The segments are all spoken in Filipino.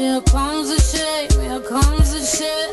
here comes the shame, here comes the shame.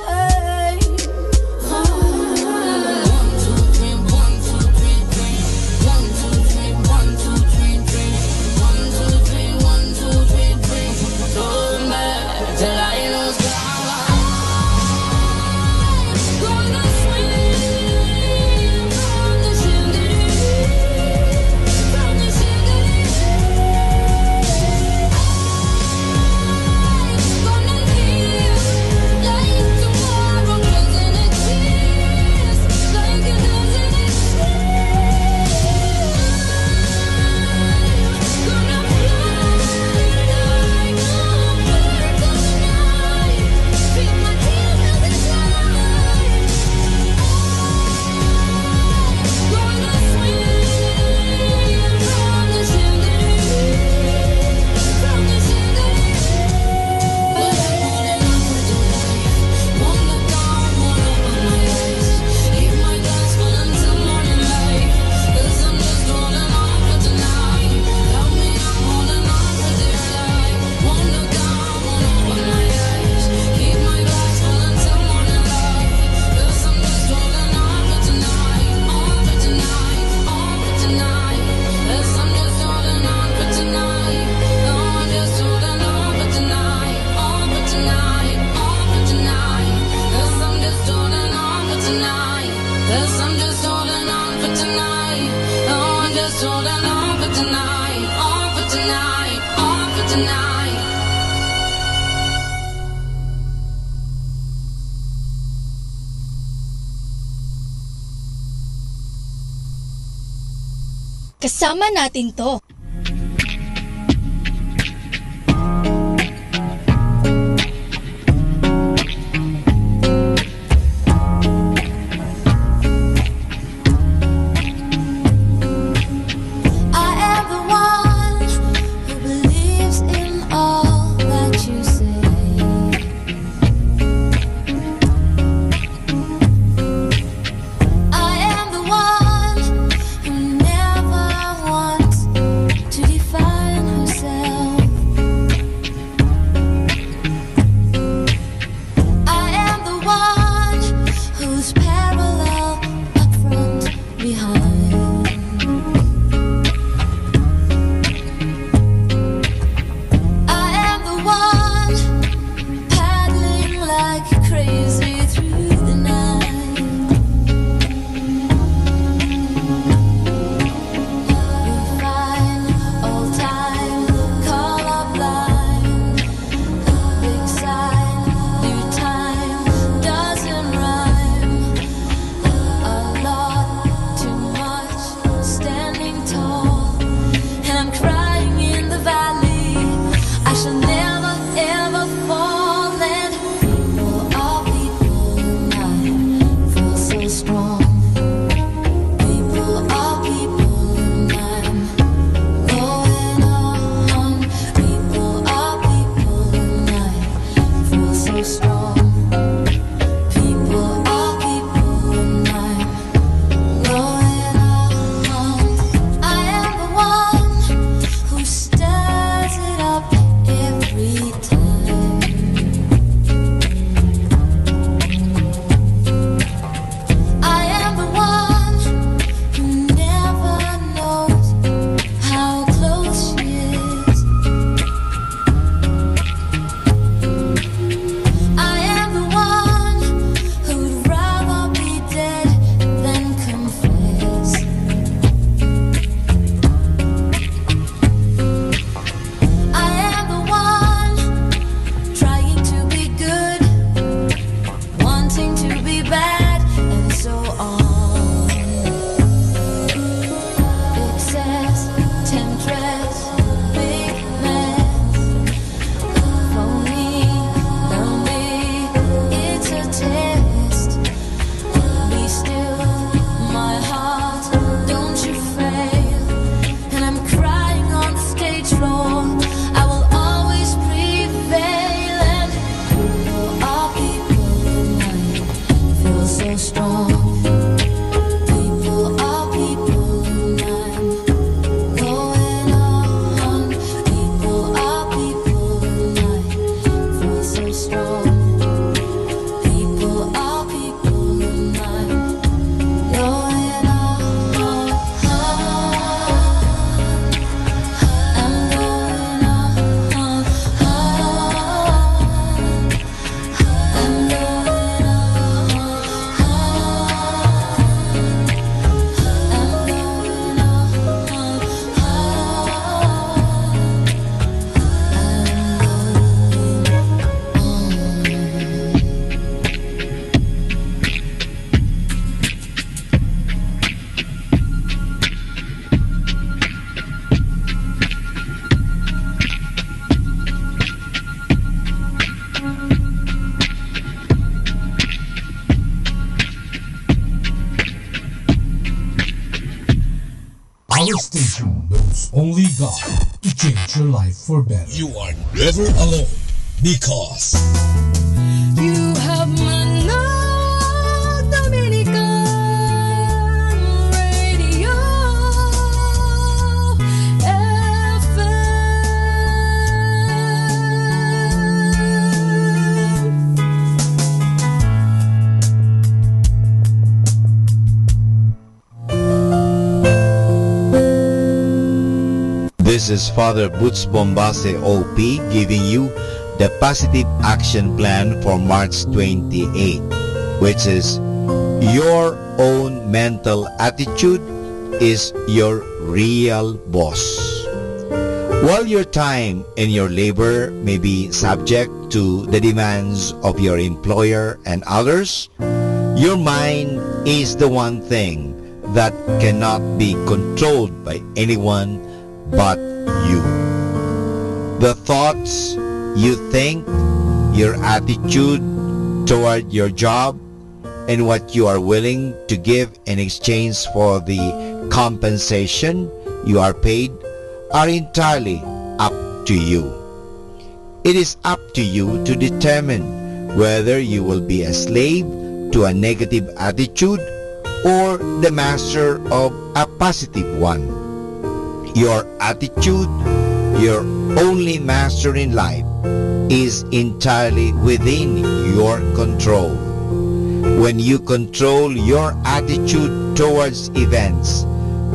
Kasama natin to. I am the one who never wants The station knows only God to change your life for better. You are never alone because You have Manal Dominican Radio FM. This is Father Boots Bombase OP giving you the Positive Action Plan for March 28, which is your own mental attitude is your real boss. While your time and your labor may be subject to the demands of your employer and others, your mind is the one thing that cannot be controlled by anyone but you. The thoughts you think, your attitude toward your job, and what you are willing to give in exchange for the compensation you are paid are entirely up to you. It is up to you to determine whether you will be a slave to a negative attitude or the master of a positive one. Your attitude, your only master in life, is entirely within your control. When you control your attitude towards events,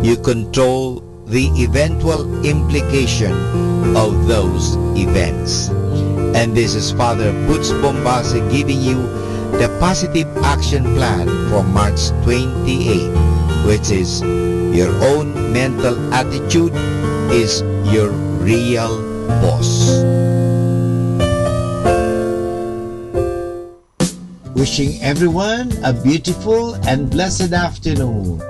you control the eventual implication of those events. And this is Father Boots Bombase giving you the Positive Action Plan for March 28, which is your own mental attitude is your real boss. Wishing everyone a beautiful and blessed afternoon.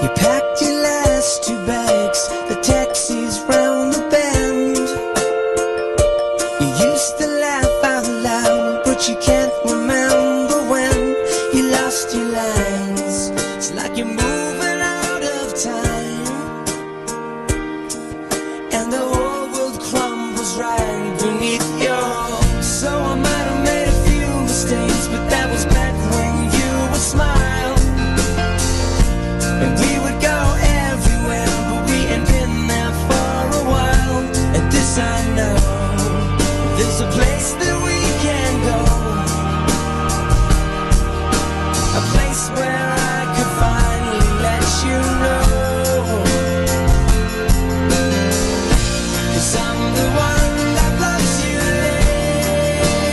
You packed your last 2 bags, the taxi's round the bend. You used to laugh out loud, but you can't remember when you lost your lines. It's like you're moving out of time, and the whole world crumbles right beneath your. So I might have made a few mistakes, but that was back when you would smile. And we would go everywhere, but we ain't been there for a while. And this I know, there's a place that we can go, a place where I could finally let you know. 'Cause I'm the one that loves you lately.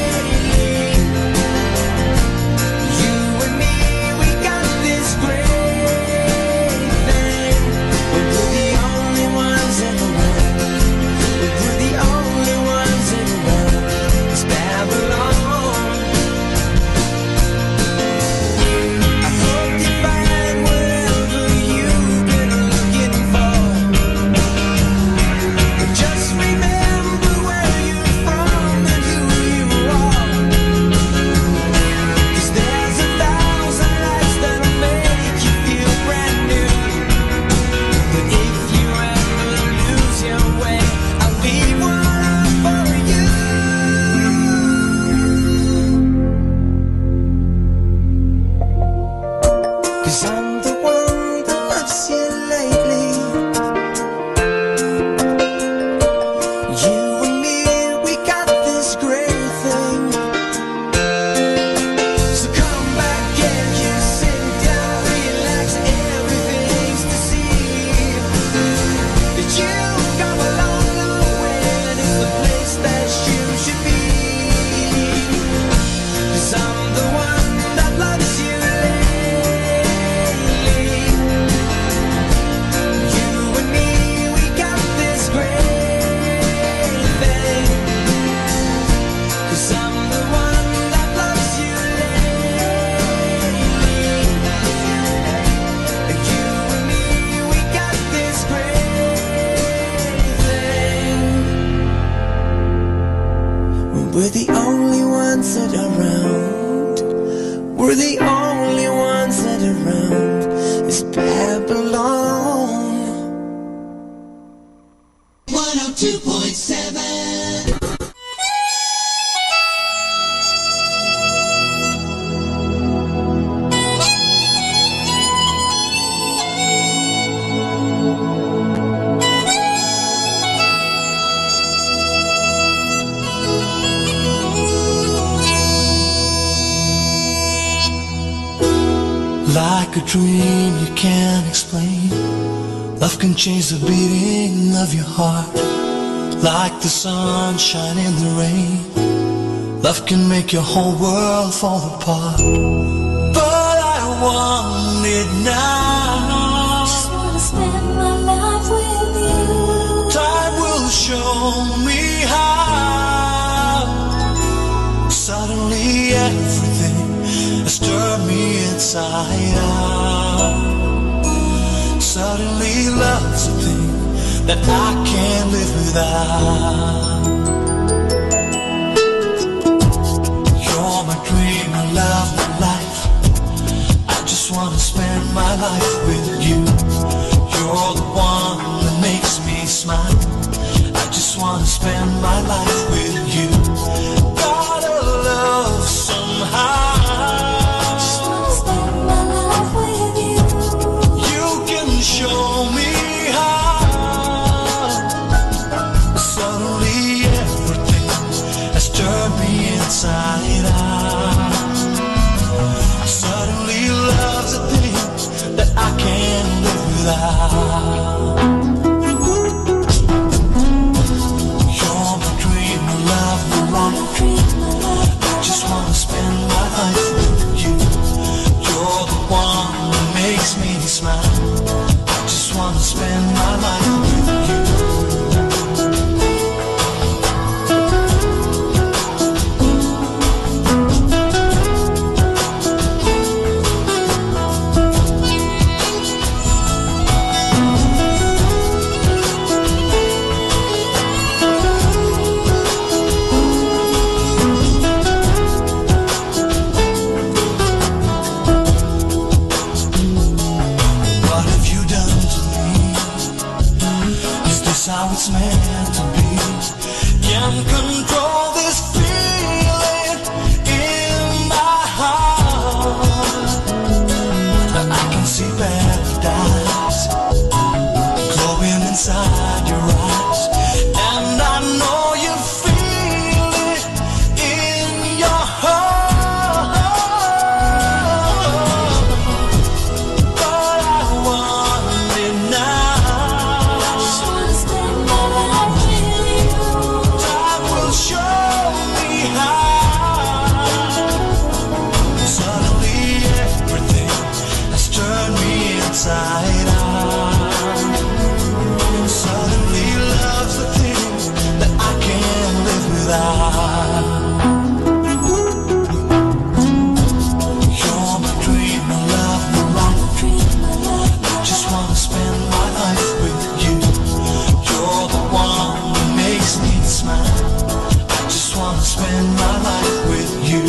You and me, we got this great thing. We're the only ones in the world. We're the only ones in the world. It's Babylon. I hope you find whatever you've been looking for. But just remember where you're from and who you are. 'Cause there's 1,000 lights that'll make you feel brand new. But if you ever lose your way, I'll leave one up for you. 'Cause I'm the one that loves you lately. You and me, we got this great thing. So come back and you sit down, relax, everything's to see. That you've come a long, long way, and it's the place that you should be. 'Cause I'm the one that loves you lately. the only ones that are around is Babylon. 102.7. Like a dream you can't explain, love can change the beating of your heart. Like the sunshine in the rain, love can make your whole world fall apart. But I want it now. Just wanna spend my life with you. Time will show me how. Suddenly everything has turned me inside out. Suddenly love's a thing that I can't live without. You're my dream, my love, my life. I just wanna spend my life with you. You're the one that makes me smile. I just wanna spend my life with you. Gotta love somehow. Show me how. Suddenly everything has turned me inside out. Suddenly love's a thing that I can't live without. You're my dream, my love, my life. I just wanna spend my life with you. You're the one that makes me smile. I wanna spend my life with you. How it's meant to be. Can't control this feeling in my heart. I can see paradise glowing inside your eyes, and I know you feel it in your heart. But I want it now. Inside out. Suddenly love's the thing that I can't live without. You're my dream, my love, my life. I just wanna spend my life with you. You're the one that makes me smile. I just wanna spend my life with you.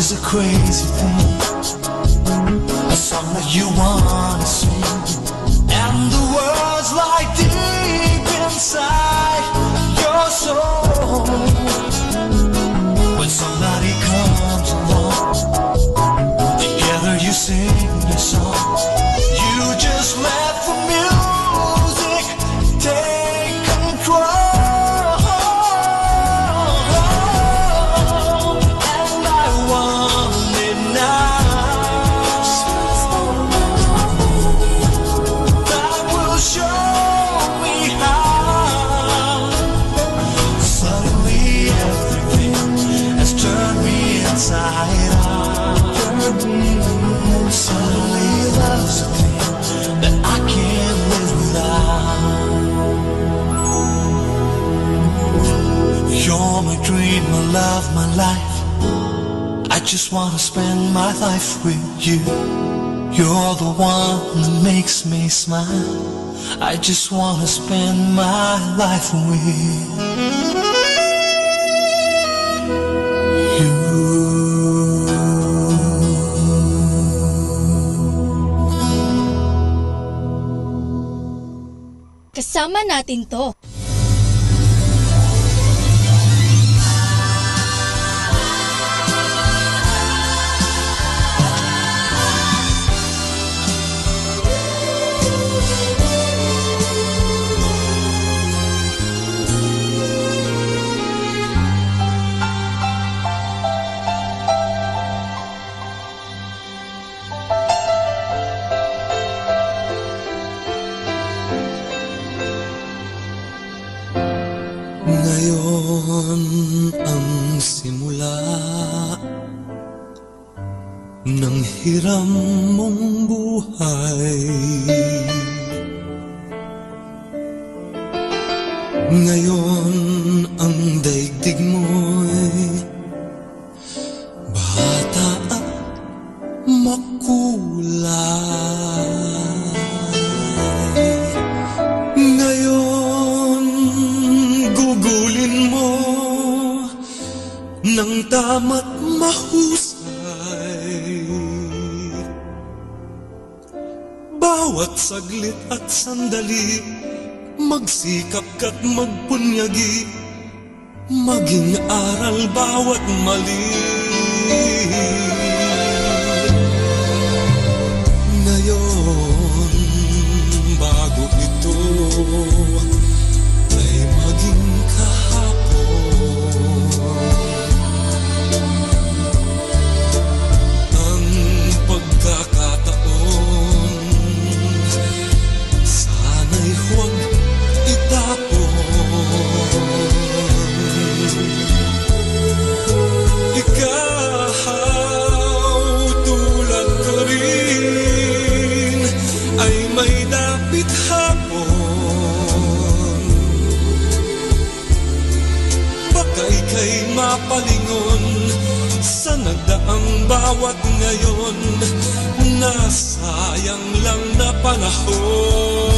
A crazy thing, a song that you wanna sing, and the words lie deep inside your soul. When somebody comes along, together you sing the song. You just let the music take control. Inside out. love, my life. I just wanna spend my life with you. You're the one that makes me smile. I just wanna spend my life with you. Kasama natin to. Ngayon ang simula ng hiram mong buhay. Ngayon ang daigdig mo'y bata at makulay. Ngayon gugulin mo ng tama't mahusay. Bawat saglit at sandali, magsikap ka't magpunyagi, maging aral bawat mali. Ngayon, bago ito ay maging kahapon, ang pagkakataon sana'y huwag itapon. Ikaw tulad ko rin ay may dapit hapon. Baka ika'y mapalingon sa nagdaang bawat ngayon, nasayang lang na panahon.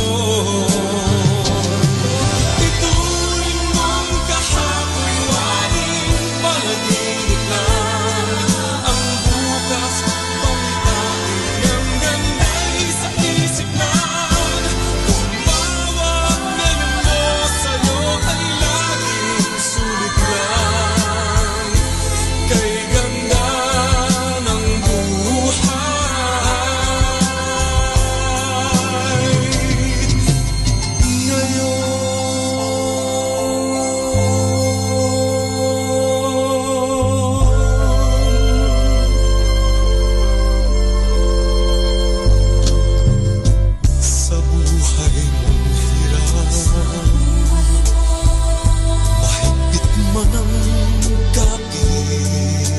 Ituring mong kahapoy waring panaginip lang, ang bukas pangitahin ang ganda'y sa isip lang. Kung bawat ngayon mo sa'yo ay laging sulit lang, kay ganda ng buhay. Ngayon sa buhay mong hirap, mahigpit man ang kapit,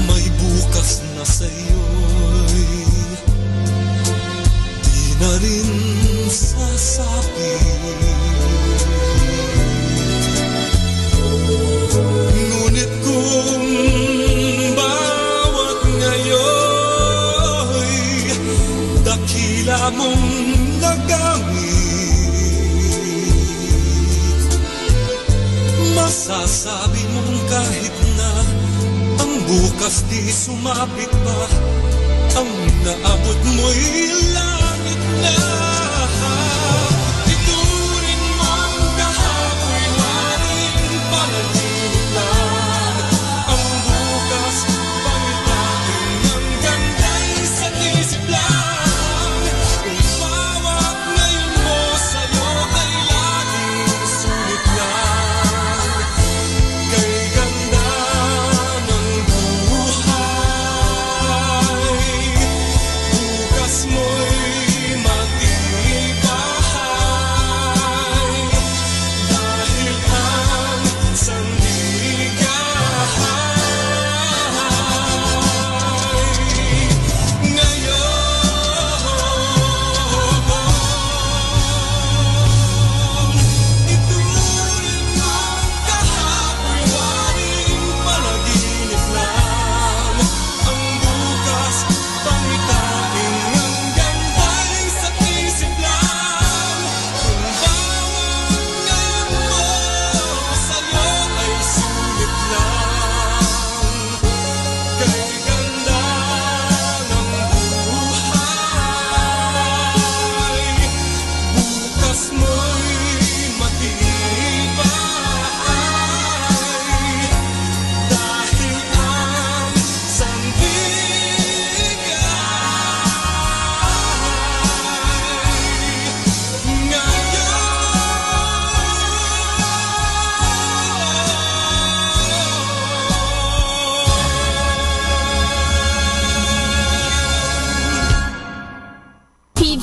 may bukas na sa'yo'y di na rin sasapit. Ngunit kung bawat ngayo'y dakila mong nagamit, masasabi mong kahit na ang bukas di sumapit pa, ang naabot mo'y langit na. Ituring mong kahapoy waring panaginip lang, ang bukas pangitain ng ganda'y sa isip lang. Kung bawat ngayon mo sa'yo ay laging sulit lang, kay ganda ng buhay. Bukas mo'y maging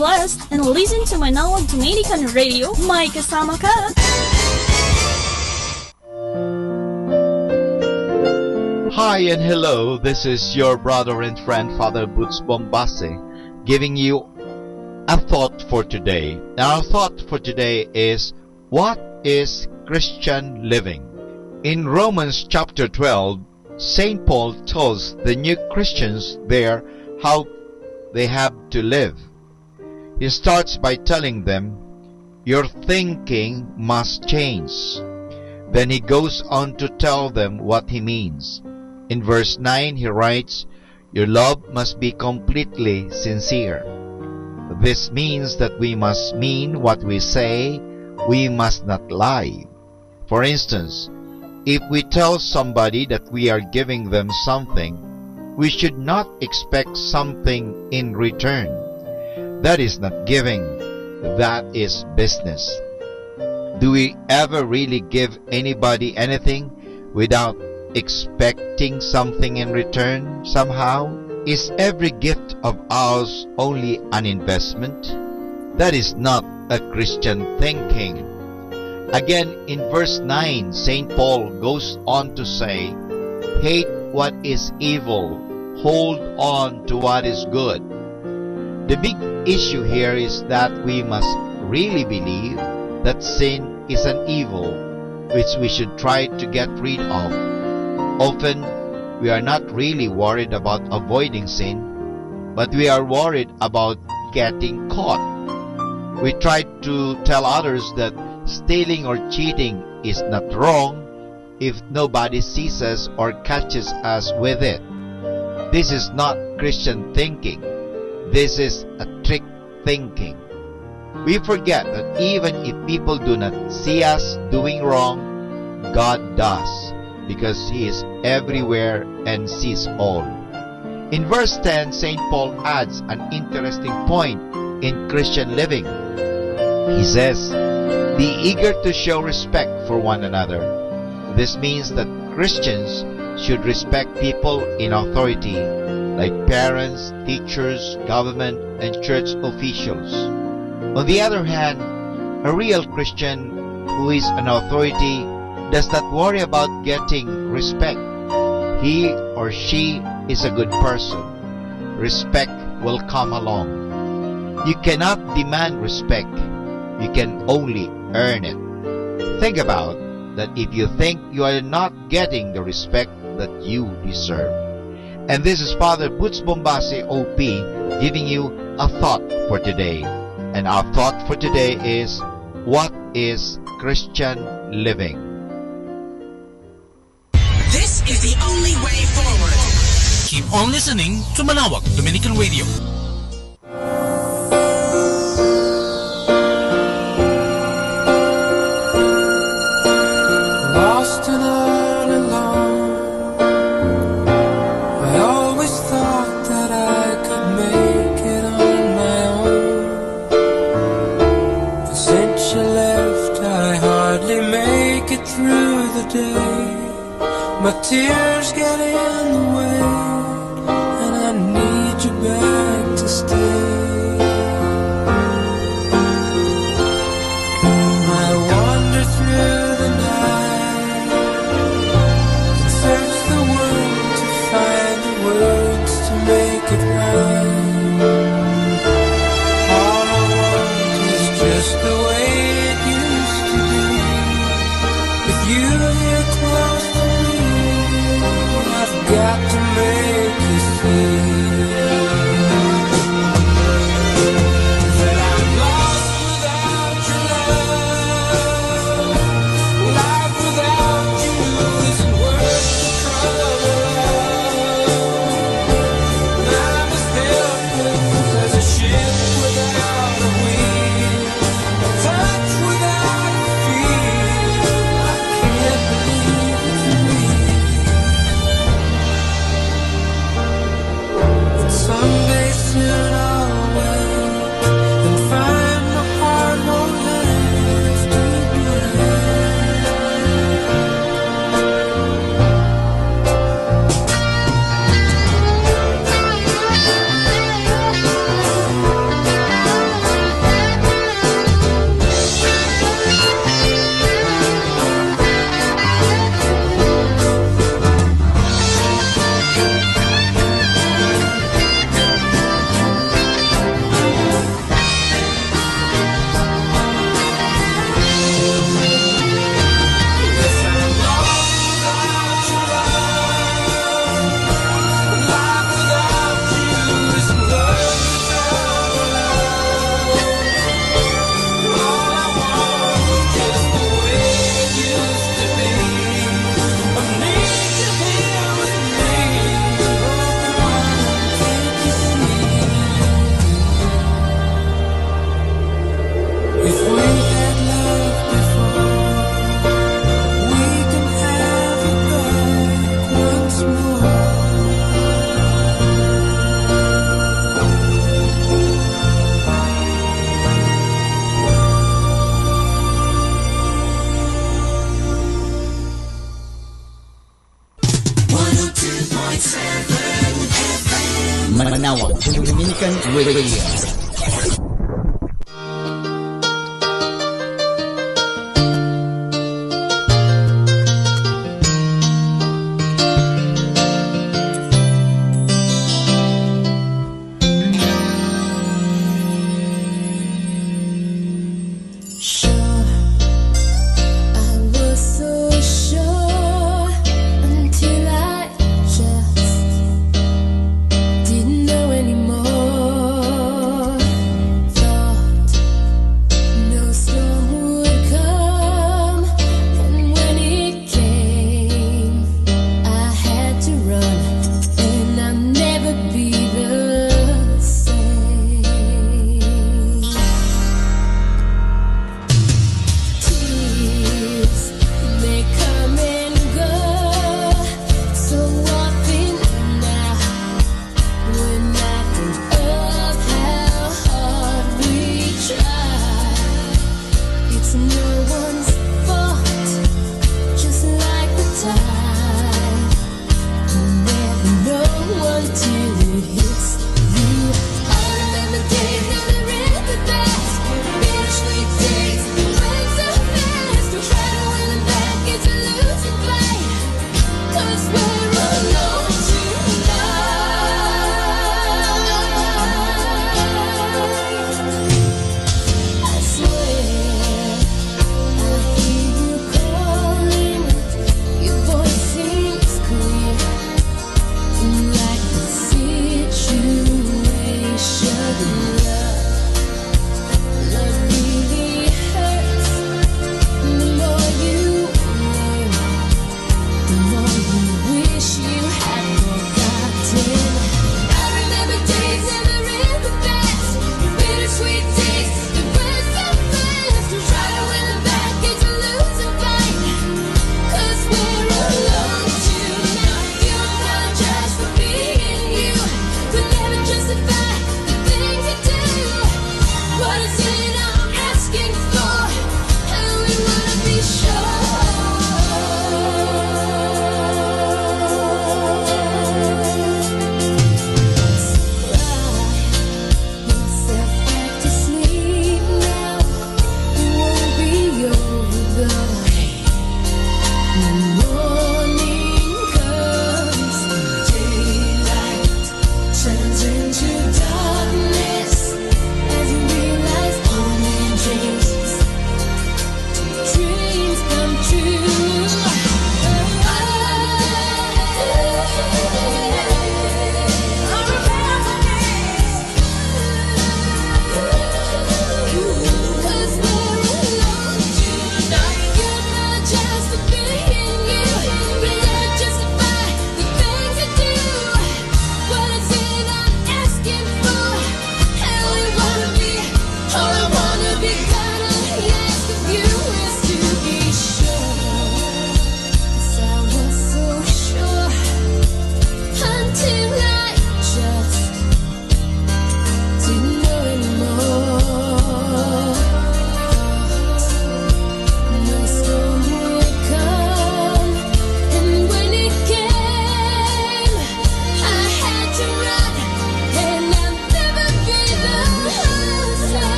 blessed and listen to Manawag Dominican Radio. May kasama ka! Hi and hello, this is your brother and friend Father Boots Bombase giving you a thought for today. Our thought for today is, what is Christian living? In Romans chapter 12, St. Paul tells the new Christians there how they have to live. He starts by telling them, your thinking must change. Then he goes on to tell them what he means. In verse 9 he writes, your love must be completely sincere. This means that we must mean what we say, we must not lie. For instance, if we tell somebody that we are giving them something, we should not expect something in return. That is not giving, that is business. Do we ever really give anybody anything without expecting something in return somehow? Is every gift of ours only an investment? That is not a Christian thinking. Again, in verse 9, St. Paul goes on to say, hate what is evil, hold on to what is good. The big issue here is that we must really believe that sin is an evil which we should try to get rid of. Often, we are not really worried about avoiding sin, but we are worried about getting caught. We try to tell others that stealing or cheating is not wrong if nobody sees us or catches us with it. This is not Christian thinking. This is a trick thinking. We forget that even if people do not see us doing wrong, God does, because He is everywhere and sees all. In verse 10, St. Paul adds an interesting point in Christian living. He says, be eager to show respect for one another. This means that Christians should respect people in authority, like parents, teachers, government, and church officials. On the other hand, a real Christian who is an authority does not worry about getting respect. He or she is a good person. Respect will come along. You cannot demand respect. You can only earn it. Think about that if you think you are not getting the respect that you deserve. And this is Father Boots Bombase OP giving you a thought for today. And our thought for today is, what is Christian living? This is the only way forward. Keep on listening to Manawag Dominican Radio. Lost and all alone, I always thought that I could make it on my own. But since you left, I hardly make it through the day. My tears get in the way, and I need you back to stay. I wander through the night and search the world to find the words to make it right. All I want is just the way it used to be, with you here close to me. I've got to Manawag Dominican Radio.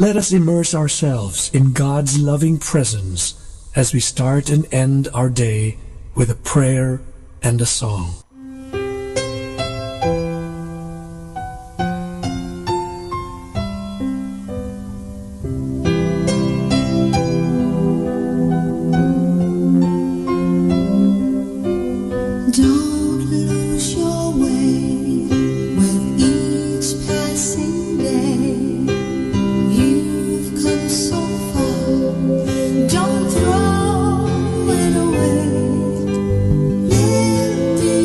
Let us immerse ourselves in God's loving presence as we start and end our day with a prayer and a song. Don't lose your way with each passing day. You've come so far. Don't throw it away. Let the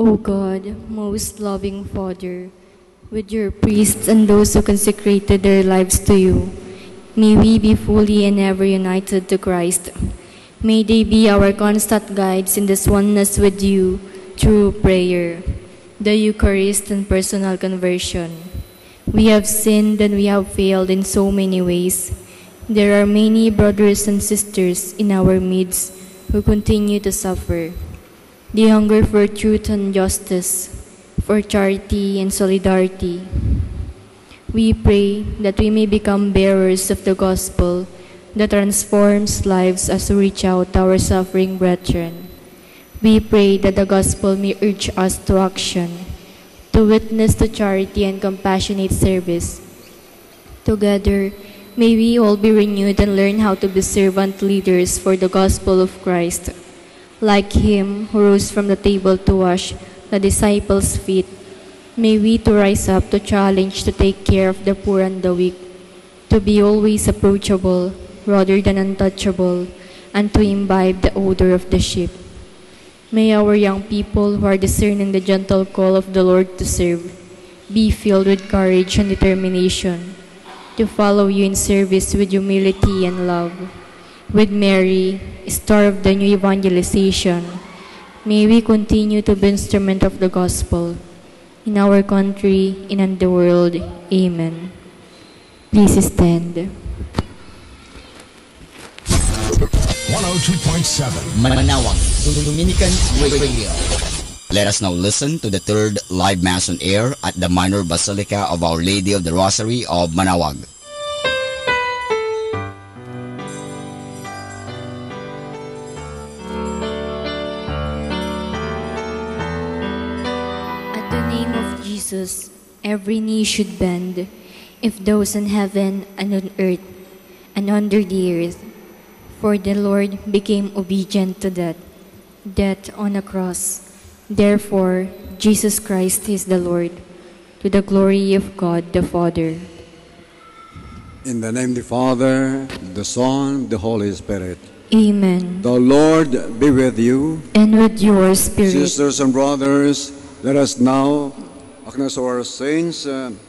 O God, most loving Father, with your priests and those who consecrated their lives to you, may we be fully and ever united to Christ. May they be our constant guides in this oneness with you through prayer, the Eucharist, and personal conversion. We have sinned and we have failed in so many ways. There are many brothers and sisters in our midst who continue to suffer. They hunger for truth and justice, for charity and solidarity. We pray that we may become bearers of the gospel that transforms lives as we reach out to our suffering brethren. We pray that the gospel may urge us to action, to witness to charity and compassionate service. Together, may we all be renewed and learn how to be servant leaders for the gospel of Christ. Like him who rose from the table to wash the disciples' feet, may we to rise up to challenge to take care of the poor and the weak, to be always approachable rather than untouchable, and to imbibe the odor of the sheep. May our young people who are discerning the gentle call of the Lord to serve be filled with courage and determination to follow you in service with humility and love. With Mary, star of the new evangelization, may we continue to be instrument of the gospel in our country and in the world. Amen. Please stand. 102.7 Manawag Dominican Radio. Let us now listen to the third live Mass on air at the Minor Basilica of Our Lady of the Rosary of Manawag. At the name of Jesus, every knee should bend, if those in heaven and on earth and under the earth. For the Lord became obedient to death on a cross. Therefore, Jesus Christ is the Lord, to the glory of God the Father. In the name of the Father, the Son, the Holy Spirit. Amen. The Lord be with you. And with your spirit. Sisters and brothers, let us now acknowledge our saints and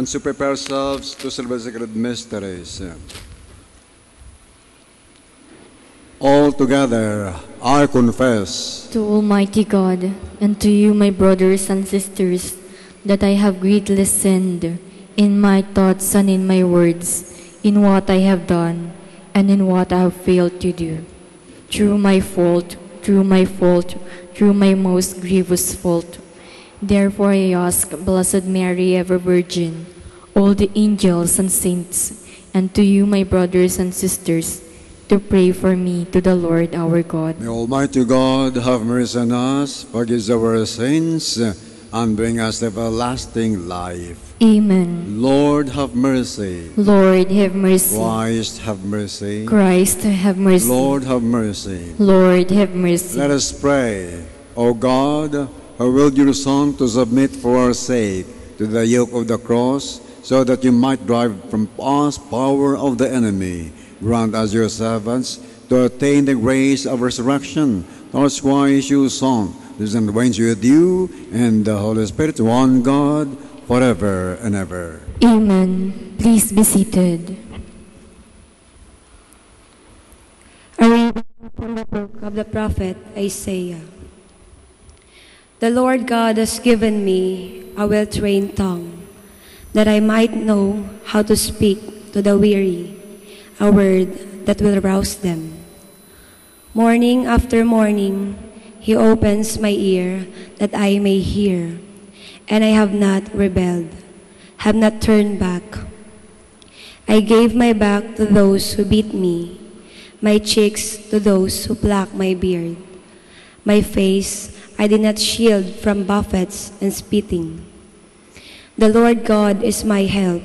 to prepare ourselves to celebrate sacred mysteries. All together, I confess to Almighty God and to you, my brothers and sisters, that I have greatly sinned in my thoughts and in my words, in what I have done and in what I have failed to do. Through my most grievous fault. Therefore I ask Blessed Mary, ever Virgin, all the angels and saints, and to you, my brothers and sisters, to pray for me to the Lord our God. May Almighty God have mercy on us, forgive our sins, and bring us to everlasting life. Amen. Lord, have mercy. Lord, have mercy. Christ, have mercy. Christ, have mercy. Lord, have mercy. Lord, have mercy. Let us pray. O God, who willed your Son to submit for our sake to the yoke of the cross, so that you might drive from us power of the enemy, grant us your servants to attain the grace of resurrection. That's why your Son lives and reigns with you and the Holy Spirit, one God, forever and ever. Amen. Please be seated. A reading from the book of the prophet Isaiah. The Lord God has given me a well-trained tongue, that I might know how to speak to the weary, a word that will rouse them. Morning after morning, He opens my ear that I may hear, and I have not rebelled, have not turned back. I gave my back to those who beat me, my cheeks to those who pluck my beard. My face I did not shield from buffets and spitting. The Lord God is my help.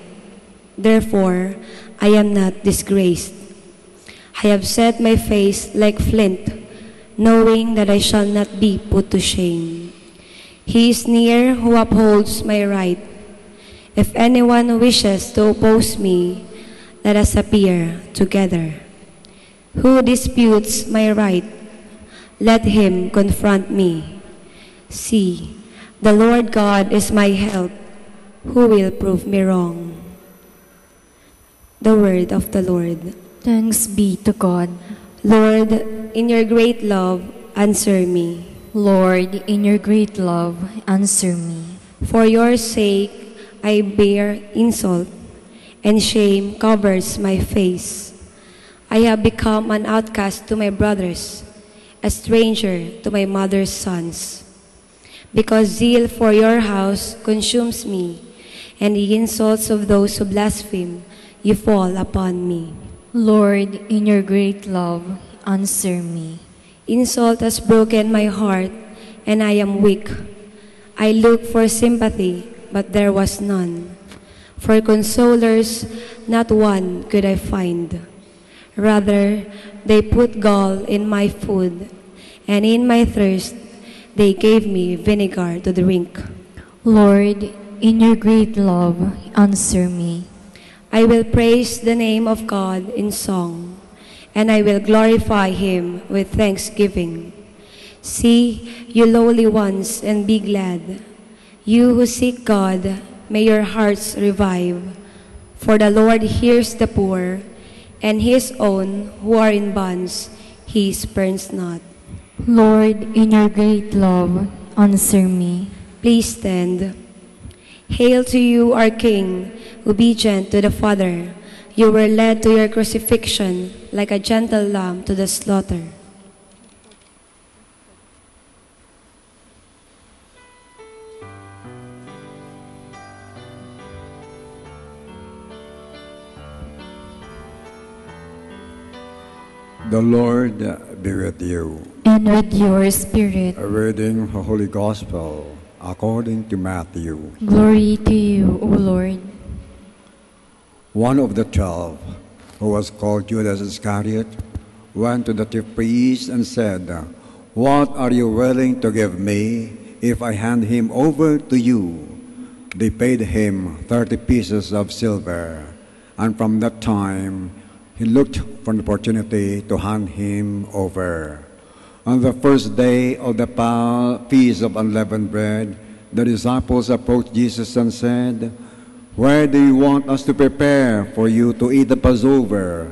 Therefore, I am not disgraced. I have set my face like flint, knowing that I shall not be put to shame. He is near who upholds my right. If anyone wishes to oppose me, let us appear together. Who disputes my right? let him confront me. See, the Lord God is my help. Who will prove me wrong? The word of the Lord. Thanks be to God. Lord, in your great love, answer me. Lord, in your great love, answer me. For your sake, I bear insult, and shame covers my face. I have become an outcast to my brothers, a stranger to my mother's sons. Because zeal for your house consumes me, and the insults of those who blaspheme, you fall upon me. Lord, in your great love, answer me. Insult has broken my heart, and I am weak. I looked for sympathy, but there was none. For consolers, not one could I find. Rather, they put gall in my food, and in my thirst, they gave me vinegar to drink. Lord, in your great love, answer me. I will praise the name of God in song, and I will glorify him with thanksgiving. See, you lowly ones, and be glad. You who seek God, may your hearts revive. For the Lord hears the poor, and his own who are in bonds, he spurns not. Lord, in your great love, answer me. Please stand. Hail to you, our King, obedient to the Father. You were led to your crucifixion like a gentle lamb to the slaughter. The Lord be with you. And with your spirit. A reading of the Holy Gospel according to Matthew. Glory to you, O Lord. One of the 12, who was called Judas Iscariot, went to the chief priests and said, "What are you willing to give me if I hand him over to you?" They paid him 30 pieces of silver, and from that time he looked for an opportunity to hand him over. On the first day of the Feast of Unleavened Bread, the disciples approached Jesus and said, "Where do you want us to prepare for you to eat the Passover?"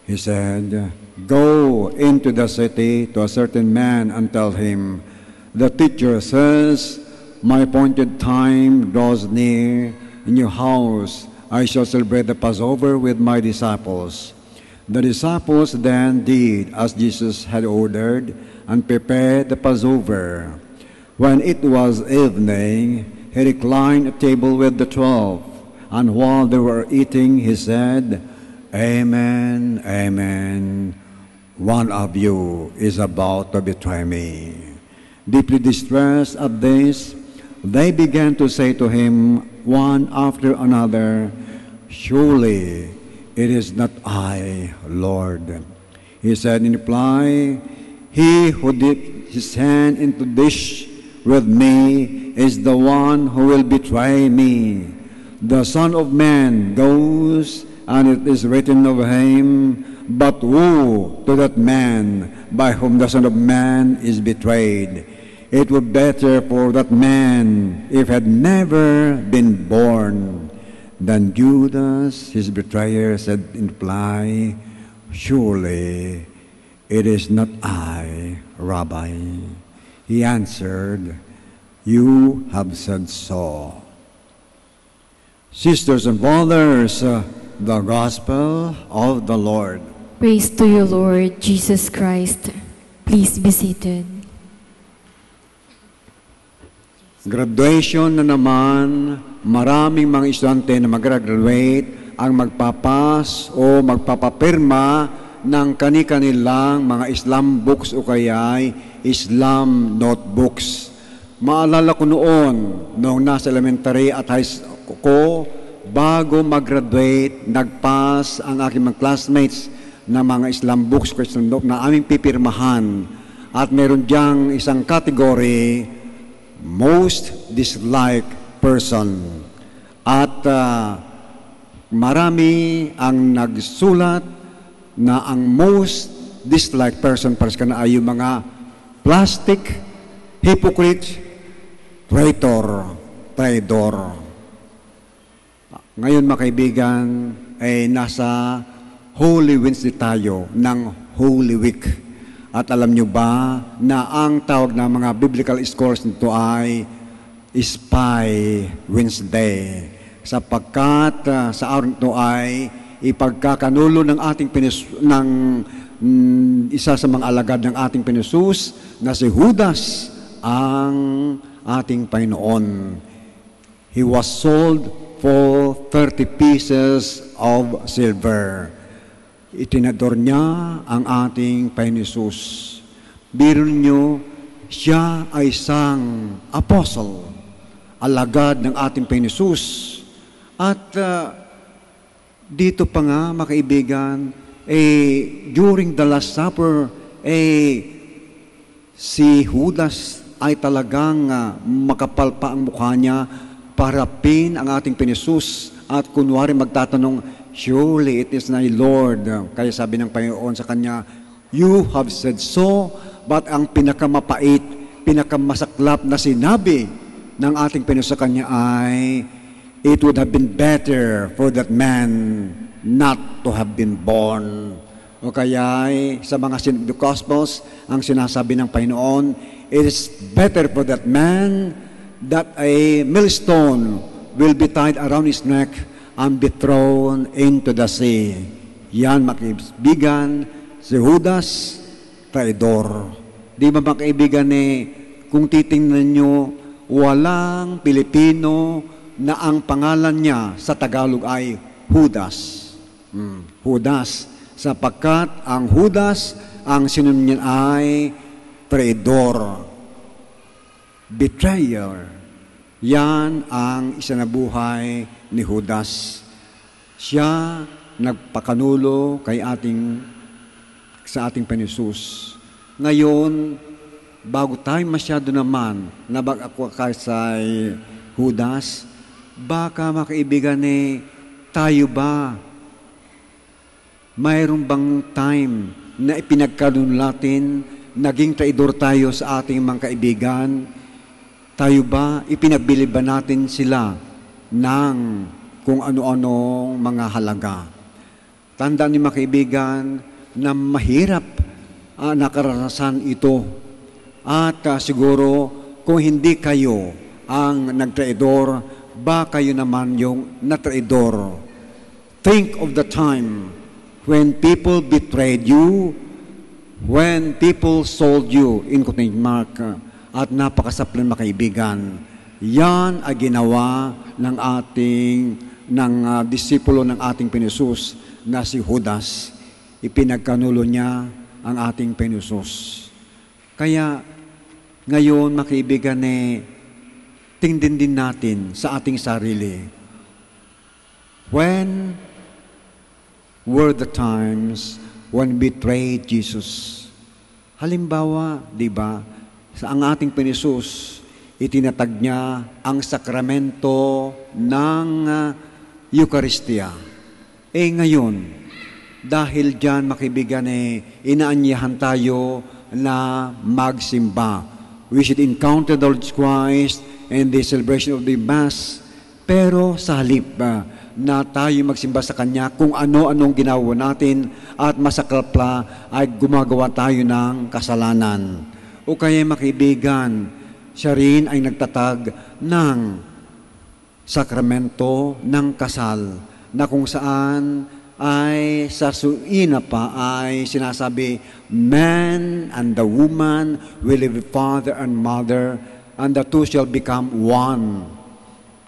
He said, "Go into the city to a certain man and tell him, 'The teacher says, my appointed time draws near. In your house I shall celebrate the Passover with my disciples.'" The disciples then did as Jesus had ordered and prepared the Passover. When it was evening, he reclined at table with the 12, and while they were eating, he said, "Amen, amen. One of you is about to betray me." Deeply distressed at this, they began to say to him one after another, "Surely it is not I, Lord." He said in reply, "He who dipped his hand into dish with me is the one who will betray me. The Son of Man goes, and it is written of him, but woe to that man by whom the Son of Man is betrayed. It would be better for that man if he had never been born." Then Judas, his betrayer, said in reply, "Surely it is not I, Rabbi." He answered, "You have said so." Sisters and brothers, the Gospel of the Lord. Praise to you, Lord Jesus Christ. Please be seated. Graduation na naman, maraming mga estudyante na mag-graduate ang magpapas o magpapapirma ng kani-kanilang mga Islam books o kaya Islam notebooks. Maalala ko noon, noong nasa elementary at high school ko, bago mag-graduate, nagpas ang aking mga classmates na mga Islam books, Christian book na aming pipirmahan. At meron diyang isang category, most disliked person. At marami ang nagsulat na ang most disliked person para sa ay yung mga plastic, hypocrite, traitor, traidor. Ngayon mga kaibigan, ay nasa Holy Wednesday tayo ng Holy Week. At alam nyo ba na ang tawag ng mga biblical scholars nito ay Spy Wednesday. Sapagkat sa araw nito ay ipagkakanulo ng ating isa sa mga alagad ng ating Panginoon na si Judas ang ating Panginoon. He was sold for 30 pieces of silver. Itinador niya ang ating Panginoon. Biro niyo, siya ay isang apostle, alagad ng ating Panginoon. At dito pa nga, mga kaibigan, during the Last Supper, si Judas ay talagang makapal pa ang mukha niya para pin ang ating Panginoon at kunwari magtatanong, surely it is my Lord. Kaya sabi ng Panginoon sa kanya, you have said so, but ang pinakamapait, pinakamasaklap na sinabi ng ating Panginoon sa kanya ay, it would have been better for that man not to have been born. O kaya sa mga Synoptic Gospels, ang sinasabi ng Panginoon, it is better for that man that a millstone will be tied around his neck and be thrown into the sea. Yan, mga kaibigan, si Judas, traidor. Di ba mga kaibigan, kung titingnan nyo, walang Pilipino na ang pangalan niya sa Tagalog ay Judas. Judas. Sapagkat ang Judas, ang sinonym niya ay traidor, betrayer. Yan ang isinabuhay ni Judas. Siya nagpakanulo sa ating Panginoon. Ngayon, bago tayo masyado naman nabag-ako kay Judas, baka makaibigan tayo ba mayroon bang time na ipinagkaroon natin, naging traidor tayo sa ating mga kaibigan? Tayo ba, ipinagbili ba natin sila ng kung ano-anong mga halaga? Tandaan niyo mga kaibigan na mahirap nakaranasan ito. At siguro kung hindi kayo ang nagtraidor, ba kayo naman yung natraidor? Think of the time when people betrayed you, when people sold you in quotation mark, at napakasaplan mga kaibigan. Yan ay ginawa ng disipulo ng ating Panginoon na si Judas. Ipinagkanulo niya ang ating Panginoon. Kaya ngayon mga kaibigan, tingnan din natin sa ating sarili. When were the times when we betrayed Jesus? Halimbawa, di ba, sa ang ating Panginoon, itinatag niya ang sakramento ng Eucharistia. Ngayon, dahil dyan, makibigan, inaanyahan tayo na magsimba. We should encounter the Lord Christ in the celebration of the Mass, pero sa halip na tayo magsimba sa Kanya kung ano-anong ginawa natin at masaklapla ay gumagawa tayo ng kasalanan. O kaya makaibigan, siya rin ay nagtatag ng sakramento ng kasal na kung saan ay sa suina pa ay sinasabi, man and the woman will leave father and mother and the two shall become one.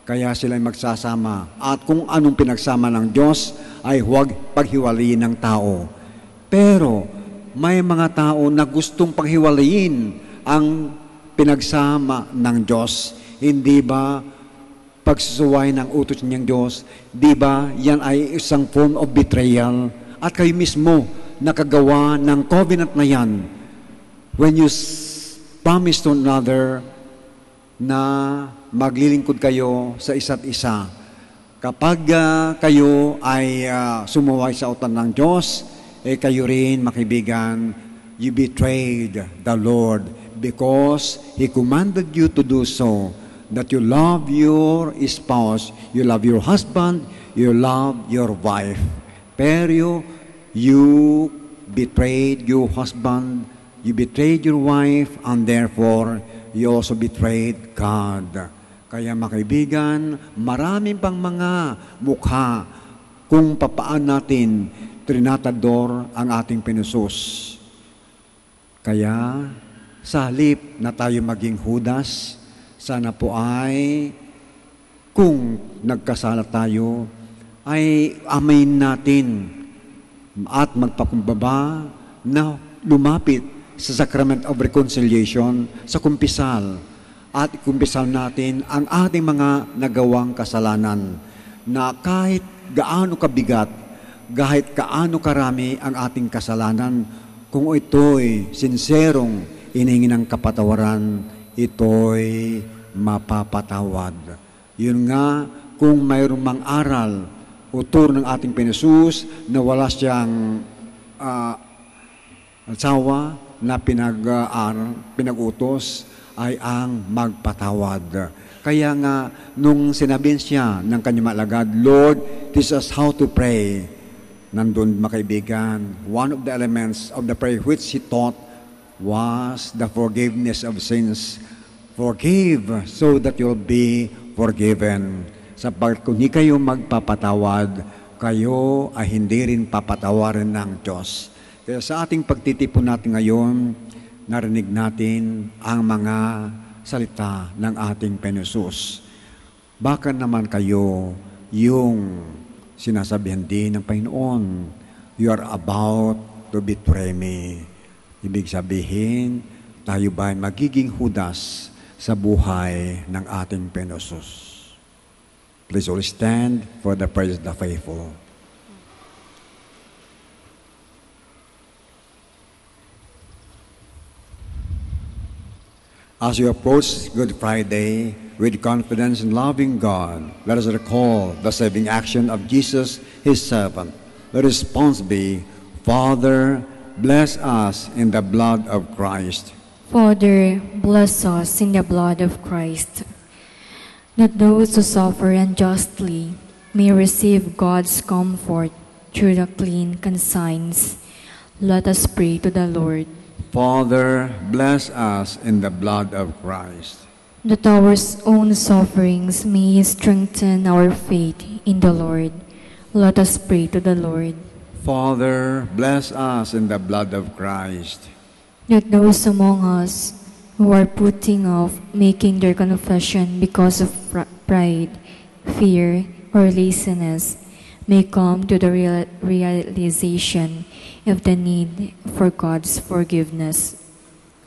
Kaya sila magsasama. At kung anong pinagsama ng Diyos ay huwag paghiwalayin ng tao. Pero may mga tao na gustong paghiwalayin ang pinagsama ng Diyos. Hindi ba pagsusuway ng utos niyang Diyos? Di ba yan ay isang form of betrayal? At kayo mismo nakagawa ng covenant na yan. When you promise to another na maglilingkod kayo sa isa't isa. Kapag kayo ay sumuway sa utos ng Diyos, kayo rin, makibigan, you betrayed the Lord because He commanded you to do so, that you love your spouse, you love your husband, you love your wife. Pero you betrayed your husband, you betrayed your wife, and therefore, you also betrayed God. Kaya mga kaibigan, maraming pang mga mukha kung papaan natin trinatador ang ating pinusus. Kaya, sa halip na tayo maging Judas, sana po ay, kung nagkasala tayo, ay amayin natin at magpakumbaba na lumapit sa Sacrament of Reconciliation sa kumpisal at kumpisal natin ang ating mga nagawang kasalanan na kahit gaano kabigat, kahit kaano karami ang ating kasalanan, kung ito'y sinserong iningi ng kapatawaran, ito'y mapapatawad. Yun nga, kung mayroong mang aral o turo ng ating Panginoon na wala siyang asawa na pinag-utos, ay ang magpatawad. Kaya nga, nung sinabihan siya ng kanyang alagad, Lord, teach us how to pray. Nandun, mga kaibigan, one of the elements of the prayer which he taught was the forgiveness of sins. Forgive so that you'll be forgiven. Sapagkat kung hindi kayo magpapatawad, kayo ay hindi rin papatawarin ng Diyos. Kaya sa ating pagtitipon natin ngayon, narinig natin ang mga salita ng ating Panginoon. Baka naman kayo yung sinasabihan din ng Panginoon, you are about to betray me. Ibig sabihin, tayo ba ay magiging Judas sa buhay ng ating Panginoon? Please all stand for the praise of the faithful. As you approach Good Friday with confidence in loving God, let us recall the saving action of Jesus, His servant. The response be, Father, bless us in the blood of Christ. Father, bless us in the blood of Christ, that those who suffer unjustly may receive God's comfort through the clean conscience. Let us pray to the Lord. Father, bless us in the blood of Christ, that our own sufferings may strengthen our faith in the Lord. Let us pray to the Lord. Father, bless us in the blood of Christ, that those among us who are putting off making their confession because of pride, fear, or laziness may come to the realization of the need for God's forgiveness.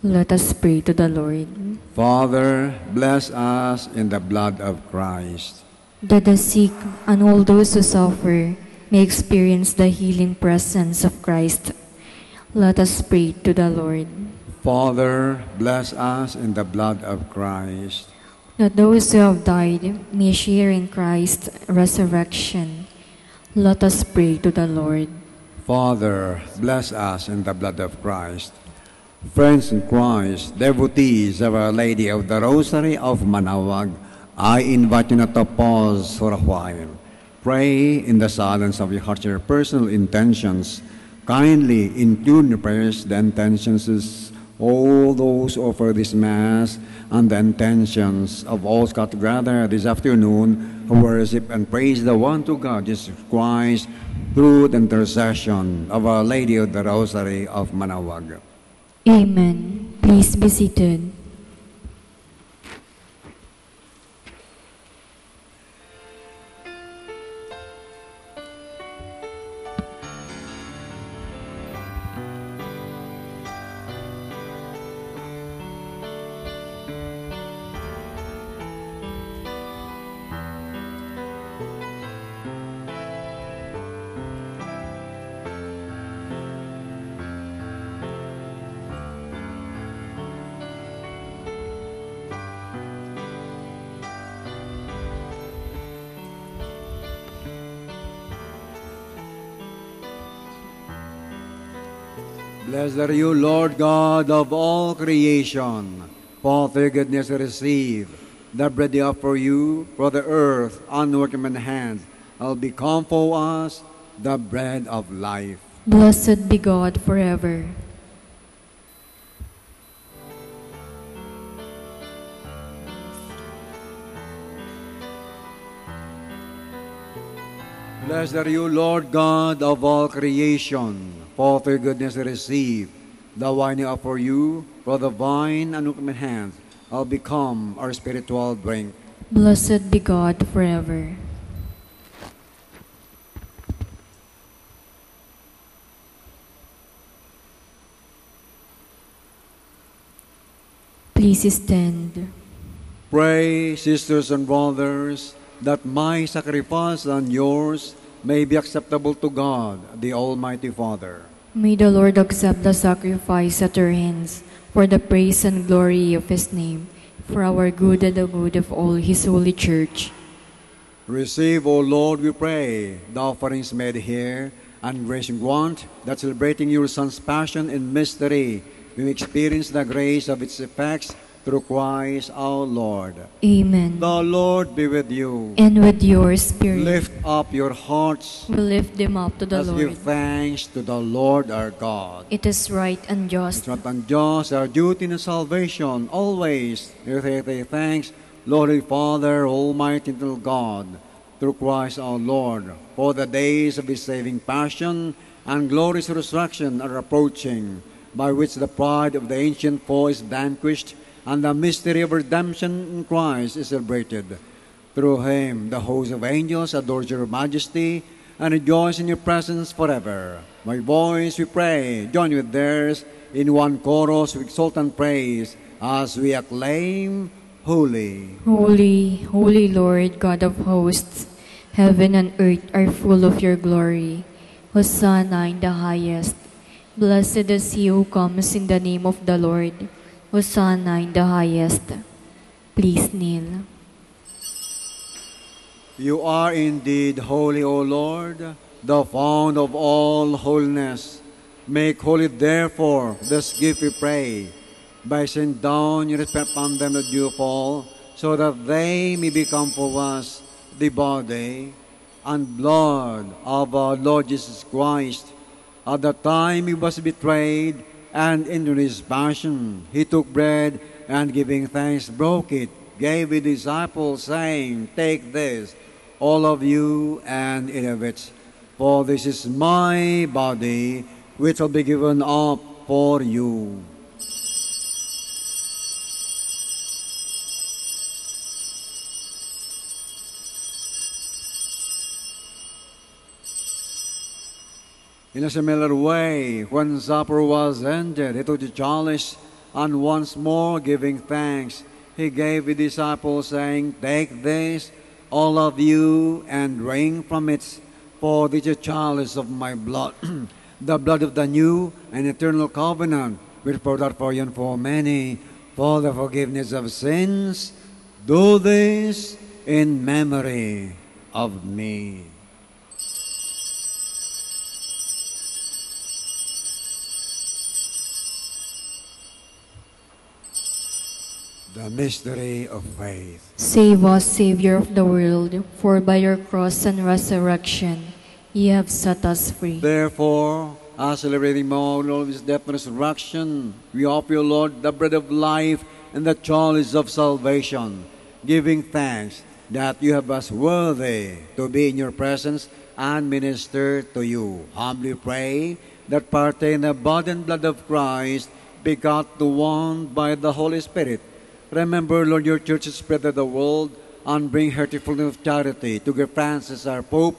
Let us pray to the Lord. Father, bless us in the blood of Christ, that the sick and all those who suffer may experience the healing presence of Christ. Let us pray to the Lord. Father, bless us in the blood of Christ, that those who have died may share in Christ's resurrection. Let us pray to the Lord. Father, bless us in the blood of Christ. Friends in Christ, devotees of Our Lady of the Rosary of Manaoag, I invite you not to pause for a while. Pray in the silence of your heart your personal intentions. Kindly include in your prayers the intentions of all those who offer this Mass and the intentions of all got together this afternoon who worship and praise the one true God, Jesus Christ, through the intercession of Our Lady of the Rosary of Manaoag. Amen. Please be seated. Blessed are you, Lord God of all creation. For through goodness receive the bread they offer you, for the earth, unworkman hands, will become for us the bread of life. Blessed be God forever. Blessed are you, Lord God of all creation. For through goodness receive the wine I offer you, for the vine and open hands will become our spiritual drink. Blessed be God forever. Please stand. Pray, sisters and brothers, that my sacrifice and yours may be acceptable to God, the Almighty Father. May the Lord accept the sacrifice at your hands for the praise and glory of His name, for our good and the good of all His holy church. Receive, O Lord, we pray, the offerings made here, and grace and grant that celebrating your Son's passion in mystery, we may experience the grace of its effects through Christ our Lord. Amen. The Lord be with you. And with your spirit. Lift up your hearts. We lift them up to the Let's Lord. give thanks to the Lord our God. It is right and just. It's right and just, our duty in salvation, always. We say thanks, Lord and Father, Almighty and eternal God, through Christ our Lord, for the days of His saving passion and glorious resurrection are approaching, by which the pride of the ancient foe is vanquished, and the mystery of redemption in Christ is celebrated. Through Him, the host of angels adores your majesty and rejoice in your presence forever. My voice, we pray, join with theirs in one chorus with exultant praise as we acclaim, Holy. Holy, holy Lord, God of hosts, heaven and earth are full of your glory. Hosanna in the highest. Blessed is he who comes in the name of the Lord. Hosanna in the highest. Please kneel. You are indeed holy, O Lord, the fount of all holiness. Make holy, therefore, this gift we pray, by sending down your Spirit upon them that do fall, so that they may become for us the body and blood of our Lord Jesus Christ. At the time He was betrayed, and in His passion, He took bread, and giving thanks, broke it, gave His disciples, saying, Take this, all of you, and eat of it. For this is my body, which will be given up for you. In a similar way, when supper was ended, He took the chalice, and once more giving thanks, He gave His disciples, saying, Take this, all of you, and drink from it, for this is the chalice of my blood, the blood of the new and eternal covenant, which poured out for you and for many, for the forgiveness of sins. Do this in memory of me. The mystery of faith. Save us, Savior of the world, for by your cross and resurrection, ye have set us free. Therefore, as celebrating all of His death and resurrection, we offer you, Lord, the bread of life and the chalice of salvation, giving thanks that you have us worthy to be in your presence and minister to you. Humbly pray that partake in the body and blood of Christ, begot to one by the Holy Spirit. Remember, Lord, your church is spread to the world, and bring her to fullness of charity to give Francis, our Pope,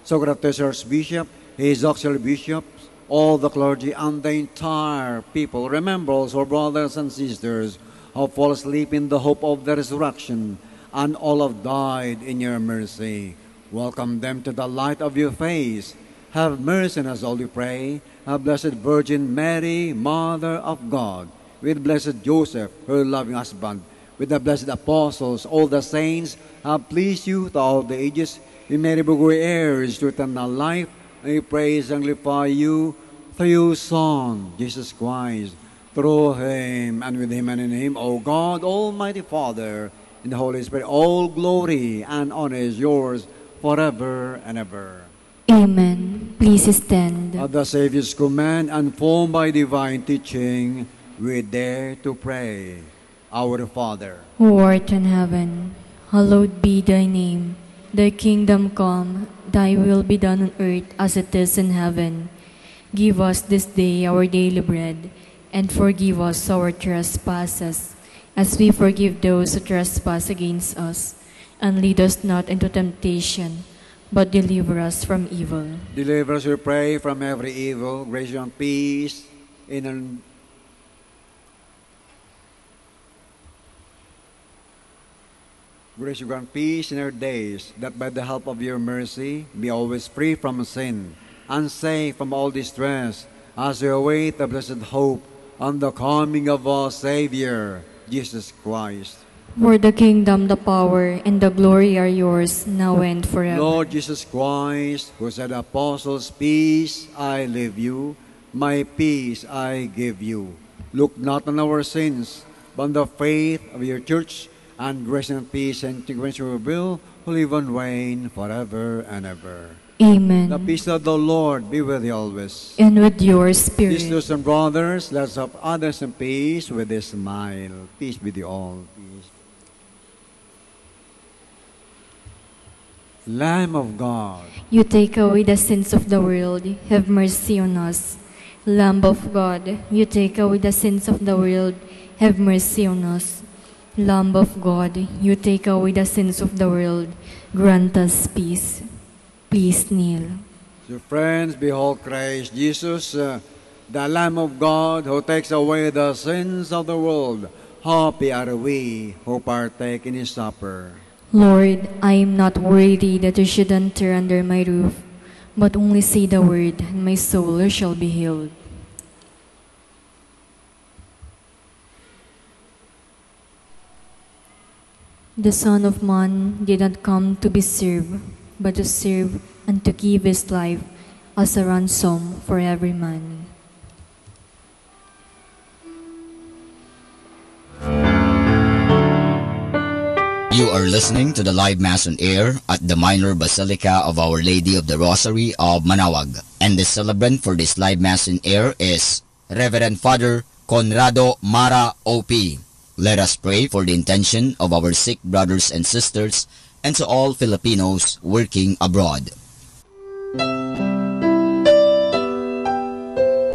Socrates, our Bishop, his auxiliary bishops, all the clergy, and the entire people. Remember also, brothers and sisters, who fall asleep in the hope of the resurrection, and all have died in your mercy. Welcome them to the light of your face. Have mercy on us all, we pray. Have Blessed Virgin Mary, Mother of God, with blessed Joseph, her loving husband, with the blessed apostles, all the saints, have pleased you to all the ages. We may be heirs to eternal life, and we praise and glorify you through your Son, Jesus Christ, through him and with him and in him, O God, Almighty Father, in the Holy Spirit, all glory and honor is yours forever and ever. Amen. Please stand. At the Savior's command and formed by divine teaching, we dare to pray. Our Father, Who art in heaven, hallowed be thy name. Thy kingdom come, thy will be done on earth as it is in heaven. Give us this day our daily bread, and forgive us our trespasses, as we forgive those who trespass against us. And lead us not into temptation, but deliver us from evil. deliver us, we pray, from every evil, grace and peace grace you grant peace in our days, that by the help of your mercy be always free from sin, and safe from all distress, as we await the blessed hope and the coming of our Savior, Jesus Christ. For the kingdom, the power, and the glory are yours, now and forever. Lord Jesus Christ, who said, Apostles, peace I leave you, my peace I give you. Look not on our sins, but on the faith of your church, and grace and peace and grace you will, who live and reign forever and ever. Amen. The peace of the Lord be with you always. And with your spirit. Sisters and brothers, let's help others in peace with a smile. Peace be with you all. Peace. Lamb of God, You take away the sins of the world, have mercy on us. Lamb of God, you take away the sins of the world, have mercy on us. Lamb of God, you take away the sins of the world, grant us peace. Please kneel. so friends, behold Christ Jesus, the Lamb of God who takes away the sins of the world. Happy are we who partake in his supper. Lord, I am not worthy that you should enter under my roof, but only say the word, and my soul shall be healed. The Son of Man did not come to be served, but to serve and to give his life as a ransom for every man. You are listening to the live Mass on air at the Minor Basilica of Our Lady of the Rosary of Manaoag. And the celebrant for this live Mass on air is Reverend Father Conrado Mara O.P. Let us pray for the intention of our sick brothers and sisters and to all Filipinos working abroad.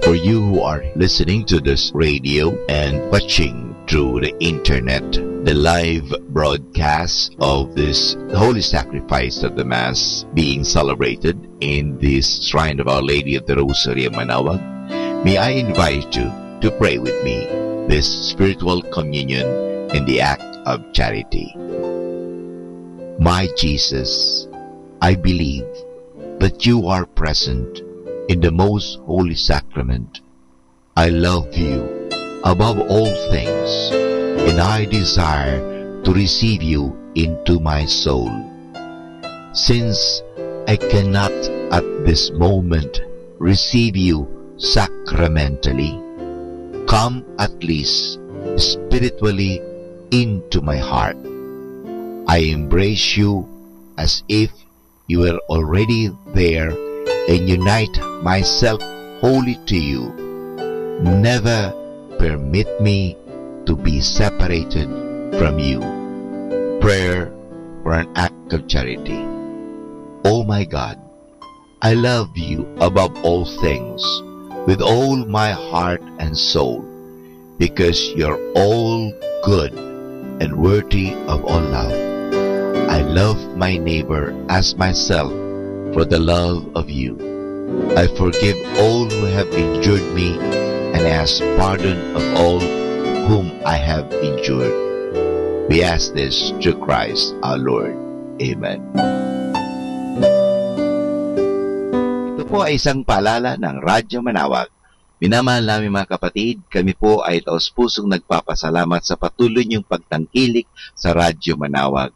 For you who are listening to this radio and watching through the internet, the live broadcast of this holy sacrifice of the Mass being celebrated in this Shrine of Our Lady of the Rosary of Manaoag, may I invite you to pray with me this spiritual communion in the act of charity. My Jesus, I believe that you are present in the most holy sacrament. I love you above all things, and I desire to receive you into my soul. Since I cannot at this moment receive you sacramentally, come at least spiritually into my heart. I embrace you as if you were already there and unite myself wholly to you. Never permit me to be separated from you. Prayer for an act of charity. Oh my God, I love you above all things with all my heart and soul, because you're all good and worthy of all love. I love my neighbor as myself for the love of you. I forgive all who have injured me and ask pardon of all whom I have injured. We ask this through Christ our Lord. Amen. Ito po ay isang paalala ng Radyo Manaoag. Minamahal namin mga kapatid, kami po ay taos-pusong nagpapasalamat sa patuloy niyong pagtangkilik sa Radyo Manaoag.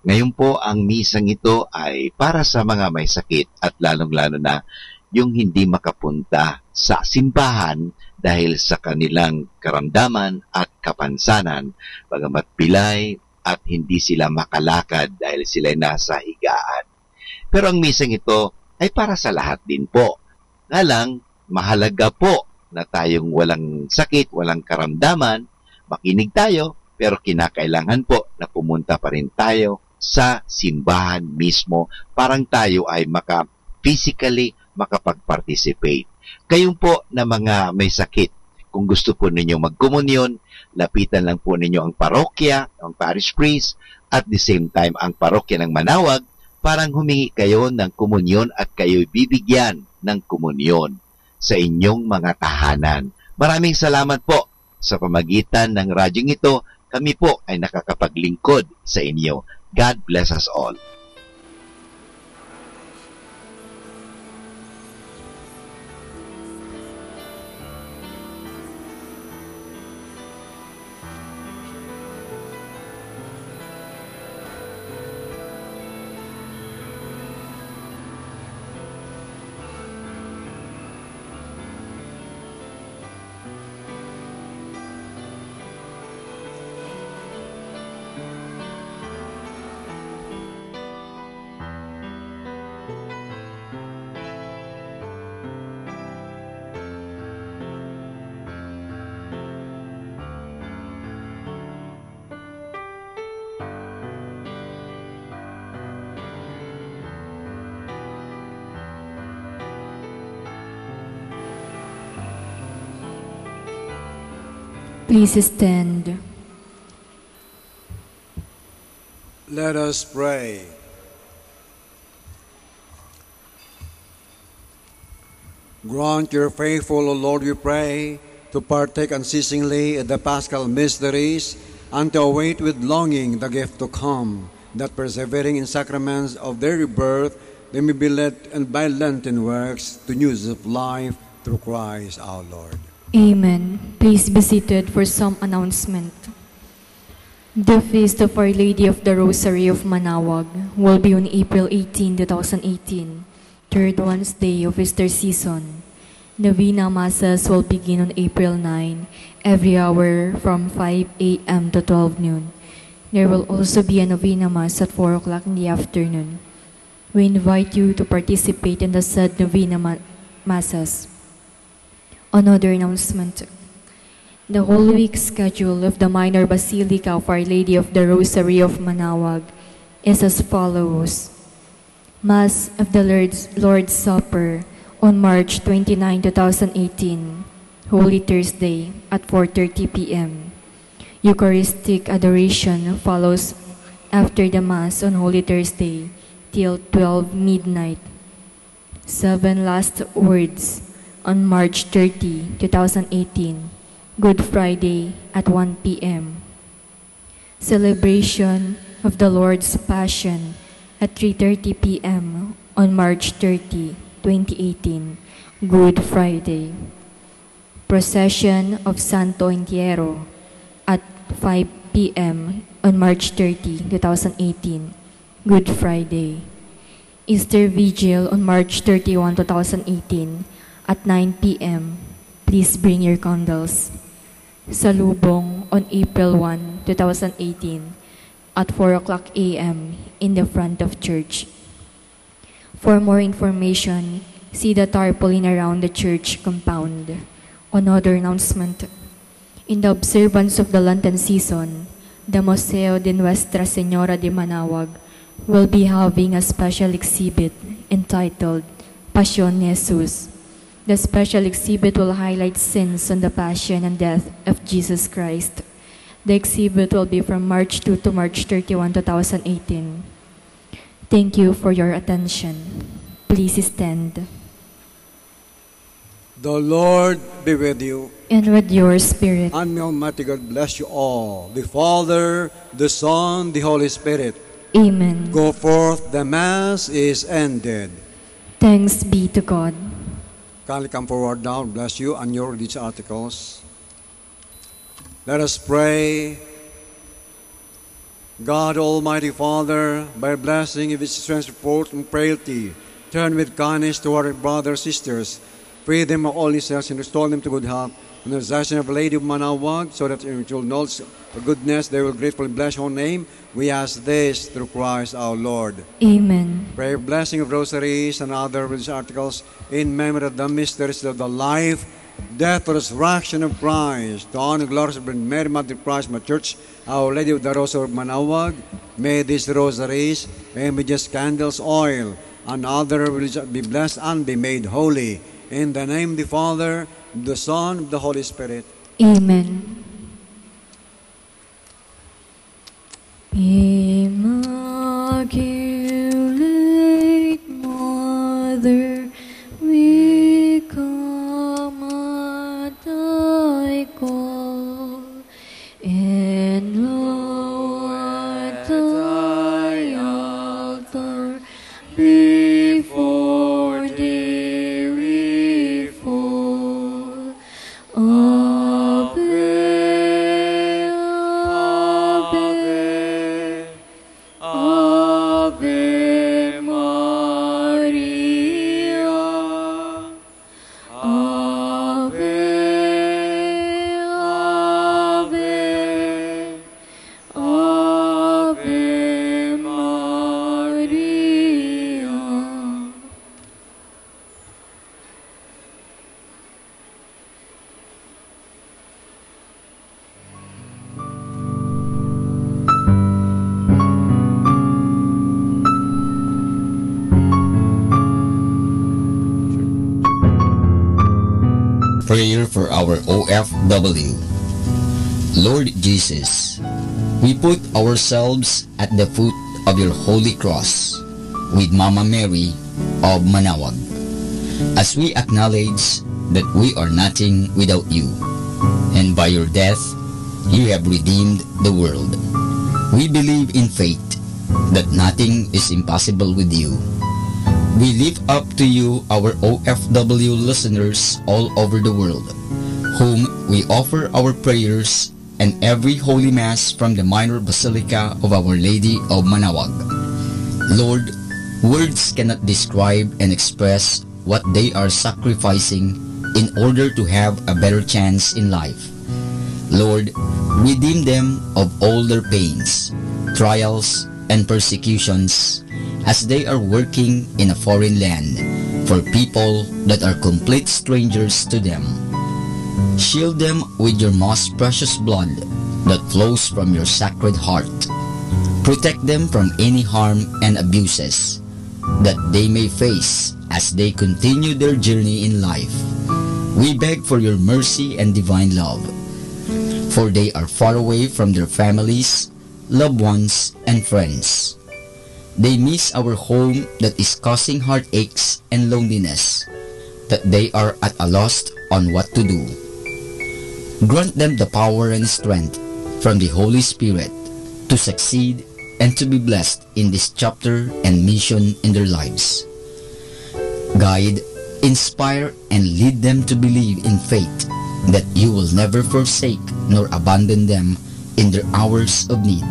Ngayon po ang misang ito ay para sa mga may sakit at lalong-lalo na yung hindi makapunta sa simbahan dahil sa kanilang karamdaman at kapansanan, bagamat pilay at hindi sila makalakad dahil sila nasa higaan. Pero ang misang ito ay para sa lahat din po. Nga lang, mahalaga po na tayong walang sakit, walang karamdaman, makinig tayo, pero kinakailangan po na pumunta pa rin tayo sa simbahan mismo parang tayo ay physically makapag-participate. Kayong po na mga may sakit, kung gusto po ninyo magkomunyon, lapitan lang po ninyo ang parokya, ang parish priest, at the same time ang parokya ng Manawag, parang humingi kayo ng komunyon at kayo'y bibigyan ng komunyon sa inyong mga tahanan. Maraming salamat po sa pamagitan ng radyong ito, kami po ay nakakapaglingkod sa inyo. God bless us all. Please stand. Let us pray. Grant your faithful, O Lord, we pray, to partake unceasingly in the Paschal mysteries and to await with longing the gift to come, that persevering in sacraments of their rebirth, they may be led and by Lenten works to news of life through Christ our Lord. Amen. Please be seated for some announcement. The Feast of Our Lady of the Rosary of Manawag will be on April 18, 2018, third Wednesday of Easter season. Novena Masses will begin on April 9, every hour from 5 a.m. to 12 noon. There will also be a Novena Mass at 4 o'clock in the afternoon. We invite you to participate in the said Novena Masses. Another announcement. The whole week schedule of the Minor Basilica of Our Lady of the Rosary of Manawag is as follows. Mass of the Lord's Supper on March 29, 2018, Holy Thursday at 4:30 p.m. Eucharistic adoration follows after the Mass on Holy Thursday till 12 midnight. 7 last words on March 30, 2018, Good Friday at 1 p.m. Celebration of the Lord's Passion at 3:30 p.m. on March 30, 2018, Good Friday. Procession of Santo Entierro at 5 p.m. on March 30, 2018, Good Friday. Easter Vigil on March 31, 2018, at 9 p.m. Please bring your candles. Salubong on April 1, 2018, at 4 o'clock a.m. in the front of church. For more information, see the tarpaulin around the church compound. Another announcement. In the observance of the Lenten season, the Museo de Nuestra Señora de Manawag will be having a special exhibit entitled Pasión ni Jesus. The special exhibit will highlight scenes on the passion and death of Jesus Christ. The exhibit will be from March 2 to March 31, 2018. Thank you for your attention. Please stand. The Lord be with you. And with your spirit. And may Almighty God bless you all, the Father, the Son, the Holy Spirit. Amen. Go forth, the Mass is ended. Thanks be to God. Kindly come forward now, bless you, and your these articles. Let us pray. God, Almighty Father, by blessing of His transport and frailty, Turn with kindness toward our brothers and sisters. Free them of all disease and restore them to good health. And the intercession of Lady of Manawag, so that in your knowledge for goodness they will gratefully bless your name. We ask this through Christ our Lord. Amen. Pray blessing of rosaries and other religious articles in memory of the mysteries of the life, death, resurrection of Christ. To honor and glory of Mary, Mother of Christ, my church, Our Lady of the Rosary of Manawag, may these rosaries, images, candles, oil, and other religious be blessed and be made holy. In the name of the Father, the Son, of the Holy Spirit. Amen. Immaculate Mother, we come at thy call, and lo, at thy altar, before thee we fall. Ave, Ave, Ave Maria. Ave, Ave, Ave Maria. Prayer for our OFW. Lord Jesus, we put ourselves at the foot of your holy cross with Mama Mary of Manawag, as we acknowledge that we are nothing without you, and by your death you have redeemed the world. We believe in faith that nothing is impossible with you. We lift up to you our OFW listeners all over the world, whom we offer our prayers and every Holy Mass from the Minor Basilica of Our Lady of Manawag. Lord, words cannot describe and express what they are sacrificing in order to have a better chance in life. Lord, redeem them of all their pains, trials, and persecutions as they are working in a foreign land for people that are complete strangers to them. Shield them with your most precious blood that flows from your sacred heart. Protect them from any harm and abuses that they may face as they continue their journey in life. We beg for your mercy and divine love, for they are far away from their families, loved ones, and friends. They miss our home that is causing heartaches and loneliness, that they are at a loss on what to do. Grant them the power and strength from the Holy Spirit to succeed and to be blessed in this chapter and mission in their lives. Guide, inspire, and lead them to believe in faith that you will never forsake nor abandon them in their hours of need.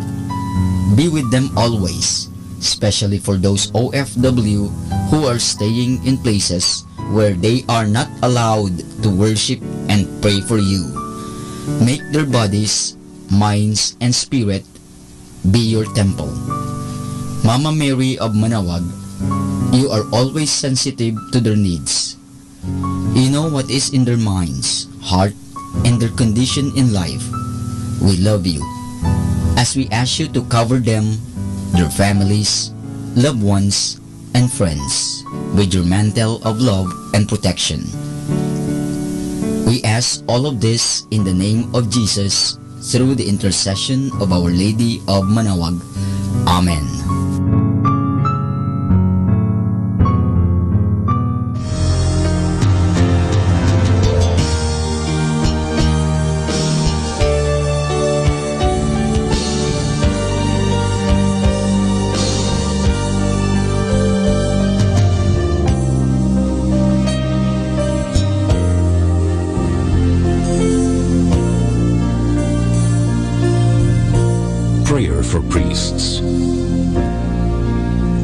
Be with them always, especially for those OFW who are staying in places where they are not allowed to worship and pray for you. Make their bodies, minds, and spirit be your temple. Mama Mary of Manawag, you are always sensitive to their needs. You know what is in their minds, heart, and their condition in life. We love you, as we ask you to cover them, their families, loved ones, and friends with your mantle of love and protection. We ask all of this in the name of Jesus, through the intercession of Our Lady of Manawag. Amen. Prayer for priests.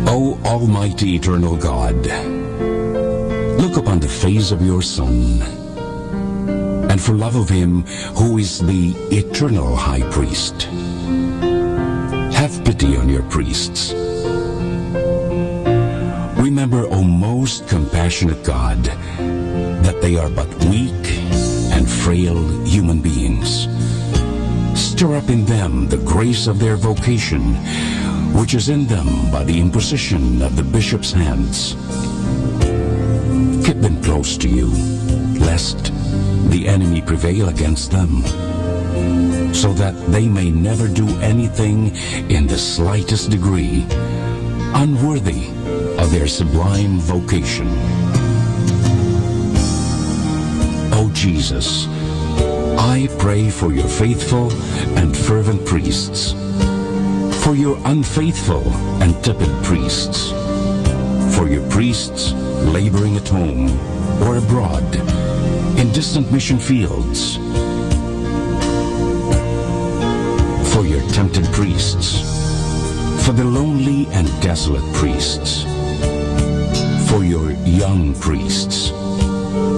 O Almighty Eternal God, look upon the face of your Son, and for love of him who is the eternal High Priest, have pity on your priests. Remember, O most compassionate God, that they are but weak and frail human beings. Stir up in them the grace of their vocation, which is in them by the imposition of the bishop's hands. Keep them close to you, lest the enemy prevail against them, so that they may never do anything in the slightest degree unworthy of their sublime vocation. O Jesus, I pray for your faithful and fervent priests, for your unfaithful and tepid priests, for your priests laboring at home or abroad in distant mission fields, for your tempted priests, for the lonely and desolate priests, for your young priests,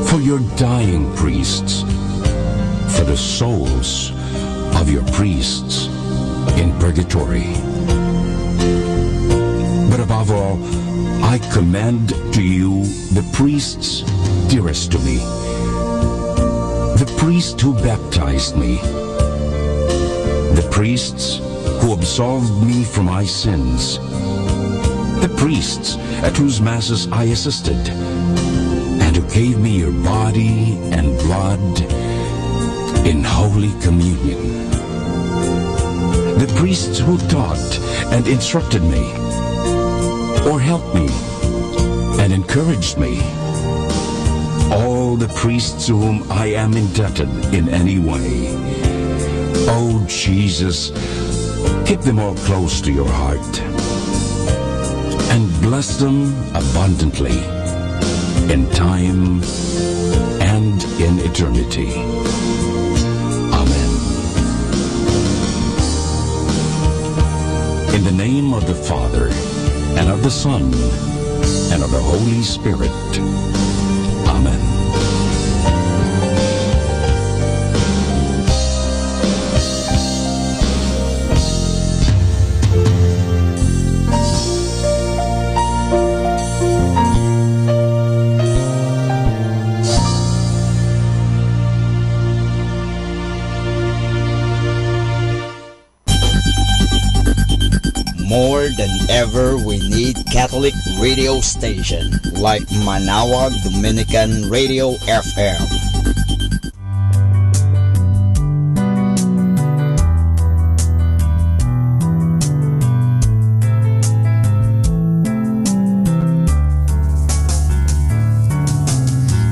for your dying priests, for the souls of your priests in purgatory. But above all, I commend to you the priests dearest to me, the priest who baptized me, the priests who absolved me from my sins, the priests at whose masses I assisted, and who gave me your body and blood in Holy Communion, the priests who taught and instructed me, or helped me and encouraged me, all the priests to whom I am indebted in any way. Oh Jesus, keep them all close to your heart, and bless them abundantly in time and in eternity. Amen. In the name of the Father, and of the Son, and of the Holy Spirit. Amen. More than ever, we need Catholic radio station like Manaoag Dominican Radio FM.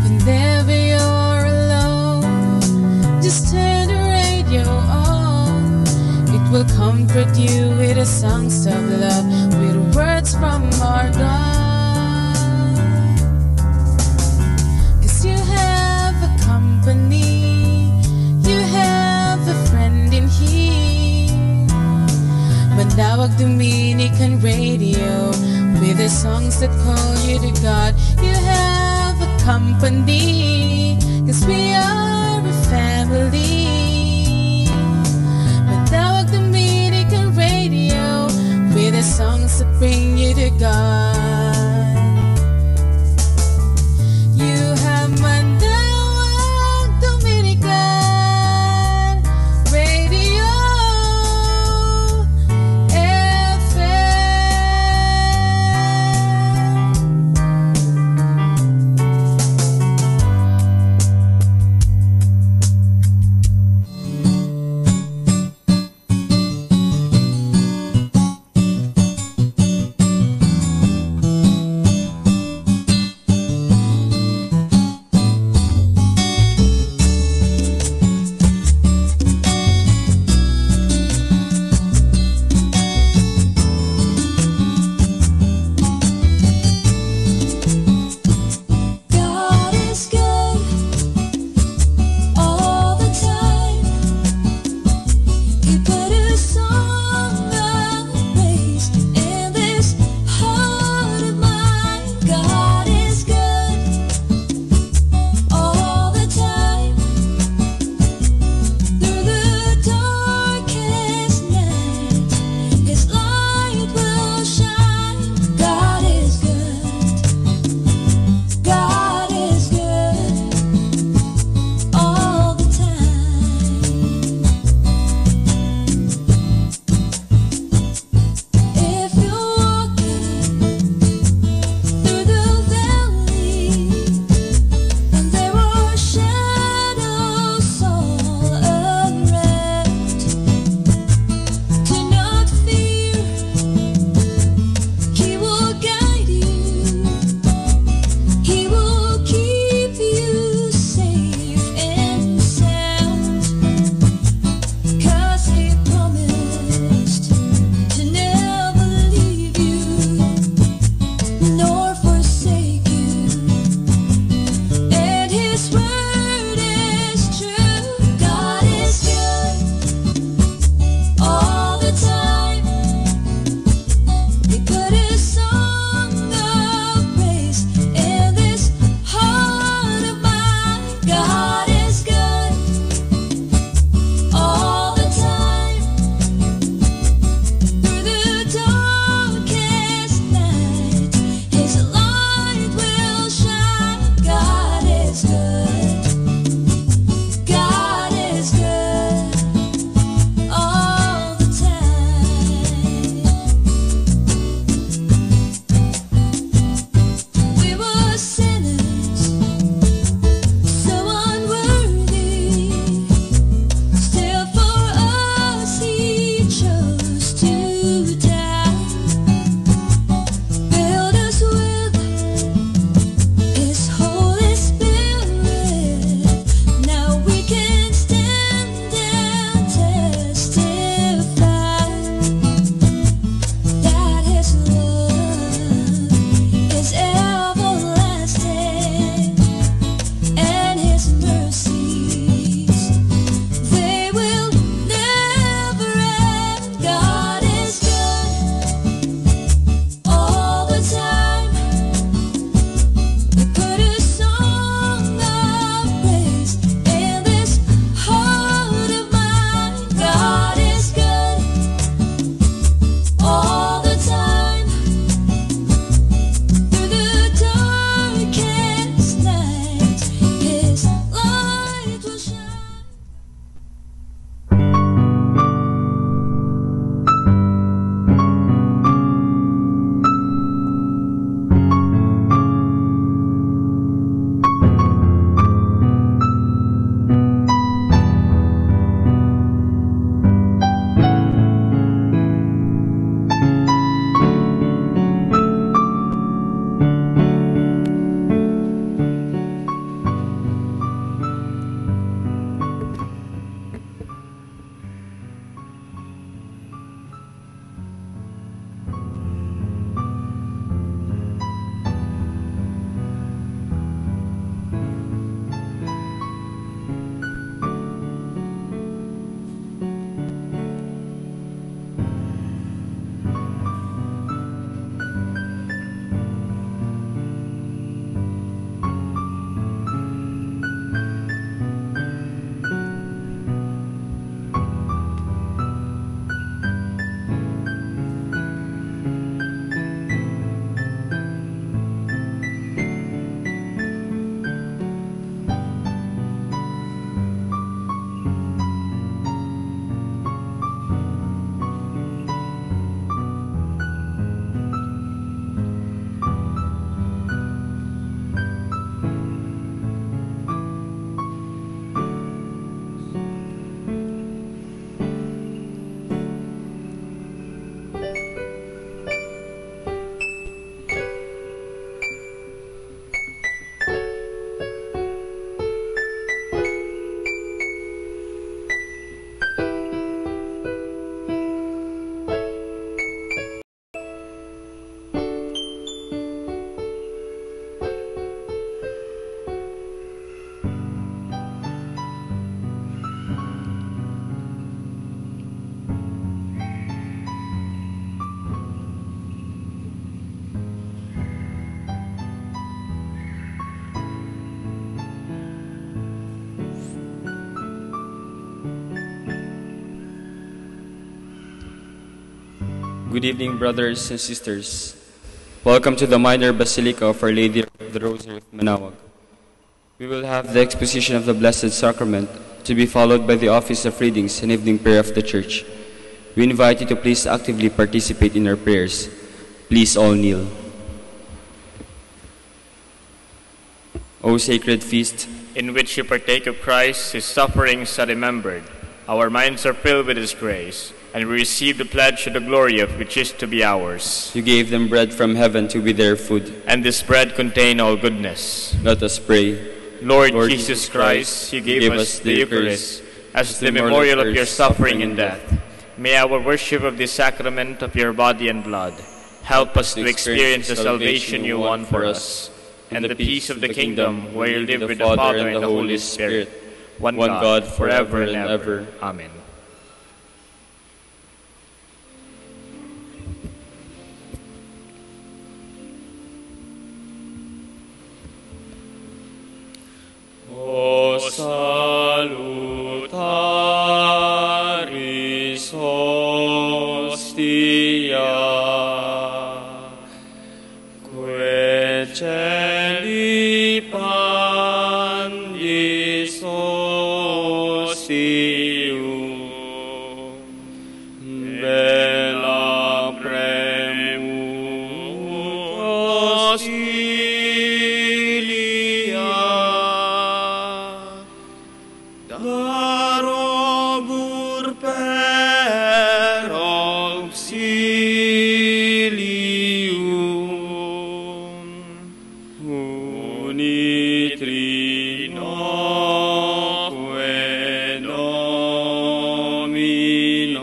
Whenever you're alone, just turn the radio on. It will comfort you with the songs of love, with words from our God. 'Cause you have a company, you have a friend in here. Manaoag Dominican Radio, with the songs that call you to God. You have a company, 'cause we are a family. Manaoag Dominican Radio, with the songs that bring you to God. You have Manaoag Dominican Radio FM. Good evening, brothers and sisters. Welcome to the Minor Basilica of Our Lady of the Rosary of Manaoag. We will have the exposition of the Blessed Sacrament, to be followed by the office of readings and evening prayer of the Church. We invite you to please actively participate in our prayers. Please all kneel. O sacred feast, in which you partake of Christ, his sufferings are remembered. Our minds are filled with his grace, and we receive the pledge of the glory of which is to be ours. You gave them bread from heaven to be their food, and this bread contained all goodness. Let us pray. Lord Jesus Christ, you gave us the Eucharist as the memorial of your suffering and death. May our worship of this sacrament of your body and blood help us to experience the salvation you won for us, and the peace of the kingdom where you live with the Father and the Holy Spirit, one God, forever and ever. Amen. O salutaris hostia, que celi pandis ostium, bella premuros darobur per auxilium unitrinoque Domino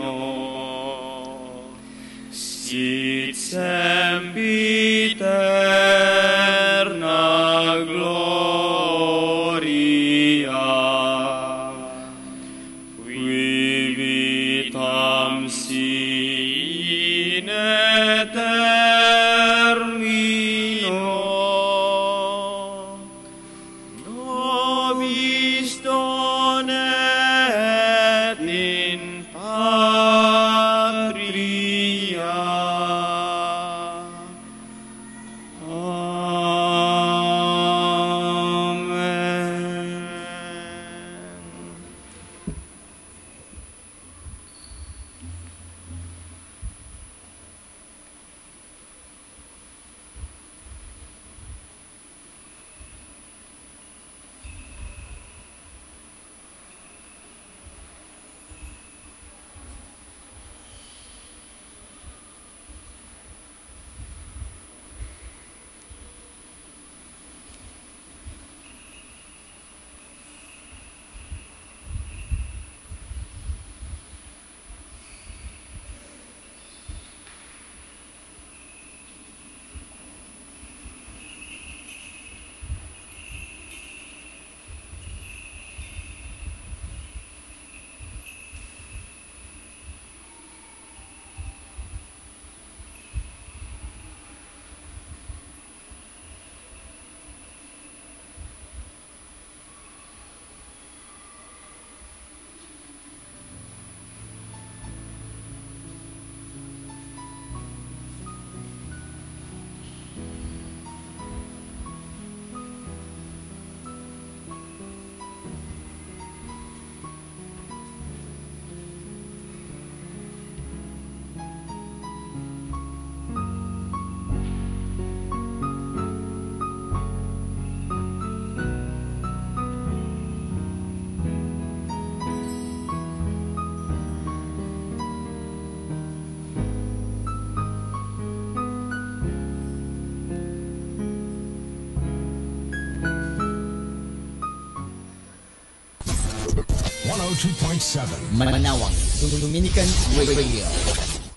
sit sempiterna gloria vitam sine termino nobis donet in patria. Amen. Manaoag, Dominican Radio.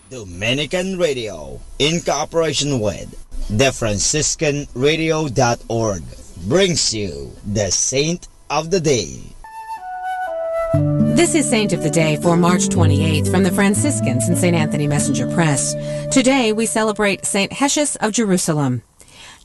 Dominican Radio, in cooperation with thefranciscanradio.org, brings you the Saint of the Day. This is Saint of the Day for March 28th from the Franciscans and St. Anthony Messenger Press. Today we celebrate St. Hessius of Jerusalem.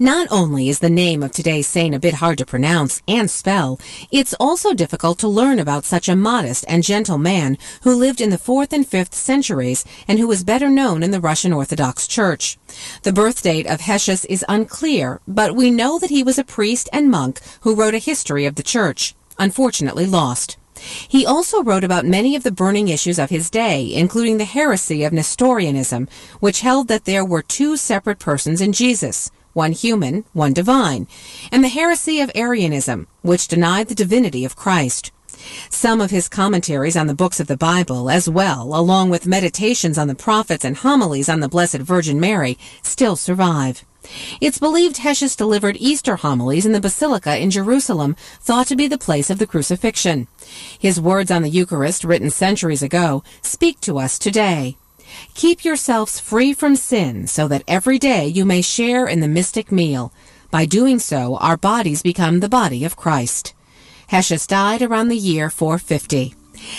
Not only is the name of today's saint a bit hard to pronounce and spell, it's also difficult to learn about such a modest and gentle man who lived in the 4th and 5th centuries and who was better known in the Russian Orthodox Church. The birth date of Hessius is unclear, but we know that he was a priest and monk who wrote a history of the church, unfortunately lost. He also wrote about many of the burning issues of his day, including the heresy of Nestorianism, which held that there were two separate persons in Jesus, one human, one divine, and the heresy of Arianism, which denied the divinity of Christ. Some of his commentaries on the books of the Bible, as well, along with meditations on the prophets and homilies on the Blessed Virgin Mary, still survive. It's believed Hessius delivered Easter homilies in the Basilica in Jerusalem, thought to be the place of the crucifixion. His words on the Eucharist, written centuries ago, speak to us today. Keep yourselves free from sin so that every day you may share in the mystic meal. By doing so, our bodies become the body of Christ. Hessius died around the year 450.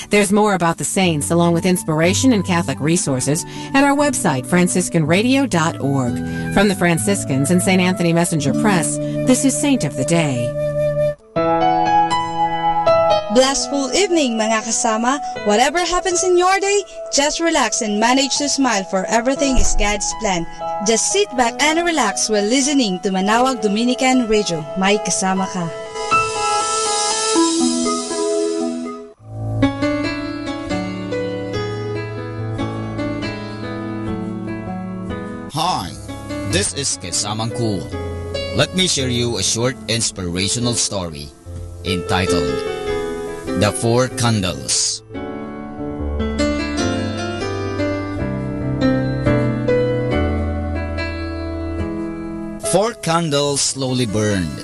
There's more about the saints along with inspiration and Catholic resources at our website, franciscanradio.org. From the Franciscans and St. Anthony Messenger Press, this is Saint of the Day. Blissful evening mga kasama. Whatever happens in your day, just relax and manage to smile, for everything is God's plan. Just sit back and relax while listening to Manawag Dominican Radio. May kasama ka. Hi, this is Kasamang Cool. Let me share you a short inspirational story entitled The 4 Candles. Four candles slowly burned.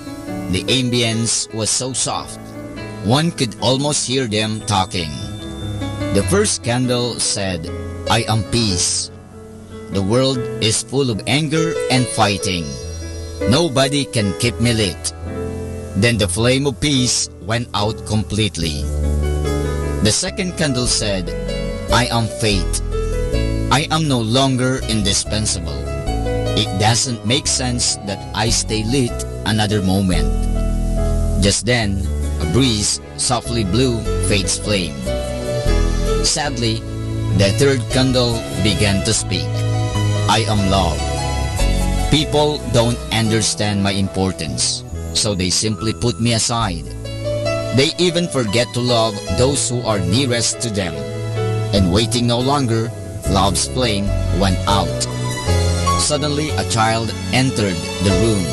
The ambience was so soft, one could almost hear them talking. The first candle said, "I am peace. The world is full of anger and fighting. Nobody can keep me lit." Then the flame of peace went out completely. The second candle said, "I am faith. I am no longer indispensable. It doesn't make sense that I stay lit another moment." Just then, a breeze softly blew faith's flame. Sadly, the third candle began to speak. "I am love. People don't understand my importance, so they simply put me aside. They even forget to love those who are nearest to them." And waiting no longer, love's flame went out. Suddenly, a child entered the room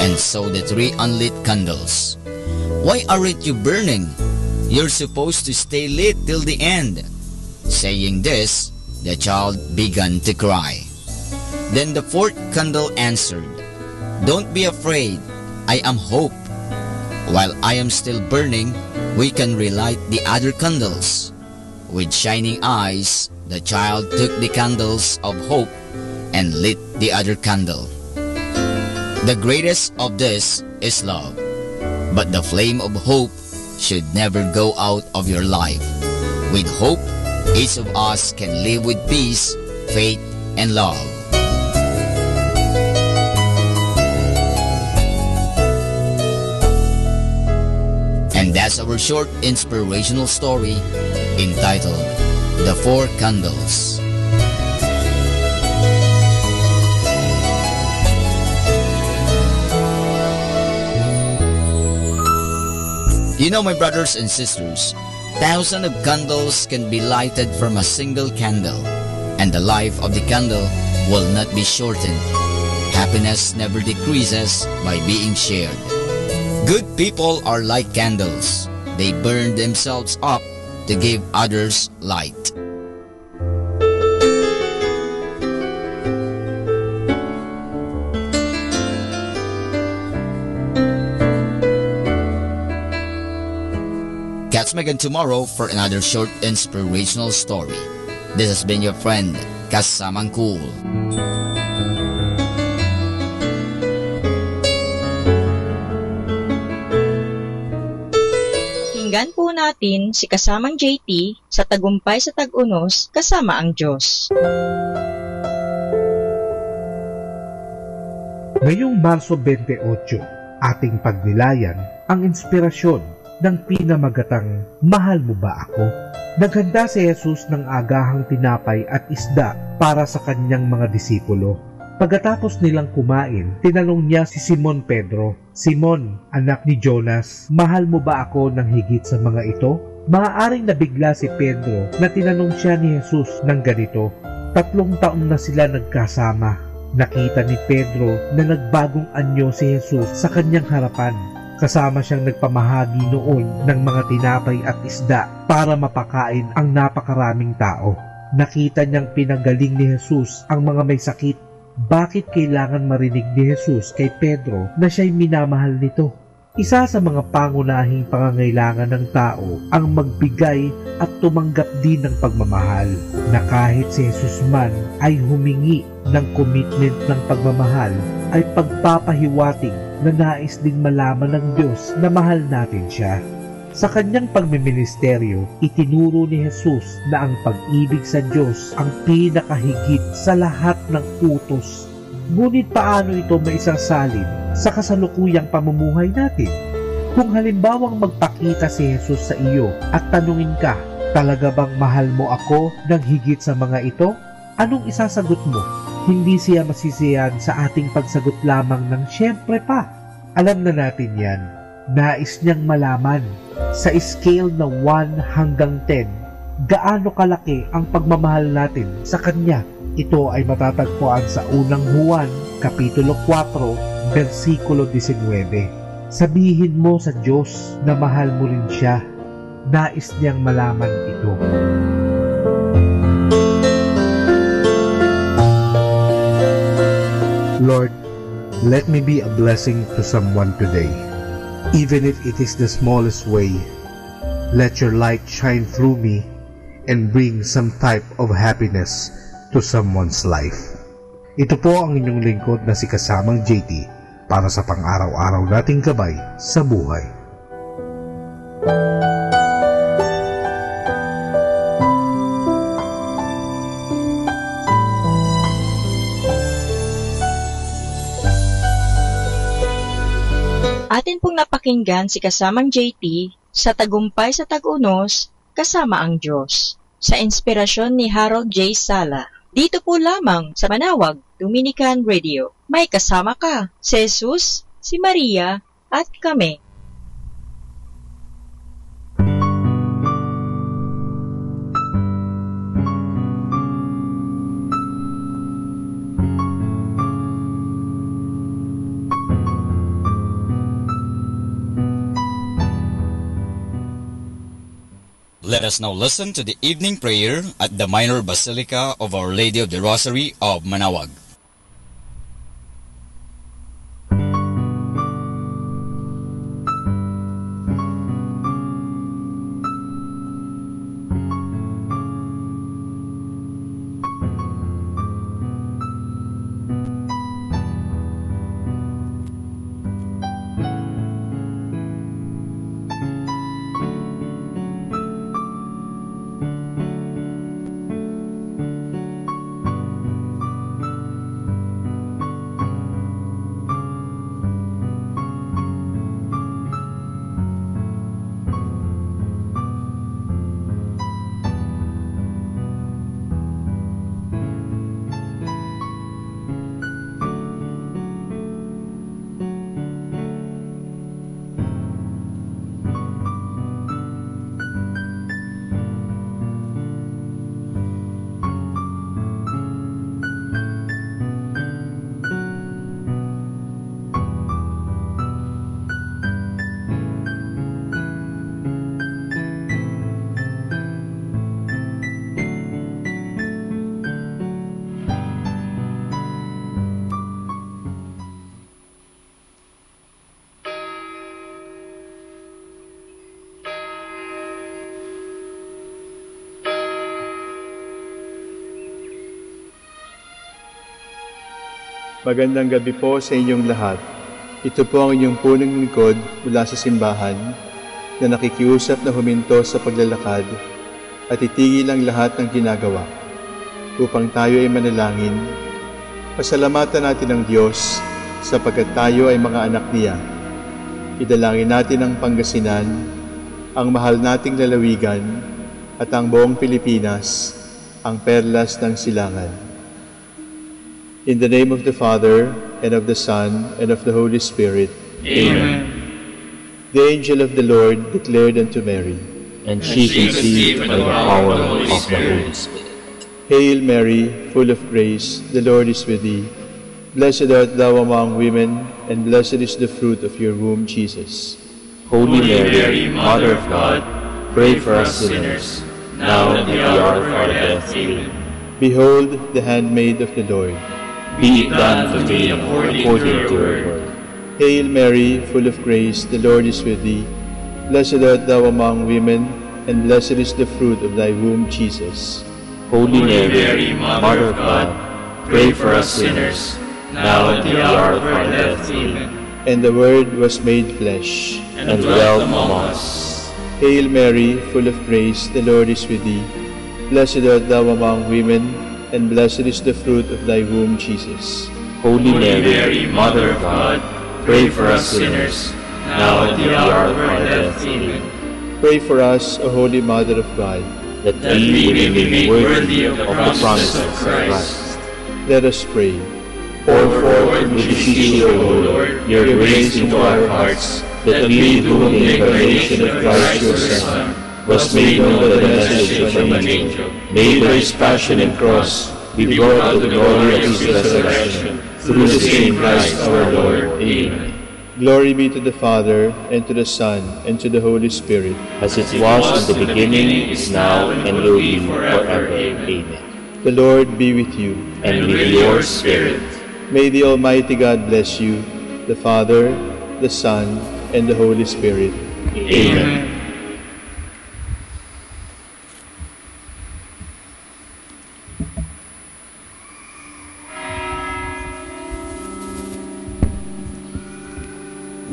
and saw the 3 unlit candles. "Why aren't you burning? You're supposed to stay lit till the end." Saying this, the child began to cry. Then the 4th candle answered, "Don't be afraid. I am hope. While I am still burning, we can relight the other candles." With shining eyes, the child took the candles of hope and lit the other candle. The greatest of this is love, but the flame of hope should never go out of your life. With hope, each of us can live with peace, faith, and love. And that's our short inspirational story entitled The 4 Candles. You know, my brothers and sisters, thousands of candles can be lighted from a single candle, and the life of the candle will not be shortened. Happiness never decreases by being shared. Good people are like candles. They burn themselves up to give others light. Catch me again tomorrow for another short inspirational story. This has been your friend, Kasamang Cool. Pakinggan po natin si Kasamang JT sa Tagumpay sa Tag-Unos kasama ang Diyos. Ngayong Marso 28, ating pagnilayan ang inspirasyon ng pinamagatang Mahal Mo Ba Ako? Naghanda si Jesus ng agahang tinapay at isda para sa kanyang mga disipulo. Pagkatapos nilang kumain, tinanong niya si Simon Pedro, "Simon, anak ni Jonas, mahal mo ba ako ng higit sa mga ito?" Maaaring nabigla si Pedro na tinanong siya ni Jesus ng ganito. 3 taon na sila nagkasama. Nakita ni Pedro na nagbagong anyo si Jesus sa kanyang harapan. Kasama siyang nagpamahagi noon ng mga tinapay at isda para mapakain ang napakaraming tao. Nakita niyang pinagaling ni Jesus ang mga may sakit. Bakit kailangan marinig ni Jesus kay Pedro na siya'y minamahal nito? Isa sa mga pangunahing pangangailangan ng tao ang magbigay at tumanggap din ng pagmamahal, na kahit si Jesus man ay humingi ng commitment ng pagmamahal, ay pagpapahiwatig na nais ding malaman ng Diyos na mahal natin siya. Sa kanyang pagmiministeryo, itinuro ni Jesus na ang pag-ibig sa Diyos ang pinakahigit sa lahat ng utos. Ngunit paano ito maisasalin sa kasalukuyang pamumuhay natin? Kung halimbawang magpakita si Jesus sa iyo at tanungin ka, "Talaga bang mahal mo ako ng higit sa mga ito?" Anong isasagot mo? Hindi siya masisiyahan sa ating pagsagot lamang ng "Siyempre pa." Alam na natin yan. Nais niyang malaman sa scale na 1 hanggang 10, gaano kalaki ang pagmamahal natin sa Kanya. Ito ay matatagpuan sa unang Juan, Kapitulo 4, versikulo 19. Sabihin mo sa Diyos na mahal mo rin siya. Nais niyang malaman ito. Lord, let me be a blessing to someone today. Even if it is the smallest way, let your light shine through me and bring some type of happiness to someone's life. Ito po ang inyong lingkod na si Kasamang JT para sa pang-araw-araw nating gabay sa buhay. Atin pong napakinggan si Kasamang JT sa Tagumpay sa Tag-Unos, Kasama ang Diyos, sa inspirasyon ni Harold J. Sala. Dito po lamang sa Manawag Dominican Radio. May kasama ka, si Jesus, si Maria, at kami. Let us now listen to the evening prayer at the Minor Basilica of Our Lady of the Rosary of Manawag. Magandang gabi po sa inyong lahat. Ito po ang inyong punong lingkod mula sa simbahan na nakikiusap na huminto sa paglalakad at itigil ang lahat ng ginagawa upang tayo ay manalangin. Pasalamatan natin ang Diyos sapagkat tayo ay mga anak niya. Idalangin natin ang Pangasinan, ang mahal nating lalawigan, at ang buong Pilipinas, ang perlas ng silangan. In the name of the Father, and of the Son, and of the Holy Spirit. Amen. The angel of the Lord declared unto Mary, And she conceived by the power of the Holy Spirit. Hail Mary, full of grace, the Lord is with thee. Blessed art thou among women, and blessed is the fruit of your womb, Jesus. Holy Mary, Mother of God, pray for us sinners, now and at the hour of our death. Amen. Behold the handmaid of the Lord. Be it done to me according to your word. Hail Mary, full of grace, the Lord is with thee. Blessed art thou among women, and blessed is the fruit of thy womb, Jesus. Holy Mary, Mother of God, pray for us sinners, now and at the hour of our death. Amen. And the Word was made flesh, and dwelt among us. Hail Mary, full of grace, the Lord is with thee. Blessed art thou among women, and blessed is the fruit of thy womb, Jesus. Holy Mary, Mother of God, pray for us sinners, now and at the hour of our death. Amen. Pray for us, O Holy Mother of God, that we may be made worthy of the promises of Christ. Let us pray. Pour forth, we beseech you, O Lord, your grace into our hearts, that we, through the incarnation of Christ your Son, was made known by the message of an angel, made by his passion and cross, be brought to the glory of his resurrection, through the same Christ our Lord. Amen. Glory be to the Father, and to the Son, and to the Holy Spirit. As it was in the beginning, is now, and will be forever. Amen. The Lord be with you. And with your spirit. May the Almighty God bless you, the Father, the Son, and the Holy Spirit. Amen.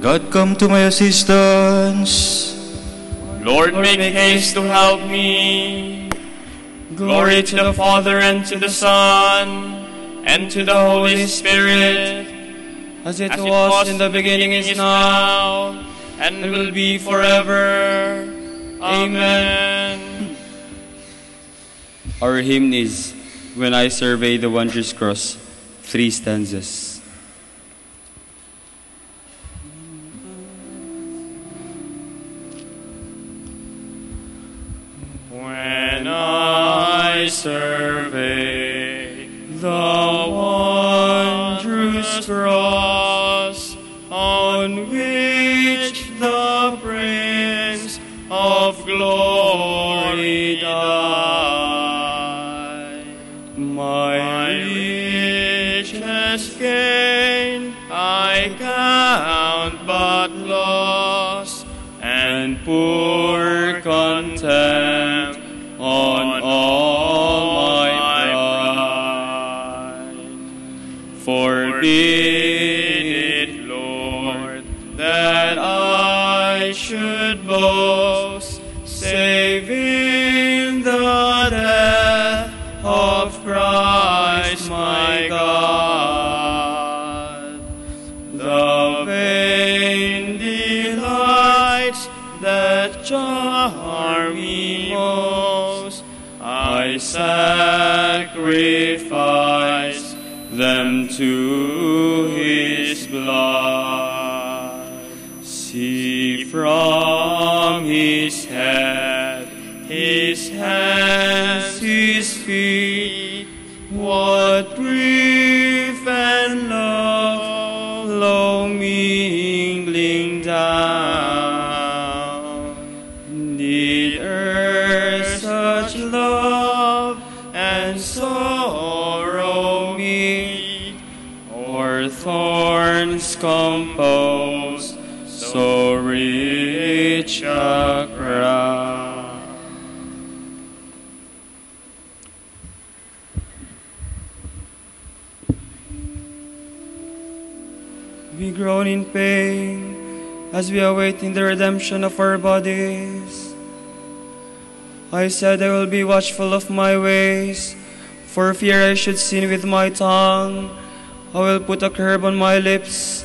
God, come to my assistance. Lord, make haste to help me. Glory to the Father, and to the Son, and to the Holy Spirit, as it was in the beginning, is now, and will be forever. Amen. Our hymn is When I Survey the Wondrous Cross, 3 stanzas. When I survey the wondrous cross on which the Prince of Glory died, my richest gain I count but loss, and poor contempt on all my pride. Forbid it, Lord, that I should boast, save in the death of Christ my God. The vain delights that charm me most, I sacrifice them to his blood. See from his head, his hands, his feet, what grief and love low mingling down. Did earth such love and sorrow meet, or thorns compose so rich a crown? We groan in pain as we await in the redemption of our bodies. I said I will be watchful of my ways, for fear I should sin with my tongue. I will put a curb on my lips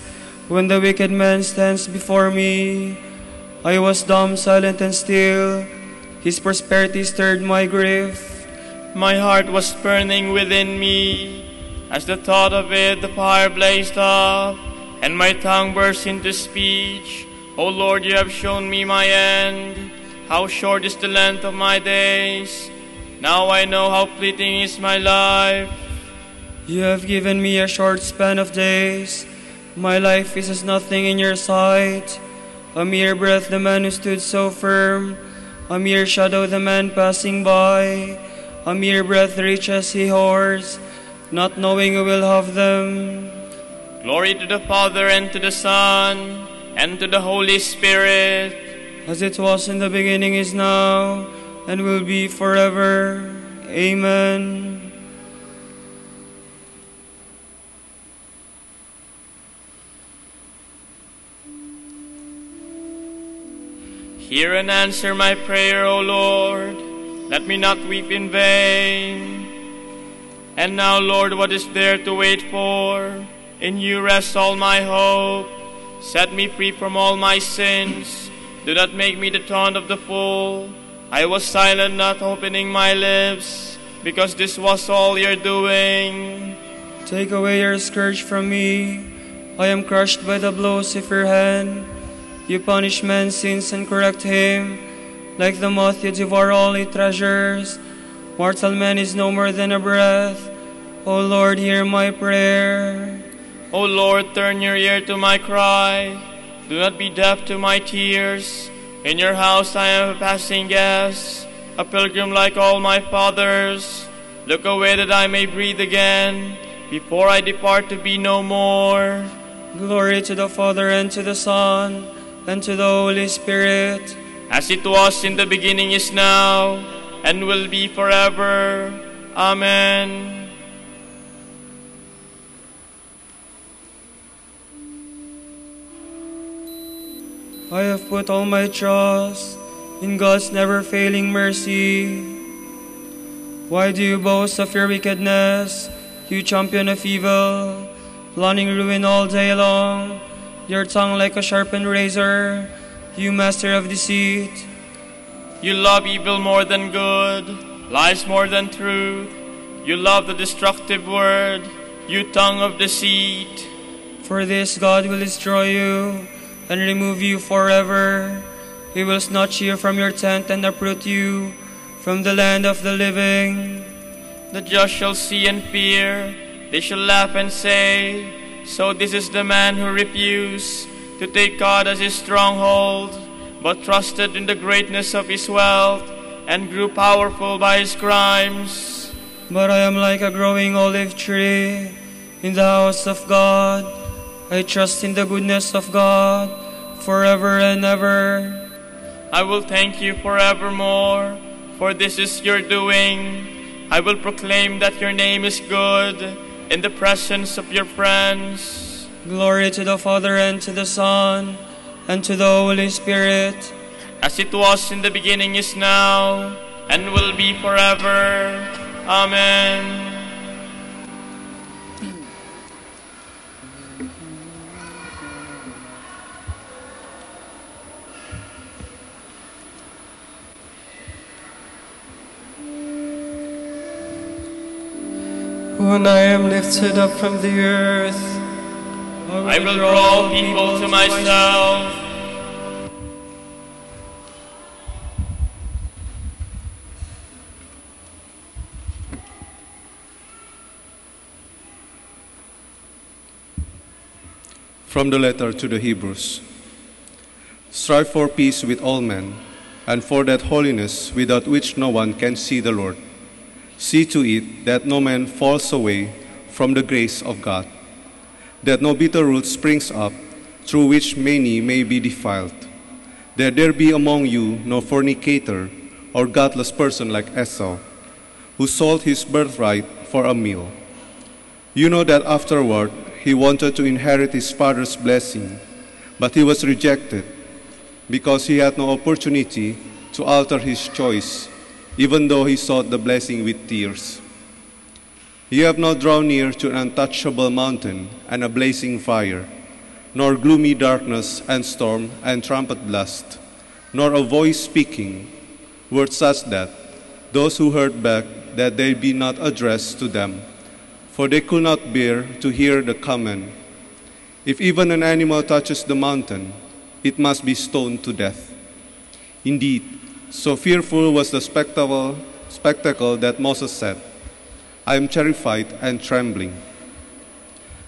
when the wicked man stands before me. I was dumb, silent, and still. His prosperity stirred my grief. My heart was burning within me. As the thought of it, the fire blazed up, and my tongue burst into speech. O Lord, you have shown me my end. How short is the length of my days. Now I know how fleeting is my life. You have given me a short span of days. My life is as nothing in your sight. A mere breath the man who stood so firm. A mere shadow the man passing by. A mere breath the riches he hoards, not knowing who will have them. Glory to the Father, and to the Son, and to the Holy Spirit. As it was in the beginning, is now, and will be forever. Amen. Hear and answer my prayer, O Lord. Let me not weep in vain. And now, Lord, what is there to wait for? In you rests all my hope. Set me free from all my sins. Do not make me the taunt of the fool. I was silent, not opening my lips, because this was all you're doing. Take away your scourge from me. I am crushed by the blows of your hand. You punish man's sins and correct him. Like the moth you devour all his treasures. Mortal man is no more than a breath. O Lord, hear my prayer. O Lord, turn your ear to my cry. Do not be deaf to my tears. In your house I am a passing guest, a pilgrim like all my fathers. Look away that I may breathe again, before I depart to be no more. Glory to the Father, and to the Son, and to the Holy Spirit. As it was in the beginning, is now, and will be forever. Amen. I have put all my trust in God's never-failing mercy. Why do you boast of your wickedness, you champion of evil, planning ruin all day long, your tongue like a sharpened razor, you master of deceit? You love evil more than good, lies more than truth. You love the destructive word, you tongue of deceit. For this God will destroy you and remove you forever. He will snatch you from your tent and uproot you from the land of the living. The just shall see and fear, they shall laugh and say, so this is the man who refused to take God as his stronghold, but trusted in the greatness of his wealth, and grew powerful by his crimes. But I am like a growing olive tree in the house of God. I trust in the goodness of God forever and ever. I will thank you forevermore, for this is your doing. I will proclaim that your name is good in the presence of your friends. Glory to the Father, and to the Son, and to the Holy Spirit. As it was in the beginning, is now, and will be forever. Amen. When I am lifted up from the earth, I will draw all people to myself. From the letter to the Hebrews. Strive for peace with all men, and for that holiness without which no one can see the Lord. See to it that no man falls away from the grace of God, that no bitter root springs up, through which many may be defiled, that there be among you no fornicator or godless person like Esau, who sold his birthright for a meal. You know that afterward he wanted to inherit his father's blessing, but he was rejected, because he had no opportunity to alter his choice, even though he sought the blessing with tears. You have not drawn near to an untouchable mountain and a blazing fire, nor gloomy darkness and storm and trumpet blast, nor a voice speaking, words such that those who heard back that they be not addressed to them, for they could not bear to hear the command. If even an animal touches the mountain, it must be stoned to death. Indeed, so fearful was the spectacle that Moses said, I am terrified and trembling.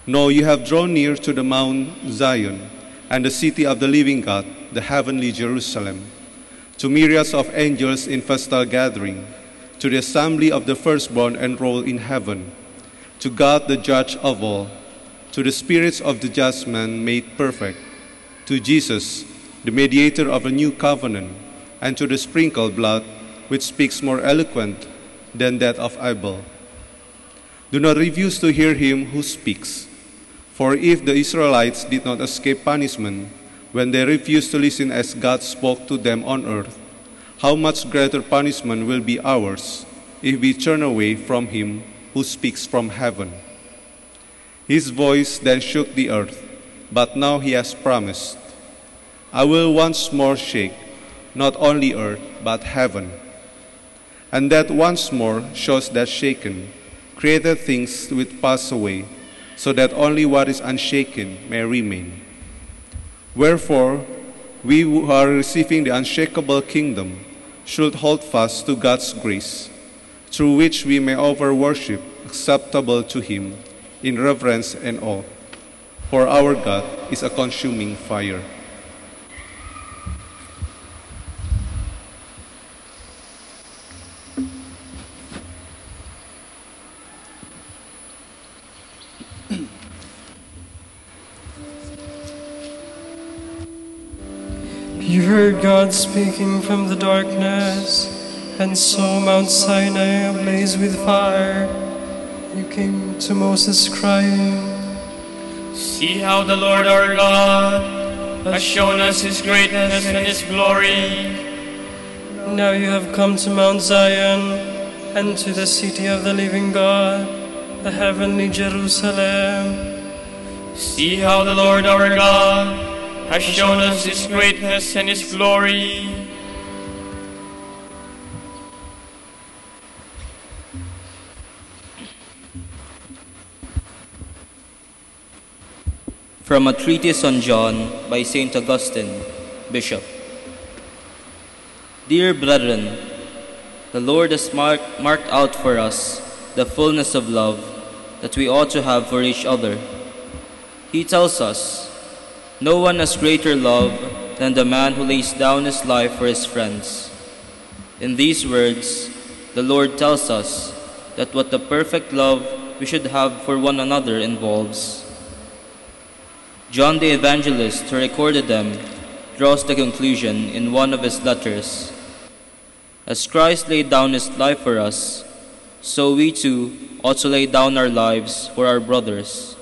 No, you have drawn near to the Mount Zion and the city of the living God, the heavenly Jerusalem, to myriads of angels in festal gathering, to the assembly of the firstborn enrolled in heaven, to God the judge of all, to the spirits of the just men made perfect, to Jesus, the mediator of a new covenant, and to the sprinkled blood which speaks more eloquent than that of Abel. Do not refuse to hear him who speaks. For if the Israelites did not escape punishment when they refused to listen as God spoke to them on earth, how much greater punishment will be ours if we turn away from him who speaks from heaven. His voice then shook the earth, but now he has promised, I will once more shake not only earth but heaven. And that once more shows that shaken, created things will pass away, so that only what is unshaken may remain. Wherefore, we who are receiving the unshakable kingdom should hold fast to God's grace, through which we may offer worship acceptable to him in reverence and awe. For our God is a consuming fire. You heard God speaking from the darkness, and saw Mount Sinai ablaze with fire. You came to Moses crying, See how the Lord our God has shown us his greatness and his glory. Now you have come to Mount Zion, and to the city of the living God, the heavenly Jerusalem. See how the Lord our God has shown us his greatness and his glory. From a treatise on John by St. Augustine, Bishop. Dear brethren, the Lord has marked out for us the fullness of love that we ought to have for each other. He tells us, no one has greater love than the man who lays down his life for his friends. In these words, the Lord tells us that what the perfect love we should have for one another involves. John the Evangelist, who recorded them, draws the conclusion in one of his letters. As Christ laid down his life for us, so we too ought to lay down our lives for our brothers.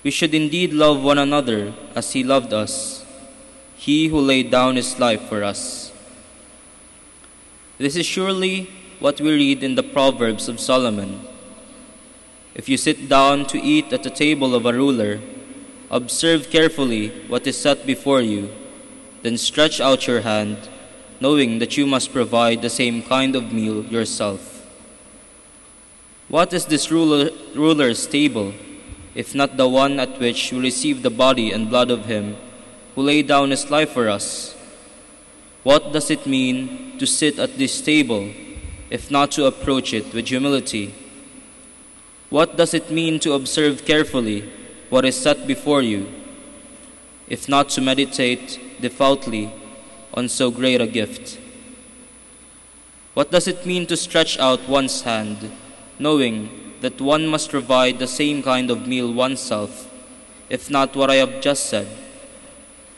We should indeed love one another as he loved us, he who laid down his life for us. This is surely what we read in the Proverbs of Solomon. If you sit down to eat at the table of a ruler, observe carefully what is set before you, then stretch out your hand, knowing that you must provide the same kind of meal yourself. What is this ruler's table, if not the one at which we receive the body and blood of him who laid down his life for us? What does it mean to sit at this table, if not to approach it with humility? What does it mean to observe carefully what is set before you, if not to meditate devoutly on so great a gift? What does it mean to stretch out one's hand, knowing that one must provide the same kind of meal oneself, if not what I have just said?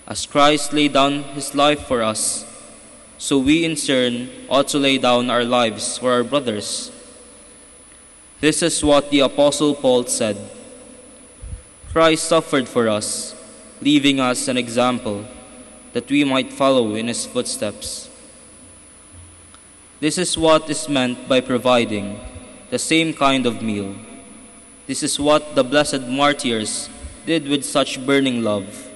As Christ laid down his life for us, so we in turn ought to lay down our lives for our brothers. This is what the Apostle Paul said. Christ suffered for us, leaving us an example, that we might follow in his footsteps. This is what is meant by providing the same kind of meal. This is what the blessed martyrs did with such burning love.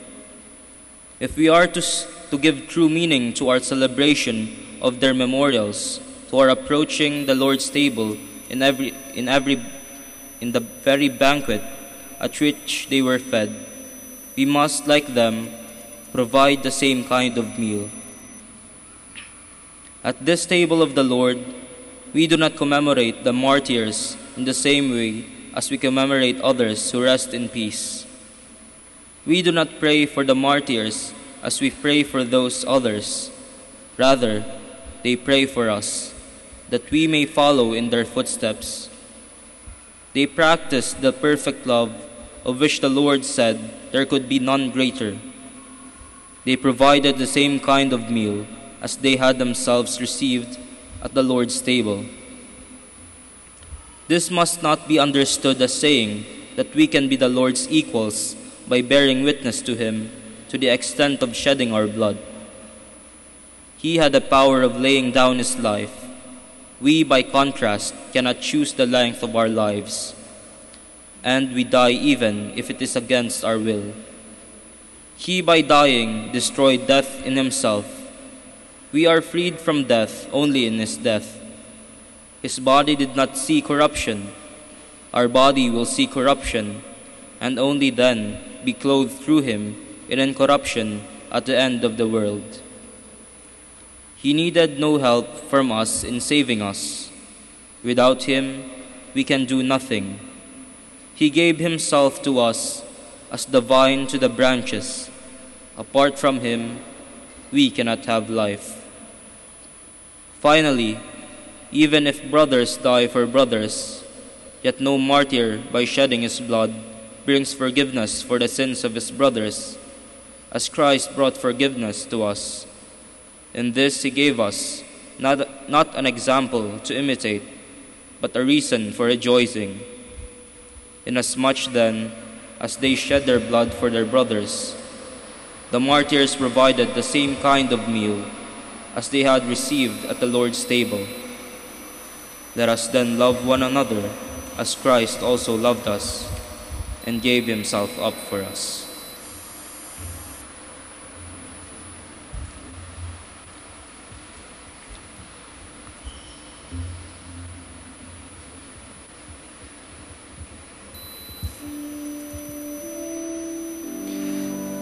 If we are to give true meaning to our celebration of their memorials, to our approaching the Lord's table in the very banquet at which they were fed, we must, like them, provide the same kind of meal. At this table of the Lord, we do not commemorate the martyrs in the same way as we commemorate others who rest in peace. We do not pray for the martyrs as we pray for those others. Rather, they pray for us, that we may follow in their footsteps. They practice the perfect love of which the Lord said there could be none greater. They provided the same kind of meal as they had themselves received at the Lord's table. This must not be understood as saying that we can be the Lord's equals by bearing witness to Him to the extent of shedding our blood. He had the power of laying down His life. We, by contrast, cannot choose the length of our lives, and we die even if it is against our will. He, by dying, destroyed death in Himself. We are freed from death only in His death. His body did not see corruption. Our body will see corruption, and only then be clothed through Him in incorruption at the end of the world. He needed no help from us in saving us. Without Him, we can do nothing. He gave Himself to us as the vine to the branches. Apart from Him, we cannot have life. Finally, even if brothers die for brothers, yet no martyr by shedding his blood brings forgiveness for the sins of his brothers, as Christ brought forgiveness to us. In this He gave us not an example to imitate, but a reason for rejoicing. Inasmuch then as they shed their blood for their brothers, the martyrs provided the same kind of meal as they had received at the Lord's table. Let us then love one another as Christ also loved us and gave Himself up for us.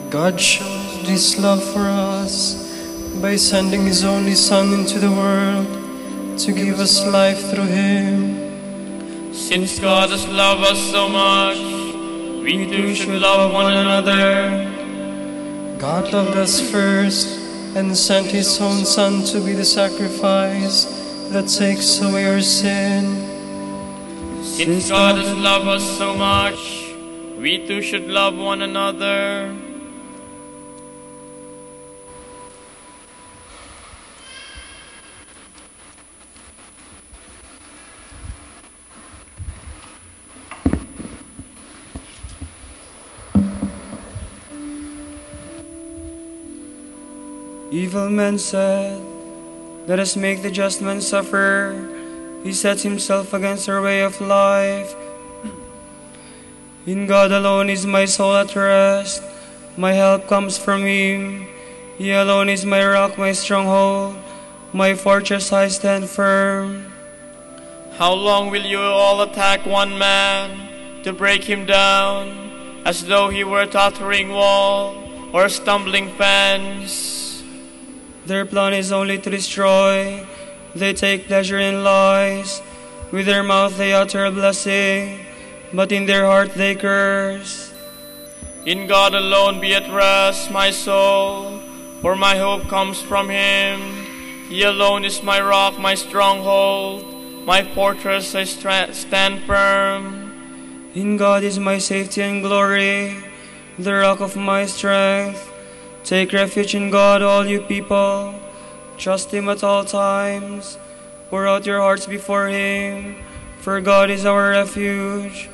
God shows this love for us by sending His only Son into the world to give us life through Him. Since God has loved us so much, we too should love one another. God loved us first and sent His own Son to be the sacrifice that takes away our sin. Since God has loved us so much, we too should love one another. Evil men said, "Let us make the just man suffer." He sets himself against our way of life. In God alone is my soul at rest. My help comes from Him. He alone is my rock, my stronghold. My fortress I stand firm. How long will you all attack one man to break him down, as though he were a tottering wall or a stumbling fence? Their plan is only to destroy. They take pleasure in lies. With their mouth they utter a blessing, but in their heart they curse. In God alone be at rest, my soul, for my hope comes from Him. He alone is my rock, my stronghold, my fortress I stand firm. In God is my safety and glory, the rock of my strength. Take refuge in God, all you people. Trust Him at all times. Pour out your hearts before Him, for God is our refuge.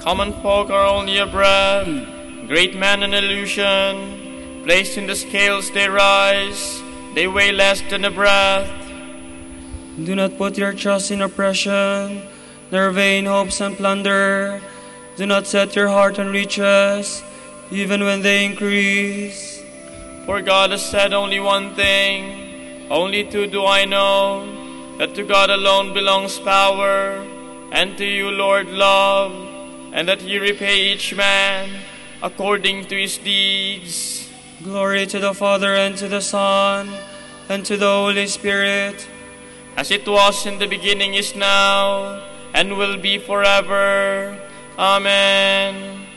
Common folk are only a breath, great men an illusion. Placed in the scales they rise, they weigh less than a breath. Do not put your trust in oppression, nor vain hopes and plunder. Do not set your heart on riches, even when they increase. For God has said only one thing, only two do I know, that to God alone belongs power, and to you, Lord, love, and that you repay each man according to his deeds. Glory to the Father, and to the Son, and to the Holy Spirit. As it was in the beginning, is now, and will be forever. Amen.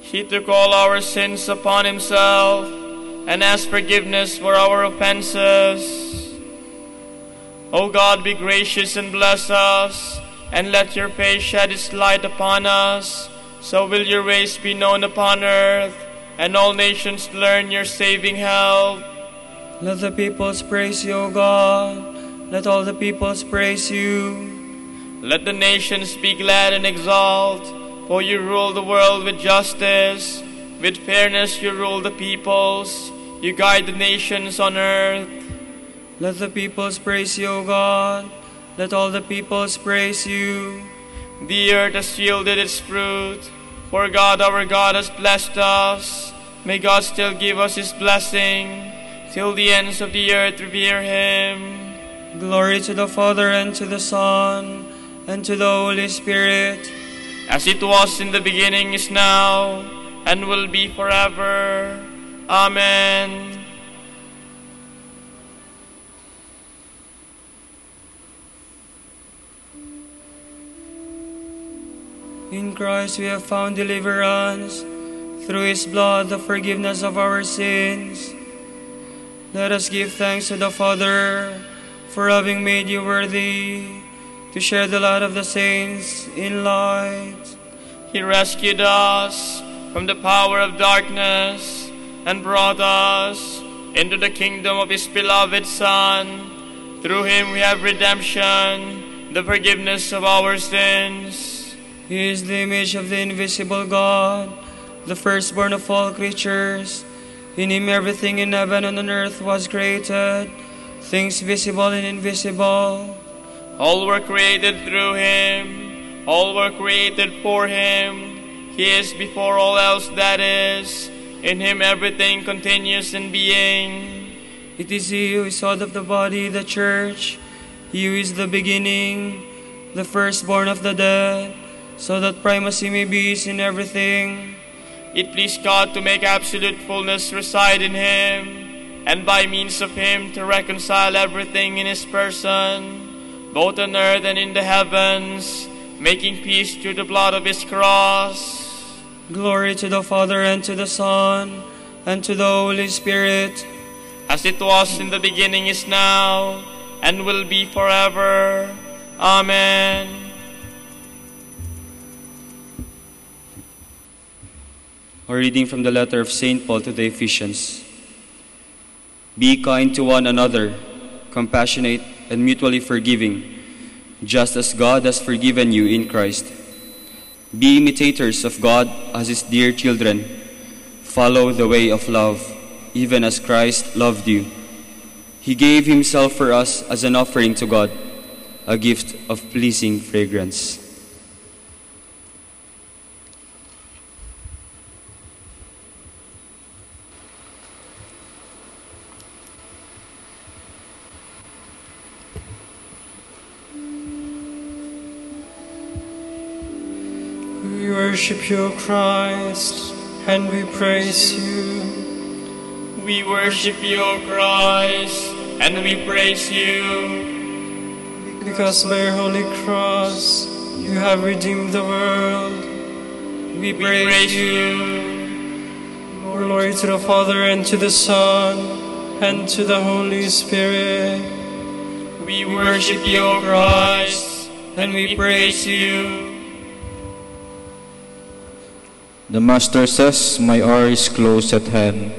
He took all our sins upon himself, and asked forgiveness for our offenses. O God, be gracious and bless us, and let your face shed its light upon us. So will your ways be known upon earth, and all nations learn your saving help. Let the peoples praise you, O God. Let all the peoples praise you. Let the nations be glad and exult, for you rule the world with justice. With fairness you rule the peoples. You guide the nations on earth. Let the peoples praise you, O God. Let all the peoples praise you. The earth has yielded its fruit, for God our God has blessed us. May God still give us his blessing, till the ends of the earth revere him. Glory to the Father, and to the Son, and to the Holy Spirit. As it was in the beginning, is now, and will be forever. Amen. In Christ we have found deliverance, through his blood the forgiveness of our sins. Let us give thanks to the Father for having made you worthy to share the light of the saints in light. He rescued us from the power of darkness and brought us into the kingdom of his beloved Son. Through him we have redemption, the forgiveness of our sins. He is the image of the invisible God, the firstborn of all creatures. In him everything in heaven and on earth was created, things visible and invisible. All were created through him, all were created for him. He is before all else that is. In him everything continues in being. It is he who is head of the body, the church. He who is the beginning, the firstborn of the dead, so that primacy may be his in everything. It pleased God to make absolute fullness reside in him, and by means of him to reconcile everything in his person, both on earth and in the heavens, making peace through the blood of his cross. Glory to the Father, and to the Son, and to the Holy Spirit. As it was in the beginning, is now, and will be forever. Amen. A reading from the letter of St. Paul to the Ephesians. Be kind to one another, compassionate and mutually forgiving, just as God has forgiven you in Christ. Be imitators of God as his dear children. Follow the way of love, even as Christ loved you. He gave himself for us as an offering to God, a gift of pleasing fragrance. We worship you, Christ, and we praise you. We worship you, O Christ, and we praise you. Because by your holy cross you have redeemed the world. We praise you. Glory to the Father, and to the Son, and to the Holy Spirit. We worship you, O Christ, and we praise you. The Master says, "My hour is close at hand.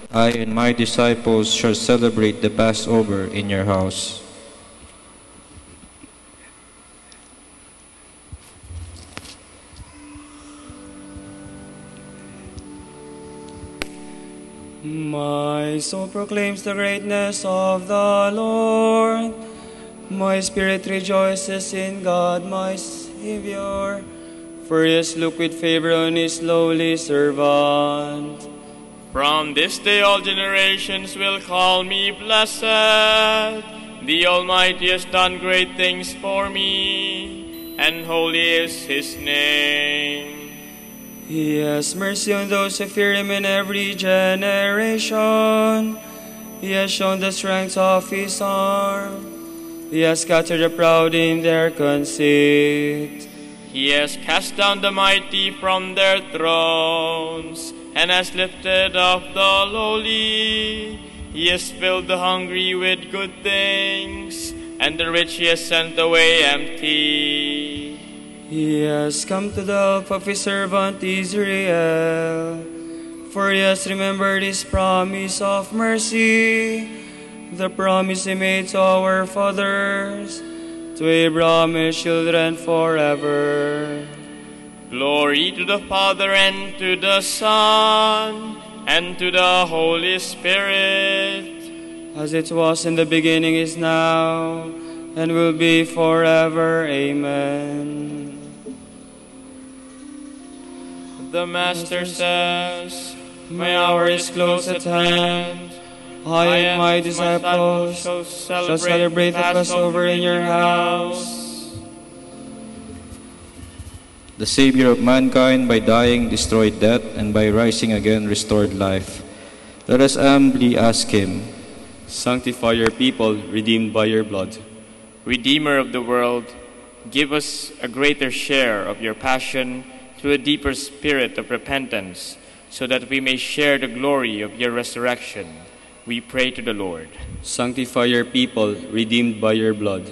I and my disciples shall celebrate the Passover in your house." My soul proclaims the greatness of the Lord. My spirit rejoices in God, my Savior, for he has looked with favor on his lowly servant. From this day all generations will call me blessed. The Almighty has done great things for me, and holy is his name. He has mercy on those who fear him in every generation. He has shown the strength of his arm. He has scattered the proud in their conceit. He has cast down the mighty from their thrones, and has lifted up the lowly. He has filled the hungry with good things, and the rich he has sent away empty. He has come to the help of his servant Israel, for he has remembered his promise of mercy, the promise he made to our fathers, to Abraham and his children forever. Glory to the Father, and to the Son, and to the Holy Spirit, as it was in the beginning, is now, and will be forever. Amen. The Master says, my hour is close at hand. I and my disciples shall celebrate the Passover in your house. The Savior of mankind, by dying, destroyed death, and by rising again, restored life. Let us humbly ask him, sanctify your people, redeemed by your blood. Redeemer of the world, give us a greater share of your passion through a deeper spirit of repentance, so that we may share the glory of your resurrection. We pray to the Lord. Sanctify your people, redeemed by your blood.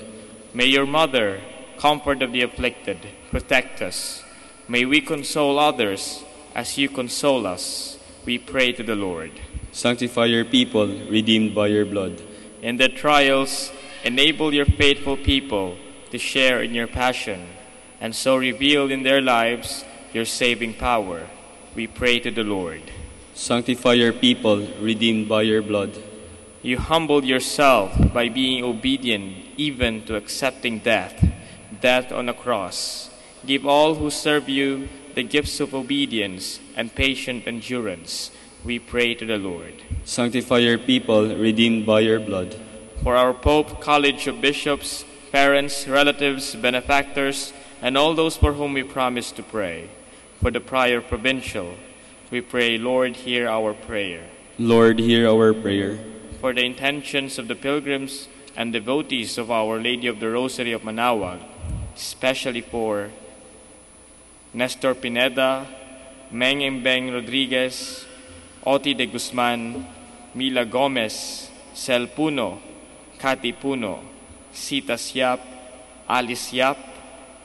May your mother, comfort of the afflicted, protect us. May we console others as you console us. We pray to the Lord. Sanctify your people, redeemed by your blood. In their trials, enable your faithful people to share in your passion, and so reveal in their lives your saving power. We pray to the Lord. Sanctify your people, redeemed by your blood. You humbled yourself by being obedient even to accepting death on a cross. Give all who serve you the gifts of obedience and patient endurance. We pray to the Lord. Sanctify your people, redeemed by your blood. For our Pope, College of Bishops, parents, relatives, benefactors, and all those for whom we promise to pray. For the Prior Provincial, we pray, Lord, hear our prayer. Lord, hear our prayer. For the intentions of the pilgrims and devotees of Our Lady of the Rosary of Manaoag, especially for Nestor Pineda, Meng Embeng Rodriguez, Oti de Guzman, Mila Gomez, Sel Puno, Kati Puno, Sita Siap, Alice Yap,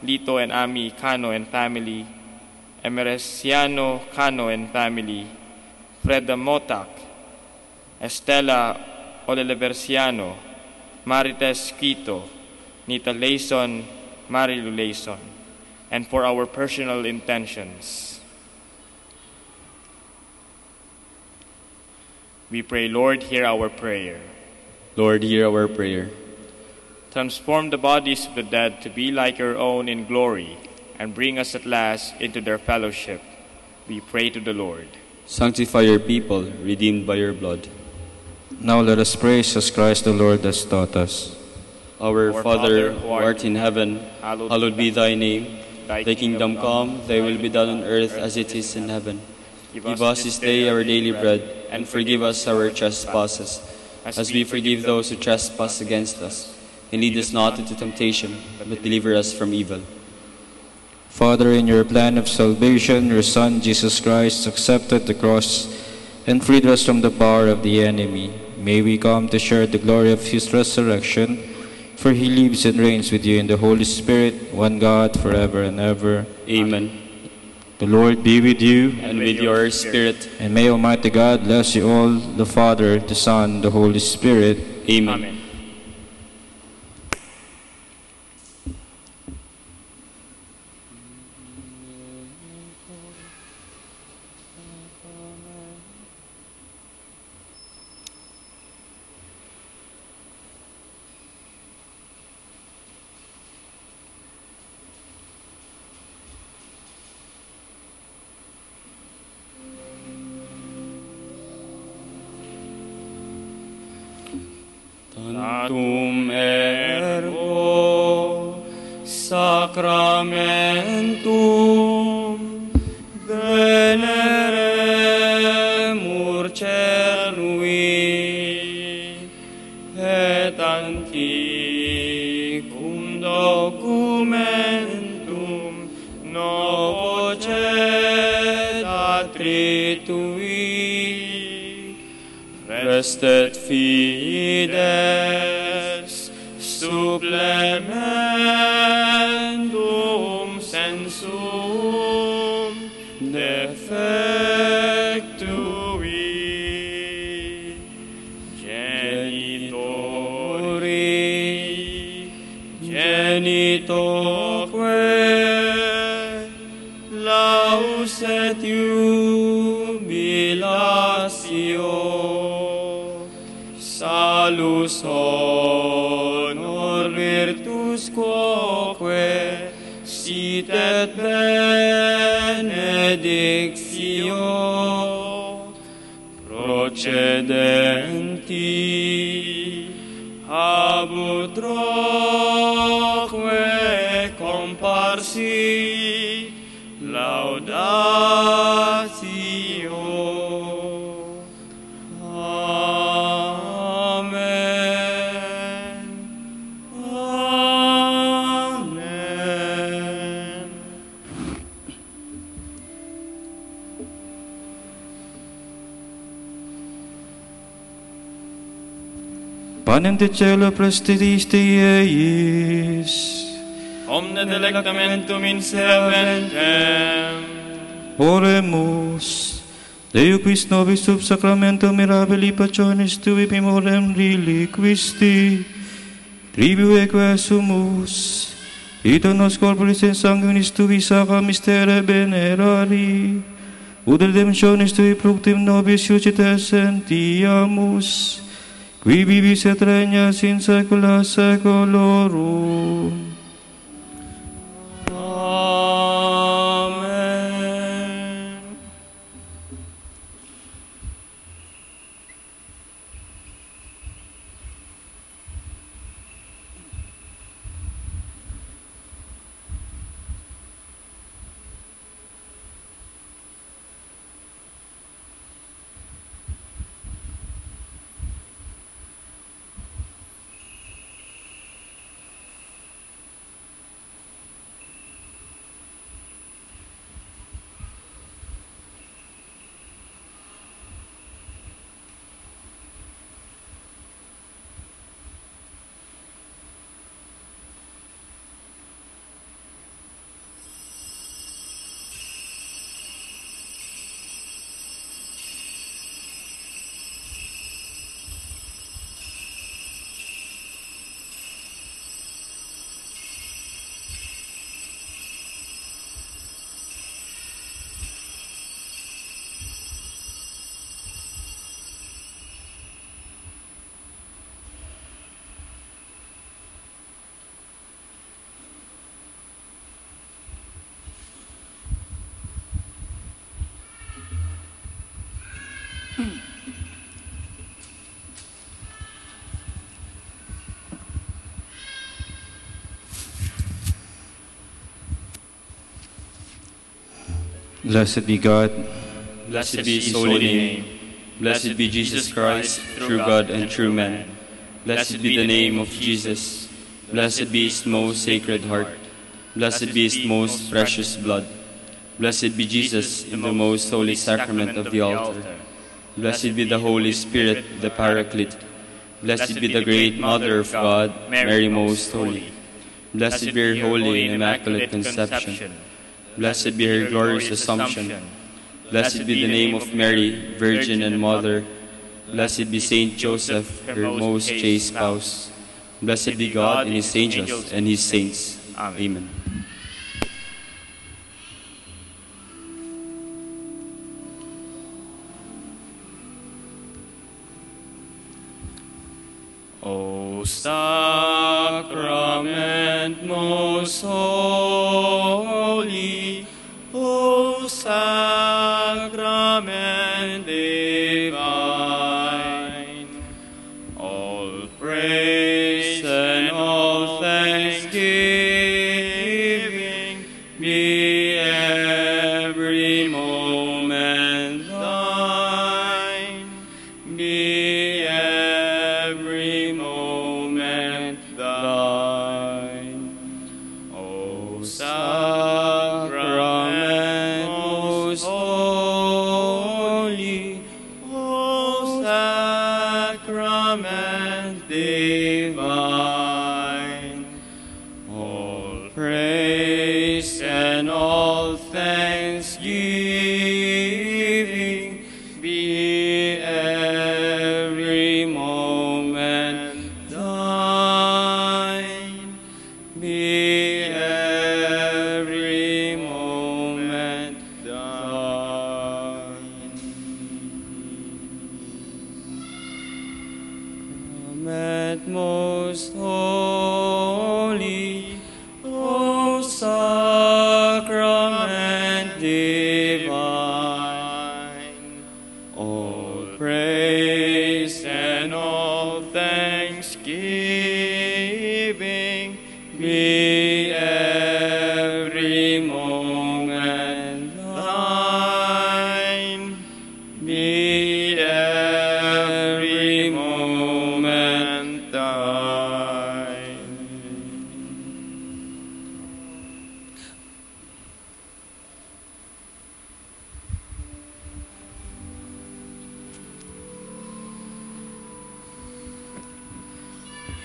Lito and Ami Cano and family, Emeresiano Cano and family, Freda Motak, Estela Oleleversiano, Marites Quito, Nita Layson, Marilu Layson, and for our personal intentions. We pray, Lord, hear our prayer. Lord, hear our prayer. Transform the bodies of the dead to be like your own in glory, and bring us at last into their fellowship. We pray to the Lord. Sanctify your people, redeemed by your blood. Now let us pray as Christ the Lord has taught us. Our Father, who art in heaven, hallowed be thy name. Thy kingdom come, thy will be done on earth as it is in heaven. Give us this day our daily bread, and forgive us our trespasses, as we forgive those who trespass against us. And lead us not into temptation, but deliver us from evil. Father, in your plan of salvation, your Son, Jesus Christ, accepted the cross and freed us from the power of the enemy. May we come to share the glory of his resurrection, for he lives and reigns with you in the Holy Spirit, one God, forever and ever. Amen. The Lord be with you. And with your spirit. And may Almighty God bless you all, the Father, the Son, the Holy Spirit. Amen. Amen. Sanctum ergo sacramentum veneremur cernui et antiquum documentum novo tritui restet fides supplementum sensum defectui genitoque laus et jubilatio salus honor virtus quoque sit et benedictio procedenti habut troque comparsi laudatio. Amen. Amen. Panem de cielo prestidiste eis, Omne delectamentum in serventem. Oremus. Deo quis nobis sub sacramento mirabili passionis tui memoriam reliquisti, tribue quesumus, ita nos corporis et sanguinis tui sacra mystere venerari, ut redemptionis tui fructum nobis suscite sentiamus, qui vivis et regnas in saecula saeculorum. Amen. Blessed be God. Blessed be His holy name. Blessed be Jesus Christ, true God and true man. Blessed be the name of Jesus. Blessed be His most sacred heart. Blessed be His most precious blood. Blessed be Jesus in the most holy sacrament of the altar. Blessed be the Holy Spirit, the Paraclete. Blessed be the great Mother of God, Mary most holy. Blessed be her holy and immaculate conception. Blessed be her glorious assumption. Blessed be the name of Mary, Virgin and Mother. Blessed be Saint Joseph, her most chaste spouse. Blessed be God and His angels and His saints. Amen. O sacrament most holy, O sacrament divine, all praise sacrament divine. All praise and all thanksgiving be every moment thine. Be every moment thine. At most holy, O sacrament divine, all praise and all thanksgiving be every moment thine. Be every moment thine.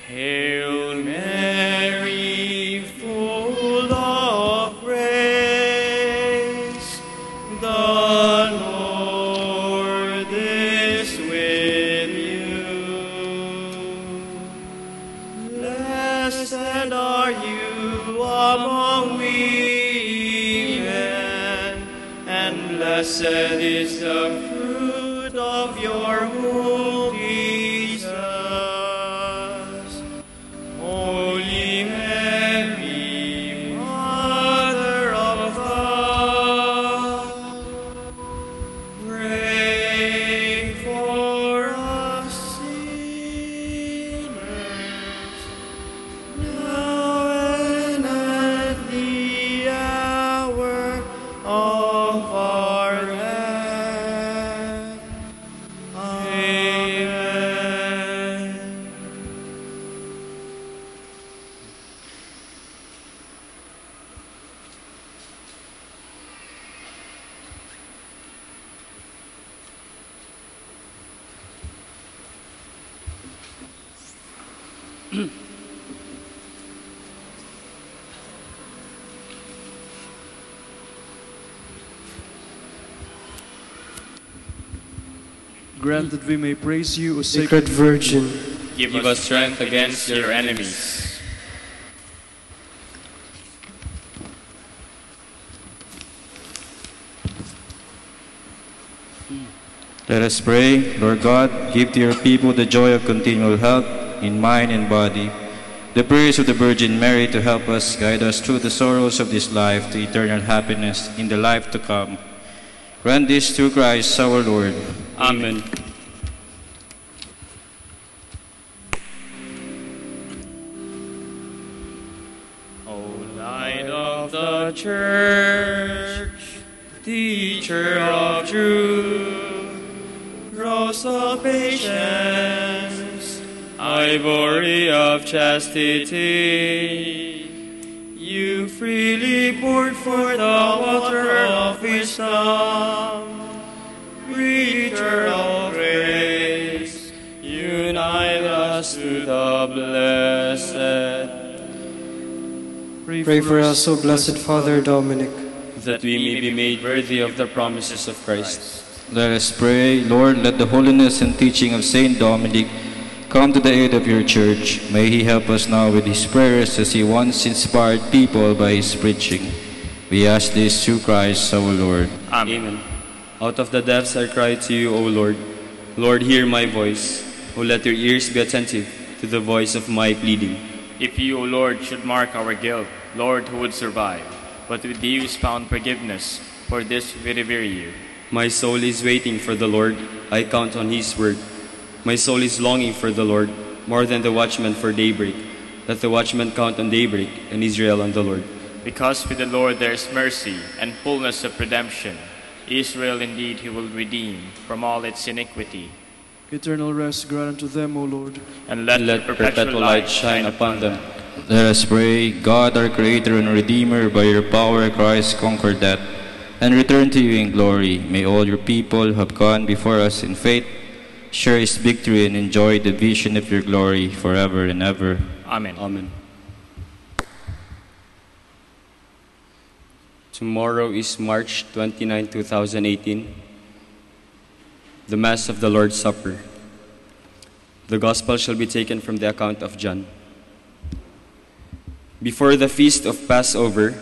Hail Mary, full of grace, the Lord is with you. Blessed are you among women, and blessed is the fruit of your womb, Jesus. Holy Mary, Mother of God, pray for us sinners, now and at the hour of our death. Amen. Grant that we may praise you, O Sacred Virgin. Give us strength against your enemies. Let us pray. Lord God, give to your people the joy of continual health in mind and body. The prayers of the Virgin Mary to help us, guide us through the sorrows of this life to eternal happiness in the life to come. Grant this through Christ our Lord. Amen. O Light of the Church, Teacher of truth, Rose of patience, Ivory of chastity, you freely poured forth the water of wisdom, Preacher of grace, unite us to the blessed. Pray for us, O Blessed Father Dominic, that we may be made worthy of the promises of Christ. Let us pray. Lord, let the holiness and teaching of Saint Dominic come to the aid of your church. May he help us now with his prayers as he once inspired people by his preaching. We ask this through Christ our Lord. Amen. Out of the depths I cry to you, O Lord. Lord, hear my voice. O let your ears be attentive to the voice of my pleading. If you, O Lord, should mark our guilt, Lord, who would survive? But with you is found forgiveness for this very year. My soul is waiting for the Lord. I count on his word. My soul is longing for the Lord, more than the watchman for daybreak. Let the watchman count on daybreak, and Israel on the Lord. Because with the Lord there is mercy and fullness of redemption. Israel indeed he will redeem from all its iniquity. eternal rest grant unto them, O Lord. And let perpetual light shine upon them. Let us pray. God, our Creator and Redeemer, by your power Christ conquered death, and return to you in glory. May all your people who have gone before us in faith share his victory, and enjoy the vision of your glory forever and ever. Amen. Amen. Tomorrow is March 29, 2018, the Mass of the Lord's Supper. The Gospel shall be taken from the account of John. Before the feast of Passover,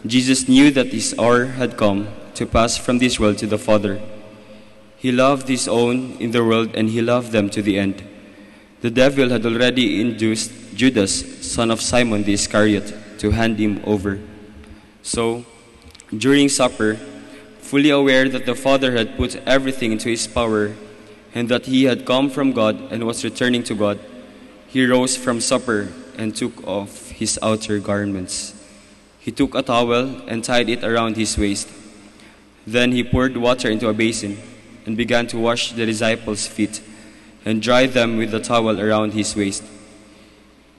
Jesus knew that his hour had come to pass from this world to the Father. He loved his own in the world, and he loved them to the end. The devil had already induced Judas, son of Simon the Iscariot, to hand him over. So, during supper, fully aware that the Father had put everything into his power, and that he had come from God and was returning to God, he rose from supper and took off his outer garments. He took a towel and tied it around his waist. Then he poured water into a basin and began to wash the disciples' feet and dry them with the towel around his waist.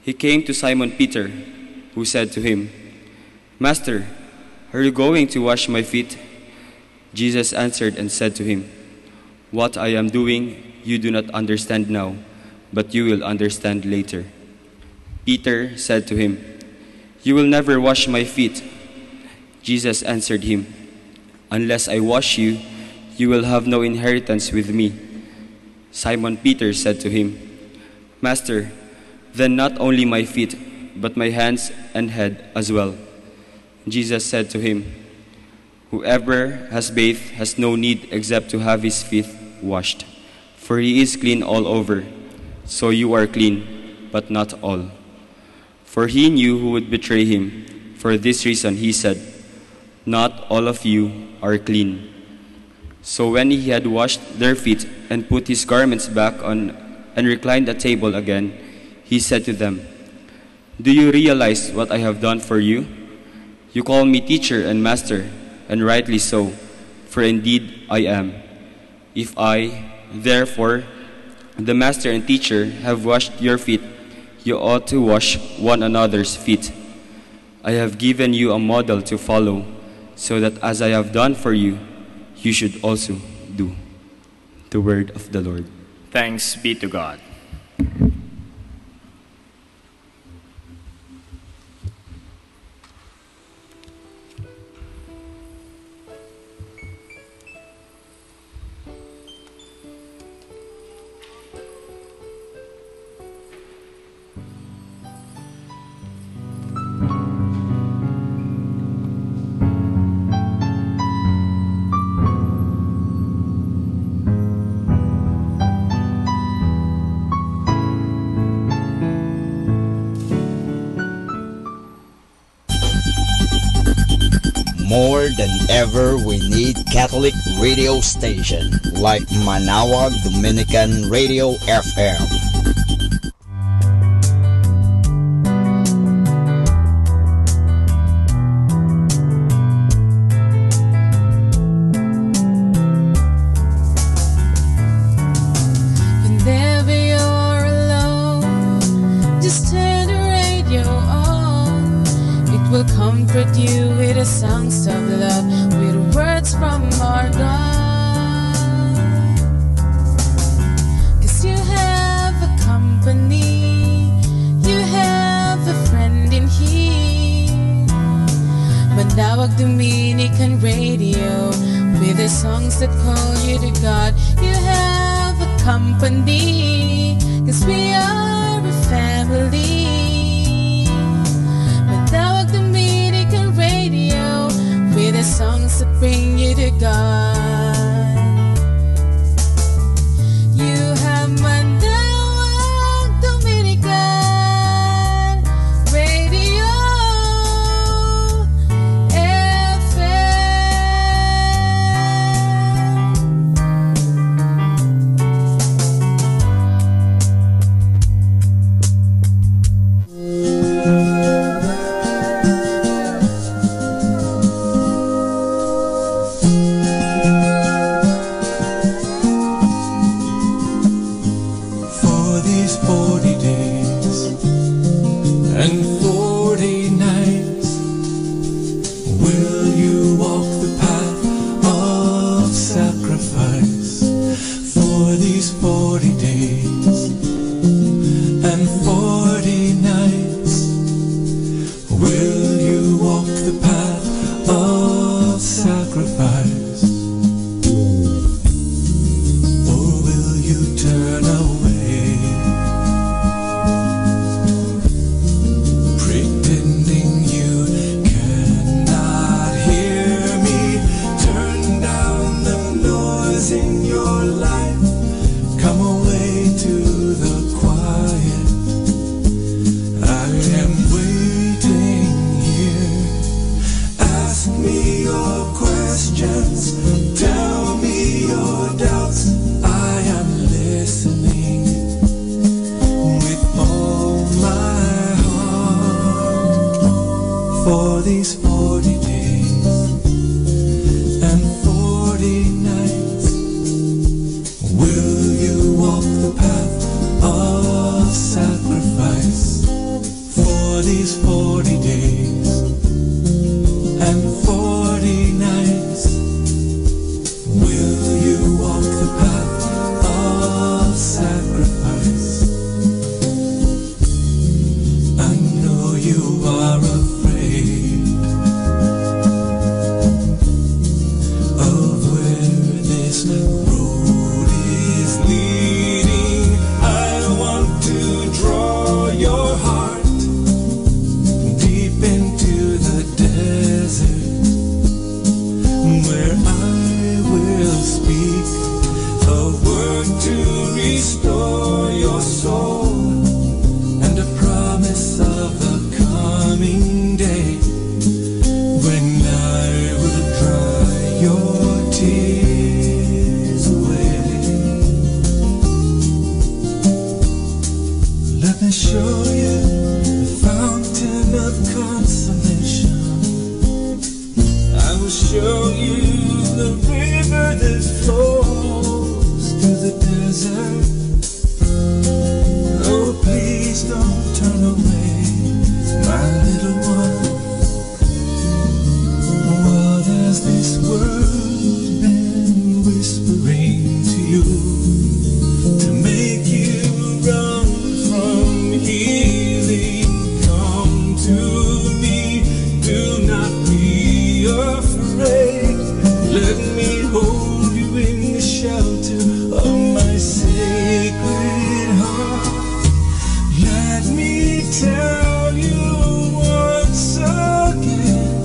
He came to Simon Peter, who said to him, "Master, are you going to wash my feet?" Jesus answered and said to him, "What I am doing you do not understand now, but you will understand later." Peter said to him, "You will never wash my feet." Jesus answered him, "Unless I wash you, you will have no inheritance with me." Simon Peter said to him, "Master, then not only my feet, but my hands and head as well." Jesus said to him, "Whoever has bathed has no need except to have his feet washed, for he is clean all over. So you are clean, but not all." For he knew who would betray him. For this reason he said, "Not all of you are clean." So when he had washed their feet and put his garments back on and reclined at table again, he said to them, "Do you realize what I have done for you? You call me teacher and master, and rightly so, for indeed I am. If I, therefore, the master and teacher, have washed your feet, you ought to wash one another's feet. I have given you a model to follow, so that as I have done for you, you should also do." The word of the Lord. Thanks be to God. More than ever, we need Catholic radio station like Manaoag Dominican Radio FM. Whenever you're alone, just turn the radio on. It will comfort you with the songs of love, with words from our God. 'Cause you have a company, you have a friend in here. Manaoag Dominican Radio, with the songs that call you to God. You have a company, 'cause we are a family. Manaoag Dominican Radio, with the songs that bring you to God. You have Manaoag Dominican Radio For these 40 days and 40 nights, will you walk the path of sacrifice? For these 40 these 40 days and 40 nights, will you walk the path of sacrifice? For these 40 days and 40 nights, will you walk the path of sacrifice? I know you are afraid of where this road is leading. I want to draw your heart deep into the desert, where I will speak a word to restore your soul, and a promise of a coming day when I will dry your tears away. Let me show you the fountain of consolation. I will show you the river that flows through the desert. Oh, please don't turn away, my little one. What has this world been whispering to you to make you run from healing? Come to me, do not be afraid. Let me hold you in the shelter of my sacred heart. Let me tell you once again,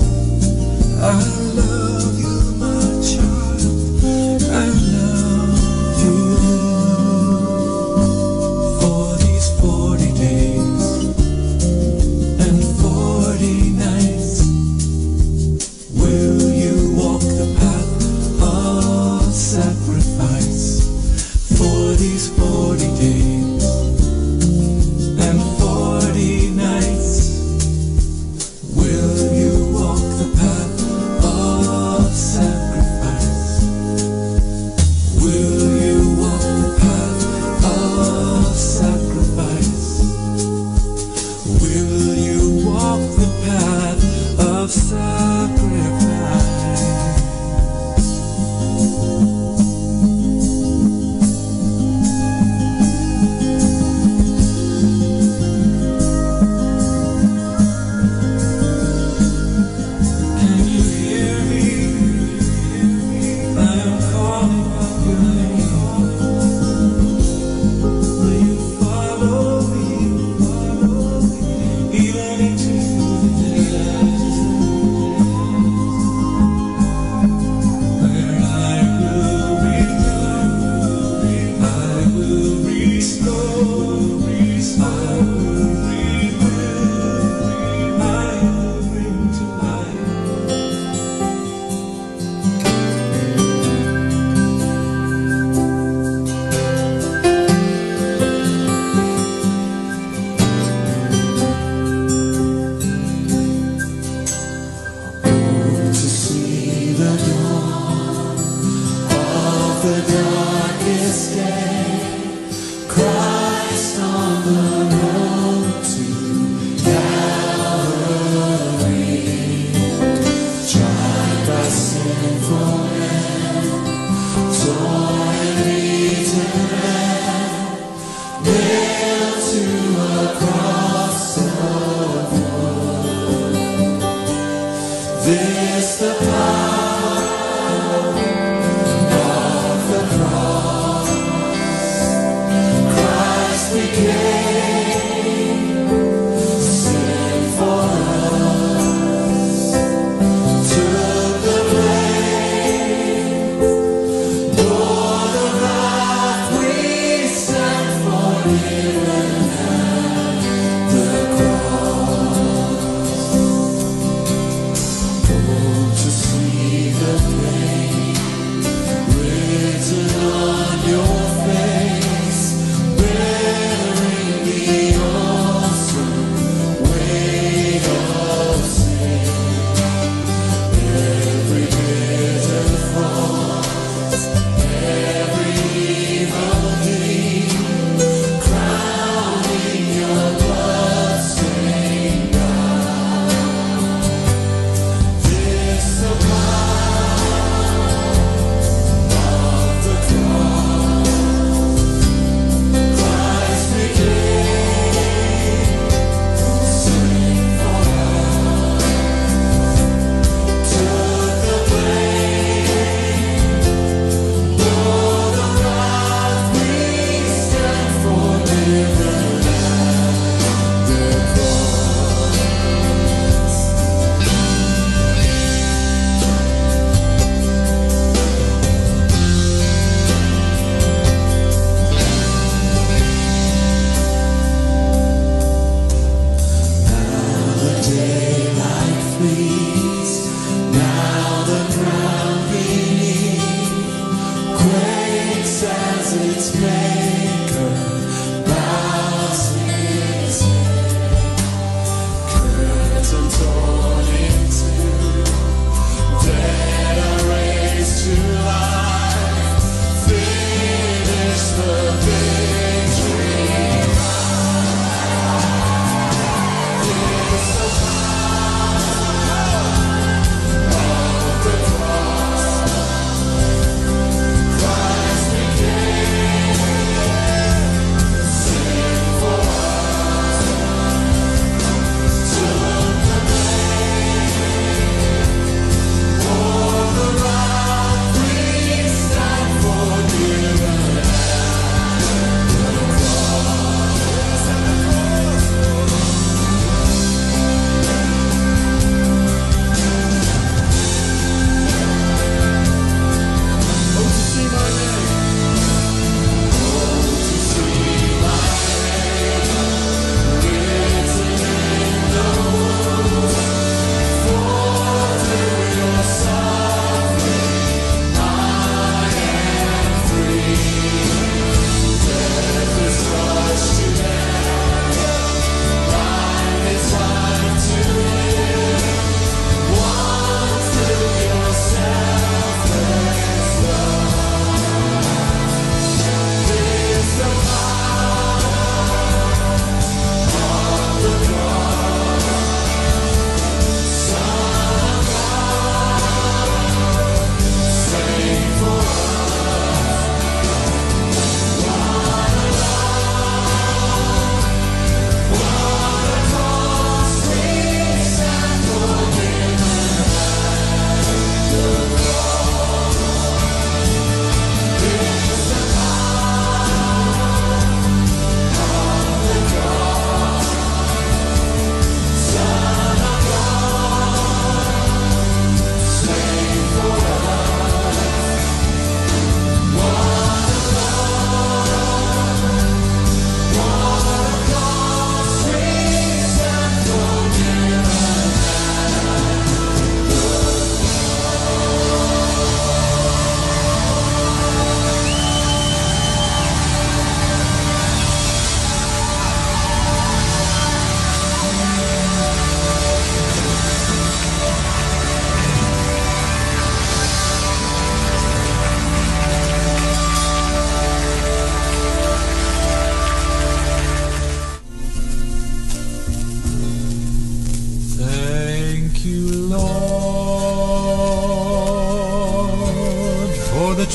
I love you, my child, I love you. For these 40 days and 40 nights, will you walk the path of sacrifice? For these 40 days and 40 nights, will you walk the path of sacrifice? Will you walk the path of sacrifice? Will you walk the path of sacrifice? Can you hear me? I am calling your name. Will you follow me? Even into the desert, where I will renew, I will restore, I will rebuild, I will bring to life. To see the dawn of the darkest day, Christ on the road to Calvary, tried by sinful men, torn and beaten red, nailed to a cross of wood. This the power of the cross. Christ became sin for us, took the blame, bore the wrath we sent for him at the cross. Oh, to see the pain written on your face, bearing the awesome weight of sin.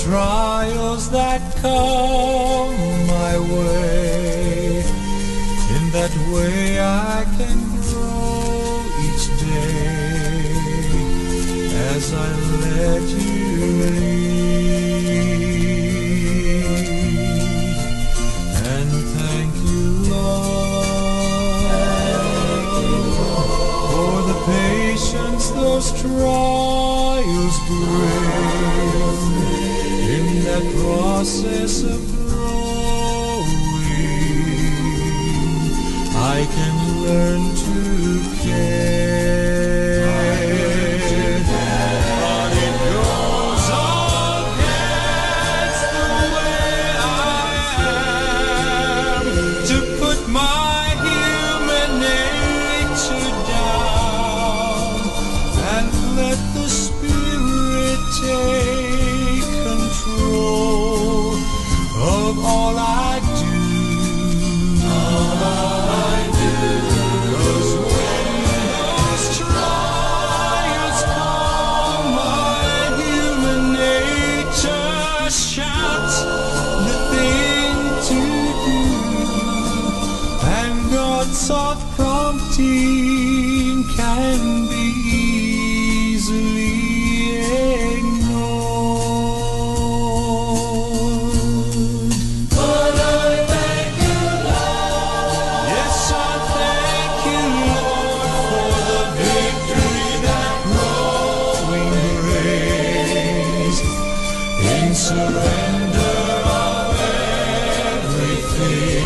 trials that come my way. In that way I can grow each day as I let you lead. And thank you, Lord, for the patience those trials bring. In that process of growing, I can learn to care. But it goes against the way I am to put my human nature down and let the Spirit take control of all I do. Cause when those trials come, my human nature shouts the thing to do, and God's soft prompting can be easily ignored. But I thank you, Lord. Yes, I thank you, Lord, for the victory that growing brings. In surrender of everything,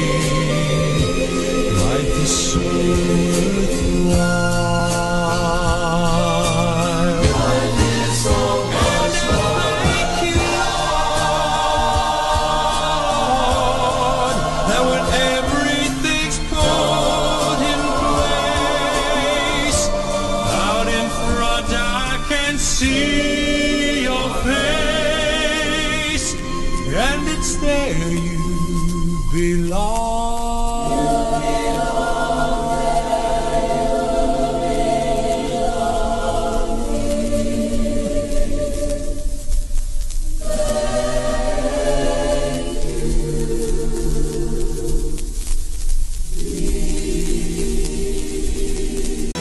like the smooth ride. I live so much more. Thank you, Lord, that when everything's put in place, out in front I can see your face, and it's there you belong.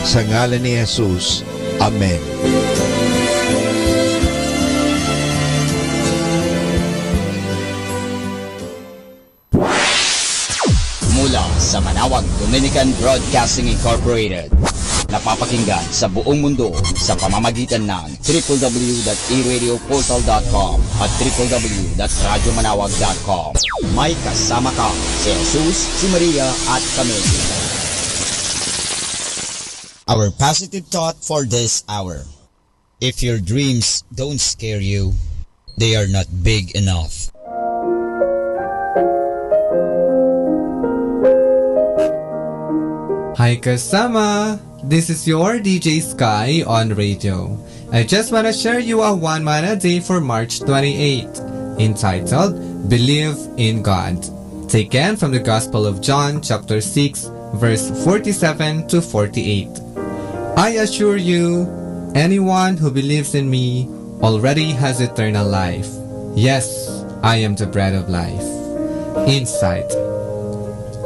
Sa ngalan ni Jesus. Amen. Mula sa Manawag Dominican Broadcasting Incorporated, napapakinggan sa buong mundo sa pamamagitan ng www.eradioportal.com at www.radyomanawag.com. May kasama ka si Jesus, si Maria at kami. Our positive thought for this hour. If your dreams don't scare you, they are not big enough. Hi kasama! This is your DJ Sky on radio. I just want to share you a one manna day for March 28, entitled Believe in God. Taken from the Gospel of John chapter 6 verse 47 to 48. I assure you, anyone who believes in me already has eternal life. Yes, I am the bread of life. Insight.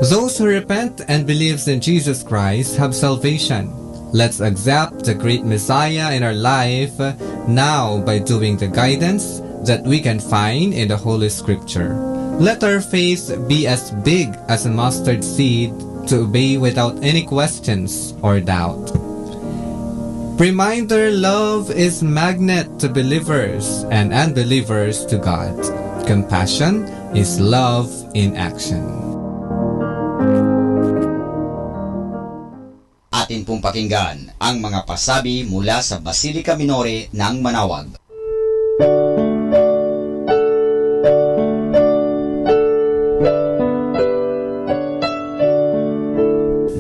Those who repent and believes in Jesus Christ have salvation. Let's accept the great Messiah in our life now by doing the guidance that we can find in the Holy Scripture. Let our faith be as big as a mustard seed to obey without any questions or doubt. Reminder, love is magnet to believers and unbelievers to God. Compassion is love in action. Atin pong pakinggan ang mga pasabi mula sa Basilica Minore ng Manawag.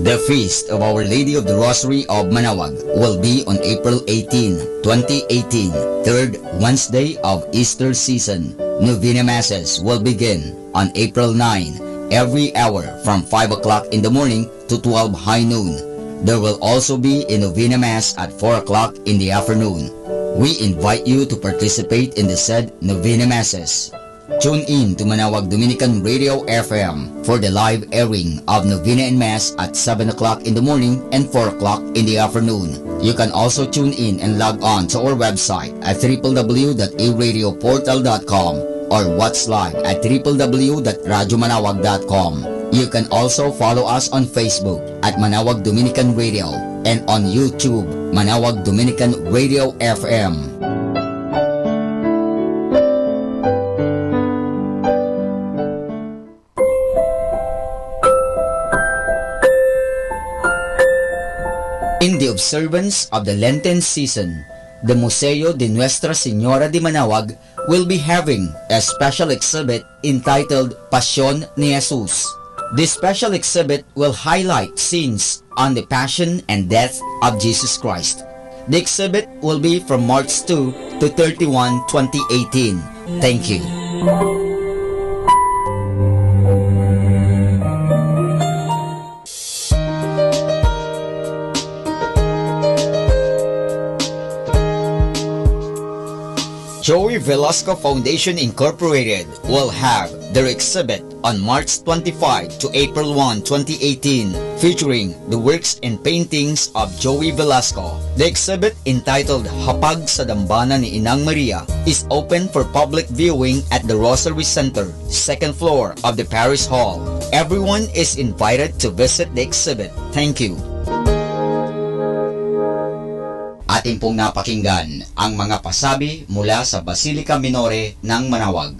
The Feast of Our Lady of the Rosary of Manawag will be on April 18, 2018, third Wednesday of Easter season. Novena Masses will begin on April 9, every hour from 5 o'clock in the morning to 12 high noon. There will also be a Novena Mass at 4 o'clock in the afternoon. We invite you to participate in the said Novena Masses. Tune in to Manawag Dominican Radio FM for the live airing of Novena and Mass at 7 o'clock in the morning and 4 o'clock in the afternoon. You can also tune in and log on to our website at www.aradioportal.com or watch live at www.radyomanawag.com. You can also follow us on Facebook at Manawag Dominican Radio and on YouTube, Manawag Dominican Radio FM. In the observance of the Lenten season, the Museo de Nuestra Señora de Manawag will be having a special exhibit entitled Pasión ni Jesús. This special exhibit will highlight scenes on the Passion and Death of Jesus Christ. The exhibit will be from March 2 to 31, 2018. Thank you. Joey Velasco Foundation Incorporated will have their exhibit on March 25 to April 1, 2018, featuring the works and paintings of Joey Velasco. The exhibit, entitled Hapag sa Dambana ni Inang Maria, is open for public viewing at the Rosary Center, second floor of the Parish Hall. Everyone is invited to visit the exhibit. Thank you. Ating pong napakinggan ang mga pasabi mula sa Basilica Minore ng Manawag.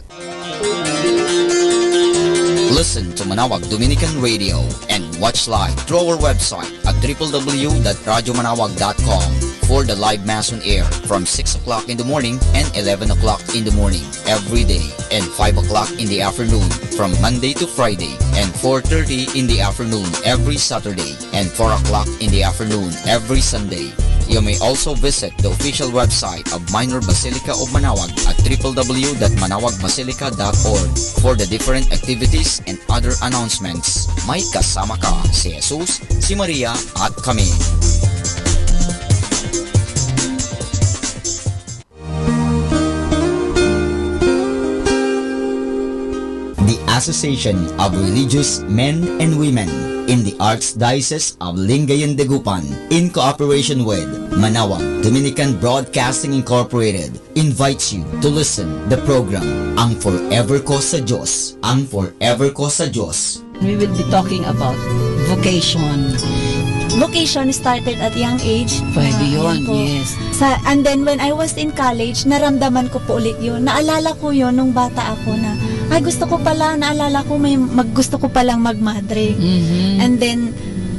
Listen to Manawag Dominican Radio and watch live through our website at www.radyomanawag.com for the live Mass on air from 6 o'clock in the morning and 11 o'clock in the morning every day, and 5 o'clock in the afternoon from Monday to Friday, and 4:30 in the afternoon every Saturday, and 4 o'clock in the afternoon every Sunday. You may also visit the official website of Minor Basilica of Manawag at www.manawagBasilica.org for the different activities and other announcements. May kasama ka si Jesus, si Maria at kami. The Association of Religious Men and Women in the Archdiocese of Lingayen de Gupan, in cooperation with Manawag Dominican Broadcasting Incorporated, invites you to listen the program Ang Forever Ko sa Diyos. Ang Forever Ko sa Diyos. We will be talking about vocation. Vocation started at young age. Pwede yun, yes. And then when I was in college, naramdaman ko po ulit yun. Naalala ko yun nung bata ako na, ay gusto ko pala, naalala ko gusto ko palang magmadre. And then,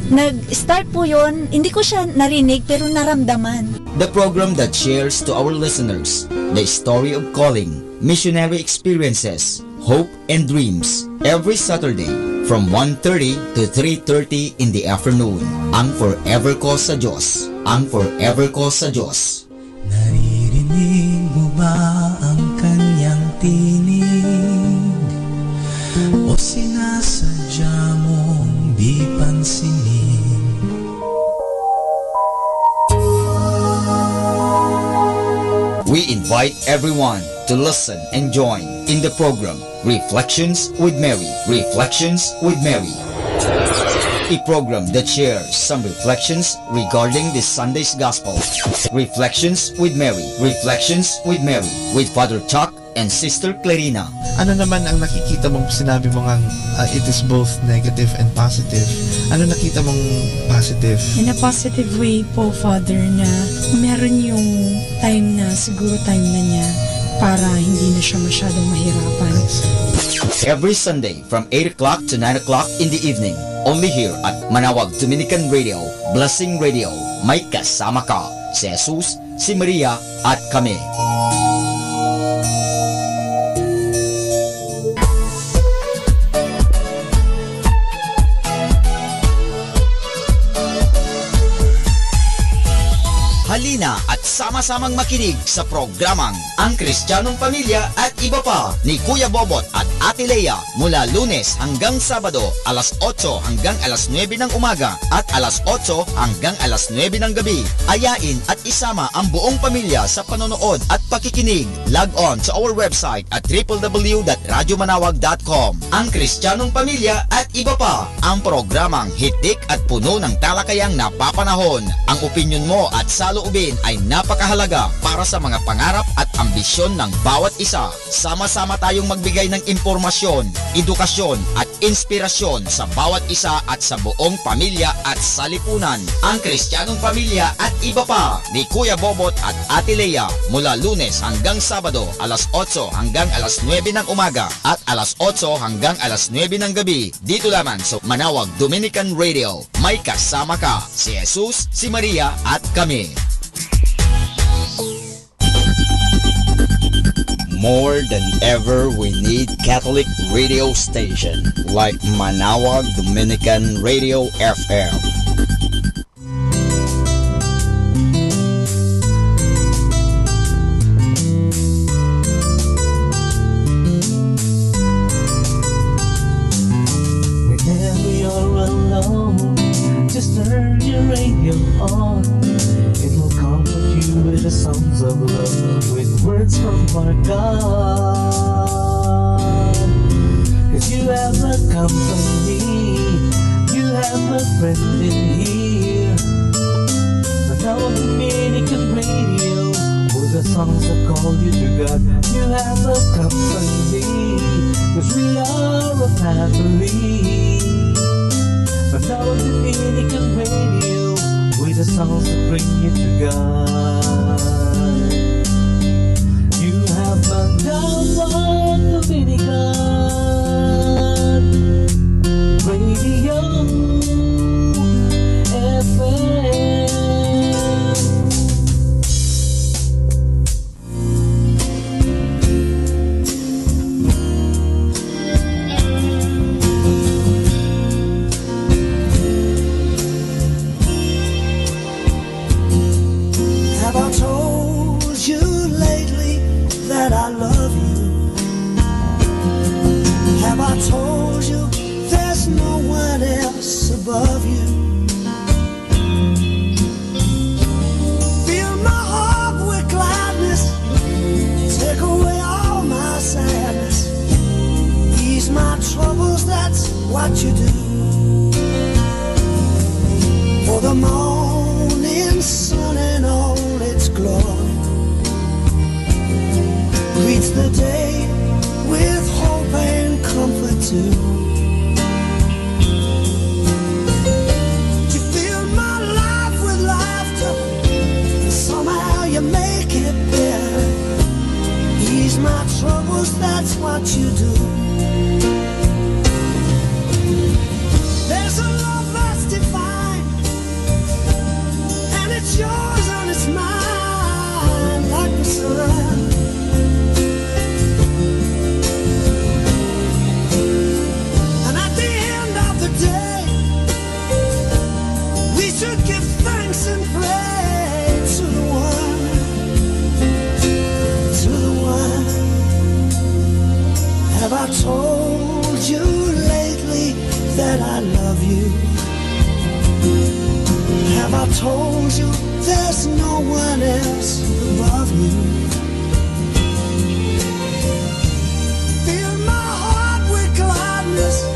nag-start po yun, hindi ko siya narinig pero naramdaman. The program that shares to our listeners the story of calling, missionary experiences, hope and dreams, every Saturday from 1:30 to 3:30 in the afternoon. Ang Forever Ko sa Diyos. Ang Forever Ko sa Diyos. Naririnig mo ba ang kanyang tinig? O sinasadya mong di pansinin? We invite everyone to listen and join in the program Reflections with Mary. Reflections with Mary. A program that shares some reflections regarding this Sunday's Gospel. Reflections with Mary. Reflections with Mary with Father Chuck and Sister Clarina. Ano naman ang nakikita mong sinabi mo ngang it is both negative and positive? Ano nakita mong positive? In a positive way po, Father, na meron yung time na, siguro time na niya para hindi na siya masyadong mahirapan. Every Sunday from 8 o'clock to 9 o'clock in the evening, only here at Manawag Dominican Radio, Blessing Radio. May kasama ka, si Jesus, si Maria at kami. Halina at sama-samang makinig sa programang Ang Kristiyanong Pamilya at Iba Pa ni Kuya Bobot at Ate Lea mula Lunes hanggang Sabado alas 8 hanggang alas 9 ng umaga at alas 8 hanggang alas 9 ng gabi. Ayain at isama ang buong pamilya sa panonood at pakikinig. Log on to our website at www.radyomanawag.com. Ang Kristiyanong Pamilya at Iba Pa, ang programang hitik at puno ng talakayang napapanahon. Ang opinyon mo at saloobin ay napakahalaga para sa mga pangarap at ambisyon ng bawat isa. Sama-sama tayong magbigay ng impormasyon, edukasyon at inspirasyon sa bawat isa at sa buong pamilya at salipunan. Ang Kristiyanong Pamilya at Iba Pa ni Kuya Bobot at Ate Lea mula Lunes hanggang Sabado alas 8 hanggang alas 9 ng umaga at alas 8 hanggang alas 9 ng gabi. Dito lamang sa Manawag Dominican Radio. May kasama ka, si Jesus, si Maria at kami. More than ever, we need Catholic radio station like Manawag Dominican Radio FM. Whenever you're alone, just turn your radio on. It will comfort you with the songs of love, with words from our God. 'Cause you have a company, you have a friend in here. Manawag Dominican Radio, with the songs that call you to God. You have a company, 'cause we are a family. Manawag Dominican Radio, with the songs that bring you to God. You have Manawag Dominican Radio FM. Have I told you lately that I love you? Have I told you there's no one else above you? Fill my heart with gladness, take away all my sadness, ease my troubles, that's what you do. For the morning sun and all its glory greets the day with hope and comfort too. You fill my life with laughter, somehow you make it better. Ease my troubles, that's what you do. There's a love that's divine, and it's yours and it's mine, like the sun. And at the end of the day, we should give thanks and praise to the one, to the one. Have I told you lately that I love you? Have I told you there's no one else above you? Fill my heart with gladness,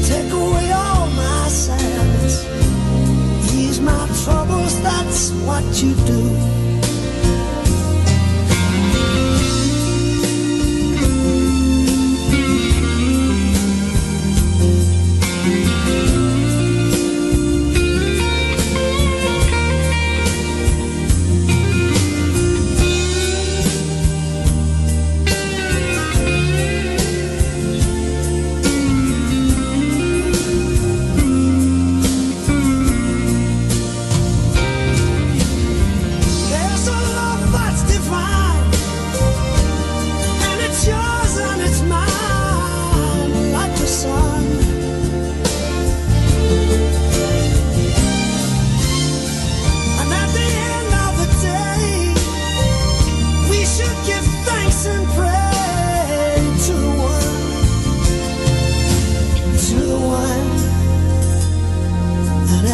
take away all my sadness, ease my troubles, that's what you do.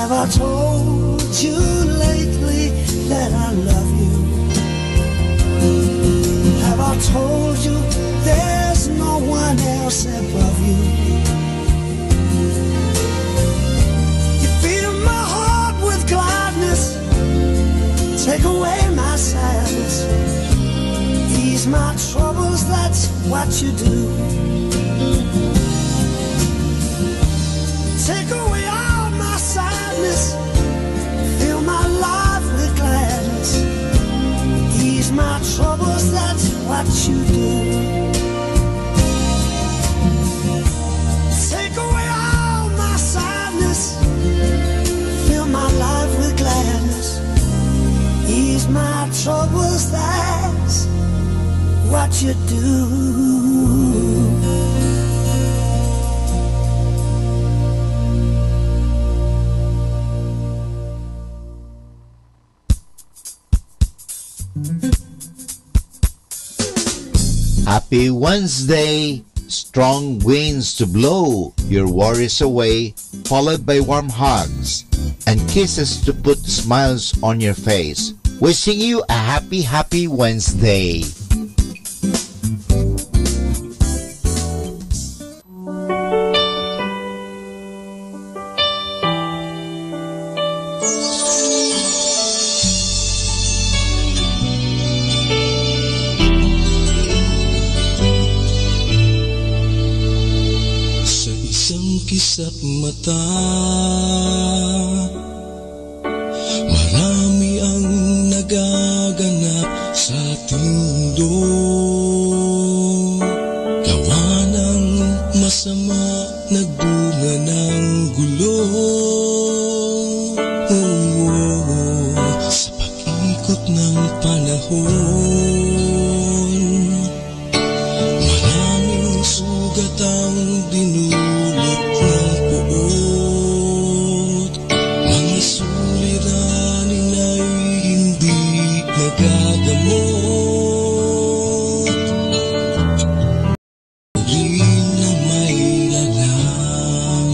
Have I told you lately that I love you? Have I told you there's no one else above you? You fill my heart with gladness, take away my sadness, ease my troubles, that's what you do. Take away all my sadness, fill my life with gladness, ease my troubles, that's what you do. Take away all my sadness, fill my life with gladness, ease my troubles, that's what you do. Happy Wednesday! Strong winds to blow your worries away, followed by warm hugs and kisses to put smiles on your face. Wishing you a happy Wednesday! Kisap mata, marami ang nagaganap sa ating mundo. Gawa ng masama, nagbunga ng gulo. Sa pag-ikot ng panahon, maraming sugat ang dinulot ng puot. Mga suliranin ay hindi nagagamot. Rin na may lalang,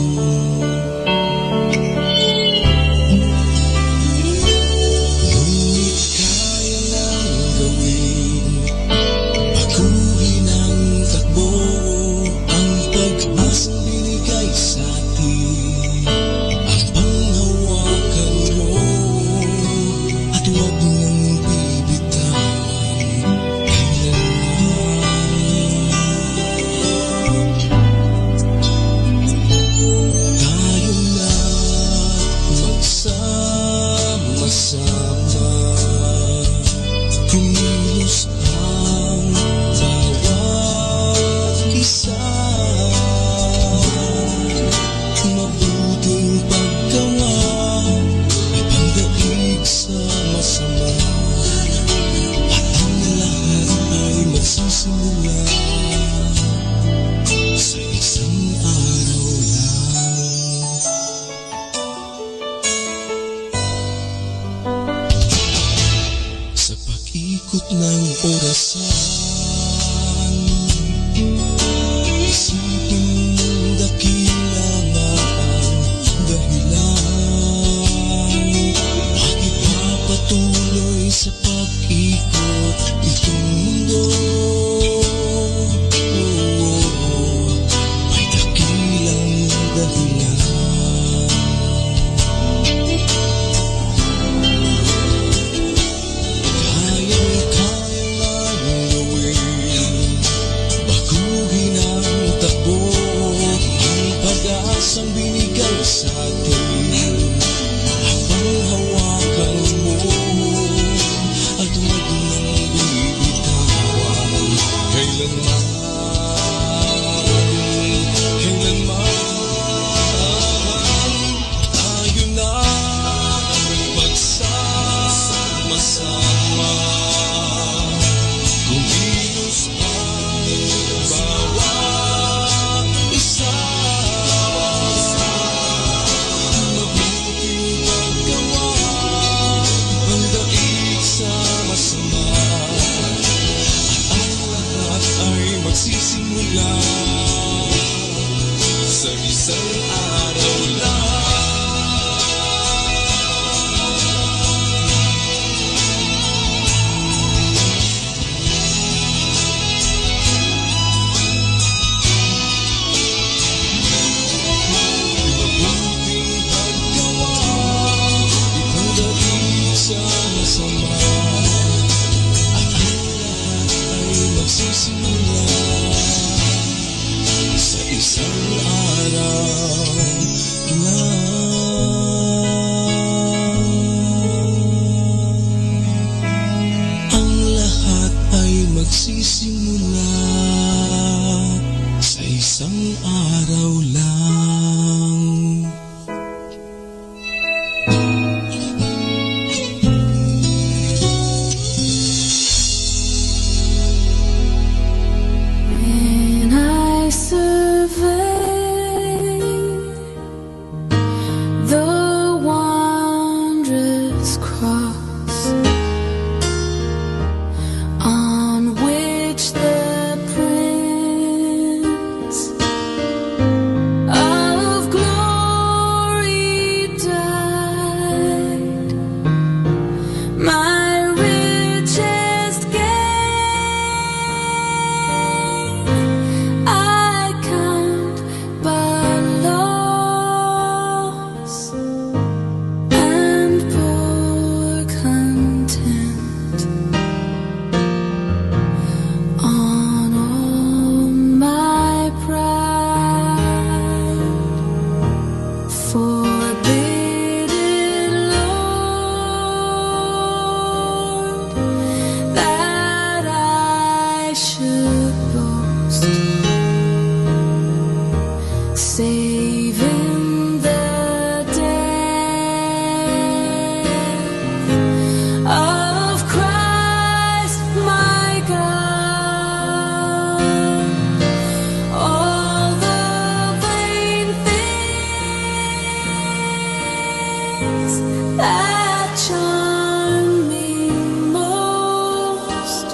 things that charm me most.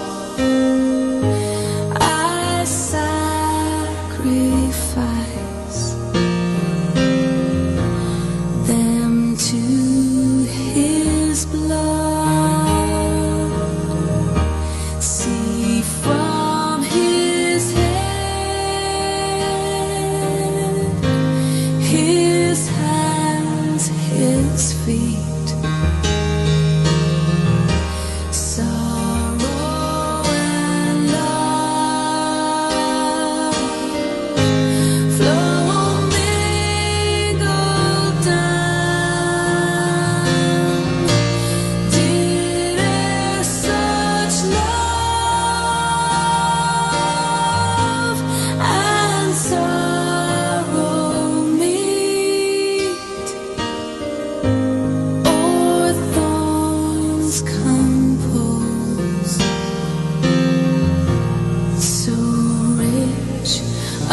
I sacrifice them to His blood. See from His head, His hands, His feet, sorrow and love flow mingled down. Did such love and sorrow meet, or thorns compose so rich a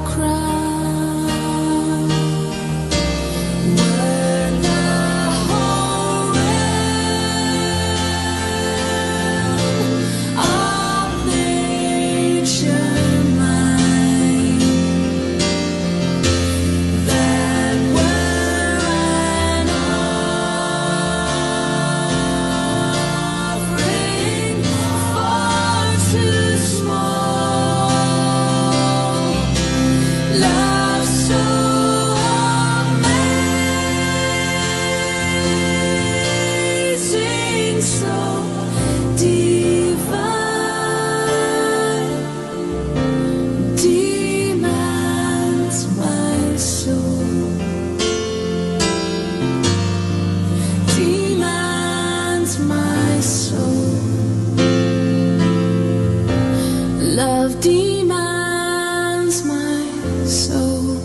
crown? Were the whole realm of nature mine, that were an offering far too small. Love so amazing, so divine, demands my soul, demands my soul. Love demands my soul,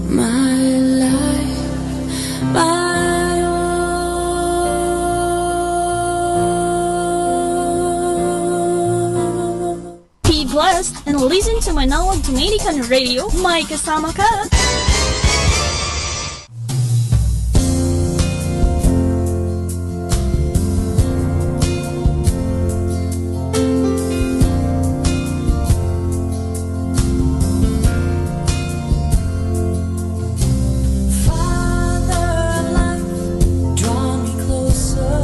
my life, my all. Be blessed and listen to Manawag Dominican Radio. May kasama ka. Father of life, draw me closer.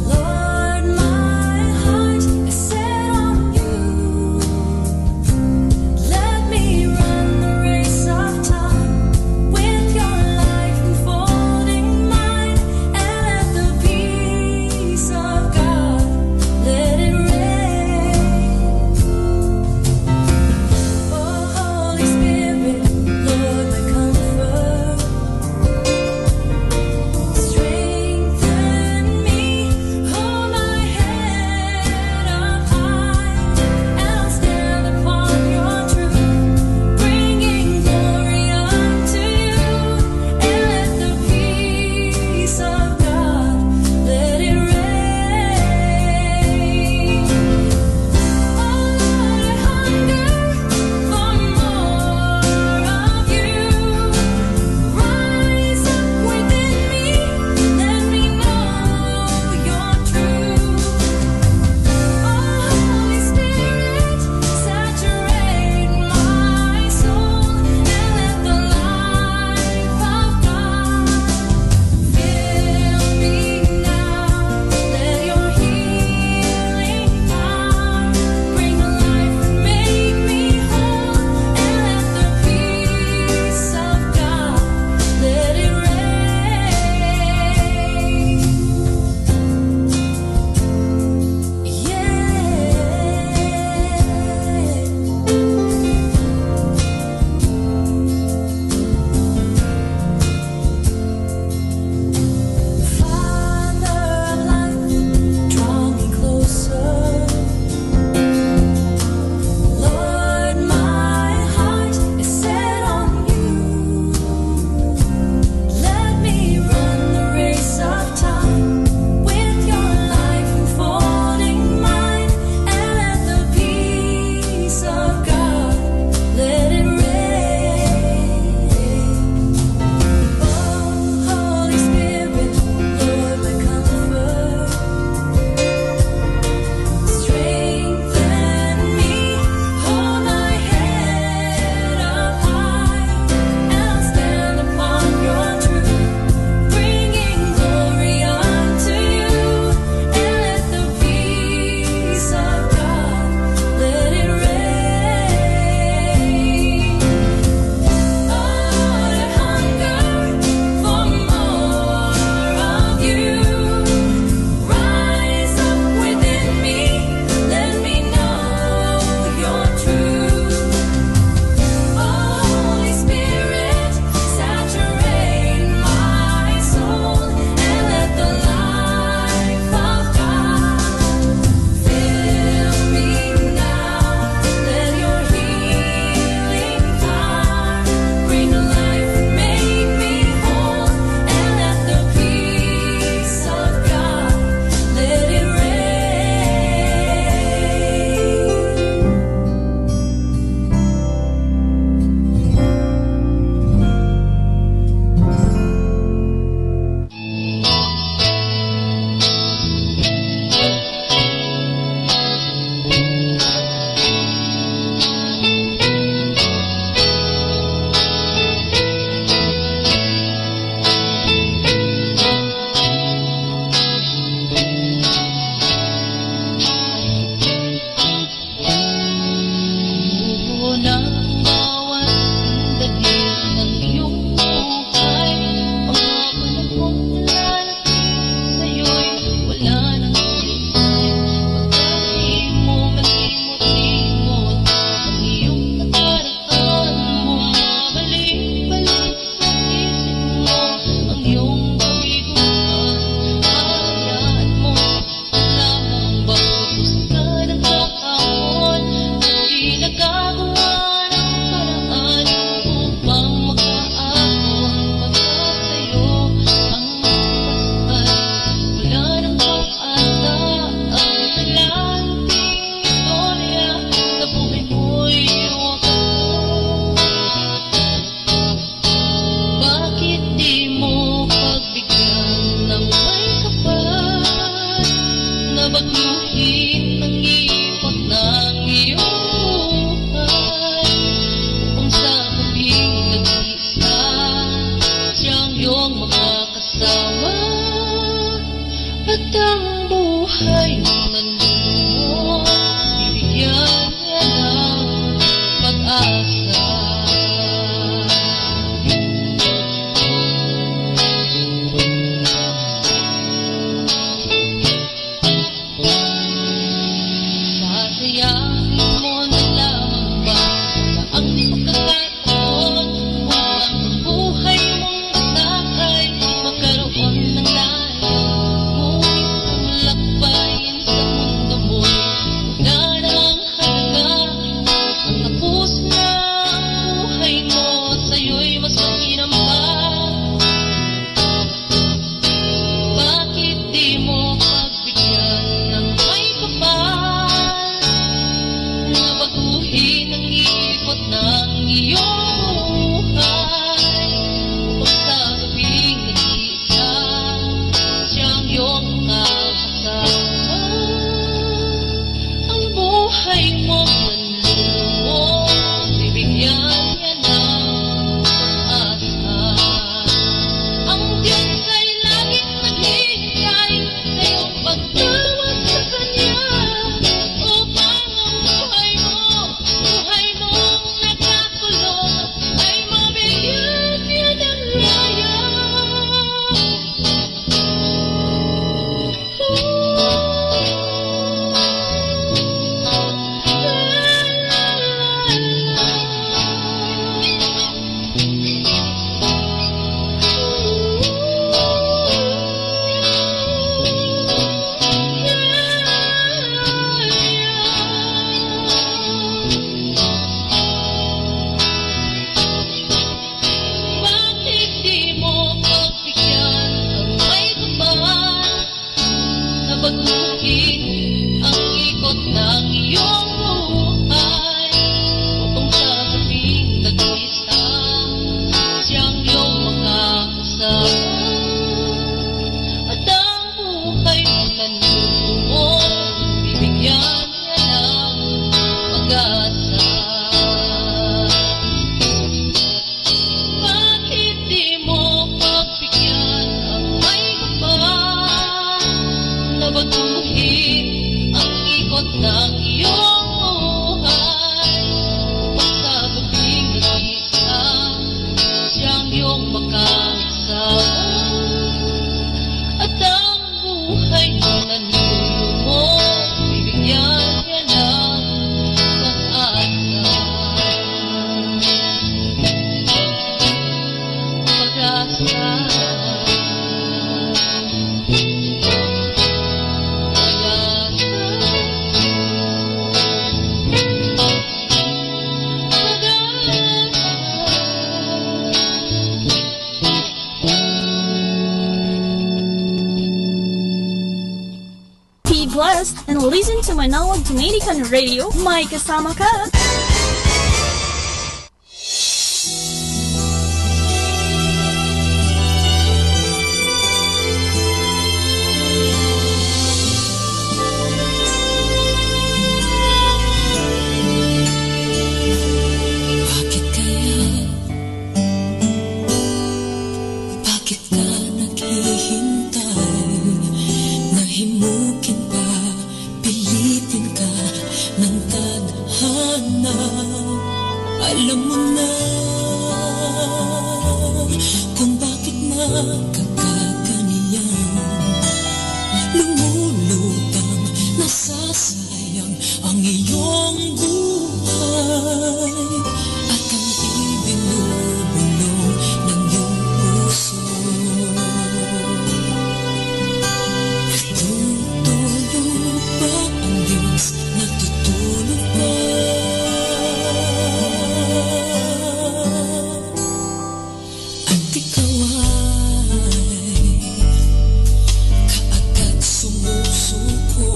Lord, my heart is set on you. Let me iyong buhay. Upang sa gabing nag-iisa, siyang iyong makakasama. Ang buhay mong manlulumos, bibigyan niya ng pag-asa. Ang Diyos ay laging naghihintay sa iyong pagtawag sa Kanya, upang ang buhay mong nagkakulong ay mabigyan niya ng laya. Bakit di mo pagbigyan ang may kapal na baguhin ang ikot ng iyong buhay? Upang sa gabing nag-iisa, siyang iyong makakasama. At ang buhay mong nanlulumos, bibigyan niya ng pag-asa. Bakit di mo pagbigyan ang may kapal na baguhin ang ikot ng iyong buhay? Upang sa gabing nag-iisa, siyang iyong makakasama. At ang buhay mong nanlulumos, bibigyan niya ng pag-asa. Be blessed and listen to Manawag Dominican Radio. May kasama ka. Bakit kaya? Bakit ka naghihintay? Nahimukin pa, pilitin ka ng tadhana. Alam mo na kung bakit nakakaganyan. Lumulutang, nasasayang ang iyong buhay. At ang ibinubulong ng iyong puso, natutulog ba ang Diyos? Natutulog ba? At ikaw ay kaagad sumusuko.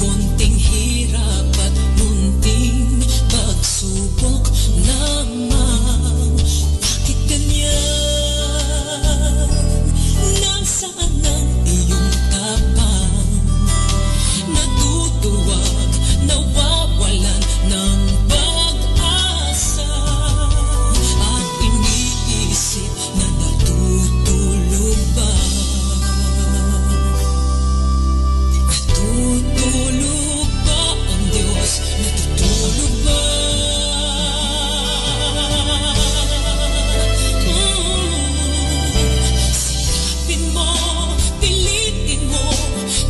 Konting hirap at munting pagsubok lamang. Bakit ganyan? Nasaan ang iyong tapang? Natutuwag, nawawalan ng pag-asa. At iniisip na natutulog ba? Natutulog ba ang Diyos? Natutulog ba? Sikapin mo, pilitin mo,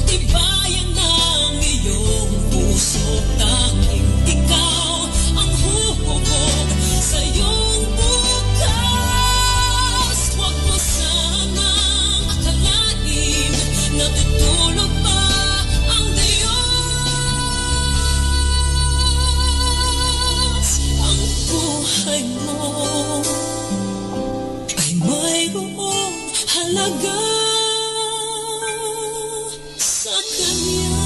tibayan ang iyong puso. Tanging ikaw ang huhubog sa iyong bukas. Huwag mo sanang akalain, natutulog ba ang Diyos? Ang buhay mo ay mayroong halaga sa Kanya.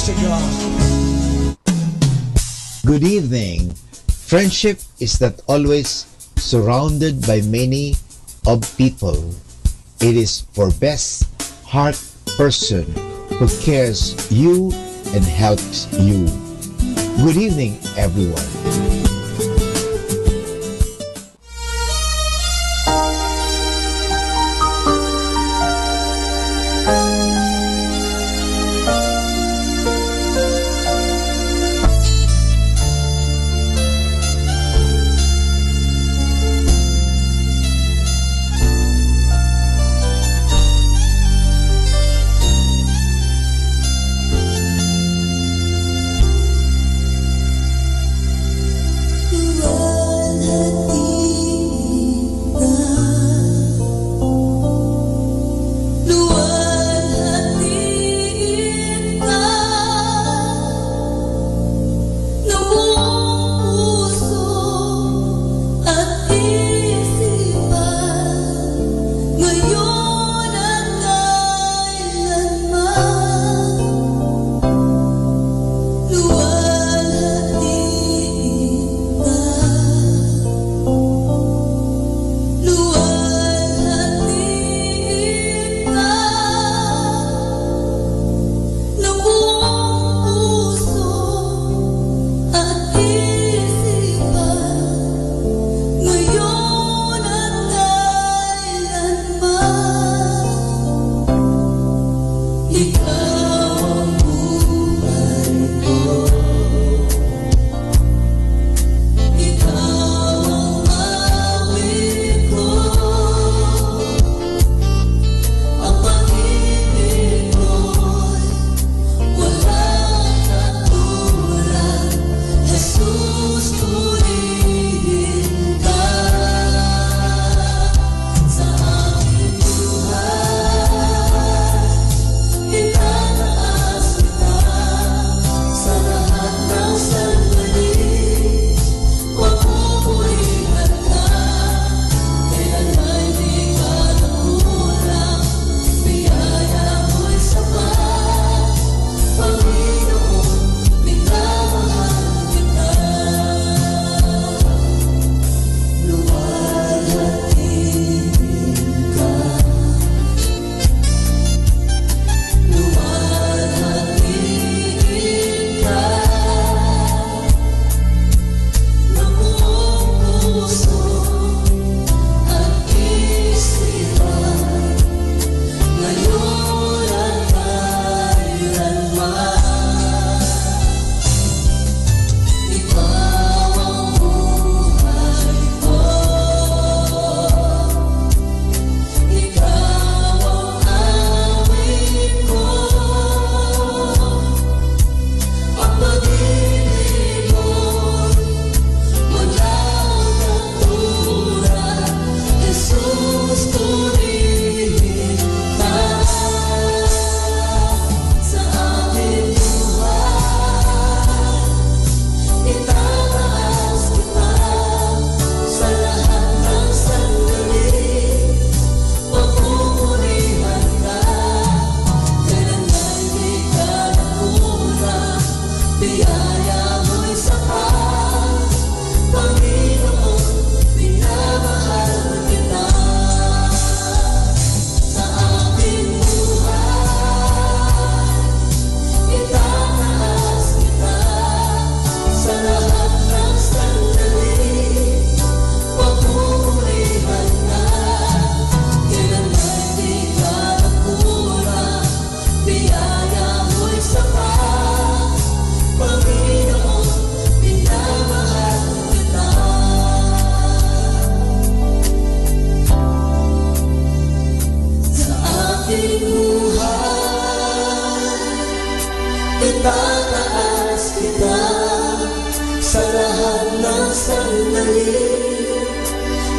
to God. Good evening. Friendship is not always surrounded by many of people. It is for best heart person who cares you and helps you. Good evening, everyone.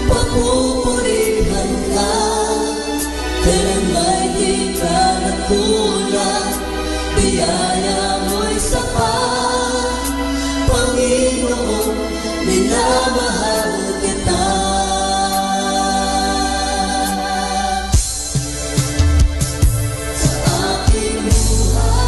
Papupurihan ka, kailan may di ka nagkulang, biyaya mo'y sapat. Panginoon, minamahal kita. Sa aking buhay,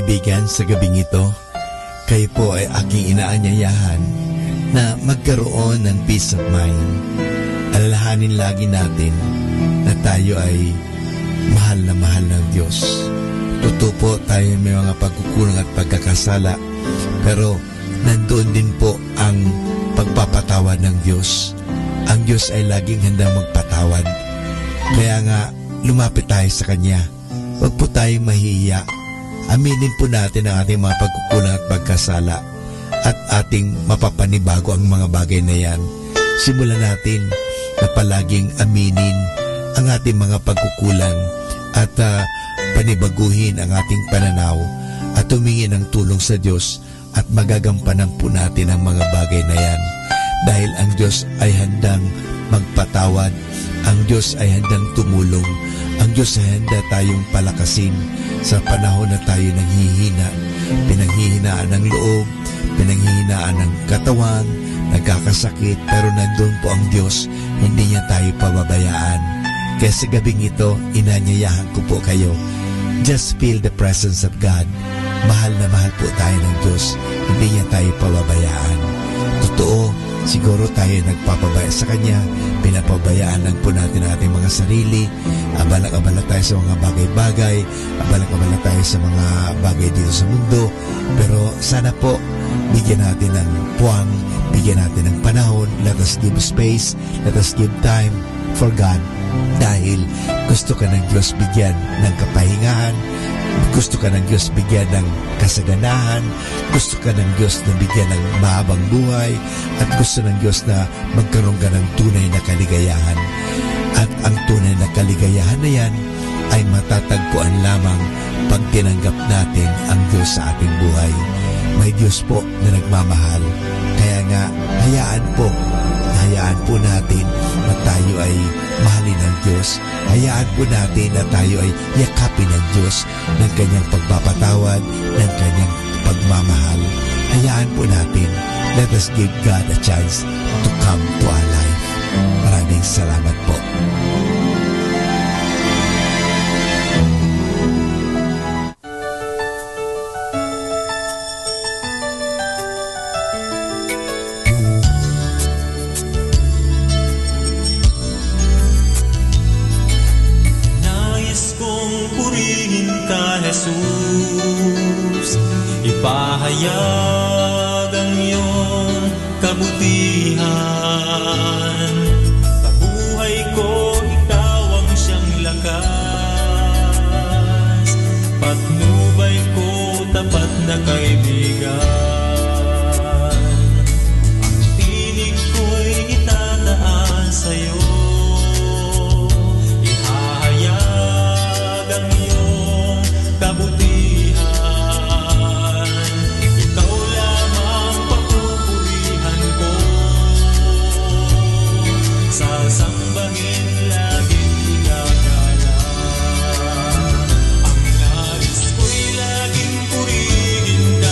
kaibigan, sa gabing ito, kayo po ay aking inaanyayahan na magkaroon ng peace of mind. Alalahanin lagi natin na tayo ay mahal na mahal ng Diyos. Totoo po, tayo may mga pagkukulang at pagkakasala, pero nandoon din po ang pagpapatawad ng Diyos. Ang Diyos ay laging handang magpatawad. Kaya nga, lumapit tayo sa Kanya. Huwag po tayong mahihiya. Aminin po natin ang ating mga pagkukulang at pagkasala at ating mapapanibago ang mga bagay na yan. Simulan natin na palaging aminin ang ating mga pagkukulang at panibaguhin ang ating pananaw at humingi ng tulong sa Diyos at magagampanan po natin ang mga bagay na yan. Dahil ang Diyos ay handang magpatawad, ang Diyos ay handang tumulong, ang Diyos ay handa tayong palakasin sa panahon na tayo nanghihina, pinanghihinaan ng loob, pinanghihinaan ng katawan, nagkakasakit, pero nandun po ang Diyos, hindi niya tayo pababayaan. Kaya sa gabing ito, inanyayahan ko po kayo, just feel the presence of God. Mahal na mahal po tayo ng Diyos, hindi niya tayo pababayaan. Totoo, siguro tayo nagpapabaya sa Kanya, pinapabayaan lang po natin ang ating mga sarili, abalang-abala tayo sa mga bagay-bagay, abalang-abala tayo sa mga bagay dito sa mundo, pero sana po, bigyan natin ng puwang, bigyan natin ng panahon, let us give space, let us give time for God, dahil gusto ka ng Diyos bigyan ng kapahingahan, gusto ka ng Diyos bigyan ng kasaganahan, gusto ka ng Diyos na bigyan ng mahabang buhay, at gusto ng Diyos na magkaroon ka ng tunay na kaligayahan. At ang tunay na kaligayahan na yan ay matatagpuan lamang pag tinanggap natin ang Diyos sa ating buhay. May Diyos po na nagmamahal. Kaya nga, hayaan po natin na tayo ay mahalin ng Diyos. Hayaan po natin na tayo ay yakapin ng Diyos ng Kanyang pagpapatawad, ng Kanyang pagmamahal. Hayaan po natin. Let us give God a chance to come to our life. Maraming salamat po. Jesus, ipahayag ang iyong kabutihan. Sa buhay ko, ikaw ang siyang lakas. Patnubay ko, tapat na kaibigan. Ang tinig ko'y itataan sa'yo. Ihahayag ang iyong kabutihan. Ikaw lamang papupurihan ko. Sasambahin laging igagala. Ang nais ko'y laging purihin ka.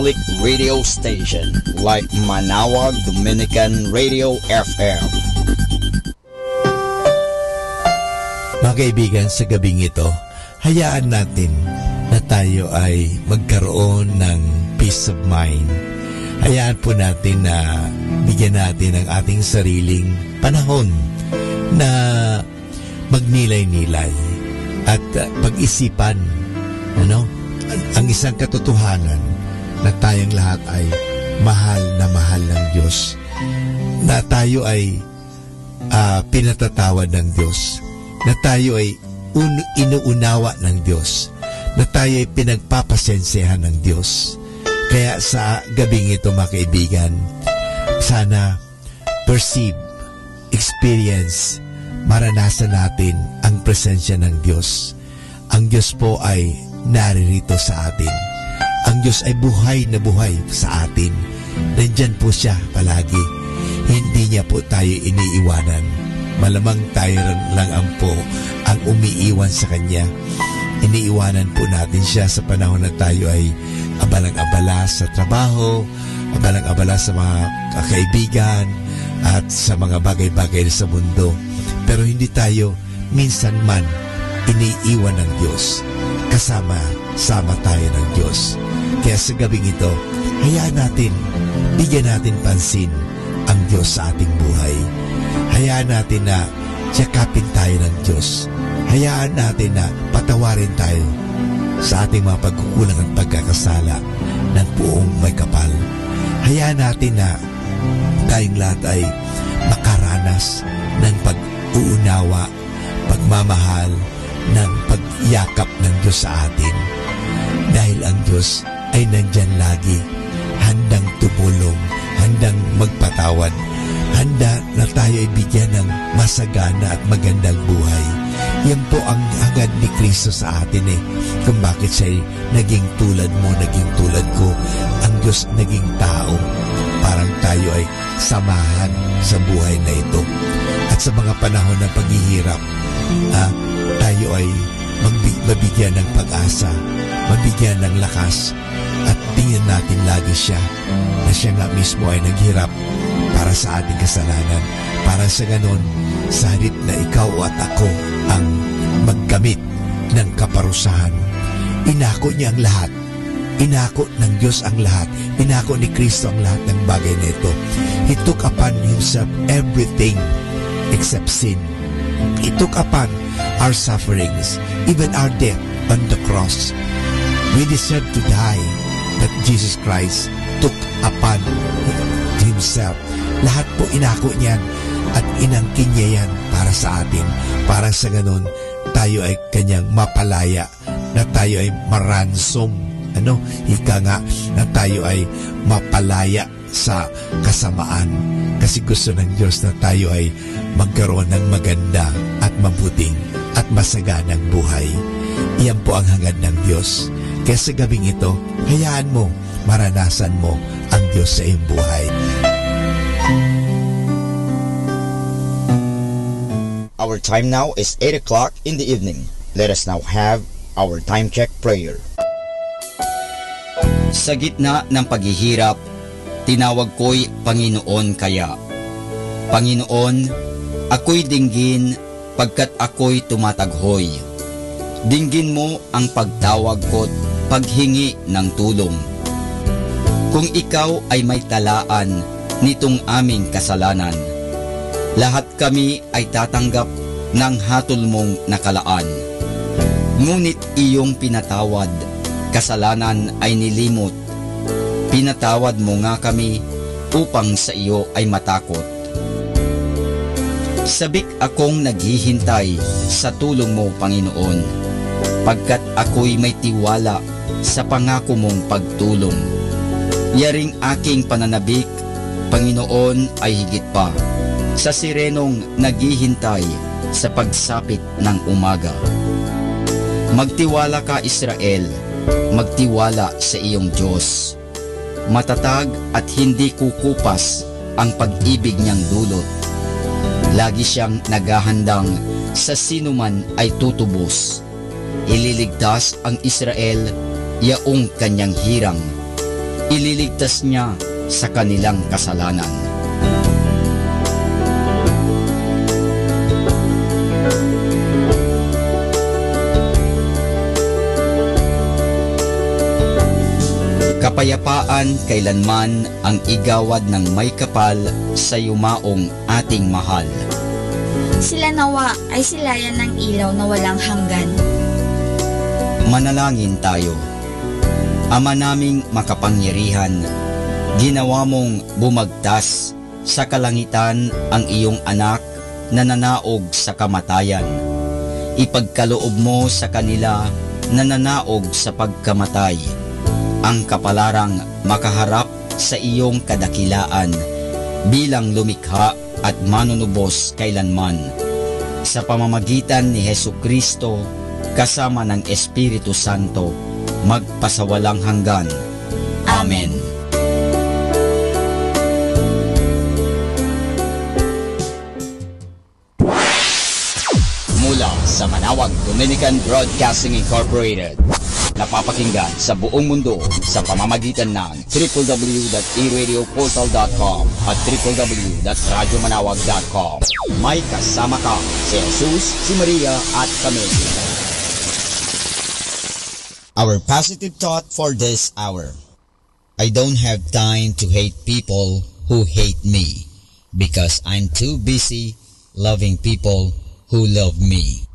Catholic radio station like Manawag Dominican Radio FM. Mga kaibigan, sa gabing ito, hayaan natin na tayo ay magkaroon ng peace of mind. Hayaan po natin na bigyan natin ang ating sariling panahon na magnilay-nilay at pag-isipan ang isang katotohanan na tayong lahat ay mahal ng Diyos, na tayo ay pinatatawad ng Diyos, na tayo ay inuunawa ng Diyos, na tayo ay pinagpapasensyahan ng Diyos. Kaya sa gabing ito, mga kaibigan, sana perceive, experience, maranasan natin ang presensya ng Diyos. Ang Diyos po ay naririto sa atin. Ang Diyos ay buhay na buhay sa atin. Nandyan po siya palagi. Hindi niya po tayo iniiwanan. Malamang tayo lang ang umiiwan sa Kanya. Iniiwanan po natin siya sa panahon na tayo ay abalang-abala sa trabaho, abalang-abala sa mga kaibigan at sa mga bagay-bagay sa mundo. Pero hindi tayo minsan man iniiwan ng Diyos. Kasama tayo ng Diyos. Kaya sa gabing ito, hayaan natin, bigyan natin pansin ang Diyos sa ating buhay. Hayaan natin na tiyakapin tayo ng Diyos. Hayaan natin na patawarin tayo sa ating mga pagkukulang at pagkakasala ng buong may kapal. Hayaan natin na tayong lahat ay makaranas ng pag-uunawa, pagmamahal, ng pagyakap ng Diyos sa atin. Dahil ang Diyos ay nandyan lagi, handang tumulong, handang magpatawad, handa na tayo ay bigyan ng masagana at magandang buhay. Yan po ang hangad ni Kristo sa atin kung bakit siya naging tulad mo, naging tulad ko. Ang Diyos naging tao, parang tayo ay samahan sa buhay na ito. At sa mga panahon ng paghihirap, tayo ay mabigyan ng pag-asa, mabigyan ng lakas, at tingnan natin lagi siya na siya nga mismo ay naghirap para sa ating kasalanan, para sa ganon, sa halip na ikaw at ako ang magkamit ng kaparusahan. Inako niya ang lahat. Inako ng Diyos ang lahat. Inako ni Kristo ang lahat ng bagay na ito. He took upon Himself everything except sin. He took upon our sufferings, even our death on the cross. We deserve to die, but Jesus Christ took upon Himself. Lahat po inako niyan at inangkin niya yan para sa atin. Para sa ganun, tayo ay Kanyang mapalaya, na tayo ay maransom. Ika nga, na tayo ay mapalaya sa kasamaan. Kasi gusto ng Diyos na tayo ay magkaroon ng maganda at mabuting at masaganang buhay. Iyan po ang hangad ng Diyos. Kaya sa gabing ito, hayaan mo, maranasan mo ang Diyos sa iyong buhay. Our time now is 8 o'clock in the evening. Let us now have our time check prayer. Sa gitna ng paghihirap, tinawag ko'y Panginoon kaya. Panginoon, ako'y dinggin pagkat ako'y tumataghoy. Dinggin mo ang pagtawag ko't paghingi ng tulong. Kung ikaw ay may talaan nitong aming kasalanan, lahat kami ay tatanggap ng hatol mong nakalaan. Ngunit iyong pinatawad, kasalanan ay nilimot. Pinatawad mo nga kami upang sa iyo ay matakot. Sabik akong naghihintay sa tulong mo, Panginoon, pagkat ako'y may tiwala sa pangako mong pagtulong. Yaring aking pananabik, Panginoon, ay higit pa sa sirenong naghihintay sa pagsapit ng umaga. Magtiwala ka, Israel, magtiwala sa iyong Diyos. Matatag at hindi kukupas ang pag-ibig niyang dulot. Lagi siyang naghahandang sa sinuman ay tutubos. Ililigtas ang Israel, yaong kanyang hirang. ililigtas niya sa kanilang kasalanan. Kapayapaan kailanman ang igawad ng may kapal sa yumaong ating mahal. Sila nawa ay silayan ng ilaw na walang hanggan. Manalangin tayo. Ama naming makapangyarihan, ginawa mong bumagtas sa kalangitan ang iyong anak na nanaog sa kamatayan. Ipagkaloob mo sa kanila na nanaog sa pagkamatay ang kapalarang makaharap sa iyong kadakilaan bilang lumikha at manunubos kailanman. Sa pamamagitan ni Hesukristo kasama ng Espiritu Santo, magpasawalang hanggan. Amen. Mula sa Manawag Dominican Broadcasting Incorporated, napapakinggan sa buong mundo sa pamamagitan ng www.eradioportal.com at www.radyomanawag.com. May kasama ka si Jesus, si Maria at kami. Our positive thought for this hour. I don't have time to hate people who hate me because I'm too busy loving people who love me.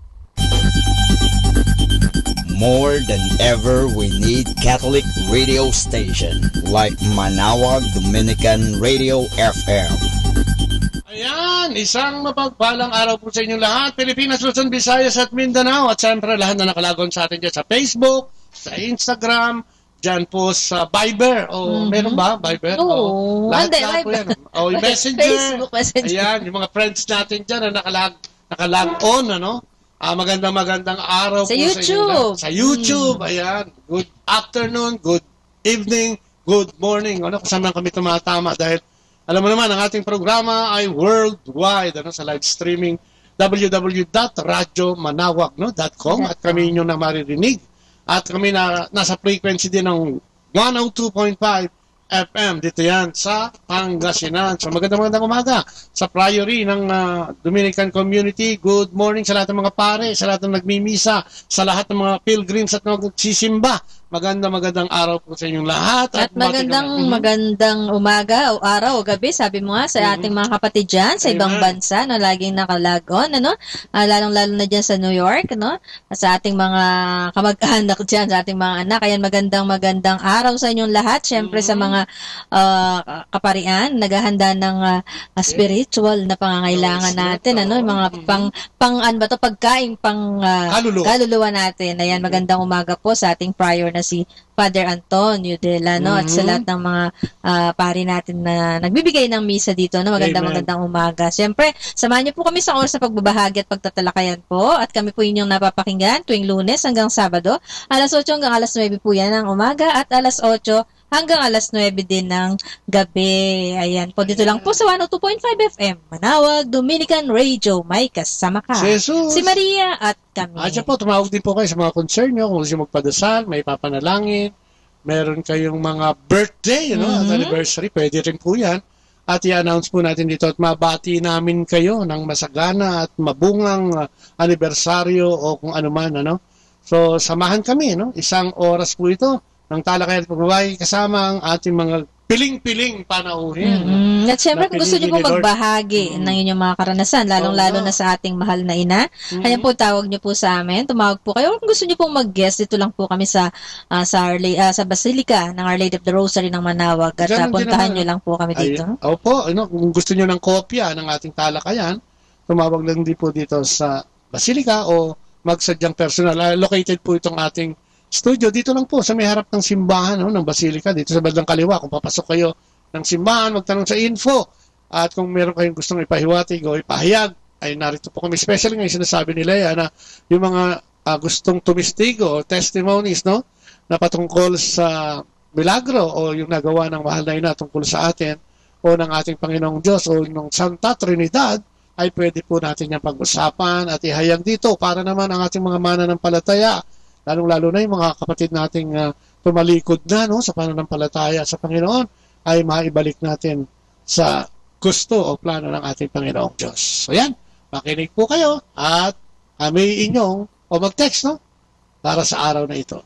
More than ever, we need Catholic radio station like Manawag Dominican Radio FM. Ayan, isang mapagpalang araw po sa inyong lahat, Pilipinas, Luzon, Visayas at Mindanao. At siyempre, lahat na nakalagon sa atin dyan sa Facebook, sa Instagram, dyan po sa Viber. Meron ba? Viber? Lahat po yan. Yung Messenger. Facebook Messenger. Ayan, yung mga friends natin dyan na nakalag on, ano? Magandang araw sa po YouTube. Sa YouTube, ayan. Good afternoon, good evening, good morning. Kung saan kami tumatama dahil alam mo naman, ang ating programa ay worldwide, sa live streaming www.radyomanawag.com at kami inyong na maririnig. At kami nasa frequency din ng 102.5 FM. Dito yan sa Pangasinan. So magandang umaga sa Priory ng Dominican Community. Good morning sa lahat ng mga pare, sa lahat ng nagmimisa, sa lahat ng mga pilgrims at nagsisimba. Magandang araw po sa inyong lahat. At magandang umaga o araw o gabi, sabi mo nga sa ating mga kapatid dyan sa ibang bansa, laging nakalag on, lalong-lalo na dyan sa New York, sa ating mga kamag-anak dyan, sa ating mga anak. Ayan, magandang araw sa inyong lahat. Siyempre sa mga kaparian, naghahanda ng spiritual na pangangailangan natin, yung mga pagkain kaluluwa natin. Ayan, magandang umaga po sa ating prior na si Father Antonio Delano at sa lahat ng mga pari natin na nagbibigay ng misa dito. Magandang umaga. Siyempre, samahan niyo po kami sa oras sa pagbabahagi at pagtatalakayan po. At kami po inyong napapakinggan tuwing Lunes hanggang Sabado. Alas 8 hanggang alas 9 po yan ng umaga at alas 8 hanggang alas 9 din ng gabi. Ayan po, dito lang po sa 102.5 FM, Manawag Dominican Radio. May kasama ka. Si Maria at kami. At siya po, tumawag din po kayo sa mga concern nyo. Kung gusto nyo magpadasal, may papanalangin, meron kayong mga birthday, at anniversary, pwede rin po yan. At i-announce po natin dito at mabati namin kayo ng masagana at mabungang anibersaryo o kung ano man. So, samahan kami. Isang oras po ito ng talakayan at pagbabay kasama ang ating mga piling-piling panauhin. At syempre, kung gusto niyo po magbahagi ng inyong mga karanasan, lalong-lalo na sa ating mahal na ina, ayan po, tawag niyo po sa amin, tumawag po kayo. Kung gusto niyo pong mag-guest, dito lang po kami sa Basilica ng Our Lady of the Rosary ng Manawag. At puntahan niyo lang po kami dito. Opo, kung gusto niyo ng kopya ng ating talakayan, tumawag lang din po dito sa Basilica o magsadyang personal. Located po itong ating studio dito lang po sa may harap ng simbahan ng Basilica, dito sa bandang kaliwa. Kung papasok kayo ng simbahan, magtanong sa info at kung meron kayong gustong ipahiwatig o ipahayag, ay narito po kami. Especially ngayon sinasabi nila na yung mga gustong tumistigo o testimonies na patungkol sa milagro o yung nagawa ng mahal na ina tungkol sa atin o ng ating Panginoong Diyos o ng Santa Trinidad, ay pwede po natin yung pag-usapan at ihayag dito para naman ang ating mga mananampalataya, lalong-lalo na yung mga kapatid nating tumalikod na no, sa pananampalataya sa Panginoon ay maibalik natin sa gusto o plano ng ating Panginoong Diyos. So yan, makinig po kayo at may inyong o mag-text no, para sa araw na ito.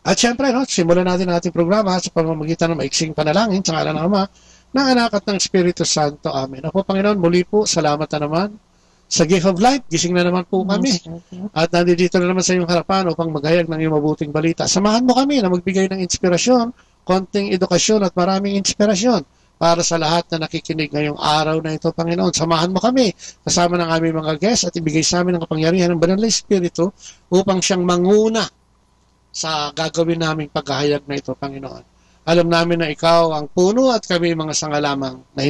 At syempre, no, simulan natin ang ating programa sa pamamagitan ng maiksing panalangin sa ngalan ng Ama, ng Anak at ng Espiritu Santo. Amen. Ako, Panginoon, muli po, salamat na naman sa gift of life. Gising na naman po kami. At nandito na naman sa iyong harapan upang maghayag ng iyong mabuting balita. Samahan mo kami na magbigay ng inspirasyon, konting edukasyon at maraming inspirasyon para sa lahat na nakikinig ngayong araw na ito, Panginoon. Samahan mo kami kasama ng aming mga guests at ibigay sa amin ang kapangyarihan ng Banal na Espiritu upang siyang manguna sa gagawin naming paghahayag na ito, Panginoon. Alam namin na ikaw ang puno at kami mga sanga lamang na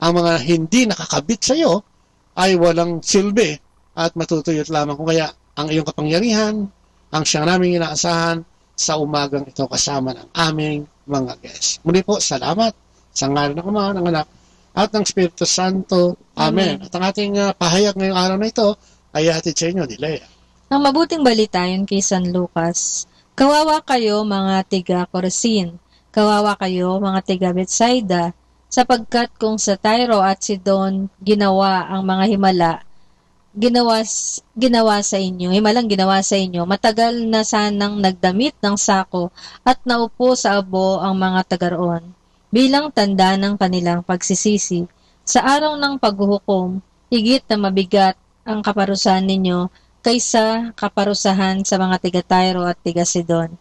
ang mga hindi nakakabit sa iyo ay walang silbi at matutuyot lamang. Kung kaya ang iyong kapangyarihan, ang siyang naming inaasahan sa umagang ito kasama ng aming mga guests. Muli po, salamat sa ngalan ng Ama, ng Anak at ng Espiritu Santo. Amen. At ang ating pahayag ngayong araw na ito ay hatid sa inyo ni Lea. Ang mabuting balita yun kay San Lucas. Kawawa kayo mga tiga Corazin, kawawa kayo mga tiga Bethsaida, sapagkat kung sa Tyro at Sidon ginawa ang mga ginawa sa inyo, himalang ginawa sa inyo, matagal na sanang nagdamit ng sako at naupo sa abo ang mga taga-roon, bilang tanda ng kanilang pagsisisi. Sa araw ng paghuhukom, higit na mabigat ang kaparusahan ninyo kaysa kaparusahan sa mga tiga-Tyro at tiga-Sidon.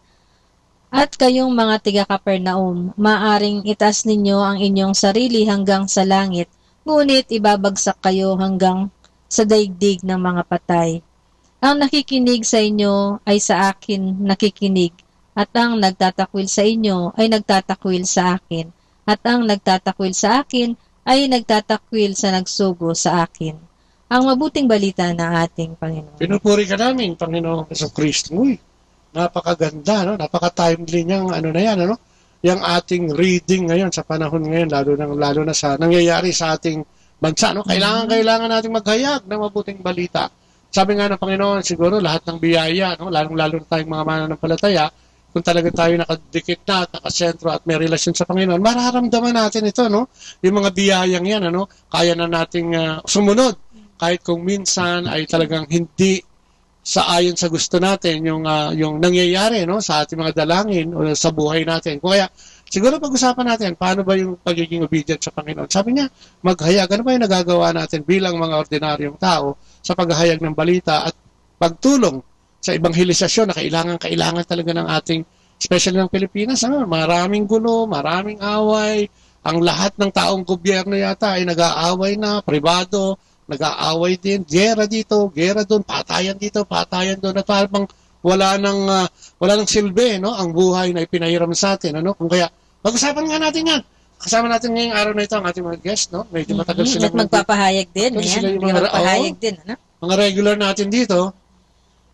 At kayong mga tiga-Capernaum, maaring itaas ninyo ang inyong sarili hanggang sa langit, ngunit ibabagsak kayo hanggang sa daigdig ng mga patay. Ang nakikinig sa inyo ay sa akin nakikinig, at ang nagtatakwil sa inyo ay nagtatakwil sa akin, at ang nagtatakwil sa akin ay nagtatakwil sa nagsugo sa akin. Ang mabuting balita ng ating Panginoon. Pinupuri ka namin, Panginoong Jesucristo. Uy, napakaganda, no? Napaka-timely niyang ano na yan, ano? Yung ating reading ngayon sa panahon ngayon, lalo na sa nangyayari sa ating bansa, no? Kailangan nating maghayag ng mabuting balita. Sabi nga ng Panginoon, siguro lahat ng biyaya, no? Lalo na tayong mga mananampalataya, kung talaga tayo nakadikit na at nakasentro at may relasyon sa Panginoon, mararamdaman natin ito, no? Yung mga biyayang yan, ano? Kaya na nating sumunod kahit kung minsan ay talagang hindi sa ayon sa gusto natin yung nangyayari, no, sa ating mga dalangin o sa buhay natin. Kaya siguro pag-usapan natin paano ba yung pagiging obedient sa Panginoon. Sabi niya, maghayag. Ano ba yung nagagawa natin bilang mga ordinaryong tao sa paghahayag ng balita at pagtulong sa ebanghelisasyon na kailangan talaga ng ating, especially ng Pilipinas, maraming gulo, maraming away. Ang lahat ng taong gobyerno yata ay nag-aaway na, pribado, nag-aaway din, gera dito, gera doon, patayan dito, patayan doon, at parang wala nang silbi, no, ang buhay na ipinahiram sa atin, ano? Kung kaya pag-usapan nga natin yan. Kasama natin ngayong araw na ito ang ating mga guest, no? Medyo matagal sila. At magpapahayag din, magpapahayag din, ano? Mga regular natin dito.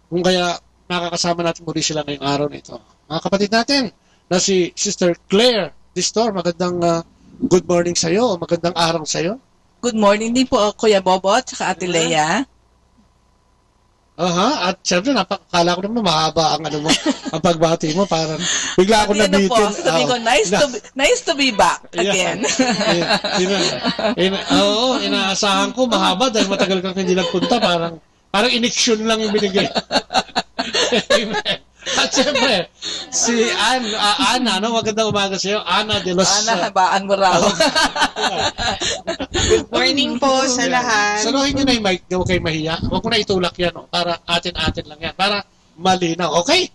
Kung kaya nakakasama natin muli sila ngayong araw na ito. Mga kapatid natin na si Sister Claire Distor, magandang good morning sa iyo o magandang araw sa iyo. Good morning din po, Kuya Bobo at saka Ate Lea. At syempre, napakala ko naman mahaba ang ang pagbati mo. Parang bigla ako nabitin. Sabi ko, nice to be back again. Inaasahan ko mahaba dahil matagal kang hindi nagpunta. Parang iniksyon lang yung binigay. At syempre, si Ana, magandang umaga sa iyo. Ana de los... Ana, habaan mo raw. Good morning po sa lahat. Saluhin nyo na yung mic, huwag kayo mahiya. Huwag ko na itulak yan, para atin-atin lang yan. Para malinaw. Okay?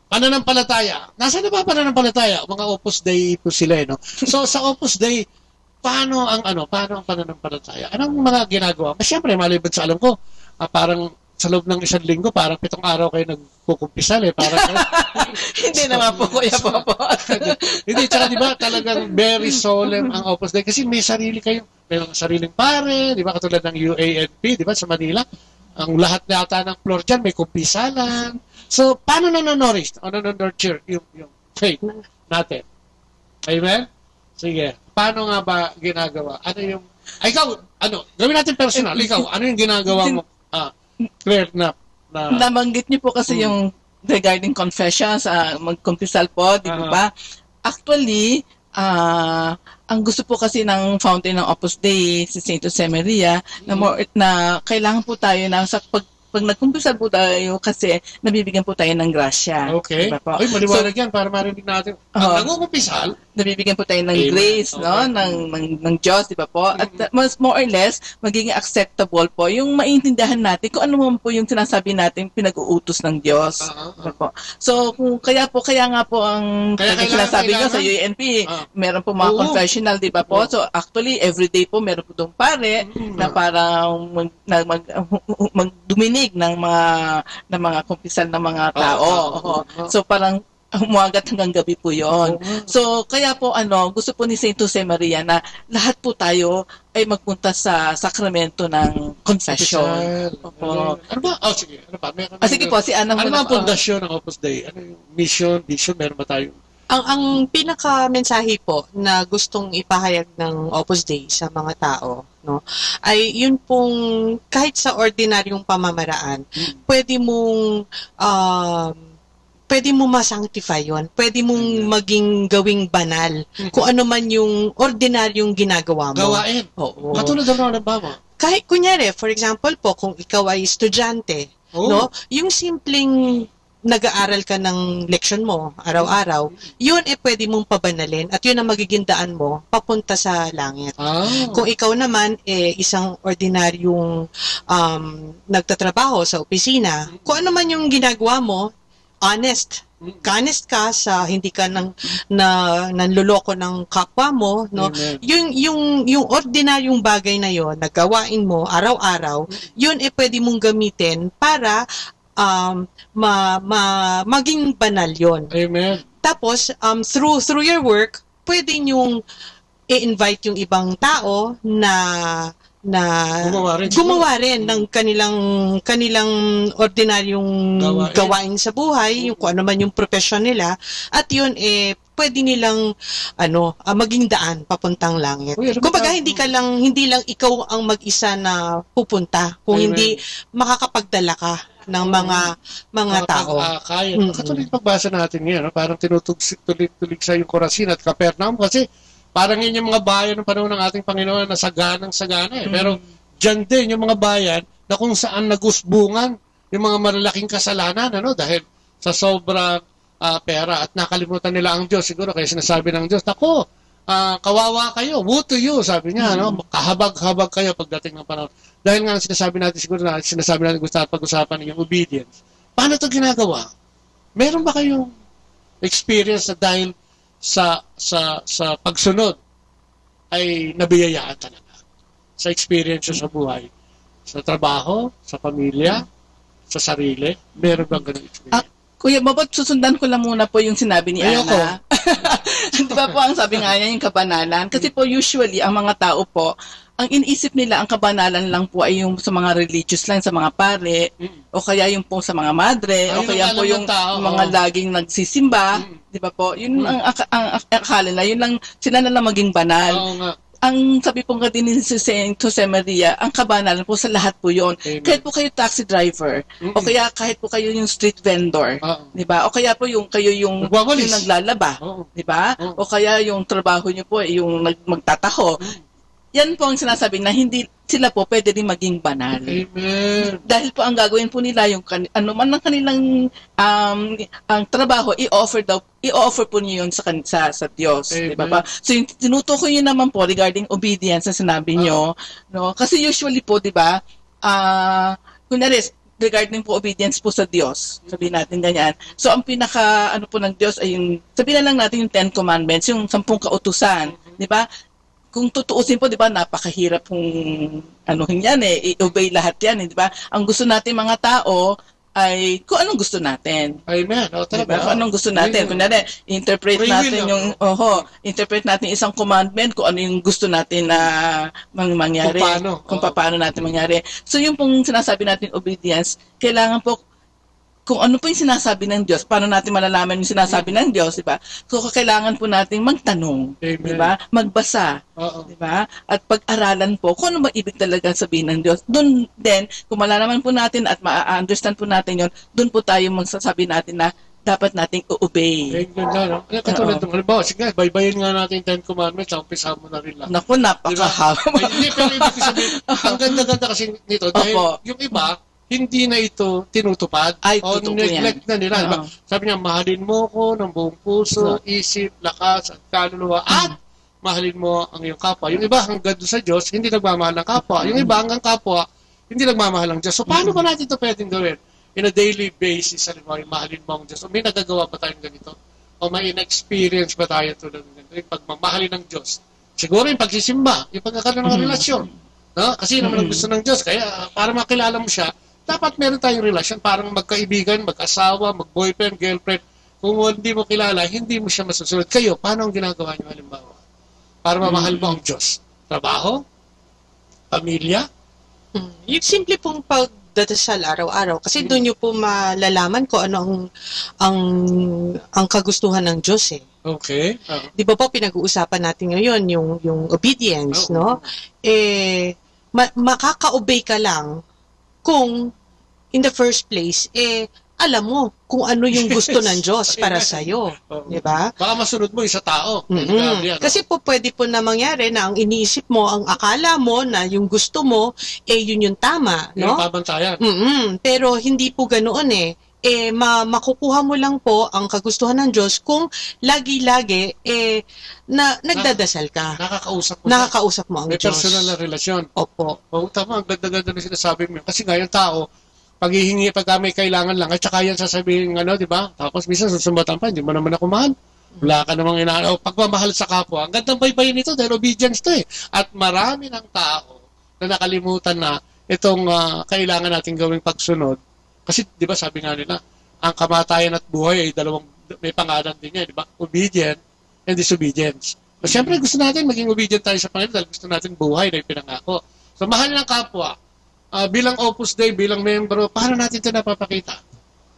Pananampalataya. Nasaan na ba pananampalataya? Mga Opus Dei po sila, no? So, sa Opus Dei, paano ang pananampalataya? Anong mga ginagawa? Kasi syempre, maliban sa alam ko, parang sa loob ng 1 linggo, parang 7 araw kayo nagkukumpisal parang hindi naman po, Kuya Popo. Hindi, tsaka diba talagang very solemn ang Opus Dei kasi may sarili kayo, may mga sariling pare, diba, katulad ng UANP, diba, sa Manila, ang lahat yata ng floor dyan may kumpisalan. So, paano nanonourish o nanonourture yung faith natin? Amen? Sige, paano nga ba ginagawa? Gawin natin personal, ikaw, ano yung ginagawa mo? Clear na nabanggit niyo po kasi yung regarding confessions, magkumpisal po, di ba? Actually, ang gusto po kasi ng founder ng Opus Dei, si Saint Josemaria, na kailangan po tayo na pag nagkumpisal po tayo kasi nabibigyan po tayo ng grasya. Okay. Diba po? Ay, maliwanag yan para marinig natin. Pag nagkumpisal, nabibigyan po tayo ng grace, no? Ng Diyos, di ba po? At mas more or less, magiging acceptable po yung maintindihan natin kung ano man po yung sinasabi natin pinag-uutos ng Diyos. Diba po? So, kaya nga po ang sinasabi nyo sa UNP, meron po mga confessional, di ba po? So, actually, everyday po meron po itong pare na parang magduminig ng mga kumpisal ng mga tao. So, parang humagat hanggang gabi po yon. So, kaya po gusto po ni Saint Josemaria na lahat po tayo ay magpunta sa sakramento ng confession. Opo. Ano ba? Sige. Ano ba? Sige po, si Ana. Ano ba ang pundasyon ng Opus Dei? Ano yung mission, vision? Meron ba tayo? Ang pinaka-mensahe po na gustong ipahayag ng Opus Dei sa mga tao, no, ay yun pong kahit sa ordinaryong pamamaraan, pwede mong ma-sanctify yun. Pwede mong maging gawing banal. Kung ano man yung ordinaryong ginagawa mo. Gawain. Oo. Katulad ng mga nabama. Kahit kunyari, for example po, kung ikaw ay estudyante, no, yung simpleng nag-aaral ka ng leksyon mo araw-araw, yun pwede mong pabanalin at yun ang magiging daan mo papunta sa langit. Kung ikaw naman isang ordinaryong nagtatrabaho sa opisina, kung ano man yung ginagawa mo, honest ka sa hindi ka nanloloko ng kapwa mo, no? Yung ordinaryong bagay na yon, nagawain mo araw-araw, yun pwede mong gamitin para maging banal yon. Amen. Tapos through your work, pwede nyong i-invite yung ibang tao na gumawa rin ng kanilang ordinaryong gawain sa buhay, yung kung ano man yung profession nila, at yun pwede nilang maging daan papuntang langit. Kumbaga hindi lang ikaw ang mag-isa na pupunta, kung hindi makakapagdala ka ng mga tao. Katulad pagbasa natin ngayon, parang tinutulig sa yung Corazin at Capernaum kasi parang yun yung mga bayan ng panahon ng ating Panginoon na saganang-sagana. Pero dyan din yung mga bayan na kung saan nagusbungan yung mga malalaking kasalanan, dahil sa sobrang pera at nakalimutan nila ang Diyos. Siguro kaya sinasabi ng Diyos, "Ako, kawawa kayo, woe to you," sabi niya, kahabag-habag kayo pagdating ng panahon. Dahil nga sinasabi natin gusto natin pag-usapan yung obedience. Paano ito ginagawa? Meron ba kayong experience na dahil sa pagsunod ay nabiyayaan talaga sa experience sa buhay, sa trabaho, sa pamilya, sa sarili? Meron bang ganun experience? Kuya Bobot, susundan ko lang muna po yung sinabi ni Ana. Di ba po ang sabi nga niya, yung kabanalan? Kasi po usually, ang mga tao po, ang iniisip nila, ang kabanalan lang po ay yung sa mga religious lang, sa mga pare, o kaya yung po sa mga madre, o kaya po yung mga laging nagsisimba, di ba po? Yun ang akala na, yun lang, sila na lang maging banal. Ang sabi po nga din ni Saint Josemaria, ang kabanalan po sa lahat po yun. Kahit po kayo taxi driver, o kaya kahit po kayo yung street vendor, di ba? O kaya po kayo yung naglalaba, di ba? O kaya yung trabaho nyo po, yung magtataho. Yan po ang sinasabi na hindi sila po pwede rin maging banal. Amen. Dahil po ang gagawin po nila yung ano man ng kanilang ang trabaho, i-offer po niyo yun sa Diyos, di ba ba? So yung tinutukoy niyo naman po regarding obedience na sinabi niyo, no? Kasi usually po, di ba? Kunyari regarding po obedience po sa Diyos, sabihin natin ganyan. So ang pinaka po ng Diyos ay yung sabihin na lang natin yung 10 commandments, yung 10 kautusan, di ba? Kung tutuusin po, di ba, napakahirap kung yan i-obey lahat yan, di ba? Ang gusto natin mga tao ay kung anong gusto natin. Amen. Diba? Kung anong gusto natin. Kunyari, interpret natin isang commandment kung ano yung gusto natin na mangyari. Kung paano natin mangyari. So yung pong sinasabi natin obedience, kailangan po kung ano po yung sinasabi ng Diyos, paano natin malalaman yung sinasabi ng Diyos, di ba? So, kailangan po nating magtanong, di ba? Magbasa, di ba? At pag-aralan po kung ano ba ibig talaga sabihin ng Diyos. Doon din, kung malalaman po natin at ma-understand po natin yon, doon po tayo magsasabi natin na dapat nating u-obey. No? Katulad ng halimbawa, sige, baybayin nga natin 10 commandments, umpisa mo na rin lang. Naku, napakahaba. Hindi, pero ibig sabihin, ang ganda-ganda kasi nito, dahil yung iba, hindi na ito tinutupad o neglect na nila. Diba? Sabi niya, mahalin mo ko ng buong puso, isip, lakas, at kaluluwa, at mahalin mo ang iyong kapwa. Yung iba hanggang doon sa Diyos, hindi nagmamahal ng kapwa. Yung iba hanggang kapwa, hindi nagmamahal ng Diyos. So, paano ba natin ito pwedeng gawin? In a daily basis, halimbawa, mahalin mo ang Diyos. O may nagagawa ba tayong ganito? O may in-experience ba tayo tulad ng ganito? Yung pagmamahalin ng Diyos. Siguro yung pagsisimba, yung pagkakaroon ng relasyon. No? Kasi naman ang gusto ng Diyos. Kaya para makilala mo siya, dapat meron tayong relasyon. Parang magkaibigan, mag-asawa, mag-boyfriend, girlfriend. Kung hindi mo kilala, hindi mo siya masusunod. Kayo, paano ang ginagawa niyo halimbawa? Para mamahal mo ang Diyos. Trabaho? Pamilya? Yung simple pong pagdadasal araw-araw. Kasi doon nyo po malalaman ko ano ang kagustuhan ng Diyos eh. Okay. Di ba po pinag-uusapan natin ngayon yung obedience, no? Makaka-obey ka lang kung in the first place, alam mo kung ano yung gusto ng Diyos para sa'yo. Di ba? Baka masunod mo sa tao. Kasi po pwede po na mangyari na ang iniisip mo, ang akala mo na yung gusto mo, yun yung tama. No? Yung pabantayan. Pero hindi po ganoon makukuha mo lang po ang kagustuhan ng Diyos kung lagi-lagi nagdadasal ka. Nakakausap mo ang Diyos. May personal na relasyon. Opo. Tama, ang ganda-ganda na sinasabi mo. Kasi nga yung tao, paghihingi pag may kailangan lang, at saka yan sasabihin, di ba? Tapos minsan susumbatan pa, hindi mo naman ako mahal. Wala ka namang pagmamahal sa kapwa. Ang gandang baybayin nito dahil obedience to eh. At marami ng tao na nakalimutan na itong kailangan natin gawing pagsunod. Kasi, di ba, sabi nga nila, ang kamatayan at buhay ay may pangalan din niya, di ba? Obedient and disobedience. So, siyempre, gusto natin maging obedient tayo sa Panginoon dahil gusto natin buhay na ipinangako. So, mahal ng kapwa, bilang Opus Dei, bilang membro, paano natin ito napapakita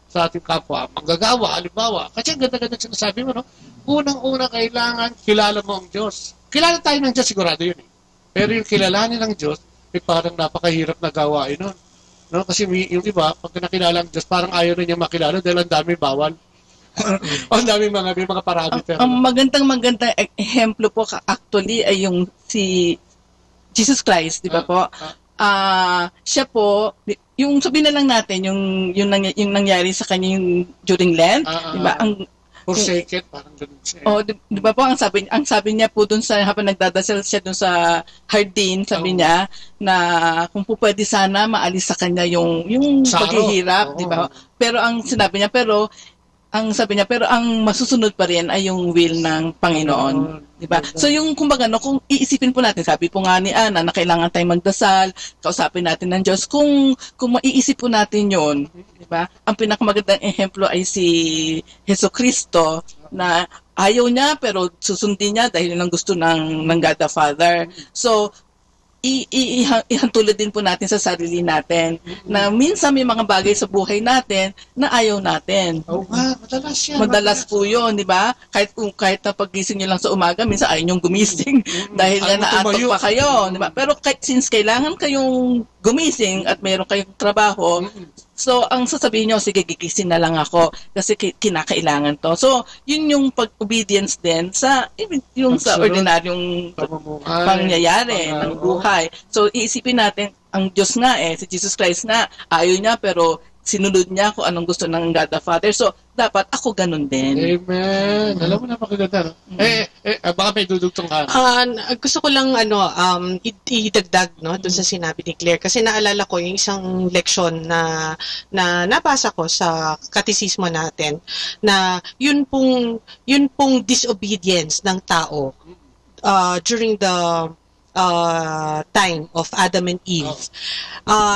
sa ating kapwa? Manggagawa, halimbawa. Kasi ang ganda-ganda sinasabi mo, no? Unang-una kailangan, kilala mo ang Diyos. Kilala tayo ng Diyos, sigurado yun eh. Pero yung kilalanin ng Diyos, parang napakahirap na gawain nun. No? Kasi yung iba, pag nakilala ang Diyos, parang ayaw na niya makilala dahil ang dami bawal. Ang dami may mga parameter. Ang magandang ehemplo po actually ay yung si Jesus Christ, di ba po? Siya po, yung sabihin na lang natin, yung nangyari sa kanya yung during Lent, di ba? Forsaken, parang ganun siya. Di ba po, ang sabi niya po dun sa, habang nagdadasal siya dun sa hardin, sabi niya, na kung po pwede sana maalis sa kanya yung paghihirap, di ba? Pero ang sinabi niya, pero ang masusunod pa rin ay yung will ng Panginoon. Diba? So yung kumbaga kung iisipin po natin, sabi po nga ni Ana na kailangan tayong magdasal, kausapin natin ng Diyos. Kung maiisip po natin yon, diba? Ang pinakamagandang ehemplo ay si Jesucristo na ayaw niya pero susundin niya dahil yun ang gusto ng God the Father. So ihantulad din po natin sa sarili natin na minsan may mga bagay sa buhay natin na ayaw natin. Madalas yan. Madalas po yun, di ba? Kahit na pagising nyo lang sa umaga, minsan ayaw nyong gumising dahil nga naatok pa kayo. Di ba? Pero since kailangan kayong gumising at mayroon kayong trabaho, so ang sasabihin nyo, sige, gigising na lang ako kasi kinakailangan to. So, yun yung pag-obedience din sa ordinaryong pangyayari ng buhay. So, iisipin natin, ang Diyos nga si Jesus Christ nga, ayaw niya pero sinunod niya kung anong gusto ng God the Father. So, dapat ako ganun din. Amen. Alam mo, napakaganda. Baka may dudugtong ka. Gusto ko lang idagdag doon sa sinabi ni Claire kasi naalala ko yung isang leksyon na nabasa ko sa katisismo natin na yun pong disobedience ng tao during the time of Adam and Eve.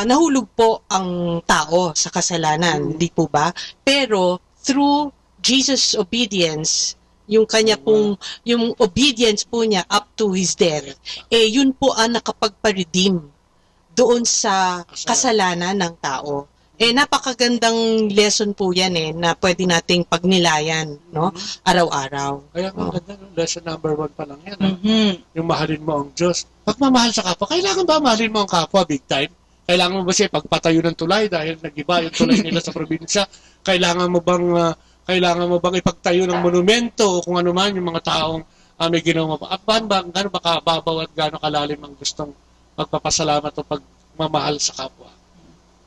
Nahulog po ang tao sa kasalanan, di po ba? Pero through Jesus' obedience, yung kanya pong, yung obedience po niya up to his death, yun po ang nakapagpa-redeem doon sa kasalanan ng tao. napakagandang lesson po yan na pwede nating pagnilayan, no? Araw-araw. Kaya maganda, lesson number 1 pa lang yan. Yung mahalin mo ang Diyos. Pagmamahal sa kapwa, kailangan ba mahalin mo ang kapwa big time? Kailangan mo ba siya pagpatayo ng tulay dahil nag-iba yung tulay nila sa probinsya? Kailangan mo bang ipagtayo ng monumento o kung ano man yung mga taong may ginawa mo? Gano'n ba kababaw at gano'n kalalim ang gustong magpapasalamat o pagmamahal sa kapwa?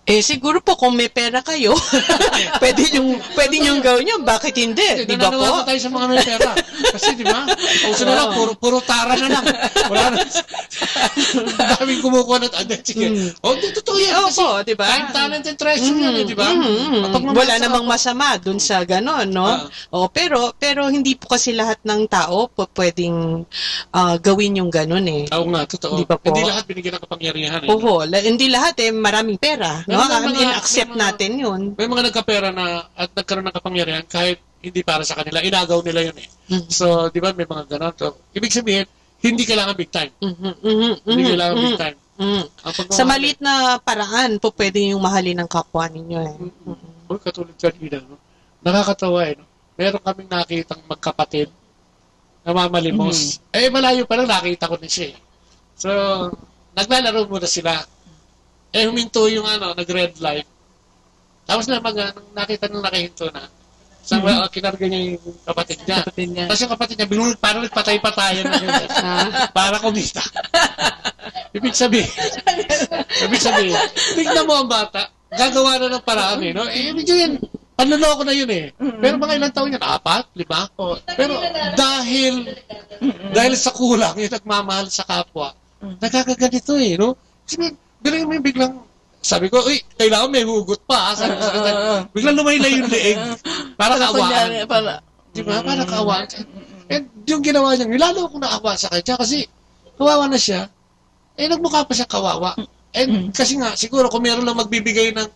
Siguro po kung may pera kayo, pwede niyong gawin yun. Bakit hindi? Di ba po? Nananawa tayo sa mga may pera. Kasi di ba? Uso na lang, puro tara na lang. Wala na. Daming kumukuha ng sige. Totoo yan. Kasi di ba? time, talent, and treasure yan, di ba? Wala namang masama dun sa gano'n, no? Pero hindi po kasi lahat ng tao po pwedeng gawin yung gano'n Oo nga, totoo. Di ba po? Hindi lahat binigyan ng kapangyarihan. Hindi lahat maraming pera. No? In-accept natin yun. May mga nagkapera at nagkaroon ng kapangyarihan kahit hindi para sa kanila. Inagaw nila yun So, di ba, may mga ganon. So, ibig sabihin, hindi kailangan big time. Hindi kailangan big time. Sa maliit na paraan po pwede yung mahalin ng kapwa ninyo Katulad kanina, no? Nakakatawa no? Meron kaming nakitang magkapatid na mamalimos. Malayo pa lang nakita ko na siya. So, naglalaro muna sila. Huminto yung nag-red light. Tapos nakita nung nakahinto na. So, kinarga niya yung kapatid niya. Tapos yung kapatid niya, parang nagpatay-patayan na yun. Para kumita. Ibig sabihin, tignan mo ang bata, gagawa na ng paraan no? Ibig sabihin, panloloko na yun Pero mga ilang taon yan, 4, 5. Pero dahil sa kulang, yung nagmamahal sa kapwa, nagkakaganito no? Sabi, galing mo yung biglang, sabi ko, kailangan may hugot pa. Sabi ko sa kanya, biglang lumaylay yung leeg. Para kaawaan. Di ba? Para kaawaan. And yung ginawa niya, lalo akong naawa sa kanya kasi kawawa na siya. Nagmukha pa siya kawawa. And kasi nga, siguro kung meron lang magbibigay ng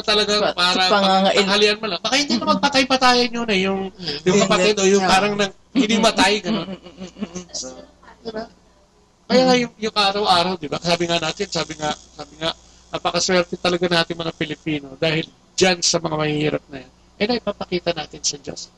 talagang para panghalian mo lang, baka hindi na magpatay-patayan yun yung kapatid o yung parang hindi matay. So, diba? Kaya nga yung araw-araw, di ba? Sabi nga, napakaswerte talaga natin mga Pilipino dahil dyan sa mga mahihirap na yan. Ipapakita natin sa Diyos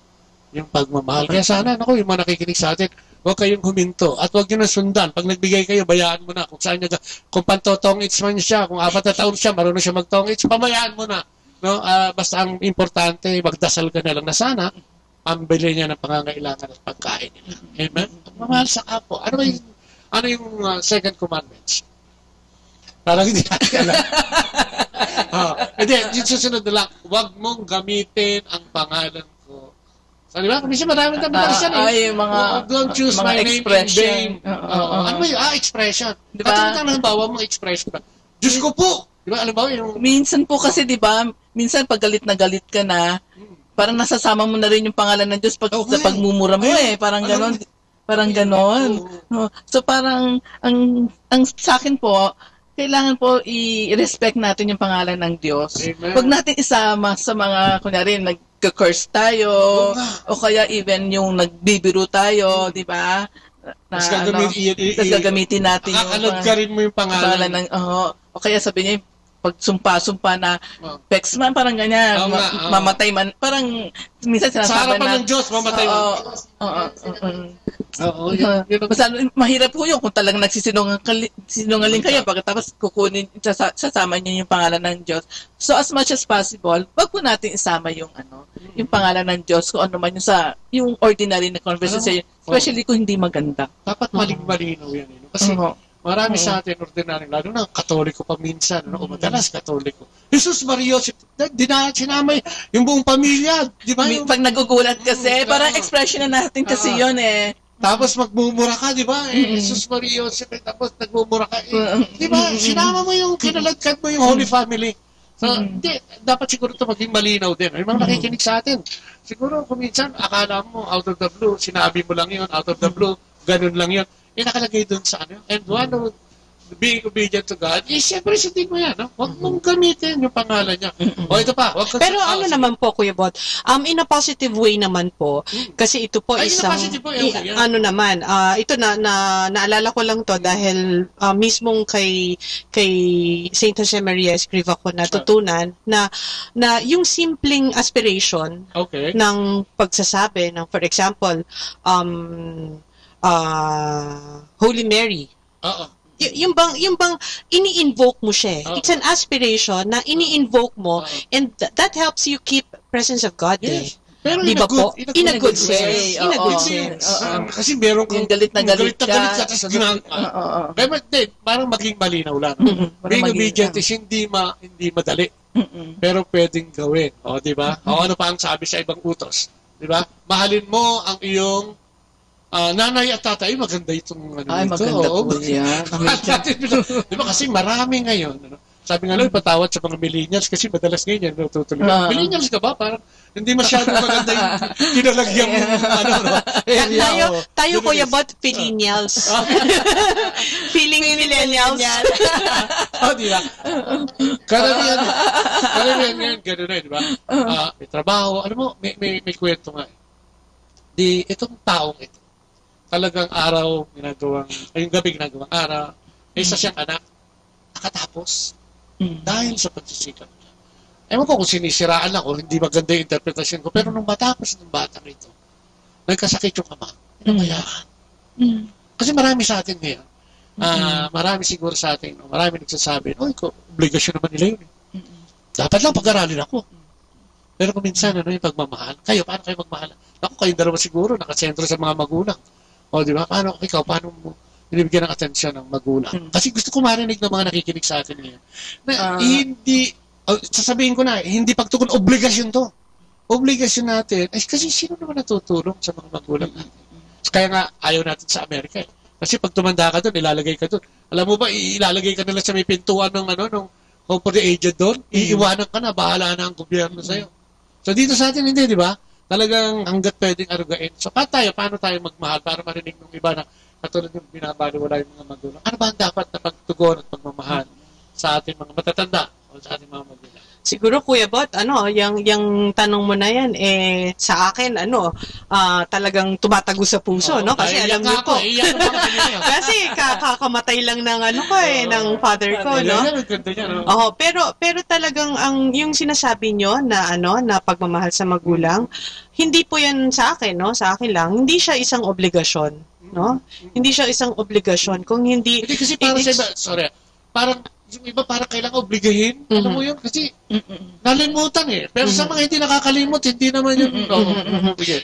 yung pagmamahal. Kaya sana, yung mga nakikinig sa atin, huwag kayong huminto at huwag nyo na sundan. Pag nagbigay kayo, bayaan mo na. Kung pantotongits man siya, kung 4 na taon siya, marunong siya magtongits, pamayaan mo na. No? Basta ang importante, magdasal ka na lang na sana, pambili niya ng pangangailangan at pagkain nila. Amen? Pagmamahal sa kapwa. Ano yung second commandments? Parang hindi natin alam. Yung susunod na lang, huwag mong gamitin ang pangalan ko. So, di ba? Kasi maraming nabilang don't choose my name in vain. Ano ba yun? Expression. Diba? Katulad ang halimbawa mong expression ba? Diyos ko po! Di ba? Halimbawa yung... Minsan po kasi, di ba? Minsan pag galit na galit ka na, parang nasasama mo na rin yung pangalan ng Diyos sa pagmumura mo Parang ganon. Parang ganon. So parang, ang sa akin po, kailangan po i-respect natin yung pangalan ng Diyos. Huwag natin isama sa mga, kunyari, nag-curse tayo, o kaya even yung nagbibiro tayo, di ba? Tapos gagamitin natin yung... Kakalad ka rin mo yung pangalan. O kaya sabi niya, pag sumpa-sumpa na pex man, parang ganyan, mamatay man, parang minsan sinasabi na... Sa harapan ng Diyos, mamatay man. Mahirap po yun kung talagang nagsisinungaling kayo, pagkatapos sasama niyo yung pangalan ng Diyos. So as much as possible, wag po natin isama yung yung pangalan ng Diyos, kung ano man yung ordinary na conversation, especially kung hindi maganda. Dapat maling-malinaw yan. Kasi marami sa atin ordinary, lalo na katoliko pa minsan, o madalas katoliko. Jesus Maria, sinama yung buong pamilya, di ba? Pag nagugulat kasi, parang expression na natin kasi yun Tapos magmumura ka, di ba? Jesus Maria, tapos nagmumura ka. Di ba? Sinama mo yung kinaladkad mo yung Holy Family. So, dapat siguro ito maging malinaw din. May mga nakikinig sa atin. Siguro kung minsan, akala mo out of the blue, sinabi mo lang yun, out of the blue, ganun lang yun. Nakalagay dun sa And being obedient to God, siyempre sundin mo yan. No? Huwag mong gamitin yung pangalan niya. O ito pa. Pero naman po, Kuya Bot, in a positive way naman po, kasi ito po isang, ito naalala ko lang to dahil mismong kay Saint Jose Maria Escriva ko natutunan na yung simpleng aspiration ng pagsasabi ng, for example, Holy Mary. Yung bang ini-invoke mo siya. It's an aspiration na ini-invoke mo and that helps you keep presence of God. Yes. Pero di ba po? In a good sense. In a good sense. Kasi meron kang galit na galit ka. Tapos ginagawa. Parang maging malinaw lang. Being obedient is hindi madali. Pero pwedeng gawin. O, di ba? O, ano pa ang sabi sa ibang utos? Di ba? Mahalin mo ang iyong nanay at tatay, maganda itong maganda po yan. Di ba? Kasi marami ngayon. Sabi nga lang, patawad sa mga millennials kasi madalas ngayon yan natutuloy. Millennials ka ba? Parang hindi masyado maganda yung kinalagyan mo area. Tayo Kuya Bot, millennials. Feeling millennials. Di ba? Karamihan ngayon, gano'n na, di ba? May trabaho. Alam mo, may kwento nga. Itong taong ito, talagang araw yung gabi ginagawang araw, isa siyang anak, nakatapos. Dahil sa pagsisikap niya. Ewan ko kung sinisiraan ako, hindi maganda yung interpretasyon ko, pero nung matapos ng batang ito, nagkasakit yung ama, pinabayaan. Kasi marami sa atin ngayon, marami siguro sa atin, marami nagsasabi, obligasyon naman nila yun. Dapat lang pag-aralin ako. Pero kung minsan, yung pagmamahal, paano kayo magmahal? Ako, kayong dalawa siguro, nakasentro sa mga magulang. O, di ba? Paano mo binibigyan ng atensyon ng magulang? Kasi gusto ko marinig ng mga nakikinig sa atin ngayon. Na sasabihin ko na, hindi pagtukon, obligasyon to. Obligasyon natin. Kasi sino naman natutulong sa mga magulang natin? Kaya nga, ayaw natin sa Amerika. Kasi pag tumanda ka doon, ilalagay ka doon. Alam mo ba, ilalagay ka nila sa may pintuan ng home for the aged doon, iiwanan ka na, bahala na ang gobyerno sa'yo. So dito sa atin, hindi, di ba? Talagang hanggat pwedeng arugain. So paano tayo magmahal para marinig ng iba na katulad yung binabaliwala yung mga magulang. Ano ba ang dapat na pagtugon at pagmamahal sa ating mga matatanda o sa ating mga magulang? Siguro Kuya Bot, yung tanong mo na yan, sa akin, talagang tumatago sa puso, no? Kasi alam niyo po. Kasi kakamatay lang ng ng father ko, no? Pero talagang yung sinasabi nyo na na pagmamahal sa magulang, hindi po yan sa akin, no? Sa akin lang, hindi siya isang obligasyon, no? Hindi siya isang obligasyon kung hindi kasi para sa iba, parang yung iba parang kailangan obligahin. Ano mo yun? Kasi nalimutan Pero sa mga hindi nakakalimot, hindi naman yun.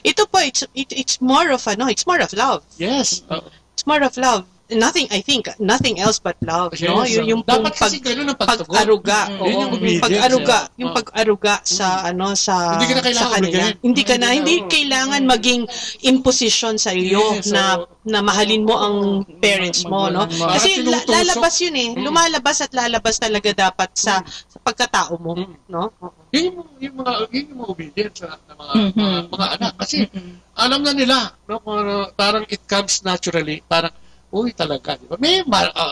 Ito po, it's more of love. Yes. It's more of love. Nothing else but love. Yes, no? Yung dapat kasi ganun ang pag-aruga. Yung pag-aruga sa hindi ka na kailangan kanila. Hindi kailangan maging imposition sa iyo na mahalin mo ang parents mo, no? Kasi lalabas yun lumalabas at lalabas talaga dapat sa pagkatao mo, no? Yung mga obedience ng mga anak kasi alam na nila, no? Parang it comes naturally, parang talaga, di ba?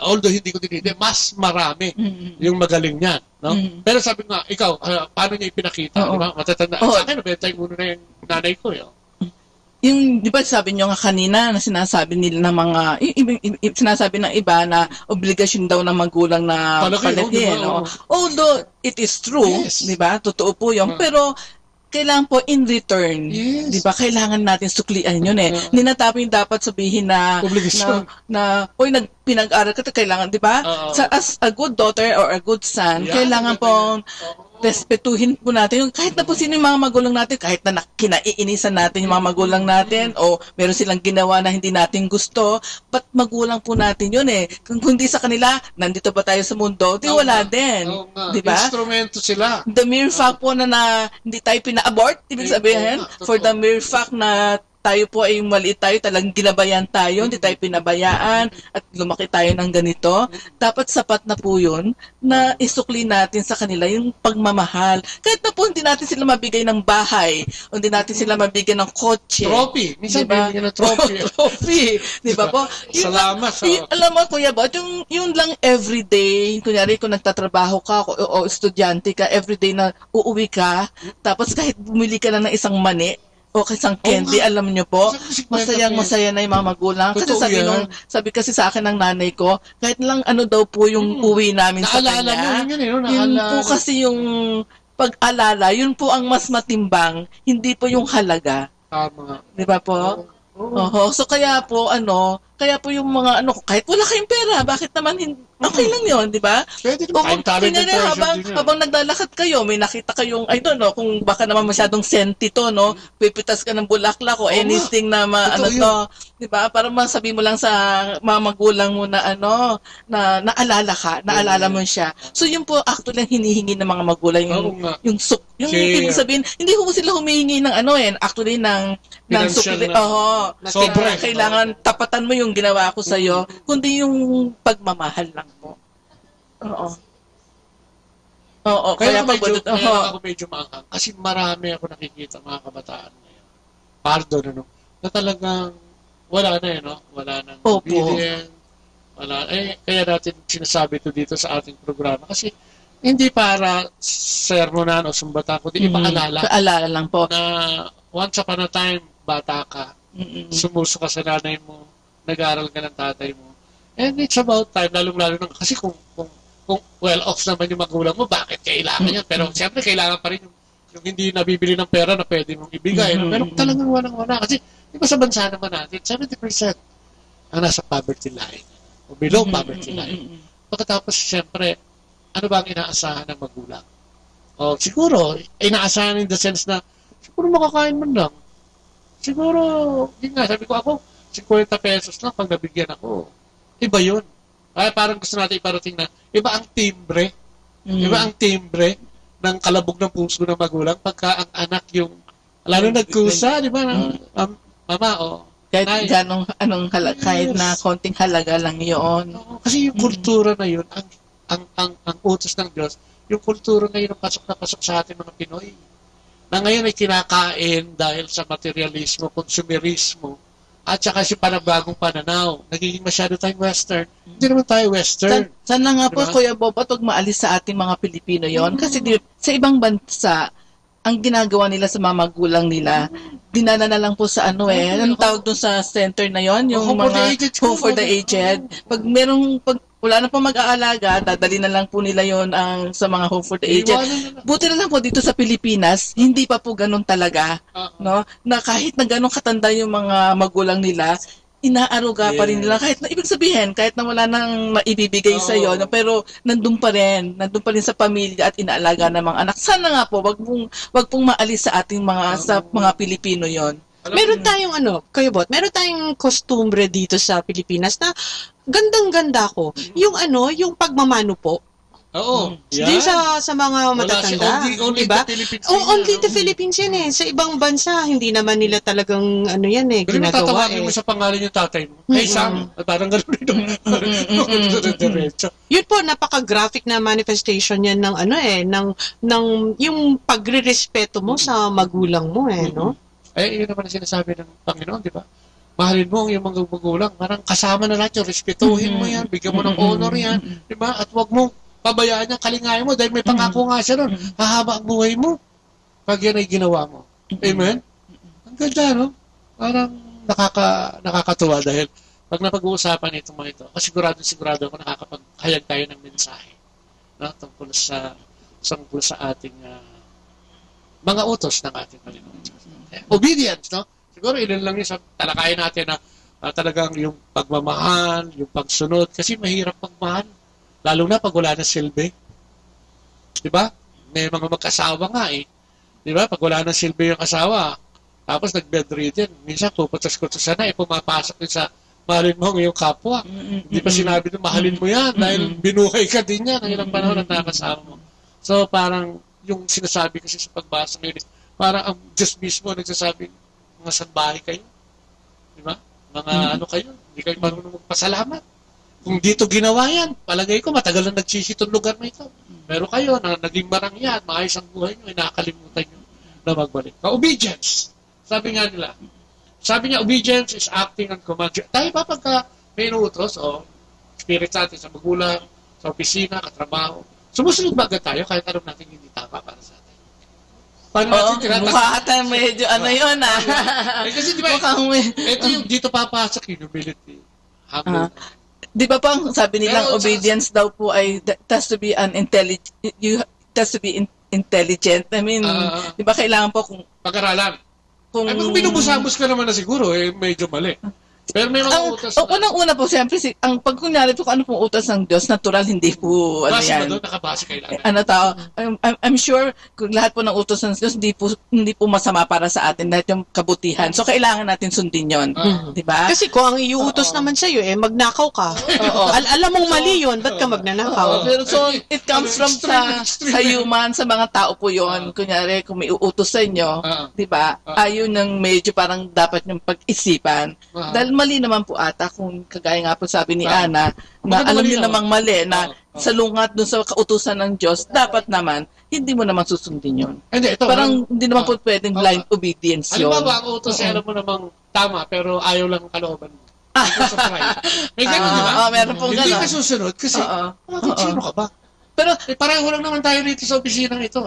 Although hindi ko dinide, mas marami yung magaling niyan, no? Pero sabi nga, ikaw, paano niya ipinakita, di ba? Matatanda. Sa akin, nabentay muna na yung nanay ko, Yung, di ba sabi nyo nga kanina na sinasabi nila ng mga, sinasabi ng iba na obligasyon daw ng magulang na palaki, no? Although it is true, di ba? Totoo po yun. Pero, kailangan po in return. Yes. Di ba? Kailangan natin suklian yun Hindi na dapat sabihin na pinag-aral ka, kailangan, di ba? As a good daughter or a good son, kailangan pong respetuhin po natin yung kahit na po sino yung mga magulang natin, kahit na kinaiinisan natin yung mga magulang natin o meron silang ginawa na hindi natin gusto, but magulang po natin yun Kung hindi sa kanila, nandito ba tayo sa mundo? Di wala din. Di ba? Instrumento sila. The mere fact po na hindi tayo pina-abort, ibig sabihin, for the mere fact na tayo po ay maliit tayo, talagang ginabayan tayo, hindi tayo pinabayaan at lumaki tayo ng ganito. Dapat sapat na po yun na isukli natin sa kanila yung pagmamahal. Kahit na po hindi natin sila mabigay ng bahay, o hindi natin sila mabigyan ng kotse. Trophy. Minsan diba? bibigyan ng trophy. Trophy. Di ba po? Salamat. Alam mo, Kuya Bot, yung lang everyday, kunyari kung nagtatrabaho ka o estudyante ka, everyday na uuwi ka, tapos kahit bumili ka lang ng isang mani, o isang candy, alam niyo po, masaya na yung mga magulang. Kasi sabi kasi sa akin ng nanay ko, kahit lang ano daw po yung uwi namin sa kanya. Yun po kasi yung pag-alala, yun po ang mas matimbang, hindi po yung halaga. Tama. Di ba po? So kaya po yung mga kahit wala kayong pera, bakit naman okay lang yun, di ba? Pwede naman, habang naglalakad kayo, may nakita kayong, I don't know, kung baka naman masyadong senti to, no? Pipitas ka ng bulaklak o anything na di ba? Para masabi mo lang sa mga magulang mo na na naalala mo siya. So yun po actually hinihingi ng mga magulang yung ibig sabihin, hindi ho sila humihingi ng actually ng sukli. Sobra. Kailangan tapatan mo yung ginawa ko sa iyo, kundi yung pagmamahal lang po. Kaya ako medyo maanghang. Kasi marami ako nakikita mga kabataan ngayon. Pardon, na talagang wala na wala nang obedient. Kaya natin sinasabi ito dito sa ating programa. Kasi hindi para sermonan o sumbatan, kundi ipaalala. Paalala lang po. Na once upon a time, bata ka, sumuso ka sa nanay mo, nag-aaral ka ng tatay mo. And it's about time, lalong-lalo na, kasi kung well-off naman yung magulang mo, bakit kailangan yan? Pero siyempre, kailangan pa rin yung hindi nabibili ng pera na pwede mong ibigay. Pero talagang walang-wala. Kasi, di ba sa bansa naman natin, 70% ang nasa poverty line o below poverty line. Pagkatapos, siyempre, ano ba ang inaasahan ng magulang? O siguro, inaasahan in the sense na, siguro makakain man lang. Siguro, yun nga, sabi ko ako, 50 pesos lang pag nabigyan ako. Iba yun. Ay, parang gusto natin iparating na, iba ang timbre. Iba ang timbre ng kalabog ng puso ng magulang pagka ang anak yung, lalo nagkusa, di ba? Mama, kahit kahit na konting halaga lang yun. Kasi yung kultura na yun, ang utos ng Diyos, yung kultura na yun ang pasok na pasok sa ating mga Pinoy. Na ngayon ay kinakain dahil sa materialismo, konsumerismo, at saka si panabagong pananaw. Nagiging masyado tayong Western. Hindi naman tayo Western. Sana nga po, Kuya Bob, at huwag maalis sa ating mga Pilipino yon. Kasi sa ibang bansa, ang ginagawa nila sa mga magulang nila, dinala na lang po sa anong tawag doon sa center na yon, yung mga home for the aged. Pag wala na po mag-aalaga, dadali na lang po nila yon sa mga home for the aged. Buti na lang po dito sa Pilipinas, hindi pa po ganun talaga, no? Na kahit na ganun katanda yung mga magulang nila, inaaruga pa rin nila. Kahit na, ibig sabihin, kahit na wala nang maibibigay sa iyo, no? Pero nandun pa rin sa pamilya at inaalaga ng mga anak. Sana nga po, wag pong maalis sa ating sa mga Pilipino yon. Meron tayong Kuya Bot, meron tayong kostumbre dito sa Pilipinas na gandang-ganda ko. Yung pagmamano po. Oo. Di sa mga matatanda. Only diba? the Philippines. Only the Philippines yan eh. Sa ibang bansa, hindi naman nila talagang Pero ginagawa matatawagin mo sa pangalan yung tatay mo. Hey, Sam. Parang gano'n ito. Yun po, napaka-graphic na manifestation yan ng ng yung pagre-respeto mo sa magulang mo no? Yun naman ang sinasabi ng Panginoon, di ba? Mahalin mo yung mga magulang. Parang kasama na lahat yung respetuhin mo yan, bigyan mo ng honor yan, di ba? At huwag mo pabayaan yung kalingayan mo dahil may pangako nga siya nun. Hahaba ang buhay mo pag yan ay ginawa mo. Amen? Ang ganda, no? Parang nakakatuwa dahil pag napag-uusapan itong mga ito, sigurado ako nakakapaghayag tayo ng mensahe, no? Tungkol sa ating mga utos ng ating Panginoon. Obedience, no? Siguro ilan lang yun sa talakayan natin na talagang yung pagmamahal, yung pagsunod, kasi mahirap magmahal. Lalo na pag wala na silbi. Diba? May mga mag-asawa nga Diba? Pag wala na silbi yung asawa, tapos nag-bedridden, minsan puputas-kutusan na, pumapasok din sa mahalin mo yung kapwa. Hindi pa sinabi na mahalin mo yan dahil binuhay ka din yan ng ilang panahon at nakasama mo. So parang yung sinasabi kasi sa pagbasa ngayon, parang ang Diyos mismo nagsasabi, mga salbahe kayo. Di ba? Mga ano kayo, hindi kayo marunong magpasalamat. Kung dito ginawa yan, palagay ko matagal na nagsisi itong lugar na ito. Pero kayo, na naging marangyan, maayos ang buhay nyo, nakakalimutan nyo na magbalik. Obedience. Sabi nga nila, obedience is acting on command. Tayo ba pagka may inuutos, spirit sa atin, sa magulang, sa opisina, katrabaho, sumusunod ba agad tayo kahit alam natin hindi tama para sa atin? Paano natin tinatanong? Mukha ata medyo ano yun kasi di ba, ito yung dito papasok yung humility. Humble. Di ba pang sabi nilang obedience daw po ay has to be intelligent. I mean, di ba kailangan po kung pag-aralan. Kung binubusabos ka naman na siguro, medyo mali. Pero may mga utos na. Unang-una po, siyempre, pag kunyari po, ano pong utos ng Diyos, natural, hindi po, base yan. Nakabase kailangan. I'm sure, kung lahat po ng utos ng Diyos, hindi po masama para sa atin, lahat yung kabutihan. So, kailangan natin sundin yun. Diba? Kasi kung ang iuutos naman sa'yo, magnakaw ka. Alam mong mali yun, ba't ka magnanakaw? Pero so, it comes from sa human, sa mga tao po yun. Kunyari, kung may uutos sa inyo, diba? Ayun ang medyo parang dapat yung pag-isipan. Dahil mali naman po ata kung kagaya nga po sabi ni Ana na alam niyo namang mali na salungat dun sa kautusan ng Diyos, dapat naman hindi mo naman susundin yun. Parang hindi naman po pwedeng blind obedience yun. Alam ba ang utos alam mo namang tama pero ayaw lang ang kalooban mo. May ganun, di ba? Meron pong hindi ka susunod kasi sino ka ba? Pero pareho lang naman tayo rito sa opisina ito.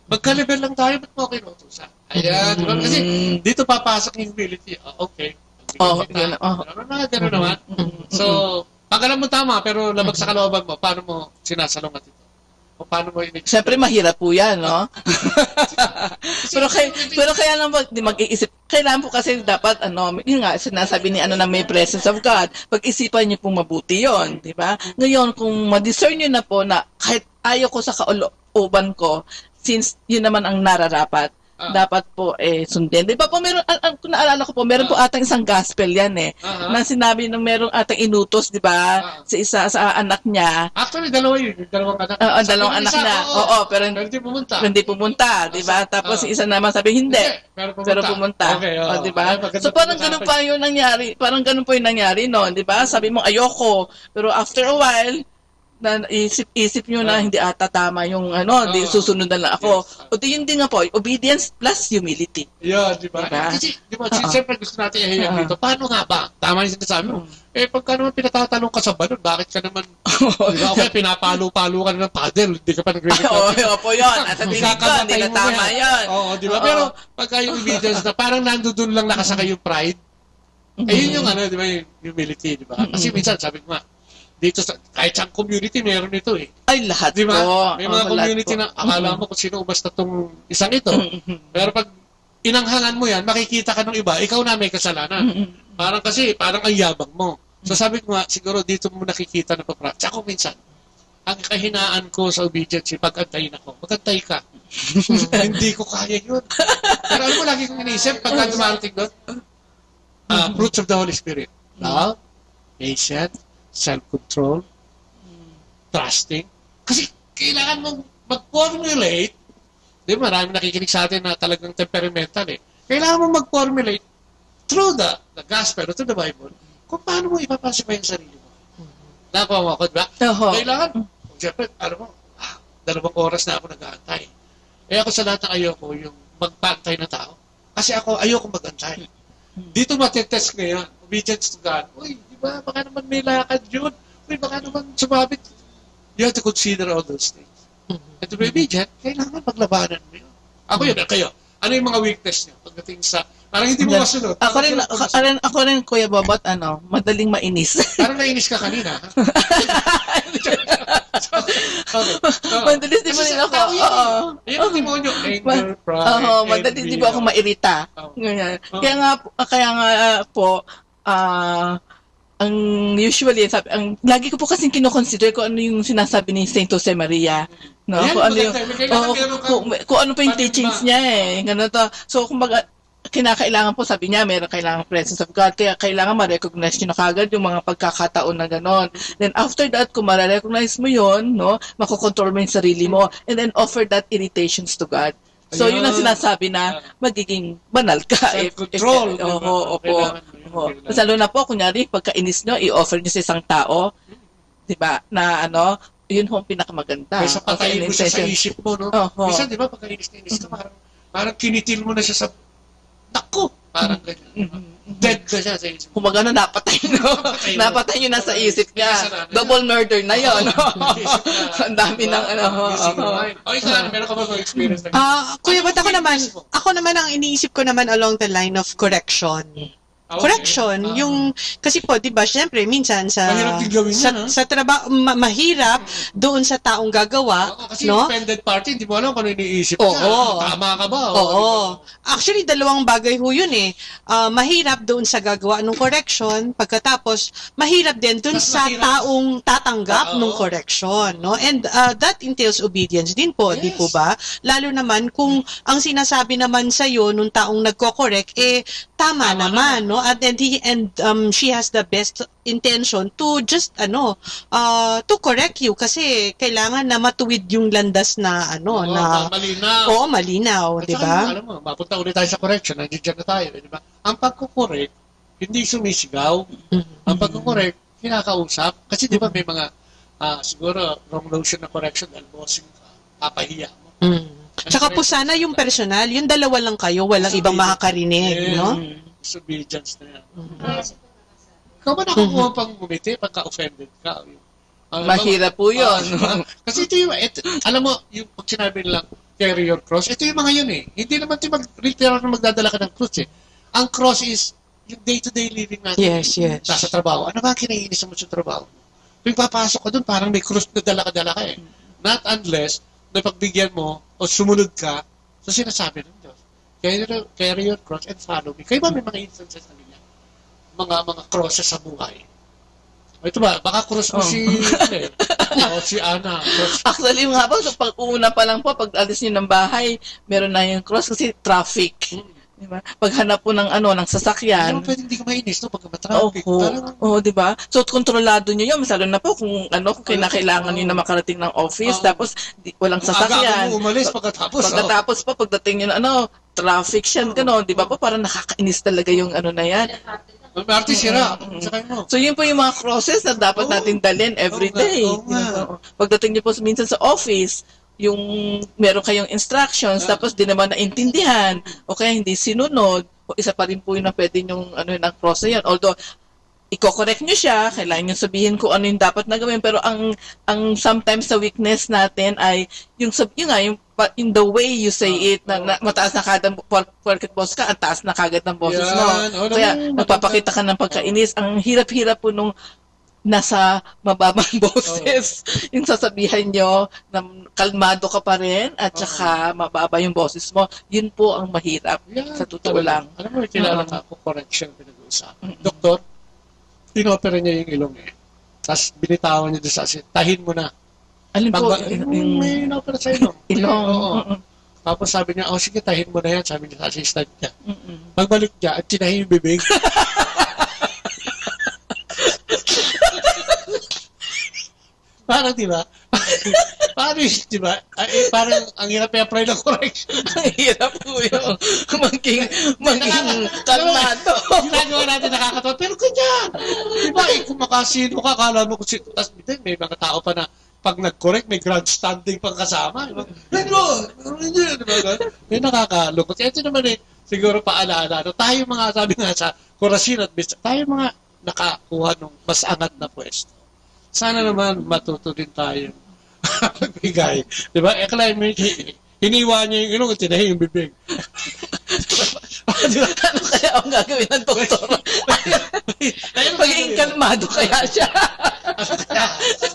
Magka-level lang tayo, ba't mo kinutusan? Ayan, kasi dito papasok yung humility. Okay. Gano'n naman. So, pag alam mo tama, pero labag sa kalooban mo, paano mo sinasalungat ito? O paano mo inig? Siyempre, mahirap po yan, no? pero kaya lang mag-iisip. Kailangan po kasi dapat, yun nga, sinasabi ni na may presence of God, pag-isipan niyo pong mabuti yon, di ba? Ngayon, kung ma-discern niyo na po na kahit ayaw ko sa kaulooban ko, since yun naman ang nararapat, dapat po sundin. Di ba po meron, kung naalala ko po, meron po atang isang gospel yan na sinabi ng merong atang inutos, di ba, sa anak niya. Actually, dalawa yun. Dalawang anak. Dalawang anak na. Oo, pero hindi pumunta. Di ba? Tapos isa naman sabi, hindi. Pero pumunta. Okay, di ba? So parang ganun pa yung nangyari. Parang ganun po yung nangyari, no? Di ba? Sabi mo, ayoko. Pero after a while, na isip nyo na hindi ata tama yung di susunod na lang ako. O di yun din nga po, obedience plus humility. Yeah, di ba? Kasi, di ba, siyempre gusto natin ihayag dito. Paano nga ba? Tama yung sinasabi mo. Pagka naman pinatatalong ka sa balon, bakit ka naman, di ba, okay, pinapalo-palo ka na ng paddle, hindi ka pa nagre-record. Opo yun. At sa tingin ko, hindi na tama yun. Oo, di ba? Pero, pagka yung obedience na parang nandoon lang nakasakay yung pride, yun yung di ba, yung humility, di ba? Kasi minsan, sabi ko nga, dito sa kahit sa community meron ito Ay, lahat di ba? po. May mga community na akala mo kung sino basta tong isang ito. Pero pag inanghangan mo yan, makikita ka ng iba, ikaw na may kasalanan. Parang ang yabang mo. So sabi ko nga, siguro dito mo nakikita na papractice. Ako minsan, ang kahinaan ko sa obedience, pag-antayin ako. Mag-antay ka. Hindi ko kaya yun. Pero alam mo, lagi kong iniisip, pagka dumarating doon, fruits of the Holy Spirit. Love, patience, self-control, trusting. Kasi kailangan mong mag-formulate. Di ba, maraming nakikinig sa atin na talagang temperamental Kailangan mong mag-formulate through the gospel, through the Bible, kung paano mo ipapasok yung sarili mo. Nakuha mo ako, di ba? Kailangan, siyempre, 2 oras na ako nag-aantay. Ako sa lahat ng ayoko yung magpantay na tao. Kasi ako, ayoko mag-antay. Dito matitest ngayon, obedience to God. Uy, diba? Baka naman may lakad yun. Uy, baka naman sumabit. You have to consider all those things. And to be obedient, kailangan paglabanan mo yun. Ako yun, kayo. Ano yung mga weakness niyo pagdating sa... Parang hindi mo masunod. Ako rin, Kuya Bobot, madaling mainis. Parang nainis ka kanina. Madalis di mo rin ako. Ayun ang demonyo. Anger, pride, madalis di ba ako mairita. Kaya nga po, ang usually lagi ko po kasing kino-consider kung ano yung sinasabi ni Saint Jose Maria, no? Kung ano pa yung teachings niya ganun to. So kumbaga kinakailangan po, sabi niya, meron kailangan presence of God, kaya kailangan ma-recognize nyo na kagad yung mga pagkakataon na gano'n. Then after that, kung ma-recognize mo yun, no, makokontrol mo yung sarili mo, and then offer that irritations to God. So, yun ang sinasabi na magiging banal ka. Self-control. Mas lalo na po, kunyari, pagkainis nyo, i-offer nyo sa isang tao, di ba, na yun ho ang pinakamaganda. Kaysa patayin mo siya sa isip mo, no? Minsan, di ba, pagkainis na inis ka, parang kinitil mo na siya sa, naku! Parang ganyan. Dead na siya sa isip. Kumaga na napatay, no? Napatay yun na sa isip niya. Double murder na yun, no? Ang dami ng meron ka ba mga experience? Kuya, but ako naman ang iniisip ko naman along the line of correction. Correction, yung, kasi po, di ba, syempre, minsan mahirap din gawin yan, sa trabaho, mahirap doon sa taong gagawa, kasi no? offended party, hindi mo alam kung ano iniisip niya. Tama ka ba? Oo. Actually, dalawang bagay ho yun eh. Mahirap doon sa gagawa ng correction, pagkatapos, mahirap din doon sa taong tatanggap ng correction, no? And that entails obedience din po, di po ba? Lalo naman kung ang sinasabi naman sa'yo nung taong nagko-correct, tama naman, no? And she has the best intention to just to correct you kasi kailangan na matuwid yung landas na malinaw. Oo, malinaw, di ba? Alam mo, mapunta ulit tayo sa correction, nandiyan na tayo, di ba? Ang pagko-correct, hindi sumisigaw. Ang pagko-correct, kinakausap. Kasi di ba may mga siguro wrong notion na correction dahil bossing ka, papahiya mo. Tsaka po sana yung personal, yung dalawa lang kayo, walang ibang makakarinig, no? Disobedience na yan. Ikaw ba nakukuha pang ngumiti pagka-offended ka? Mahirap po yun. Kasi ito yung, alam mo, yung pag sinabi nilang carry your cross, ito yung mga yun eh. Hindi naman ito literal na magdadala ka ng cross eh. Ang cross is yung day-to-day living natin. Yes. Nasa trabaho. Ano ba kinainis mo sa trabaho? Kung papasok ka doon, parang may cross na dala ka eh. Not unless na pagbigyan mo o sumunod ka sa sinasabi ng Diyos. Carry your cross and follow me. Kayo ba may mga instances na ganyan? Mga crosses sa buhay? Ito ba? Baka cross mo si Ana. Actually, nga po, pag una pa lang po, pag alis niyo ng bahay, meron na yung cross kasi traffic. Diba? Paghanap po ng ng sasakyan. Pero pwede hindi ka mainis, no? Pagka matraffic. Oo, diba? So, kontrolado nyo yun. Masalo na po kung kailangan nyo na makarating ng office, tapos walang sasakyan. Aga mo umalis pagkatapos. Pagkatapos po, pagdating nyo na, traffic siya, gano'n. Diba po? Parang nakakainis talaga yung na yan. Marty, sira. So, yun po yung mga crosses na dapat natin dalhin every day. Pagdating nyo po minsan sa office, yung meron kayong instructions, tapos di naman naintindihan, o kaya hindi sinunod, o isa pa rin po yun na pwede yung ng cross na yan. Although, i-correct nyo siya, kailangan nyo sabihin kung ano yung dapat na gawin, pero ang sometimes sa weakness natin ay yung in the way you say it, na mataas na kagad, porket boss ka, ang taas na kagad ng boses mo. Kaya nagpapakita ka ng pagkainis. Ang hirap-hirap po nung nasa mababang boses yung sasabihan nyo na kalmado ka pa rin at saka mababa yung boses mo. Yun po ang mahirap sa totoo lang. Alam mo, kilala ka ako, correction pinag-uusapan. Doktor, pinopera niya yung ilong eh. Tapos binitawan niya doon sa asin, tahin mo na. Alin po? May inopera sa ilong. Ilong. Oo. Tapos sabi niya, sige, tahin mo na yan. Sabi niya sa assistant niya. Magbalik niya at tinahin yung bibig. Parang, di ba? Parang, di ba? Parang, ang hirap i-apply ng correction. Ang hirap po yung maging kalmado. Ginagawa natin nakakatawa. Pero ganyan. Di ba? Kung makasino ka, kala mo kung sino. Tapos, may mga tao pa na pag nag-correct, may grandstanding pang kasama. Diba? May nakakalungkot. Ito naman siguro paalaala. Tayo mga, sabi nga sa Corazon at Bista, tayo mga nakakuha ng mas angat na pwesto. Sana naman matuto din tayo magbigay. Diba? Hiniwa niya yung ilong at tinahin yung bibig. Ano kaya ang gagawin ng doktor? Magiging kalmado kaya siya.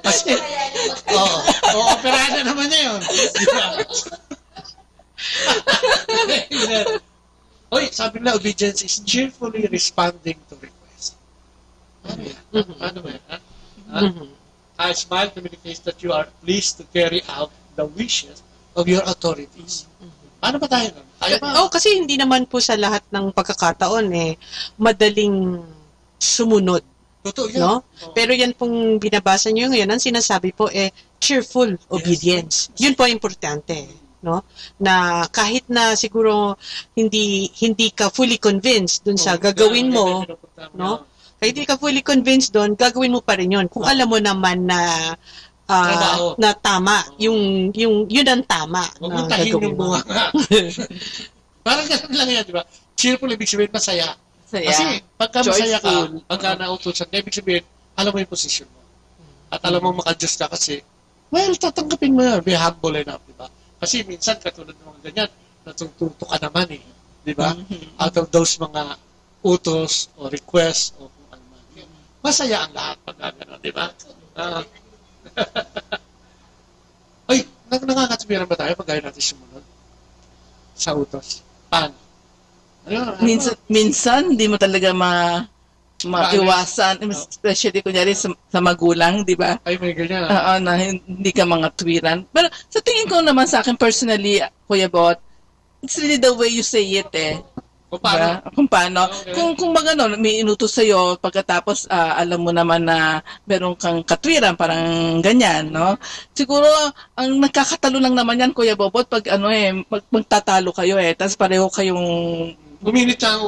Kasi, operahan na naman niya yun. Diba? Oy, sabi nila, obedience is cheerfully responding to requests. Ano ba yan? A smile communicates that you are pleased to carry out the wishes of your authorities. Paano ba tayo nun? Kasi hindi naman po sa lahat ng pagkakataon madaling sumunod. Totoo yan. No? Pero yan pong binabasa nyo ngayon, ang sinasabi po cheerful obedience. Yun po importante. no? Na kahit na siguro hindi ka fully convinced dun sa gagawin mo, no? Kahit hindi ka fully convinced dun, gagawin mo pa rin yun. Kung alam mo naman na na tama, yun ang tama. Huwag mong tahin yung bunga nga. Parang ganun lang yan, di ba? Cheerful, ibig sabihin masaya. Kasi pagka masaya ka, pagka nautusan ka, ibig sabihin, alam mo yung position mo. At alam mo maka-adjust ka kasi, well, tatanggapin mo yan. Be humble enough, di ba? Kasi minsan, katulad ng mga ganyan, natututo ka naman eh. Di ba? Out of those mga utos o request o kung ano man. Masaya ang lahat pag gano'n, di ba? Ay, nakakatsubiran ba tayo pag gaya natin sumunod? Sa utos. Paano? Minsan, di mo talaga maiwasan, especially kunyari sa magulang, di ba? Ay, may ganyan. Na hindi ka mga tuwiran. Pero sa tingin ko naman sa akin personally, Kuya Bot, it's really the way you say it eh. Kung paano? Diba? Kung paano. Okay. Kung magano, may inutos sa'yo, pagkatapos alam mo naman na meron kang katwiran, parang ganyan, no? Siguro, ang nagkakatalo lang naman yan, Kuya Bobot, pag magtatalo kayo tapos pareho kayong uminit ang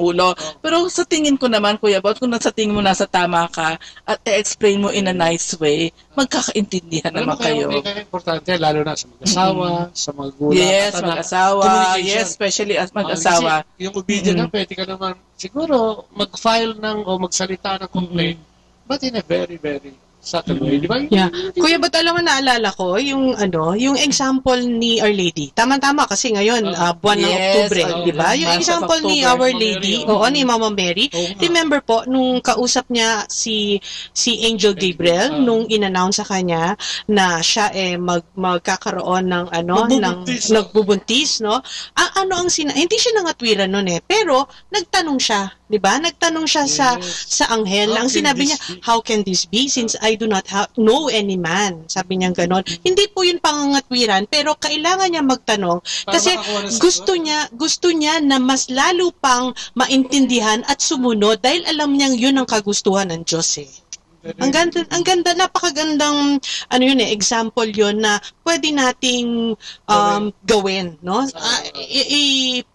ulo. Pero sa tingin ko naman, Kuya Bot, kung sa tingin mo nasa tama ka at i-explain mo in a nice way, magkakaintindihan naman kayo. Kaya importante, lalo na sa mag-asawa, sa magulang. Yes, mag-asawa. Yes, especially as mag-asawa. Kasi yung obedient na, pwede ka naman siguro mag-file o magsalita ng complaint, but in a very, very subtle way, di ba? Yeah. Kuya, ba't alam mo, naalala ko, yung example ni Our Lady. Tama-tama kasi ngayon, buwan ng Oktubre, di ba? Yung example ni Our Lady, ni Mama Mary. Remember po, nung kausap niya si Angel Gabriel, nung in-announce sa kanya na siya magkakaroon ng nagbubuntis, no? Hindi siya nangatwiran nun pero nagtanong siya, di ba? Nagtanong siya sa anghel. Ang sinabi niya, how can this be since I do not know any man? Sabi niya ganon. Hindi po yun pangangatwiran, pero kailangan niya magtanong kasi gusto niya na mas lalo pang maintindihan at sumunod dahil alam niyang yun ang kagustuhan ng Diyos Ang ganda, napakagandang example yun na pwede nating gawin, no?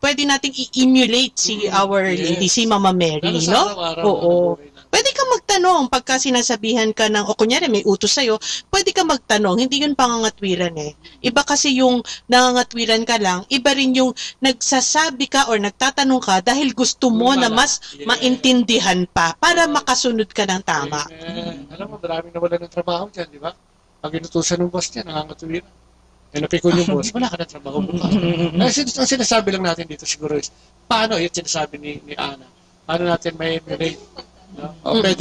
Pwede nating i-emulate si Our Lady, si Mama Mary, no? Oo. Pwede ka magtanong pagka sinasabihan ka o kunyari may utos sa'yo, pwede ka magtanong, hindi yun pangangatwiran Iba kasi yung nangangatwiran ka lang, iba rin yung nagsasabi ka or nagtatanong ka dahil gusto mo na mas maintindihan pa para makasunod ka ng tama. Alam mo, maraming nawala ng trabaho dyan, di ba? Pag inutusan ng boss niya, nangangatwiran. Napikon yung boss, wala ka ng trabaho bukas. Ang sinasabi lang natin dito siguro is, paano yung sinasabi ni Ana? Paano natin may emulate? O pwede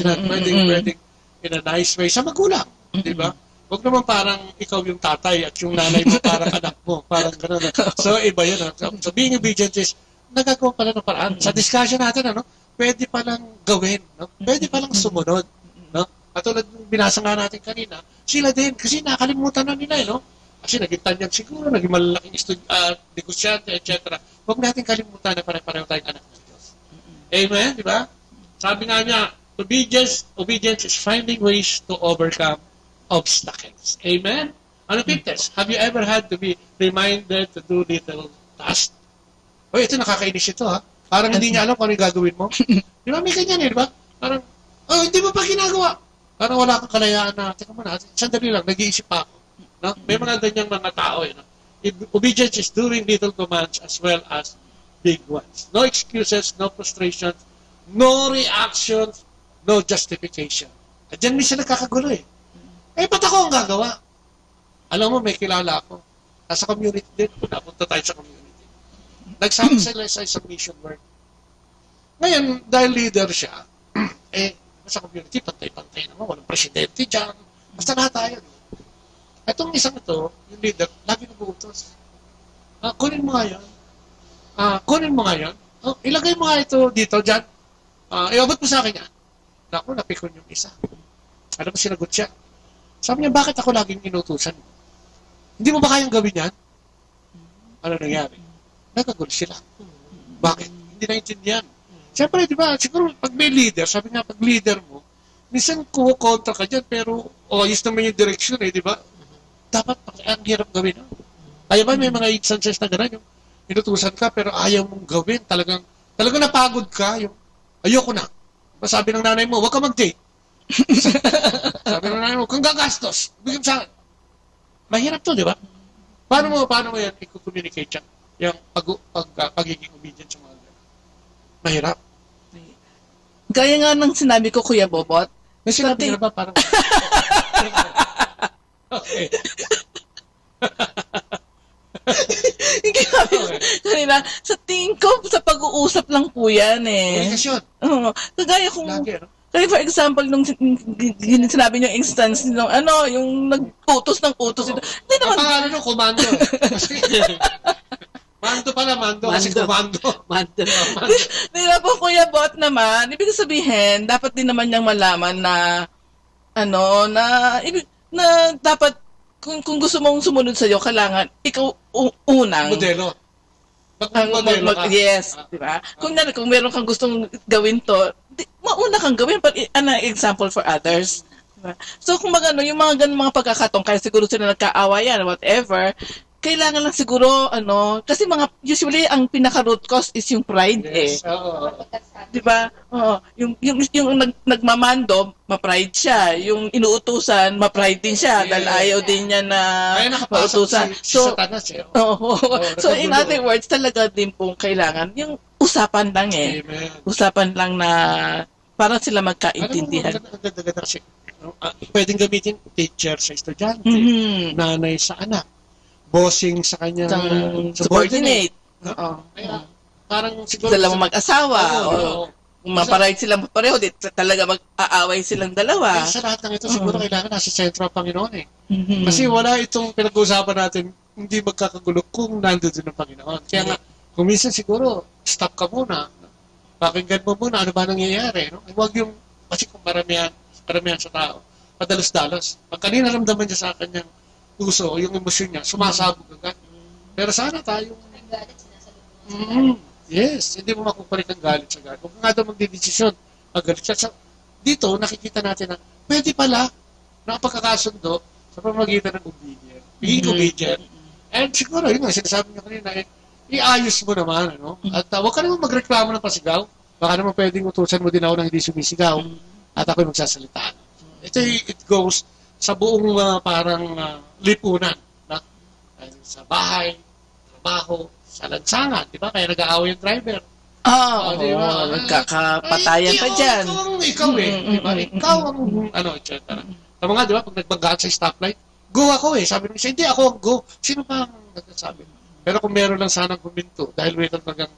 in a nice way sa magulang, di ba? Huwag naman parang ikaw yung tatay at yung nanay mo parang anak mo, parang gano'n. So iba yun. So being obedient is, nagagawa pala ng paraan. Sa discussion natin, pwede palang gawin, pwede palang sumunod. At tulad ng binasa nga natin kanina, sila din, kasi nakalimutan na nila, Kasi naging tanyag siguro, naging malalaking negosyante, etc. Huwag natin kalimutan na pare-pareho tayong anak ng Diyos. Amen, di ba? Sabi nga niya, obedience is finding ways to overcome obstacles. Amen? Ano pictures? Have you ever had to be reminded to do little tasks? Ito nakakainis ito Parang hindi niya alam kung ano yung gagawin mo. Di ba? May ganyan di ba? Parang, hindi mo pa ginagawa. Parang wala kang kalayaan na, teka muna, sandali lang, nag-iisip pa ako. No? May mga ganyang mga tao. Obedience is doing little commands as well as big ones. No excuses, no frustrations, no reactions, no justification. At dyan minsan nagkakagulo ba't ako ang gagawa? Alam mo, may kilala ako. Nasa community din. Napunta tayo sa community. Nagsama sila sa isang mission work. Ngayon, dahil leader siya, sa community, pantay-pantay naman. Walang presidente dyan. Basta lahat tayo. Itong isang ito, yung leader, lagi nag-uutos. Kunin mo nga yan. Kunin mo nga yan. Ilagay mo nga ito dito, dyan. Iabot mo sa akin yan. Naku, napikon yung isa. Alam mo, sinagot siya. Sabi niya, bakit ako laging inutusan mo? Hindi mo ba kayang gawin yan? Ano nangyari? Nagkagulo sila. Bakit? Hindi naintindihan. Siyempre, di ba, siguro pag may leader, sabi nga, pag leader mo, minsan kukontra ka dyan, pero ayos naman yung direksyon di ba? Dapat, ang hirap gawin. Kaya ba may mga instances na gano'n, yung inutusan ka pero ayaw mong gawin, talagang napagod ka, yung ayoko na. Sabi ng nanay mo, huwag ka mag-date. Sabi ng nanay mo, kung gagastos, bigyan sa akin. Mahirap to, di ba? Paano mo yan i-communicate yan? Yung pagiging obedient sa mga ganyan. Mahirap. Gaya nga ng sinabi ko, Kuya Bobot. May sinabi na ba? Parang... Okay. Kanina, sa tingin ko, sa pag-uusap lang po yan eh. Komunikasyon. Oo. Kagaya kung... Kaya for example, nung sinabi niyo instance, nung yung nag-utos ng utos. Hindi naman... Pangalan nung komando. Mando pala, mando. Kasi komando. Mando. Di ba po, Kuya Bot naman, ibig sabihin, dapat din naman niyang malaman na, na dapat, kung gusto mong sumunod sa'yo, kailangan, ikaw unang. Modelo. Yes, di ba? Kung meron kang gustong gawin to, mauna kang gawin, but an example for others. Diba? So, kung yung mga ganun mga pagkakataon, kaya siguro sila nagkaawayan, whatever, kailangan lang siguro, kasi usually, ang pinaka-root cause is yung pride, yes, Diba? Yung nagmamando, ma-pride siya. Yung inuutusan, ma-pride din siya. Dahil ayaw din niya na mautusan. So, so in other words, talaga din pong kailangan, yung usapan lang Amen. Usapan lang na para sila magkaintindihan. Pwedeng gamitin teacher sa estudyante, nanay sa anak, bossing sa kanyang subordinate. Parang siguro dalawang mag-asawa maparahit silang pareho, talaga mag-aaway silang dalawa. Sa lahat ng ito siguro kailangan nasa sentro ang Panginoon Kasi wala itong pinag-uusapan natin hindi magkakagulo kung nandun din ang Panginoon. Kaya nga, kung minsan siguro stop ka muna, pakinggan mo muna ano ba nangyayari, huwag yung, kasi kung maramihan sa tao, padalos-dalos, pag kanina ramdaman niya sa kanyang puso, yung emosyon niya, sumasabog agad. Pero sana tayo yes, hindi mo makukulit ang galit sa galit. Kung nga daw magdidesisyon, magalit siya. Dito, nakikita natin na pwede pala na pagkakasundo sa pamamagitan ng obedient. Being obedient. And siguro, yun nga, sinasabi niyo kanina, iayos mo naman, At huwag ka naman magreklamo ng pasigaw. Baka naman pwedeng utusan mo din ako ng hindi sumisigaw. At ako'y magsasalita. Ito, it goes sa buong parang lipunan. Sa bahay, trabaho, sa lansangan, di ba? Kaya nag-aaway yung driver. Diba? Nagkakapatayan pa dyan. Ikaw di ba? Ikaw ang, etc. Tama nga, di ba? Pag nagbanggaan sa stoplight, go ako Sabi ng isa, hindi ako ang go. Sino ba ang nagsasabi? Pero kung meron lang sanang huminto, dahil may talagang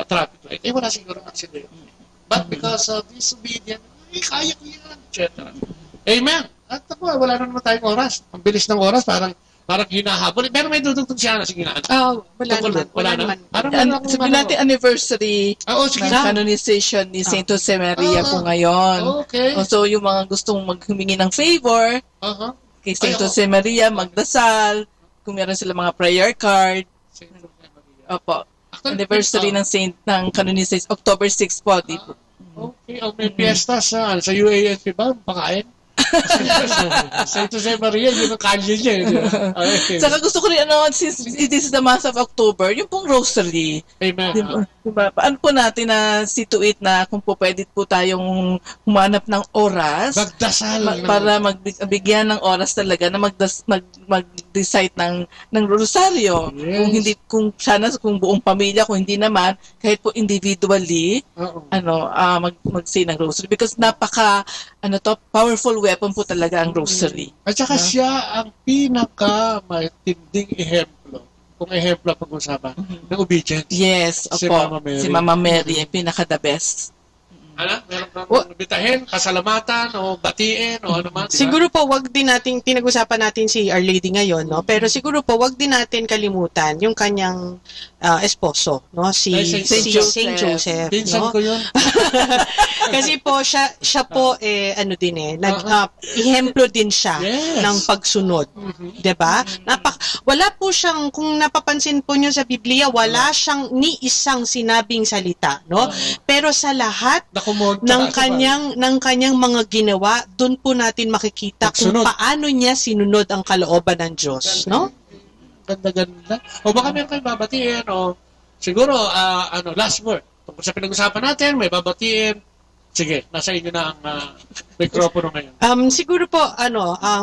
traffic light, wala siguro ng accident. But because of disobedience, kaya ko yan, etc. Amen. At ako, wala na naman tayong oras. Ang bilis ng oras, parang hinahabol. Pero may dudugtog siya na. Sige na. Wala naman. Sabi natin anniversary ng canonization ni Saint Jose Maria po ngayon. Okay. So, yung mga gustong maghumingi ng favor kay Saint Jose Maria, magdasal, kung meron sila mga prayer card. Opo. Anniversary ng canonization, October 6 po. Okay. May piyesta sa UANP ba? Pakain? Saint Jose Maria, yun ang kanyo niya. Saka gusto ko rin, since it is the month of October, yung pong rosary. Amen. Diba? Paano po natin na situate na kung po pwede po tayong humanap ng oras magdasal para magbigyan ng oras talaga na mag-recite ng rosaryo. Yes. Kung buong pamilya, kung hindi naman, kahit po individually, mag-say ng rosary. Because powerful weapon po talaga ang rosary. At saka siya ang pinaka-matinding ehemplo. Kung ehemplo pag-usapan, ng obedience. Yes, si Mama Mary. Si Mama Mary, pinaka-the best. Meron kang bitahin, kasalamatan, o batiin, o ano man. Siguro po, wag din natin, pinag-usapan natin si Our Lady ngayon, pero siguro po, wag din natin kalimutan yung kanyang esposo, si Saint Joseph. Pinsan ko yun. Kasi po, siya po, ihemplo din siya ng pagsunod. Diba? Wala po siyang, kung napapansin po nyo sa Biblia, wala siyang ni isang sinabing salita, pero sa lahat ng kanyang mga ginawa, doon po natin makikita kung paano niya sinunod ang kalooban ng Diyos, Ganda-ganda. O baka meron kayong babatiin o siguro, last word. Tungkol sa pinag-usapan natin, may babatiin. Sige, nasa inyo na ang mikropono ngayon. Siguro po,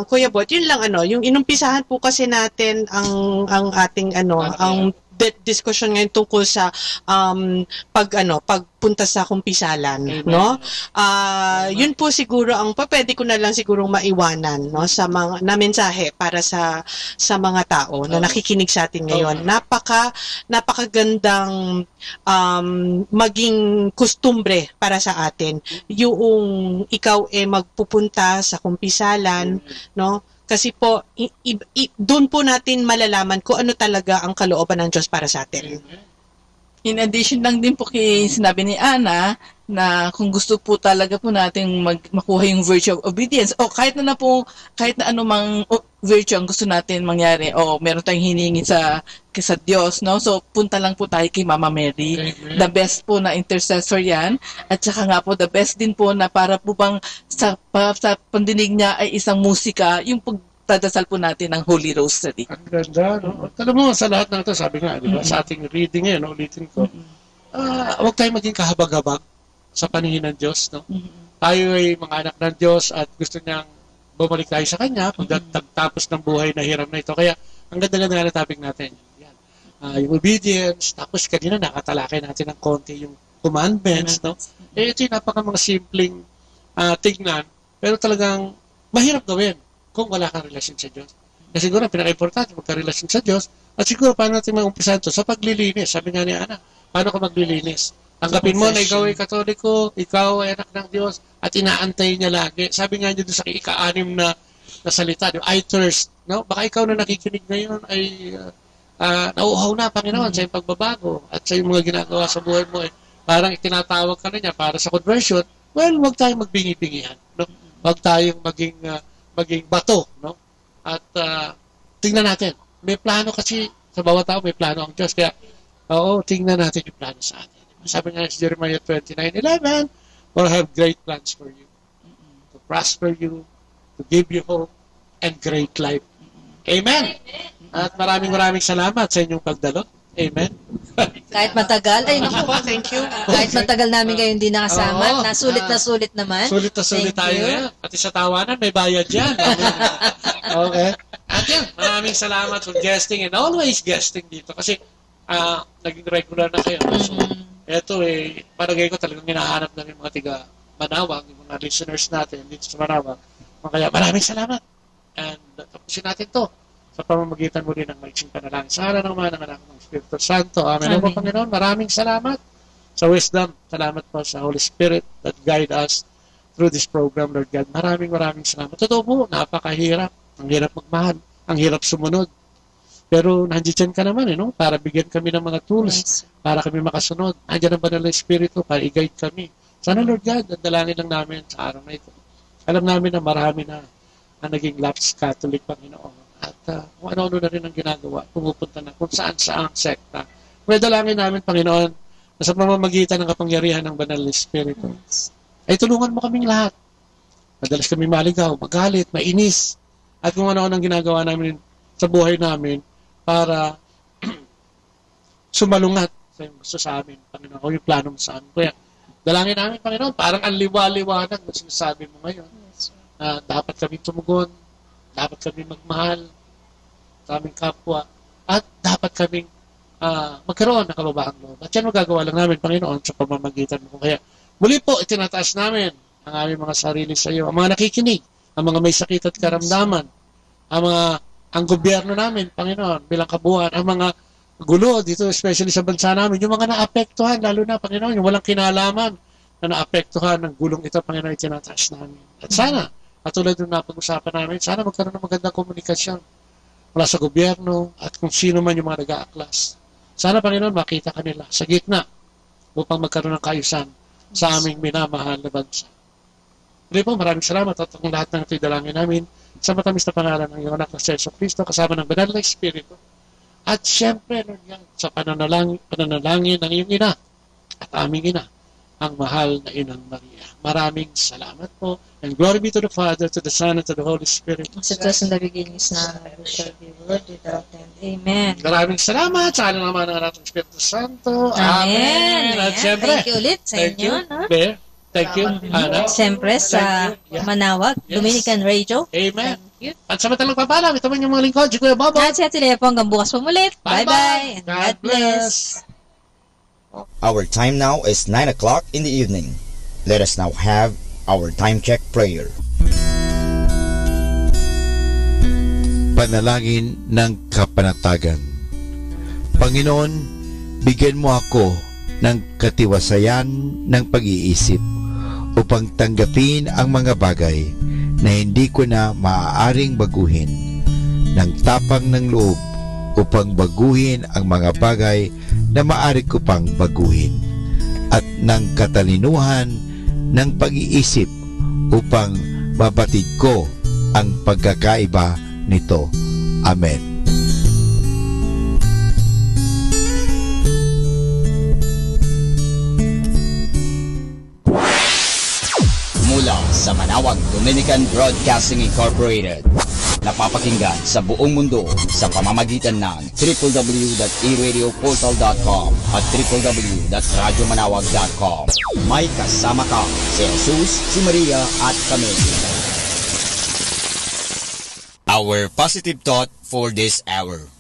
Kuya Bot, yun lang, yung inumpisahan po kasi natin ang ating, ang discussion ngayon tungkol sa pagpunta sa kumpisalan, no? Yun po siguro ang pwede ko na lang sigurong maiwanan, no, sa mga na mensahe para sa mga tao na nakikinig sa atin ngayon. Napakagandang maging kustumbre para sa atin yung ikaw magpupunta sa kumpisalan, no? Kasi po, doon po natin malalaman kung ano talaga ang kalooban ng Diyos para sa atin. In addition lang din po kay sinabi ni Ana, na kung gusto po talaga po natin makuha yung virtue of obedience, o kahit na anumang virtue ang gusto natin mangyari, o meron tayong hiningi sa Diyos, no? So, punta lang po tayo kay Mama Mary. Amen. The best po na intercessor yan. At saka nga po, the best din po na para po bang sa pandinig niya ay isang musika, yung pagdadasal po natin ng Holy Rosary. Ang ganda, no? Alam mo, sa lahat ng ito, sabi nga, di ba, sa ating reading ngayon, ulitin ko, huwag tayong maging kahabag-habag sa paningin ng Diyos, no? Tayo ay mga anak ng Diyos at gusto niyang bumalik tayo sa Kanya pagkatapos ng buhay na hiram na ito. Kaya, ang ganda-ganda na topic natin. Yan. Yung obedience, tapos kanina nakatalakay natin ng konti yung commandments, no? Ito yung mga simpleng tignan, pero talagang mahirap gawin kung wala kang relasyon sa Diyos. Kasi siguro, pinaka-importante, magka-relasyon sa Diyos, at siguro, paano natin mag-umpisahan ito? Sa paglilinis. Sabi nga ni Ana, paano ka maglilinis? Tanggapin mo na ikaw ay Katoliko, ikaw ay anak ng Diyos, at inaantay niya lagi. Sabi nga niyo doon sa ika-6 na salita, I thirst, no? Baka ikaw na nakikinig ngayon ay nauuhaw na, Panginoon, sa iyong pagbabago at sa iyong mga ginagawa sa buhay mo. Parang itinatawag ka na niya para sa conversion. Well, huwag tayong magbingi-bingihan, no? Huwag tayong maging bato, no? At tingnan natin. May plano kasi sa bawat tao, may plano ang Diyos. Kaya, tingnan natin yung plano sa atin. Sabi nga sa Jeremiah 29:11, "For I have great plans for you, to prosper you, to give you hope, and great life." Amen. At maraming salamat sa inyong pagdalo. Amen. Kahit matagal, thank you. Kahit matagal namin kayo hindi nakasama, nasulit naman. Sulit tayo ngayon. Pati sa tawanan, may bayad yan. Okay. At yan, maraming salamat for guesting and always guesting dito. Kasi naging regular na kayo. So, eto paragay ko talagang hinahanap na yung mga tiga Manawag, yung mga listeners natin dito sa Manawag. Kaya maraming salamat. And tapusin natin to sa pamamagitan muli ng maiksing panalangin. Sa araw ng mga anak ng Espiritu Santo. Amen. Amen. Panginoon, maraming salamat sa wisdom. Salamat po sa Holy Spirit that guide us through this program, Lord God. Maraming salamat. Totoo po, napakahirap. Ang hirap magmahal. Ang hirap sumunod. Pero nandiyan ka naman, no? Para bigyan kami ng mga tools, para kami makasunod. Nandiyan ang Banal na Espiritu para i-guide kami. Sana, Lord God, ang dalangin lang namin sa araw na ito. Alam namin na marami na ang naging lapsed Catholic, Panginoon. At kung ano-ano na rin ang ginagawa, pumupunta na kung saan-saan sekta. May dalangin namin, Panginoon, na sa pamamagitan ng kapangyarihan ng Banal na Espiritu, ay tulungan mo kaming lahat. Madalas kami maligaw, magalit, mainis, at kung ano-ano ang ginagawa namin sa buhay namin, para sumalungat sa yung gusto sa amin, Panginoon, o yung plano mo sa amin. Kaya, dalangin namin, Panginoon, parang ang liwa-liwanag na sinasabi mo ngayon. Dapat kami tumugon, dapat kami magmahal sa aming kapwa, at dapat kaming magkaroon ng kababaang loob. At yan magagawa lang namin, Panginoon, sa pamamagitan mo. Kaya, muli po, itinataas namin ang aming mga sarili sa iyo, ang mga nakikinig, ang mga may sakit at karamdaman, ang gobyerno namin, Panginoon, bilang kabuuan, ang mga gulo dito, especially sa bansa namin, yung mga naapektuhan, lalo na, Panginoon, yung walang kinalaman na naapektuhan ng gulong ito, Panginoon, itinataas namin. At sana, katulad ng napag-usapan namin, sana magkaroon ng magandang komunikasyon mula sa gobyerno at kung sino man yung mga nag-aaklas. Sana, Panginoon, makita kanila sa gitna upang magkaroon ng kaayusan sa aming minamahal na bansa. Muli po, maraming salamat at ang lahat ng ito'y dalangin namin sa matamis na pangalan ng iyong anak na Jesu Cristo kasama ng Banal na Espiritu. At siyempre, Lord God, sa pananalangin ng iyong ina at aming ina ang mahal na Inang Maria. Maraming salamat po. And glory be to the Father, to the Son, and to the Holy Spirit. As it was in the beginning, is now, and ever shall be, world without end. Amen. Maraming salamat sa ating naman ng ating Espiritu Santo. Amen. At siyempre, thank you ulit sa inyo. No? Bear. Thank you, Ana. Siyempre sa Manawag, Dominican Radio. Amen. At sa matalang papalam, ito man yung mga lingkod, si Kuya Bobo. At si Ate Lea po, hanggang bukas po mulit. Bye-bye. And God bless. Our time now is 9 o'clock in the evening. Let us now have our time check prayer. Panalangin ng kapanatagan. Panginoon, bigyan mo ako ng katiwasayan ng pag-iisip upang tanggapin ang mga bagay na hindi ko na maaaring baguhin, ng tapang ng loob upang baguhin ang mga bagay na maaari ko pang baguhin, at ng katalinuhan ng pag-iisip upang mabatid ko ang pagkakaiba nito. Amen. Mula sa Manawag Dominican Broadcasting Incorporated, napapakinggan sa buong mundo sa pamamagitan ng www.eradioportal.com at www.radyomanawag.com. May kasama ka si Jesus, si Maria at kami. Our positive thought for this hour.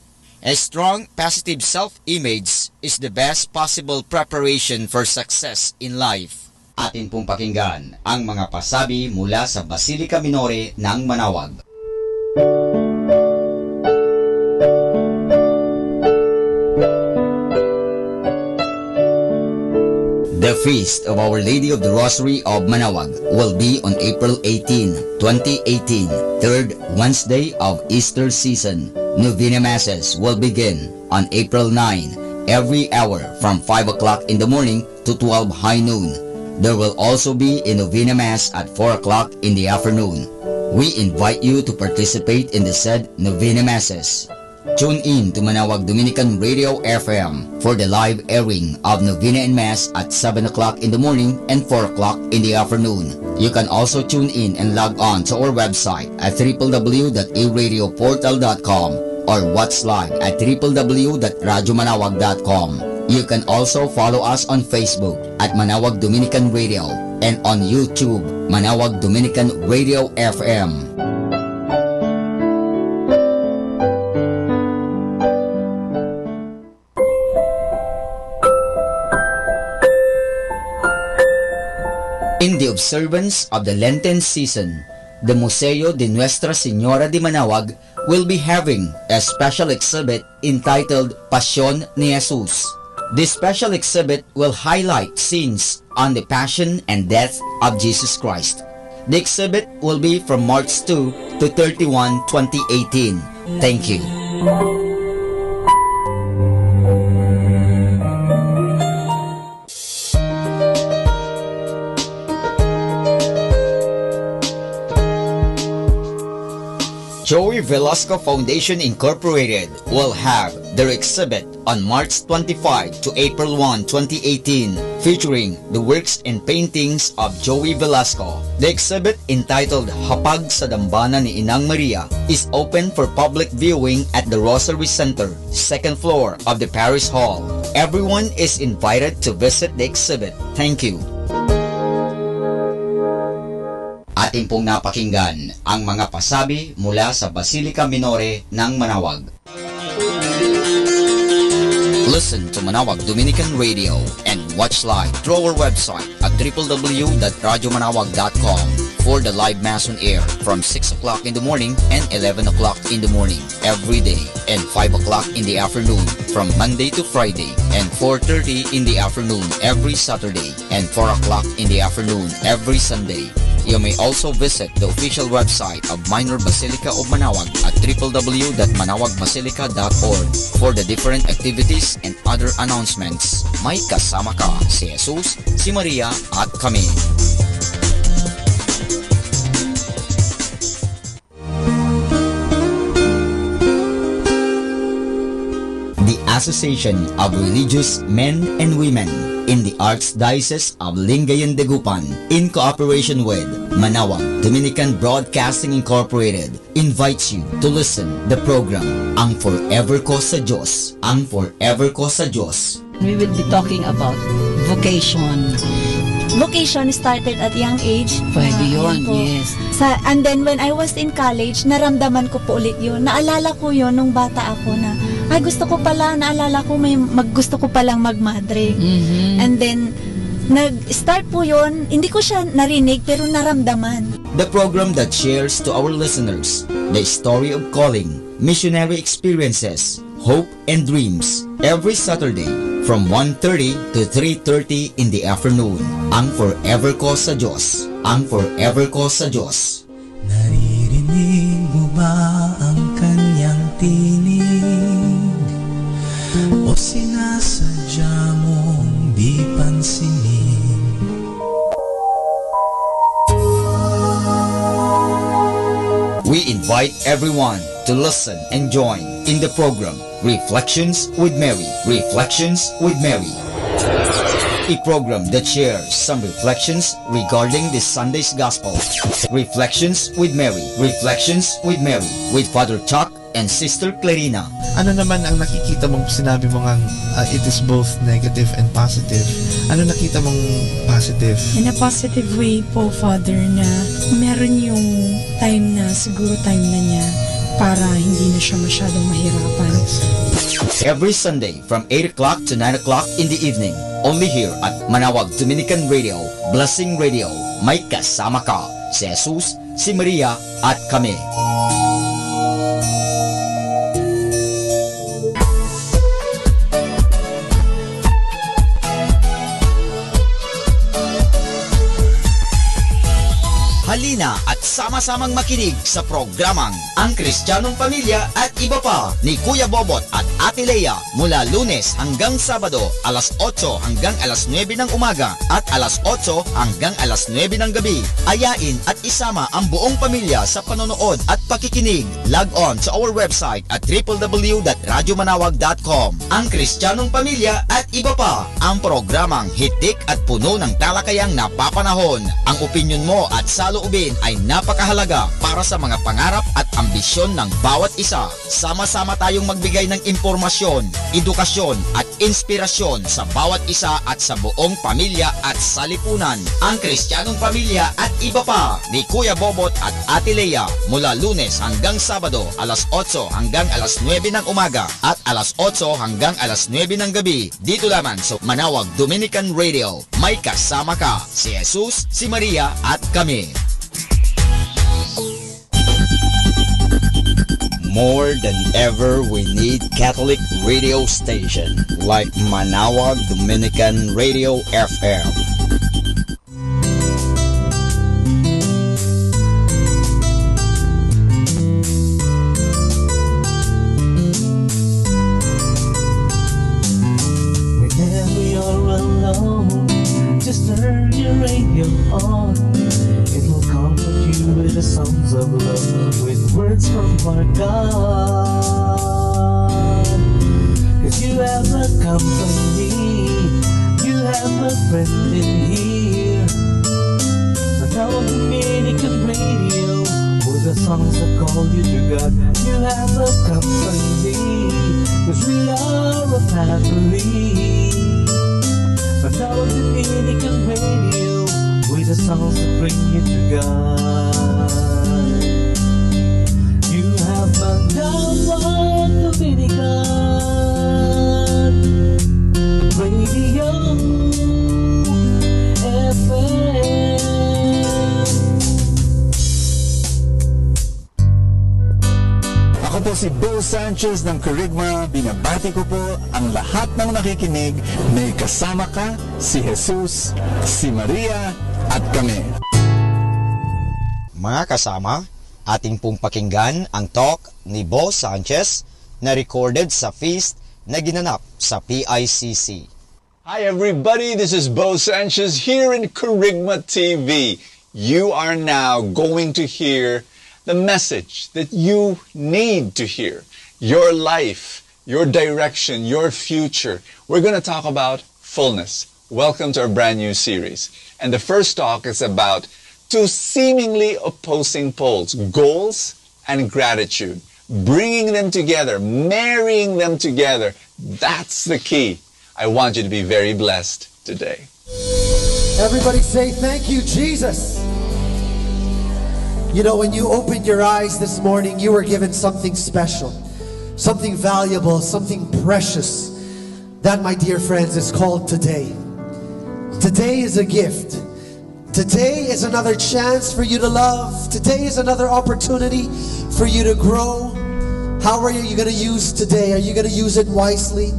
A strong positive self-image is the best possible preparation for success in life. Atin pong pakinggan ang mga pasabi mula sa Basilica Minore ng Manawag. The Feast of Our Lady of the Rosary of Manawag will be on April 18, 2018, third Wednesday of Easter season. Novena Masses will begin on April 9, every hour from 5 o'clock in the morning to 12 high noon. There will also be a Novena Mass at 4 o'clock in the afternoon. We invite you to participate in the said Novena Masses. Tune in to Manawag Dominican Radio FM for the live airing of Novena and Mass at 7 o'clock in the morning and 4 o'clock in the afternoon. You can also tune in and log on to our website at www.eradioportal.com or watch live at www.radyomanawag.com. You can also follow us on Facebook at Manawag Dominican Radio and on YouTube, Manawag Dominican Radio FM. In the observance of the Lenten season, the Museo de Nuestra Señora de Manawag will be having a special exhibit entitled Pasión ni Jesús. This special exhibit will highlight scenes on the Passion and Death of Jesus Christ. The exhibit will be from March 2 to 31, 2018. Thank you. Joey Velasco Foundation Incorporated will have their exhibit on March 25 to April 1, 2018, featuring the works and paintings of Joey Velasco. The exhibit, entitled Hapag sa Dambana ni Inang Maria, is open for public viewing at the Rosary Center, second floor of the Parish Hall. Everyone is invited to visit the exhibit. Thank you. Atin pong napakinggan ang mga pasabi mula sa Basilica Minore ng Manawag. Listen to Manawag Dominican Radio and watch live through our website at www.radyomanawag.com for the live Mass on air from 6 o'clock in the morning and 11 o'clock in the morning every day, and 5 o'clock in the afternoon from Monday to Friday, and 4:30 in the afternoon every Saturday, and 4 o'clock in the afternoon every Sunday. You may also visit the official website of Minor Basilica of Manawag at www.manawagbasilica.org for the different activities and other announcements. May kasama ka si Jesus, si Maria at kami. The Association of Religious Men and Women in the Archdiocese of Lingayen Dagupan, in cooperation with Manawag Dominican Broadcasting Incorporated, invites you to listen the program Ang Forever Ko sa Diyos. Ang Forever Ko sa Diyos. We will be talking about vocation. Vocation started at young age. Pwede yun, Yan po. yes. And then when I was in college, naramdaman ko po ulit yun. Naalala ko yun nung bata ako na, ay gusto ko pala, naalala ko gusto ko palang magmadre. And then, nag-start po yun, hindi ko siya narinig pero naramdaman. The program that shares to our listeners the story of calling, missionary experiences, hope and dreams every Saturday from 1:30 to 3:30 in the afternoon. Ang Forever Ko sa Diyos. Ang Forever Ko sa Diyos. Naririnig mo ba ang kanyang tinig? O sinasadya mong di pansinin? We invite everyone to listen and join in the program Reflections with Mary. Reflections with Mary. A program that shares some reflections regarding this Sunday's Gospel. Reflections with Mary. Reflections with Mary with Father Chuck and Sister Clarina. Ano naman ang nakikita mong sinabi mo ngang it is both negative and positive? Ano nakita mong positive? In a positive way po, Father, na meron yung time na, siguro time na niya para hindi na siya masyadong mahirapan. Every Sunday from 8 o'clock to 9 o'clock in the evening, only here at Manawag Dominican Radio, Blessing Radio. May kasama ka, si Jesus, si Maria, at kami. Halina at sama-samang makinig sa programang Ang Kristiyanong Pamilya at Iba Pa ni Kuya Bobot at Ate Lea mula Lunes hanggang Sabado alas 8 hanggang alas 9 ng umaga at alas 8 hanggang alas 9 ng gabi. Ayain at isama ang buong pamilya sa panonood at pakikinig. Log on to our website at www.radyomanawag.com. Ang Kristiyanong Pamilya at Iba Pa, ang programang hitik at puno ng talakayang napapanahon. Ang opinyon mo at saloobin ay napakahalaga para sa mga pangarap at ambisyon ng bawat isa. Sama-sama tayong magbigay ng impormasyon, edukasyon at inspirasyon sa bawat isa at sa buong pamilya at salipunan. Ang Kristiyanong Pamilya at Iba Pa ni Kuya Bobot at Ate Lea mula Lunes hanggang Sabado alas 8 hanggang alas 9 ng umaga at alas 8 hanggang alas 9 ng gabi dito lamang sa Manawag Dominican Radio. May kasama ka, si Jesus, si Maria at kami. More than ever, we need Catholic radio station like Manawag Dominican Radio FM. Whenever you're alone, just turn your radio on. It will comfort you with the songs of love, with words from our God. 'Cause you have a company, you have a friend in here. Manawag Dominican Radio, with the songs that call you to God. You have a company, 'cause we are a family. Manawag Dominican Radio, with the songs that bring you to God. You have Manawag Dominican Radio FM. Ako po si Bo Sanchez ng Kerygma. Binabati ko po ang lahat ng nakikinig. May kasama ka, si Jesus, si Maria, at kami. Mga kasama, ating pong pakinggan ang talk ni Bo Sanchez na recorded sa feast na ginanap sa PICC. Hi everybody, this is Bo Sanchez here in Kerygma TV. You are now going to hear the message that you need to hear. Your life your direction, your future. We're going to talk about fullness. Welcome to our brand new series. And the first talk is about two seemingly opposing poles, goals and gratitude. Bringing them together, marrying them together. That's the key. I want you to be very blessed today. Everybody say, thank you, Jesus. You know, when you opened your eyes this morning, you were given something special, something valuable, something precious. That, my dear friends, is called today. Today is a gift. Today is another chance for you to love. Today is another opportunity for you to grow. How are you going to use today? Are you going to use it wisely?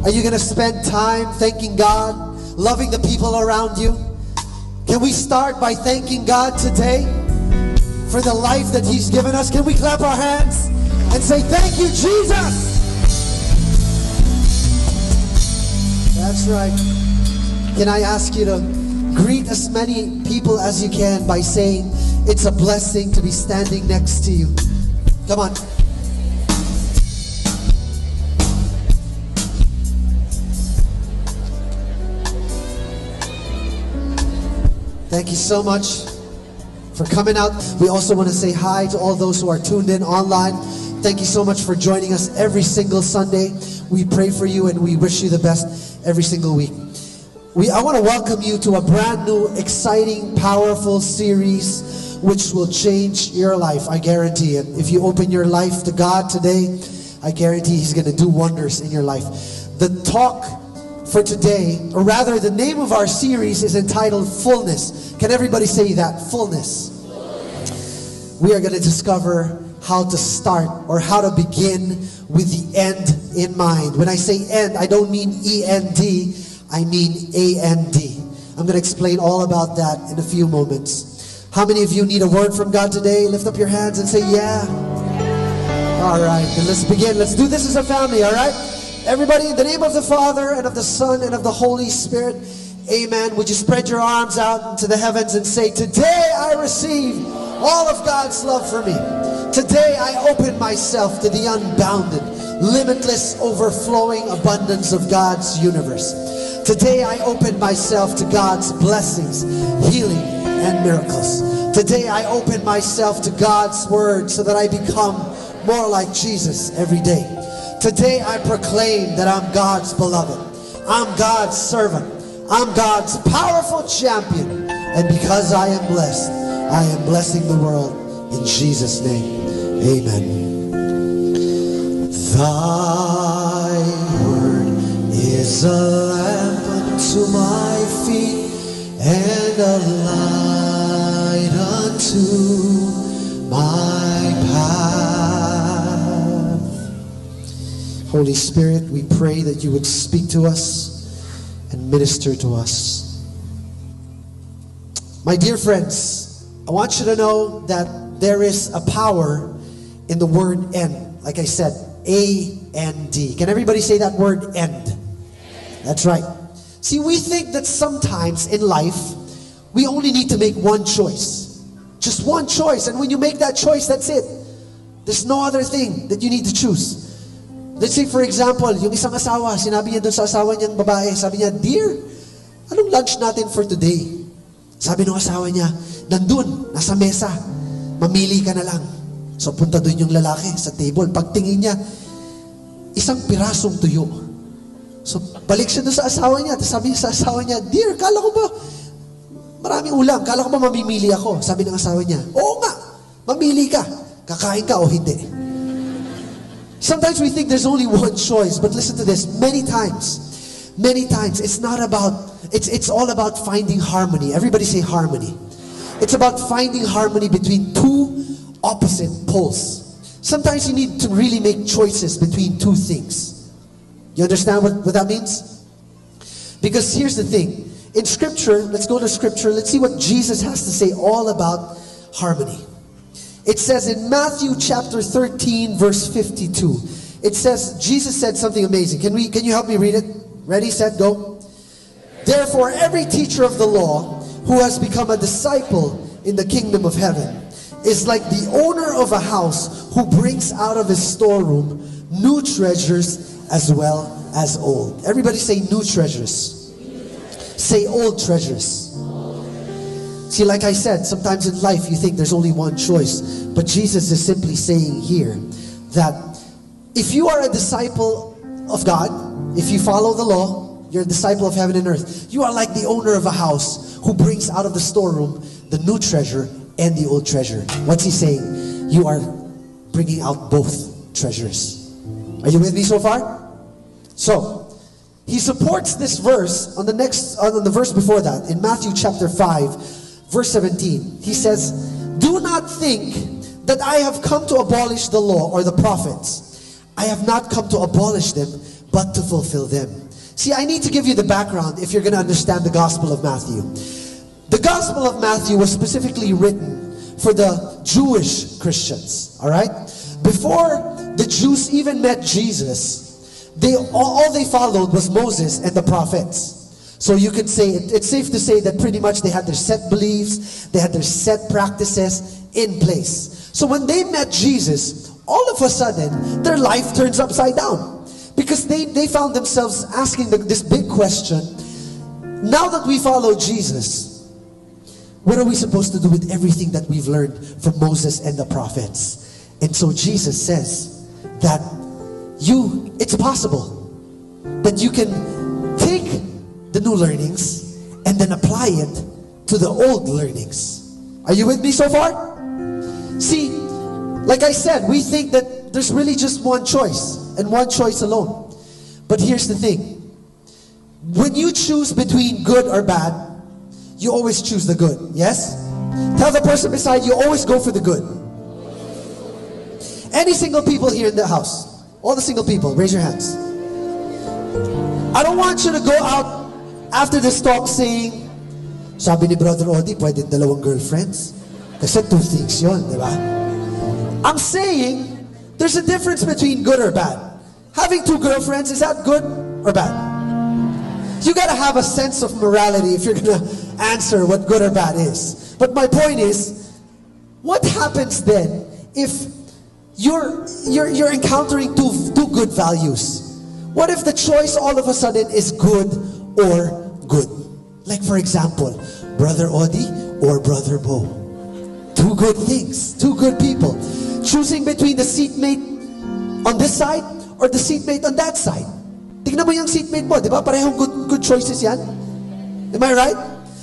Are you going to spend time thanking God, loving the people around you? Can we start by thanking God today for the life that He's given us? Can we clap our hands and say, thank you, Jesus? That's right. Can I ask you to greet as many people as you can by saying, it's a blessing to be standing next to you. Come on. Thank you so much for coming out. We also want to say hi to all those who are tuned in online. Thank you so much for joining us every single Sunday. We pray for you and we wish you the best every single week. I want to welcome you to a brand new, exciting, powerful series which will change your life, I guarantee it. If you open your life to God today, I guarantee He's going to do wonders in your life. The talk for today, or rather the name of our series is entitled Fullness. Can everybody say that? Fullness. We are going to discover how to start or how to begin with the end in mind. When I say end, I don't mean E-N-D, I mean A-N-D. I'm going to explain all about that in a few moments. How many of you need a word from God today? Lift up your hands and say, yeah. All right, then let's begin. Let's do this as a family, all right? Everybody, in the name of the Father, and of the Son, and of the Holy Spirit, amen. Would you spread your arms out into the heavens and say, today I receive all of God's love for me. Today I open myself to the unbounded, limitless, overflowing abundance of God's universe. Today I open myself to God's blessings, healing, and miracles. Today I open myself to God's word so that I become more like Jesus every day. Today I proclaim that I'm God's beloved. I'm God's servant. I'm God's powerful champion. And because I am blessed, I am blessing the world in Jesus' name. Amen. Thy word is a lamp unto my feet and a light unto my path. Holy Spirit, we pray that you would speak to us and minister to us. My dear friends, I want you to know that there is a power in the word end. Like I said, A-N-D. Can everybody say that word end? That's right. See, we think that sometimes in life, we only need to make one choice. Just one choice. And when you make that choice, that's it. There's no other thing that you need to choose. Let's say, for example, yung isang asawa, sinabi niya dun sa asawa niyang babae, sabi niya, dear, anong lunch natin for today? Sabi ng asawa niya, nandun, nasa mesa, mamili ka na lang. So punta dun yung lalaki sa table. Pagtingin niya, isang pirasong tuyo. So balik siya dun sa asawa niya. Tapos sabi niya sa asawa niya, dear, kala ko ba maraming ulam? Kala ko ba mamimili ako? Sabi ng asawa niya, oo nga, mamili ka. Kakain ka o hindi. Sometimes we think there's only one choice, but listen to this. Many times, it's not about, it's all about finding harmony. Everybody say harmony. It's about finding harmony between two opposite poles. Sometimes you need to really make choices between two things. You understand what that means? Because here's the thing. In Scripture, let's go to Scripture. Let's see what Jesus has to say all about harmony. It says in Matthew chapter 13, verse 52. It says, Jesus said something amazing. Can you help me read it? Ready, set, go. Therefore, every teacher of the law who has become a disciple in the kingdom of heaven is like the owner of a house who brings out of his storeroom new treasures as well as old. Everybody say new treasures. Say old treasures. See, like I said, sometimes in life you think there's only one choice. But Jesus is simply saying here that if you are a disciple of God, if you follow the law, you're a disciple of heaven and earth. You are like the owner of a house who brings out of the storeroom the new treasure and the old treasure. What's he saying? You are bringing out both treasures. Are you with me so far? So, he supports this verse on the verse before that, in Matthew chapter 5, verse 17. He says, "Do not think that I have come to abolish the law or the prophets. I have not come to abolish them, but to fulfill them." See, I need to give you the background if you're going to understand the Gospel of Matthew. The Gospel of Matthew was specifically written for the Jewish Christians, all right? Before the Jews even met Jesus, all they followed was Moses and the prophets. So you could say, it's safe to say that pretty much they had their set beliefs, they had their set practices in place. So when they met Jesus, all of a sudden, their life turns upside down. Because they found themselves asking this big question, now that we follow Jesus, what are we supposed to do with everything that we've learned from Moses and the prophets? And so Jesus says that it's possible that you can take the new learnings and then apply it to the old learnings. Are you with me so far? See, like I said, we think that there's really just one choice and one choice alone. But here's the thing. When you choose between good or bad, you always choose the good. Yes? Tell the person beside you, always go for the good. Any single people here in the house? All the single people, raise your hands. I don't want you to go out after this talk saying, sabi ni Brother Odi, pwede dalawang girlfriends. Kasi two things yun, di ba? I'm saying, there's a difference between good or bad. Having two girlfriends, is that good or bad? You gotta have a sense of morality if you're gonna answer what good or bad is. But my point is, what happens then if you're encountering two good values? What if the choice all of a sudden is good or good? Like for example, Brother Odi or Brother Bo. Two good things, two good people. Choosing between the seatmate on this side or the seatmate on that side. Tingnan mo yung seatmate mo, di ba? Parehong good choices yan. Am I right?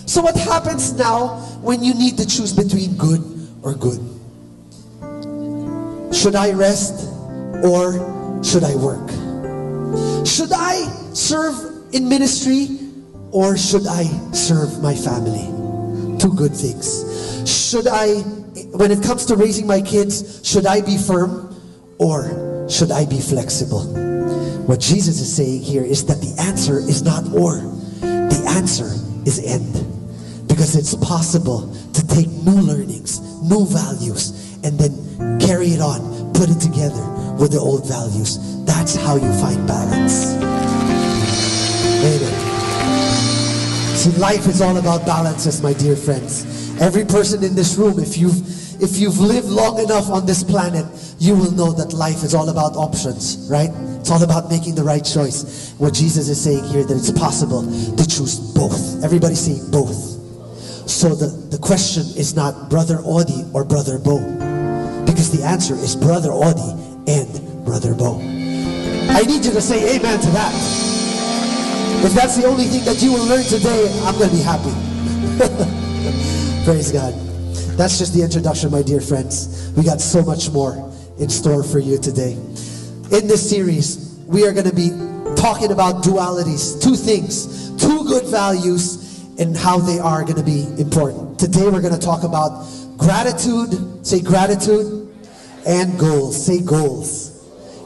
So what happens now when you need to choose between good or good? Should I rest or should I work? Should I serve in ministry or should I serve my family? Two good things. Should I, when it comes to raising my kids, should I be firm or should I be flexible? What Jesus is saying here is that the answer is not or. The answer is and. Because it's possible to take new learnings, new values, and then carry it on, put it together with the old values. That's how you find balance. Amen. See, life is all about balances, my dear friends. Every person in this room, if you've lived long enough on this planet, you will know that life is all about options, right? It's all about making the right choice. What Jesus is saying here, that it's possible to choose both. Everybody say both. So the question is not Brother Odi or Brother Bo, because the answer is Brother Odi and Brother Bo. I need you to say amen to that. If that's the only thing that you will learn today, I'm going to be happy. Praise God. That's just the introduction, my dear friends. We got so much more in store for you today. In this series, we are going to be talking about dualities, two things, two good values, and how they are going to be important. Today we're going to talk about gratitude, say gratitude, and goals, say goals.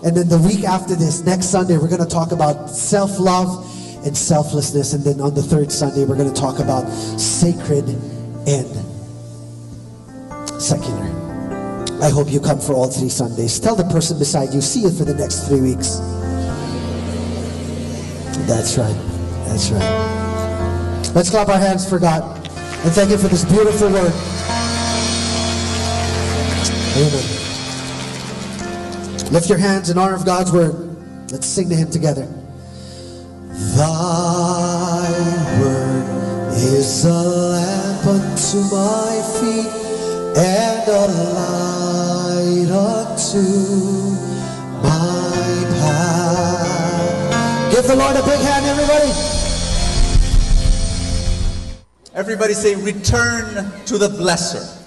And then the week after this, next Sunday, we're going to talk about self-love and selflessness. And then on the third Sunday, we're going to talk about sacred and secular. I hope you come for all 3 Sundays. Tell the person beside you, see you for the next 3 weeks. That's right. That's right. Let's clap our hands for God and thank Him for this beautiful word. Amen. Lift your hands in honor of God's word. Let's sing to him together. Thy word is a lamp unto my feet and a light unto my path. Give the Lord a big hand, everybody. Everybody say, return to the blesser.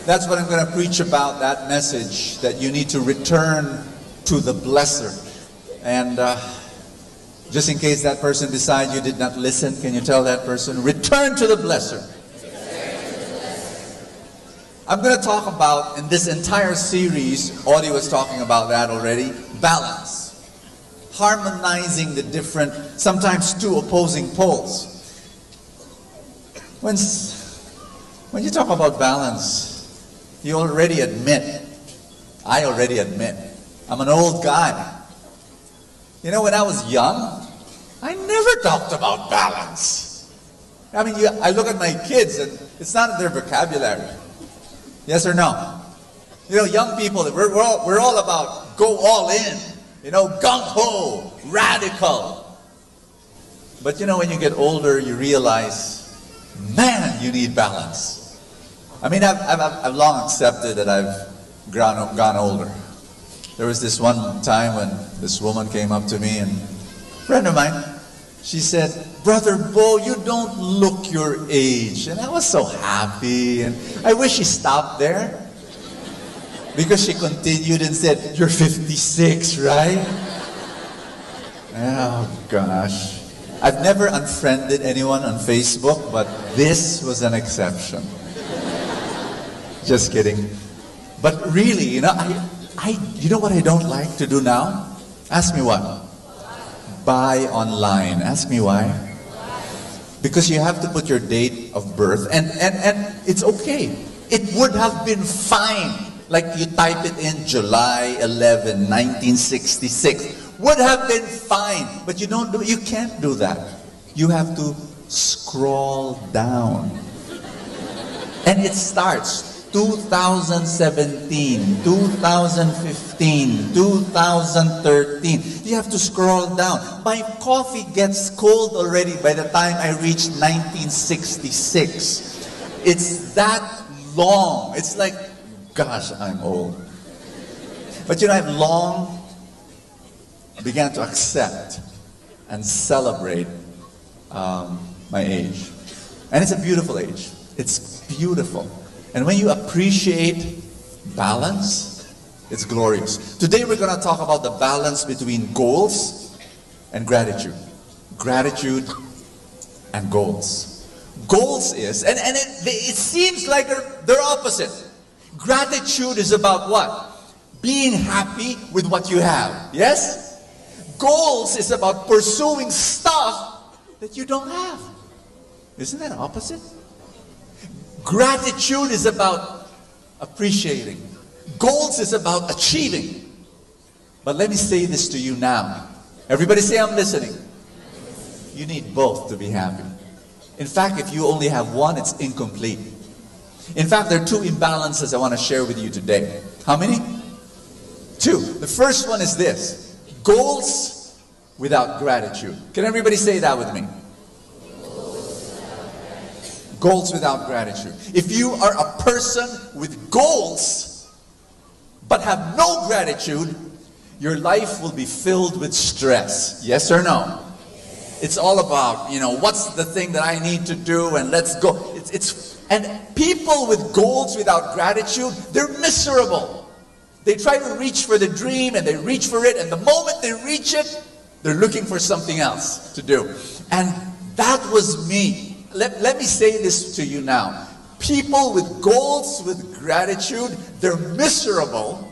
That's what I'm going to preach about, that message, that you need to return to the blesser. And just in case that person decides you did not listen, can you tell that person, return to the blesser. I'm going to talk about, in this entire series, Audie was talking about that already, balance. Harmonizing the different, sometimes two opposing poles. When you talk about balance, you already admit, I already admit, I'm an old guy. You know, when I was young, I never talked about balance. I mean, I look at my kids and it's not in their vocabulary. Yes or no? You know, young people, we're all about go all in. You know, gung-ho, radical. But you know, when you get older, you realize, man, you need balance. I mean, I've long accepted that I've gone older. There was this one time when this woman came up to me, and a friend of mine, she said, Brother Bo, you don't look your age. And I was so happy, and I wish she stopped there. Because she continued and said, you're 56, right? Oh, gosh. I've never unfriended anyone on Facebook, but this was an exception. Just kidding. But really, you know, you know what I don't like to do now? Ask me what? Buy online. Ask me why? Because you have to put your date of birth, and it's okay. It would have been fine. Like you type it in July 11, 1966. Would have been fine. But you can't do that. You have to scroll down. And it starts 2017, 2015, 2013. You have to scroll down. My coffee gets cold already by the time I reach 1966. It's that long. It's like, gosh, I'm old. But you know, I've long began to accept and celebrate my age. And it's a beautiful age. It's beautiful. And when you appreciate balance, it's glorious. Today we're going to talk about the balance between goals and gratitude. Gratitude and goals. Goals is, and it seems like they're opposite. Gratitude is about what? Being happy with what you have. Yes? Goals is about pursuing stuff that you don't have. Isn't that opposite? Gratitude is about appreciating. Goals is about achieving. But let me say this to you now. Everybody say I'm listening. You need both to be happy. In fact, if you only have one, it's incomplete. In fact, there are two imbalances I want to share with you today. How many? Two. The first one is this. Goals without gratitude. Can everybody say that with me? Goals without gratitude. If you are a person with goals but have no gratitude, your life will be filled with stress. Yes or no? It's all about, you know, what's the thing that I need to do, and let's go. And people with goals without gratitude, they're miserable. They try to reach for the dream and they reach for it, and the moment they reach it, they're looking for something else to do. And that was me. Let me say this to you now. People with goals with gratitude, they're miserable,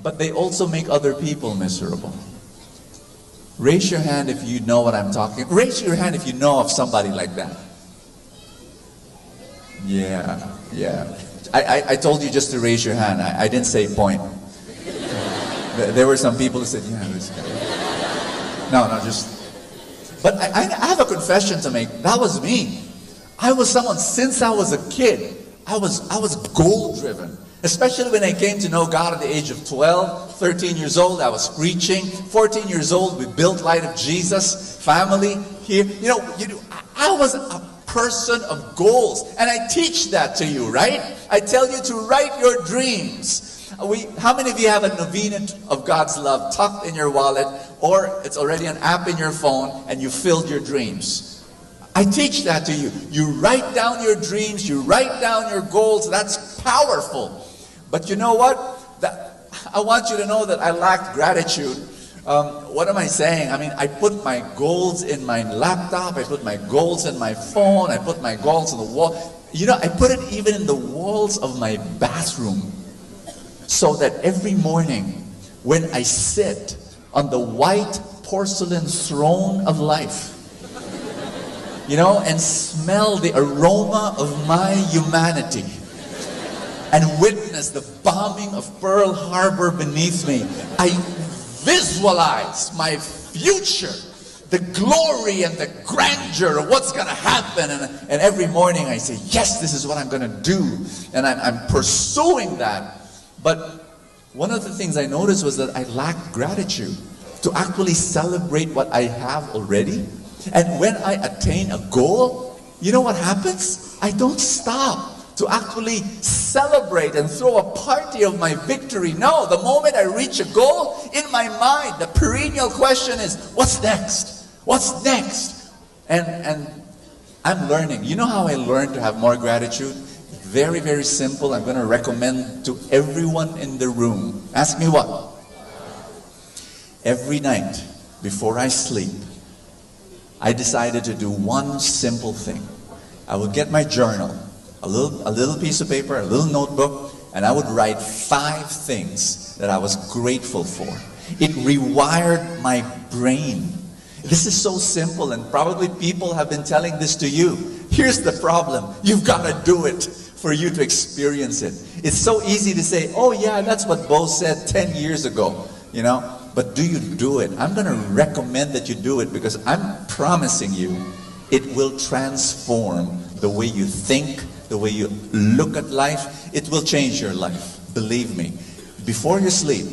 but they also make other people miserable. Raise your hand if you know what I'm talking. Raise your hand if you know of somebody like that. Yeah. I told you just to raise your hand. I didn't say point. There were some people who said, yeah, this guy. No, just... But I have a confession to make. That was me. I was someone, since I was a kid, I was goal-driven. Especially when I came to know God at the age of 12, 13 years old, I was preaching. 14 years old, we built Light of Jesus family here. I was a person of goals. And I teach that to you, right? I tell you to write your dreams. How many of you have a novena of God's love tucked in your wallet, or it's already an app in your phone and you filled your dreams? I teach that to you. You write down your dreams, you write down your goals. That's powerful. But you know what? I want you to know that I lacked gratitude. What am I saying? I mean, I put my goals in my laptop, I put my goals in my phone, I put my goals on the wall. I put it even in the walls of my bathroom, so that every morning when I sit on the white porcelain throne of life, and smell the aroma of my humanity, and witness the bombing of Pearl Harbor beneath me, I visualize my future, the glory and the grandeur of what's going to happen. And every morning I say, yes, this is what I'm going to do. And I'm pursuing that. But one of the things I noticed was that I lacked gratitude to actually celebrate what I have already. And when I attain a goal, you know what happens? I don't stop to actually celebrate and throw a party of my victory. No, the moment I reach a goal, in my mind, the perennial question is, what's next? What's next? And I'm learning. You know how I learned to have more gratitude? Very, very simple. I'm going to recommend to everyone in the room. Ask me what? Every night before I sleep, I decided to do one simple thing. I would get my journal, a little piece of paper, a little notebook, and I would write 5 things that I was grateful for. It rewired my brain. This is so simple, and probably people have been telling this to you. Here's the problem. You've got to do it for you to experience it. It's so easy to say, oh yeah, that's what Bo said 10 years ago, But do you do it? I'm going to recommend that you do it, because I'm promising you it will transform the way you think, the way you look at life. It will change your life. Believe me. Before you sleep,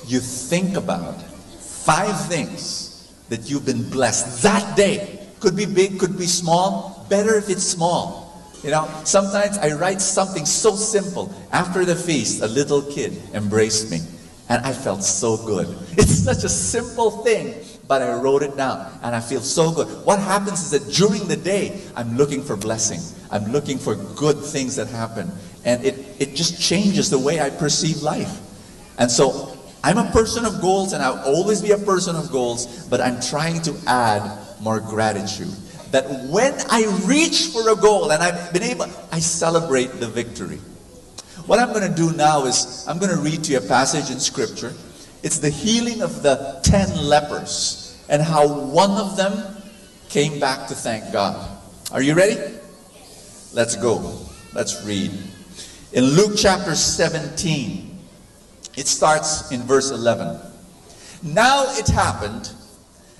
you think about 5 things that you've been blessed that day. Could be big, could be small. Better if it's small. Sometimes I write something so simple. After the feast, a little kid embraced me. And I felt so good. It's such a simple thing, but I wrote it down and I feel so good. What happens is that during the day, I'm looking for blessing. I'm looking for good things that happen. And it just changes the way I perceive life. And so I'm a person of goals, and I'll always be a person of goals, but I'm trying to add more gratitude. That when I reach for a goal and I've been able, I celebrate the victory. What I'm going to do now is, I'm going to read to you a passage in Scripture. It's the healing of the 10 lepers, and how one of them came back to thank God. Are you ready? Let's go. Let's read. In Luke chapter 17, it starts in verse 11. Now it happened,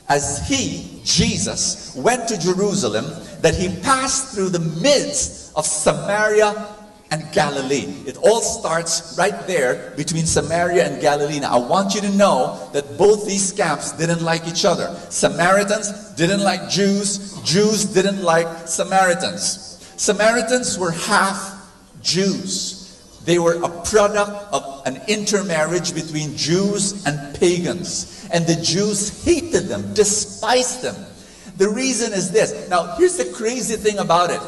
as he, Jesus, went to Jerusalem, that he passed through the midst of Samaria and Galilee. It all starts right there between Samaria and Galilee. Now, I want you to know that both these camps didn't like each other. Samaritans didn't like Jews. Jews didn't like Samaritans. Samaritans were half Jews. They were a product of an intermarriage between Jews and pagans. And the Jews hated them, despised them. The reason is this. Now, here's the crazy thing about it.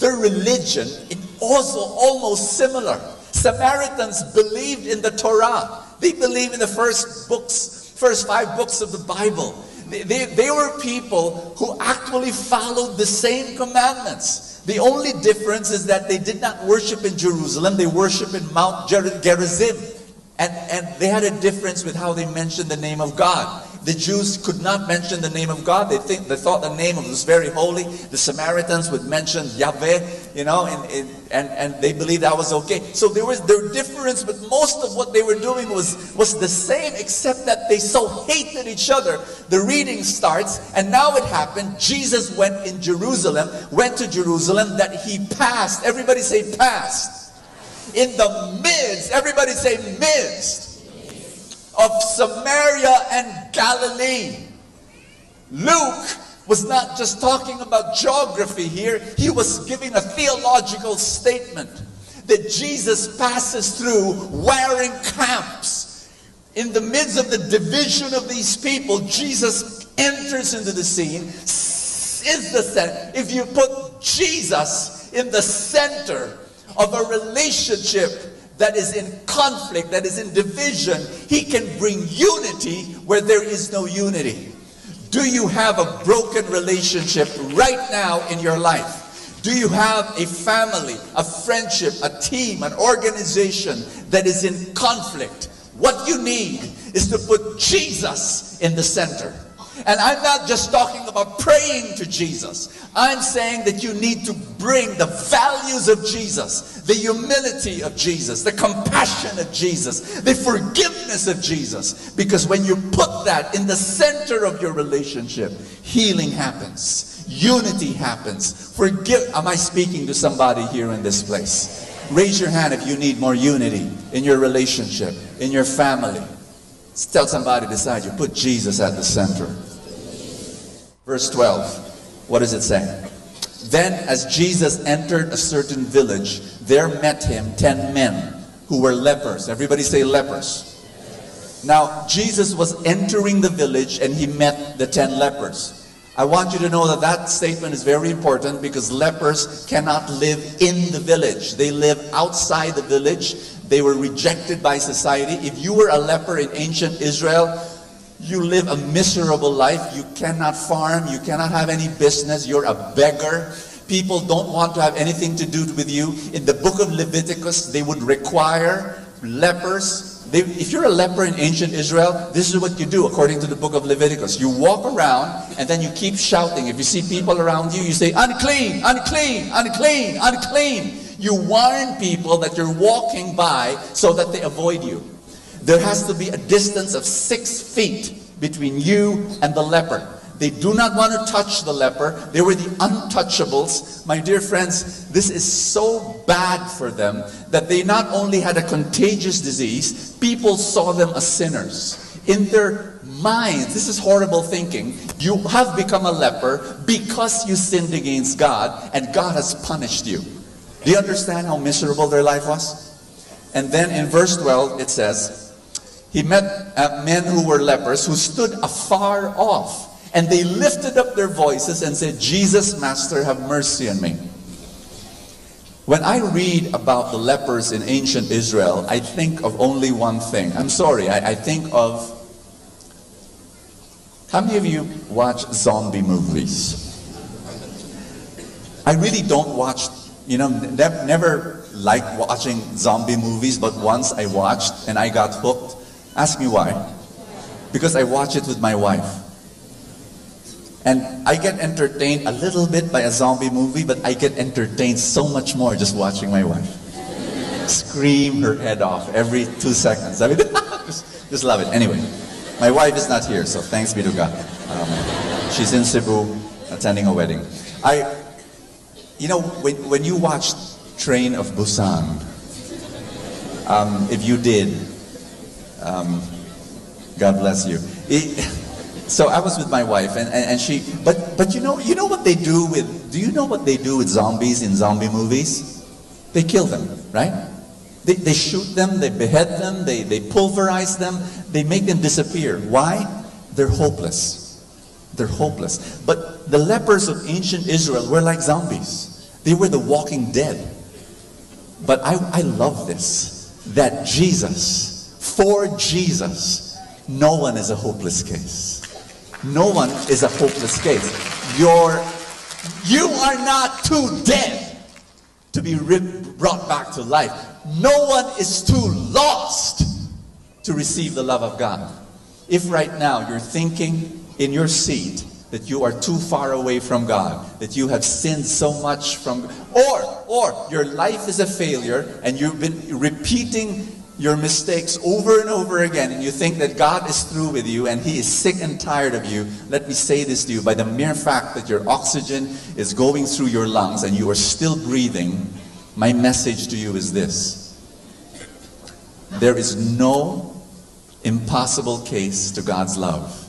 Their religion is also almost similar. Samaritans believed in the Torah. They believed in the first 5 books of the Bible. They were people who actually followed the same commandments. The only difference is that they did not worship in Jerusalem. They worshiped in Mount Gerizim. And they had a difference with how they mentioned the name of God. The Jews could not mention the name of God. They thought the name was very holy. The Samaritans would mention Yahweh, and they believed that was okay. So there was their difference, but most of what they were doing was the same, except that they so hated each other. The reading starts, and now it happened. Jesus went to Jerusalem, that he passed. Everybody say passed. in the midst, everybody say midst, of Samaria and Galilee. Luke was not just talking about geography here, he was giving a theological statement that Jesus passes through wearing camps. In the midst of the division of these people, Jesus enters into the scene, is the center. If you put Jesus in the center of a relationship that is in conflict, that is in division, he can bring unity where there is no unity. Do you have a broken relationship right now in your life? Do you have a family, a friendship, a team, an organization that is in conflict? What you need is to put Jesus in the center. And I'm not just talking about praying to Jesus. I'm saying that you need to bring the values of Jesus, the humility of Jesus, the compassion of Jesus, the forgiveness of Jesus. Because when you put that in the center of your relationship, healing happens, unity happens. Am I speaking to somebody here in this place? Raise your hand if you need more unity in your relationship, in your family. Tell somebody beside you, put Jesus at the center. Verse 12, what does it say? Then as Jesus entered a certain village, there met him 10 men who were lepers. Everybody say lepers. Now, Jesus was entering the village and he met the 10 lepers. I want you to know that that statement is very important because lepers cannot live in the village. They live outside the village. They were rejected by society. If you were a leper in ancient Israel, you live a miserable life. You cannot farm. You cannot have any business. You're a beggar. People don't want to have anything to do with you. In the book of Leviticus, they would require lepers. If you're a leper in ancient Israel, this is what you do according to the book of Leviticus. You walk around and then you keep shouting. If you see people around you, you say, unclean, unclean, unclean, unclean. You warn people that you're walking by so that they avoid you. There has to be a distance of 6 feet between you and the leper. They do not want to touch the leper. They were the untouchables. My dear friends, this is so bad for them that they not only had a contagious disease, people saw them as sinners. In their minds, this is horrible thinking. You have become a leper because you sinned against God and God has punished you. Do you understand how miserable their life was? And then in verse 12 it says, he met men who were lepers who stood afar off. And they lifted up their voices and said, Jesus, Master, have mercy on me. When I read about the lepers in ancient Israel, I think of only one thing. I'm sorry, I think of... How many of you watch zombie movies? I really don't watch, never liked watching zombie movies, but once I watched and I got hooked. Ask me why. Because I watch it with my wife. And I get entertained a little bit by a zombie movie, but I get entertained so much more just watching my wife scream her head off every 2 seconds. I mean, just love it. Anyway, my wife is not here, so thanks be to God. She's in Cebu attending a wedding. When you watched Train of Busan, if you did, God bless you. So I was with my wife and she, but you know what they do do you know what they do with zombies in zombie movies? They kill them, right? They shoot them, they behead them, they pulverize them, they make them disappear. Why? They're hopeless. They're hopeless. But the lepers of ancient Israel were like zombies. They were the walking dead. But I love this, that for Jesus, no one is a hopeless case. No one is a hopeless case. You are not too dead to be brought back to life. No one is too lost to receive the love of God. If right now you're thinking in your seat that you are too far away from God, that you have sinned so much or your life is a failure and you've been repeating your mistakes over and over again, and you think that God is through with you and He is sick and tired of you, let me say this to you. By the mere fact that your oxygen is going through your lungs and you are still breathing, my message to you is this. There is no impossible case to God's love.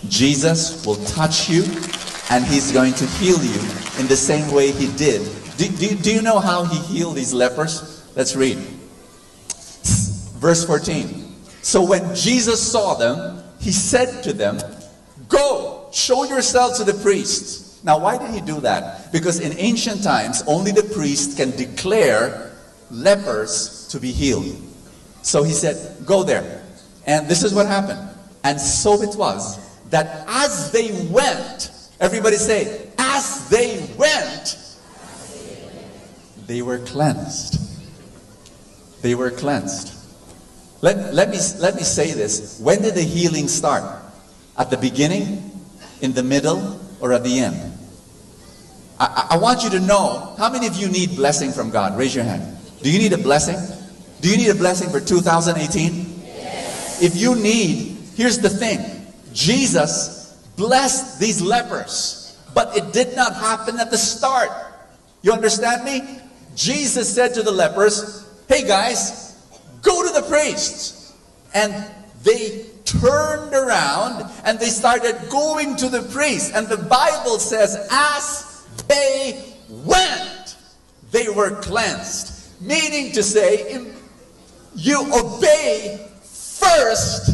Jesus will touch you and He's going to heal you in the same way He did. Do you know how He healed these lepers? Let's read. Verse 14. So when Jesus saw them, He said to them, "Go, show yourselves to the priests." Now why did He do that? Because in ancient times, only the priest can declare lepers to be healed. So He said, "Go there." And this is what happened. And so it was that as they went, everybody say, as they went, they were cleansed. They were cleansed. Let me say this. When did the healing start? At the beginning, in the middle, or at the end? I want you to know, how many of you need blessing from God? Raise your hand. Do you need a blessing? Do you need a blessing for 2018? Yes. If you need, here's the thing. Jesus blessed these lepers, but it did not happen at the start. You understand me? Jesus said to the lepers, "Hey guys, go to the priests." And they turned around and they started going to the priest. And the Bible says, as they went, they were cleansed. Meaning to say, you obey first.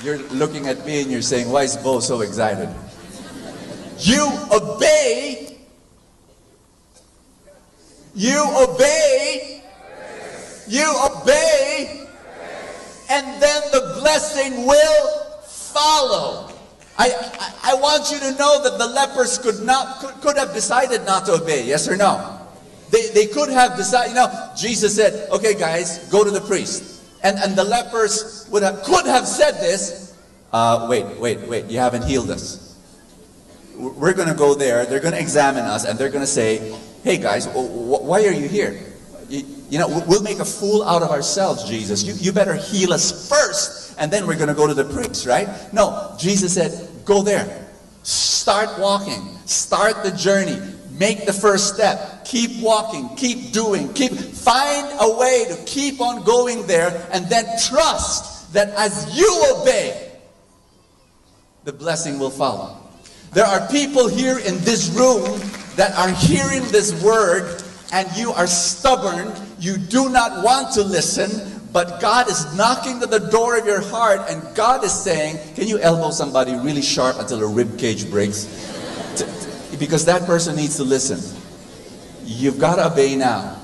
You're looking at me and you're saying, why is Bo so excited? You obey. You obey. You obey. And then the blessing will follow. I want you to know that the lepers could have decided not to obey. Yes or no? They could have decided. Jesus said, "Okay, guys, go to the priest." And the lepers could have said this. Wait. You haven't healed us. We're going to go there. They're going to examine us, and they're going to say, "Hey, guys, why are you here? We'll make a fool out of ourselves, Jesus. You better heal us first, and then we're going to go to the priest, right?" No, Jesus said, "Go there. Start walking. Start the journey. Make the first step. Keep walking. Keep doing. Find a way to keep on going there, and then trust that as you obey, the blessing will follow." There are people here in this room that are hearing this word, and you are stubborn. You do not want to listen, but God is knocking at the door of your heart, and God is saying, can you elbow somebody really sharp until a rib cage breaks? Because that person needs to listen. You've got to obey now,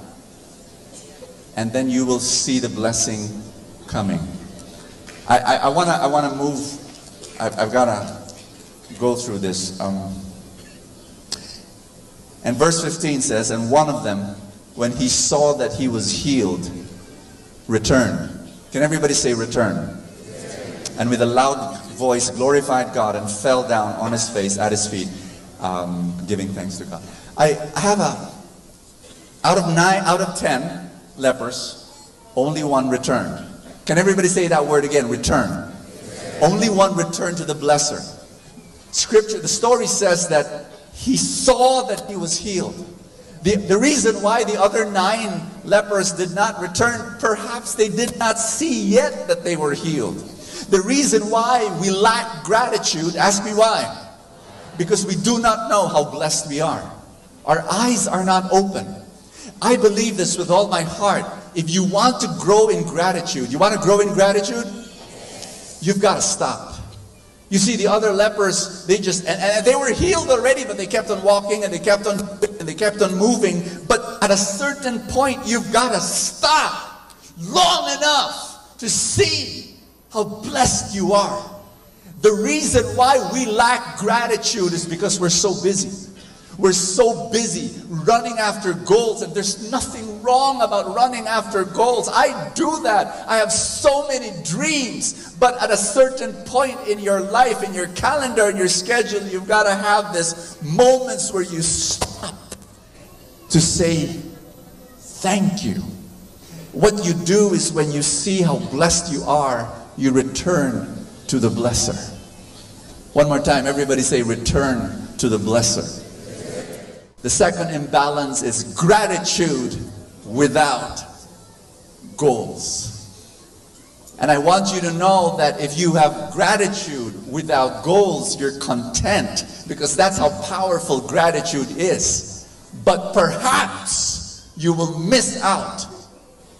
and then you will see the blessing coming. I want to move. I've got to go through this. And verse 15 says, "And one of them, when he saw that he was healed, returned." Can everybody say return? "And with a loud voice glorified God and fell down on his face at his feet, giving thanks to God." I have out of 10 lepers, only one returned. Can everybody say that word again? Return. Only one returned to the blesser. Scripture, the story says that he saw that he was healed. The reason why the other 9 lepers did not return, perhaps they did not see yet that they were healed. The reason why we lack gratitude, ask me why. Because we do not know how blessed we are. Our eyes are not open. I believe this with all my heart. If you want to grow in gratitude, you want to grow in gratitude? You've got to stop. You see, the other lepers, they just, and they were healed already, but they kept on walking and they kept on moving. But at a certain point, you've got to stop long enough to see how blessed you are. The reason why we lack gratitude is because we're so busy. We're so busy running after goals, and there's nothing wrong about running after goals. I do that. I have so many dreams, but at a certain point in your life, in your calendar, in your schedule, you've got to have this moments where you stop to say thank you. What you do is when you see how blessed you are, you return to the blesser. One more time, everybody say return to the blesser. The second imbalance is gratitude without goals. And I want you to know that if you have gratitude without goals, you're content, because that's how powerful gratitude is. But perhaps you will miss out.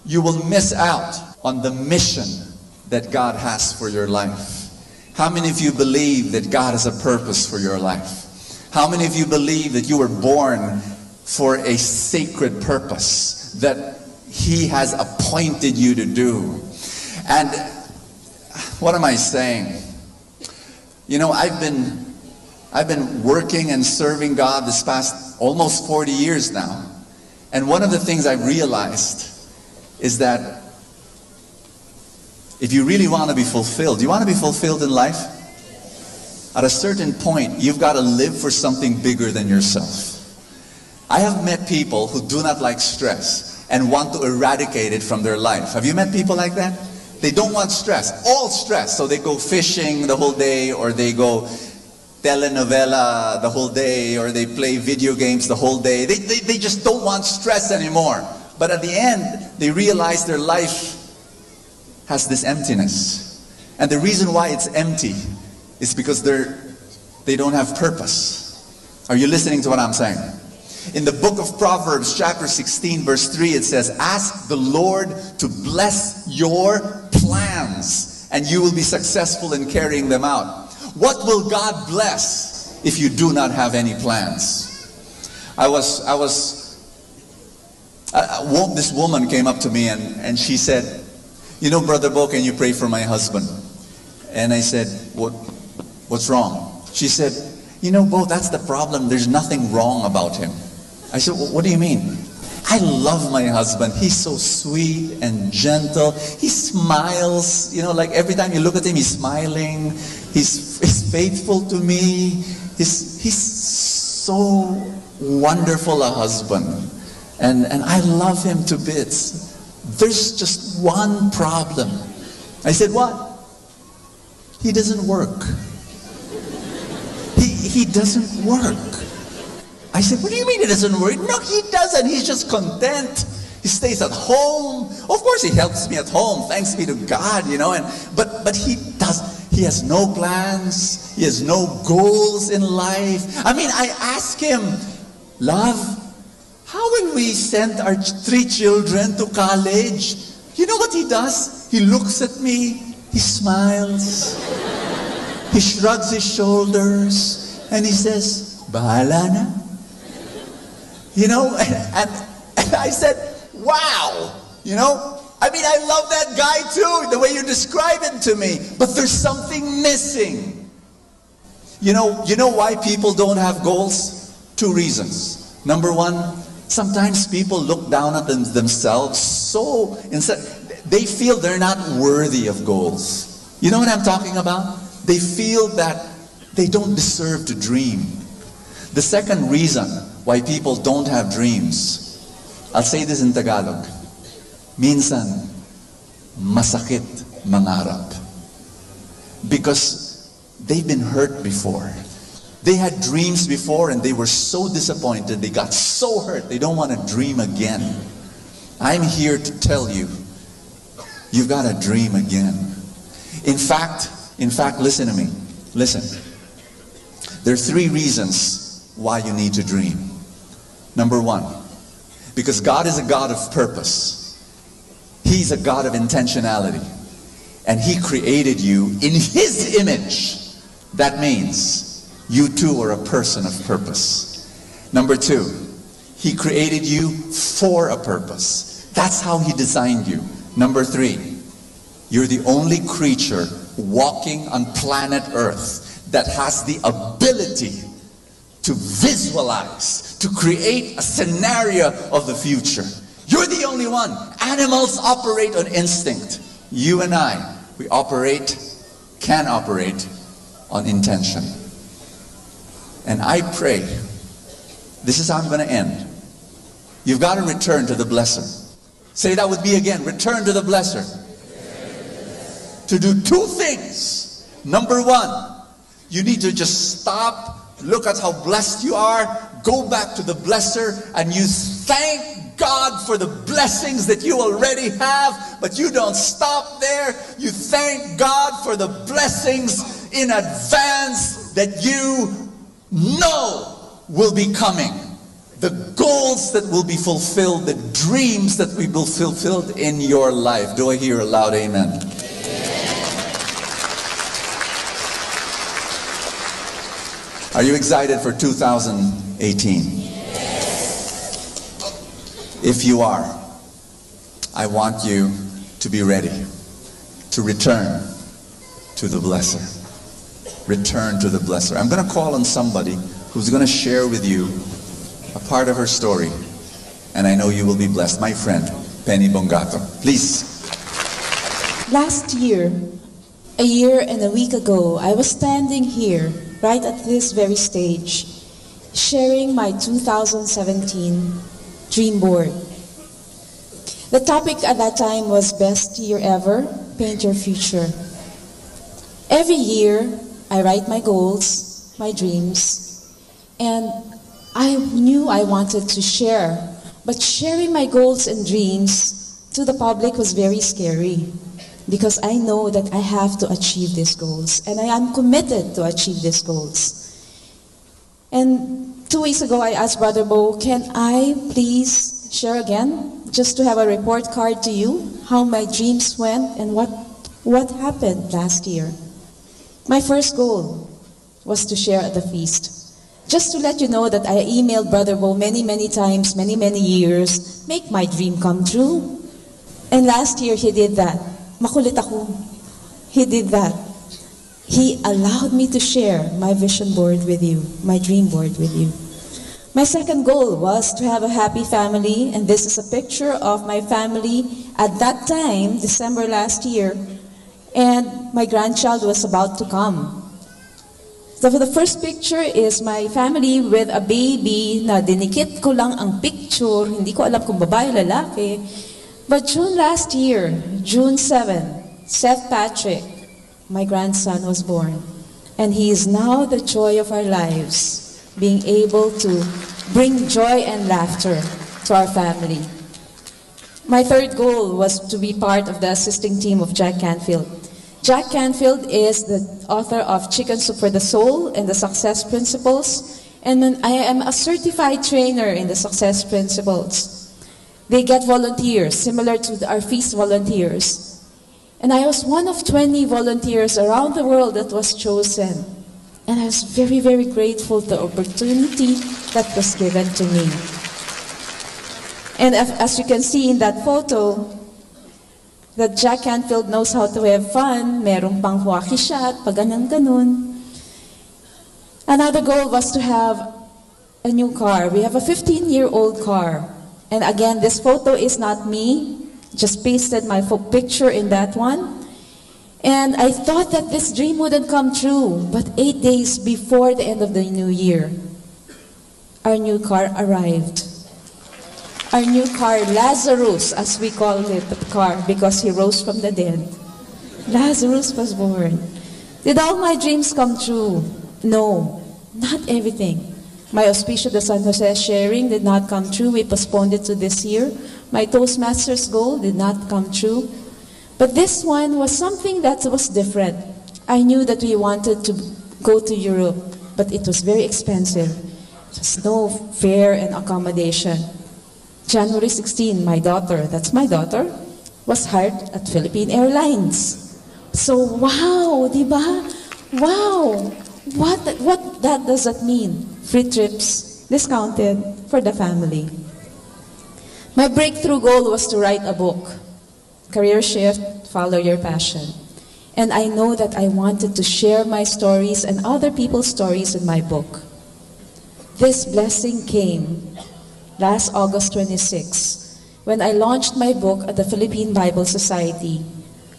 You will miss out on the mission that God has for your life. How many of you believe that God has a purpose for your life? How many of you believe that you were born for a sacred purpose that He has appointed you to do? And what am I saying? You know, I've been working and serving God this past almost 40 years now. And one of the things I realized is that if you really want to be fulfilled, you want to be fulfilled in life? At a certain point, you've got to live for something bigger than yourself. I have met people who do not like stress and want to eradicate it from their life. Have you met people like that? They don't want stress, all stress. So they go fishing the whole day, or they go telenovela the whole day, or they play video games the whole day. They just don't want stress anymore. But at the end, they realize their life has this emptiness. And the reason why it's empty is because they don't have purpose. Are you listening to what I'm saying? In the book of Proverbs, chapter 16, verse 3, it says, "Ask the Lord to bless your plans, and you will be successful in carrying them out." What will God bless if you do not have any plans? This woman came up to me and she said, "You know, Brother Bo, can you pray for my husband?" And I said, What's wrong? She said, "You know, Bo, that's the problem. There's nothing wrong about him." I said, "What do you mean?" "I love my husband. He's so sweet and gentle. He smiles. You know, like every time you look at him, he's smiling. He's faithful to me. He's so wonderful a husband. And I love him to bits. There's just one problem." I said, "What?" "He doesn't work. He doesn't work." I said, "What do you mean he doesn't work?" "No, he doesn't. He's just content. He stays at home. Of course, he helps me at home. Thanks be to God, you know. But he has no plans. He has no goals in life." I mean, I ask him, "Love, how will we send our 3 children to college?" You know what he does? He looks at me, he smiles, he shrugs his shoulders, and he says, "Bahala na." You know, and I said, wow, you know, I mean, I love that guy too, the way you describe him to me, but there's something missing. You know why people don't have goals? 2 reasons. Number 1, sometimes people look down at themselves so they feel they're not worthy of goals. You know what I'm talking about? They feel that they don't deserve to dream. The second reason why people don't have dreams, I'll say this in Tagalog, minsan masakit mangarap. Because they've been hurt before. They had dreams before and they were so disappointed, they got so hurt, they don't want to dream again. I'm here to tell you, you've got to dream again. In fact, listen to me. Listen. There are 3 reasons why you need to dream. Number 1, because God is a God of purpose. He's a God of intentionality. And He created you in His image. That means you too are a person of purpose. Number 2, He created you for a purpose. That's how He designed you. Number 3, you're the only creature walking on planet Earth that has the ability to visualize, to create a scenario of the future. You're the only one. Animals operate on instinct. You and I, we can operate on intention. And I pray, this is how I'm going to end. You've got to return to the blesser. Say that with me again. Return to the blesser. To do 2 things. Number 1, you need to just stop, look at how blessed you are, go back to the blesser and you thank God for the blessings that you already have, but you don't stop there. You thank God for the blessings in advance that you know will be coming. The goals that will be fulfilled, the dreams that will be fulfilled in your life. Do I hear a loud amen? Are you excited for 2018? If you are, I want you to be ready to return to the blesser. Return to the blesser. I'm going to call on somebody who's going to share with you a part of her story, and I know you will be blessed. My friend, Penny Bongato. Please. Last year, a year and a week ago, I was standing here, right at this very stage, sharing my 2017 dream board. The topic at that time was Best Year Ever, Paint Your Future. Every year, I write my goals, my dreams, and I knew I wanted to share, but sharing my goals and dreams to the public was very scary because I know that I have to achieve these goals and I am committed to achieve these goals. And 2 weeks ago, I asked Brother Bo, can I please share again, just to have a report card to you, how my dreams went and what happened last year. My first goal was to share at the feast. Just to let you know that I emailed Brother Bo many times, many years, make my dream come true. And last year, he did that. Makulit ako. He did that. He allowed me to share my vision board with you, my dream board with you. My second goal was to have a happy family, and this is a picture of my family at that time, December last year, and my grandchild was about to come. So the first picture is my family with a baby na dinikit ko lang ang picture, hindi ko alam kung babae o lalaki. But June last year, June 7, Seth Patrick, my grandson was born. And he is now the joy of our lives, being able to bring joy and laughter to our family. My third goal was to be part of the assisting team of Jack Canfield. Jack Canfield is the author of Chicken Soup for the Soul and the Success Principles, and I am a certified trainer in the Success Principles. They get volunteers, similar to our feast volunteers. And I was one of 20 volunteers around the world that was chosen. And I was very grateful for the opportunity that was given to me. And as you can see in that photo, that Jack Canfield knows how to have fun, merong pang huwaki shot, pag ganun. Another goal was to have a new car. We have a 15-year-old car. And again, this photo is not me, just pasted my picture in that one. And I thought that this dream wouldn't come true, but 8 days before the end of the new year, our new car arrived. Our new car, Lazarus, as we call it, the car, because he rose from the dead. Lazarus was born. Did all my dreams come true? No, not everything. My Auspicio de San Jose sharing did not come true. We postponed it to this year. My Toastmasters goal did not come true. But this one was something that was different. I knew that we wanted to go to Europe, but it was very expensive. There's no fare and accommodation. January 16, my daughter, that's my daughter, was hired at Philippine Airlines. So, wow, diba? Wow! What does that mean? Free trips, discounted for the family. My breakthrough goal was to write a book. Career Shift, Follow Your Passion. And I know that I wanted to share my stories and other people's stories in my book. This blessing came last August 26, when I launched my book at the Philippine Bible Society.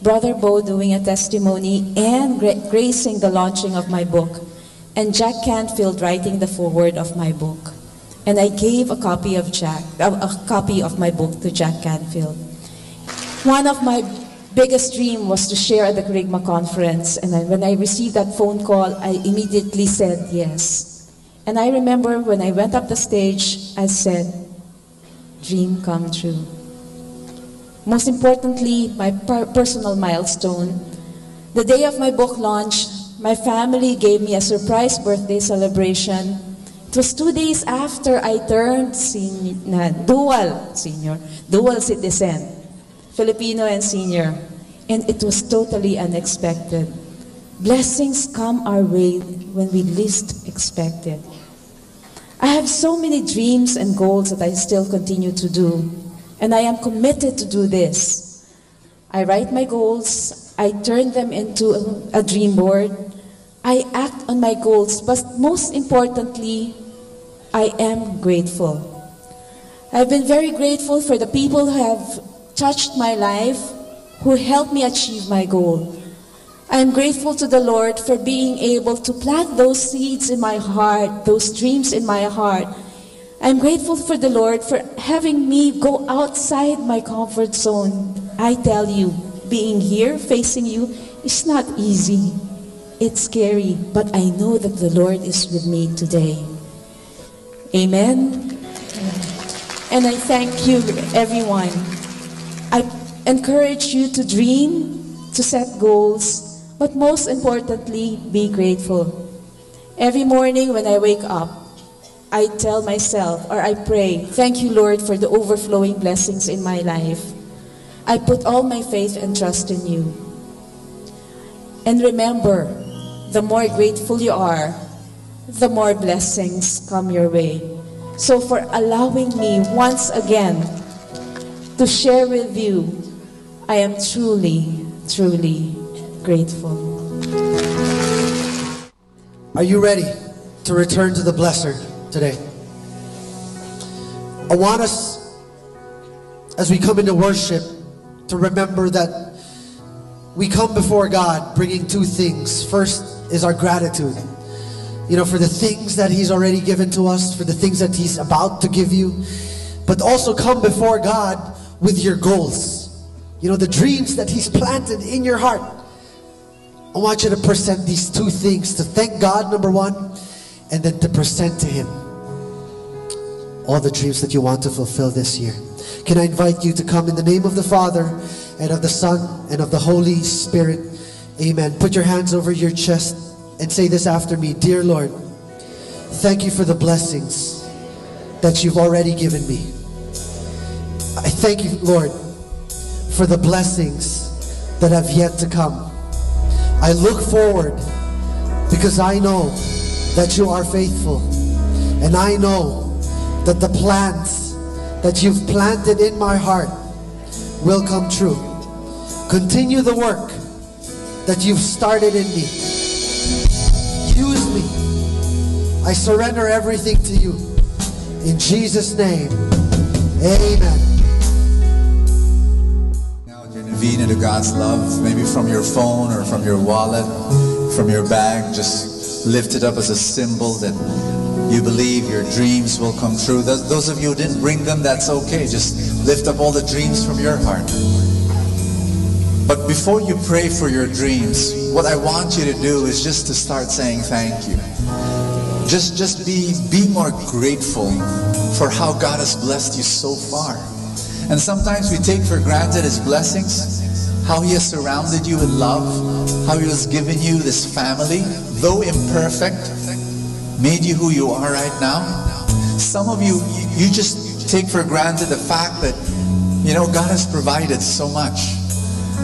Brother Bo doing a testimony and gracing the launching of my book, and Jack Canfield writing the foreword of my book. And I gave a copy of my book to Jack Canfield. One of my biggest dream was to share at the Kerygma conference, and when I received that phone call, I immediately said yes. And I remember when I went up the stage, I said, dream come true. Most importantly, my personal milestone, the day of my book launch, my family gave me a surprise birthday celebration. It was 2 days after I turned dual citizen, Filipino and senior. And it was totally unexpected. Blessings come our way when we least expect it. I have so many dreams and goals that I still continue to do, and I am committed to do this. I write my goals, I turn them into a dream board, I act on my goals, but most importantly, I am grateful. I've been very grateful for the people who have touched my life, who helped me achieve my goal. I am grateful to the Lord for being able to plant those seeds in my heart, those dreams in my heart. I'm grateful for the Lord for having me go outside my comfort zone. I tell you, being here, facing you, is not easy. It's scary, but I know that the Lord is with me today. Amen. And I thank you, everyone. I encourage you to dream, to set goals, but most importantly, be grateful. Every morning when I wake up, I tell myself, or I pray, thank you, Lord, for the overflowing blessings in my life. I put all my faith and trust in you. And remember, the more grateful you are, the more blessings come your way. So for allowing me once again to share with you, I am truly, truly grateful. Are you ready to return to the Blesser today? I want us, as we come into worship, to remember that we come before God bringing two things. First is our gratitude, for the things that He's already given to us, for the things that He's about to give you, but also come before God with your goals, the dreams that He's planted in your heart. I want you to present these two things, to thank God, number one, and then to present to Him all the dreams that you want to fulfill this year. Can I invite you to come in the name of the Father, and of the Son, and of the Holy Spirit. Amen. Put your hands over your chest and say this after me. Dear Lord, thank you for the blessings that you've already given me. I thank you, Lord, for the blessings that have yet to come. I look forward because I know that you are faithful, and I know that the plans that you've planted in my heart will come true. Continue the work that you've started in me. Use me. I surrender everything to you. In Jesus' name, amen. Intervene into God's love, maybe from your phone or from your wallet, from your bag. Just lift it up as a symbol that you believe your dreams will come true. Those of you who didn't bring them, that's okay. Just lift up all the dreams from your heart. But before you pray for your dreams, what I want you to do is just to start saying thank you. Just be more grateful for how God has blessed you so far. And sometimes we take for granted His blessings, how He has surrounded you with love, how He has given you this family, though imperfect, made you who you are right now. Some of you just take for granted the fact that, God has provided so much.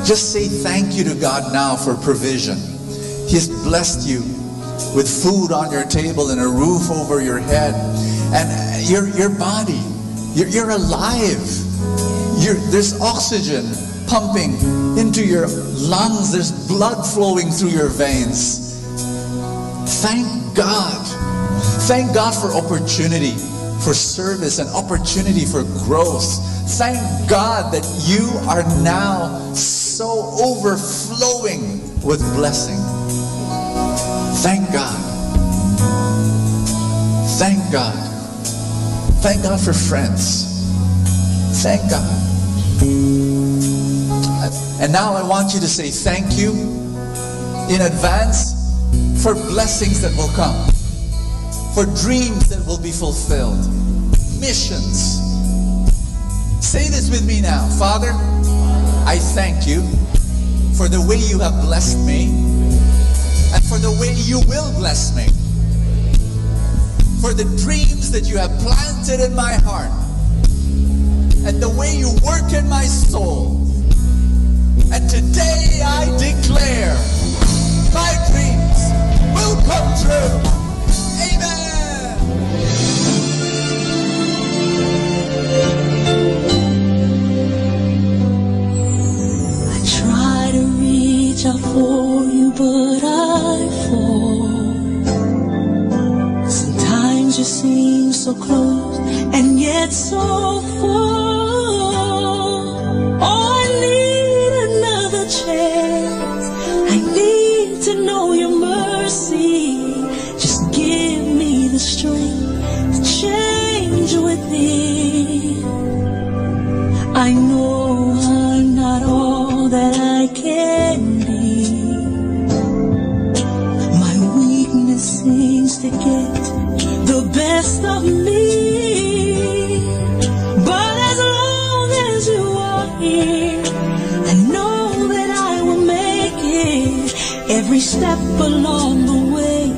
Just say thank you to God now for provision. He has blessed you with food on your table and a roof over your head. And your body, you're alive. There's oxygen pumping into your lungs. There's blood flowing through your veins. Thank God. Thank God for opportunity, for service, and opportunity for growth. Thank God that you are now so overflowing with blessing. Thank God. Thank God. Thank God for friends. Thank God. And now I want you to say thank you in advance for blessings that will come. for dreams that will be fulfilled, missions. Say this with me now. Father, I thank you for the way you have blessed me and for the way you will bless me, for the dreams that you have planted in my heart and the way you work in my soul. And today I declare my dreams will come true. Amen. I try to reach out for you, but I fall. Sometimes you seem so close and yet so far. Oh, I need another chance. I need to know your mercy. Just give me the strength to change within. I know I'm not all that I can be. My weakness seems to get the best of me. But as long as you are here, I know that I will make it. Every step along the way,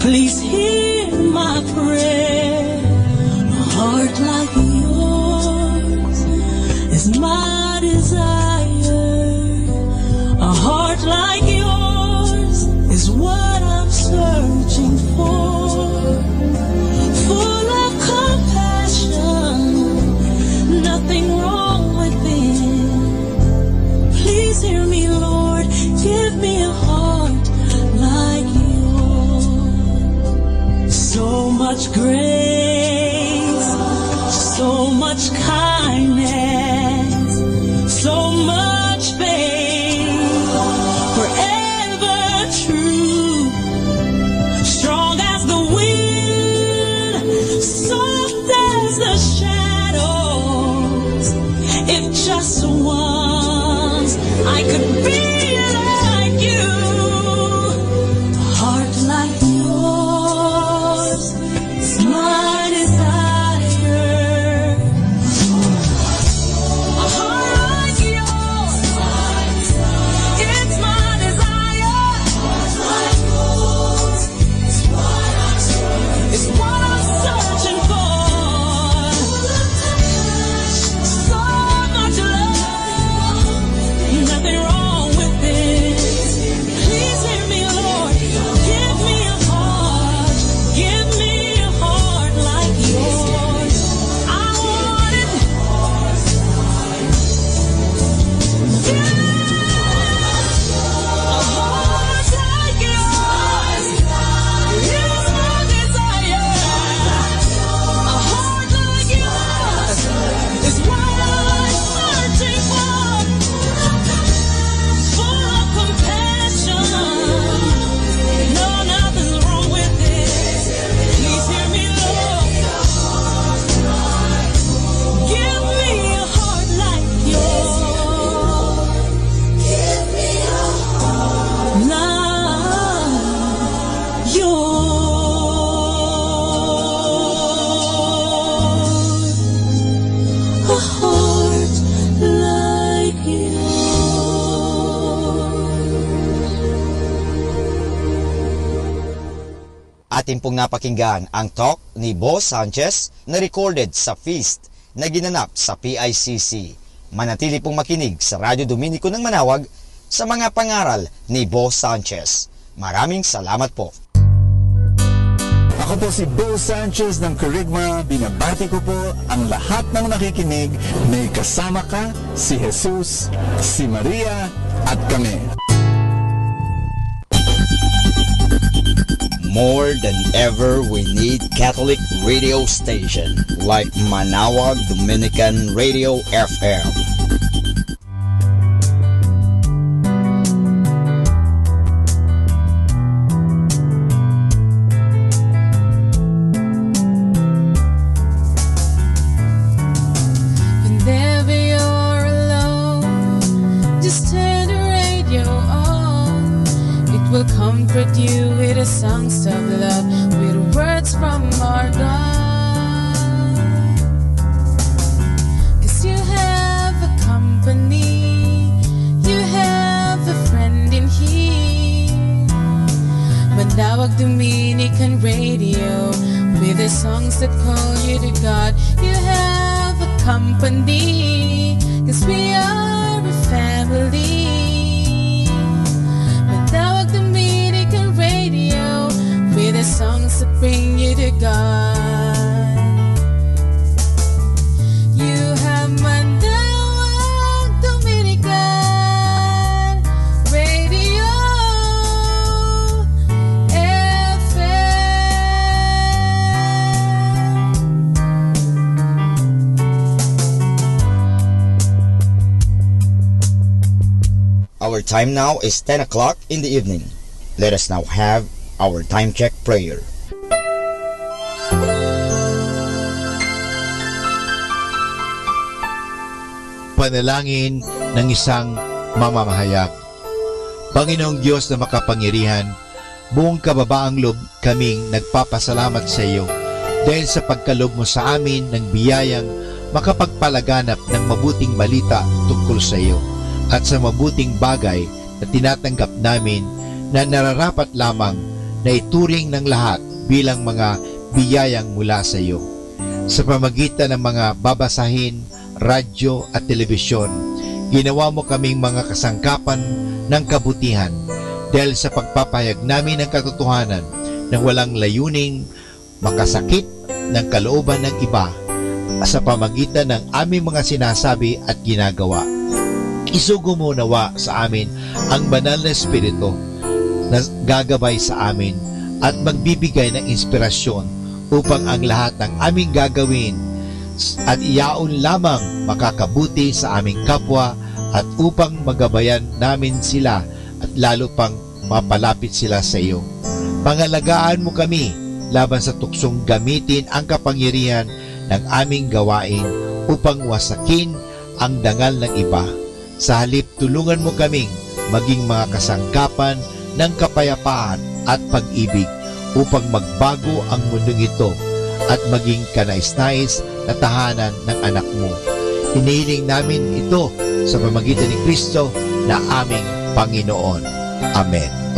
please hear my prayer. A heart like yours is my desire. A heart like yours is what I'm searching for. Full of compassion, nothing wrong within. Please hear me, Lord, give me a heart like yours. So much grace, so much kindness, so much faith, forever true, strong as the wind, soft as the shadows. If just once I could be like you, a heart like yours is my desire. A heart like yours, it's my desire. It's what I'm searching for. So much love, nothing wrong with it. Please hear me, Lord. Give me a heart. Give me a heart like yours. I want it. A heart like yours is my desire. A heart like yours is what I'm searching for. Full of compassion, no, nothing's wrong with it. Please hear me, Lord. Give me a heart like yours. Give me a heart like yours. A heart like Atin pong napakinggan ang talk ni Bo Sanchez na recorded sa feast na ginanap sa PICC. Manatili pong makinig sa Radyo Dominico ng Manawag sa mga pangaral ni Bo Sanchez. Maraming salamat po. Ako po si Bo Sanchez ng Kerygma. Binabati ko po ang lahat ng nakikinig. May kasama ka, si Jesus, si Maria, at kami. More than ever, we need Catholic radio station like Manawag Dominican Radio FM. Whenever you're alone, just turn the radio on. It will comfort you with the songs of love, with words from Manawag Dominican Radio, with the songs that call you to God. You have a company, 'cause we are a family. Manawag Dominican Radio, with the songs that bring you to God. You have Manawag Dominican Radio Our time now is 10 o'clock in the evening. Let us now have our time check prayer. Panalangin ng isang mamamahayag. Panginoong Diyos na makapangyarihan, buong kababaang loob kaming nagpapasalamat sa iyo dahil sa pagkalob mo sa amin ng biyayang makapagpalaganap ng mabuting balita tungkol sa iyo at sa mabuting bagay na tinatanggap namin na nararapat lamang na ituring ng lahat bilang mga biyayang mula sa iyo. Sa pamagitan ng mga babasahin, radyo at telebisyon, ginawa mo kaming mga kasangkapan ng kabutihan dahil sa pagpapahayag namin ng katotohanan ng walang layuning makasakit ng kalooban ng iba sa pamagitan ng aming mga sinasabi at ginagawa. Isugo mo nawa sa amin ang banal na Espiritu na gagabay sa amin at magbibigay ng inspirasyon upang ang lahat ng aming gagawin at iyaon lamang makakabuti sa aming kapwa at upang magabayan namin sila at lalo pang mapalapit sila sa iyo. Pangalagaan mo kami laban sa tuksong gamitin ang kapangyarihan ng aming gawain upang wasakin ang dangal ng iba. Sa halip, tulungan mo kaming maging mga kasangkapan ng kapayapaan at pag-ibig upang magbago ang mundong ito at maging kanais-nais na tahanan ng anak mo. Hinihiling namin ito sa pamamagitan ni Kristo na aming Panginoon. Amen.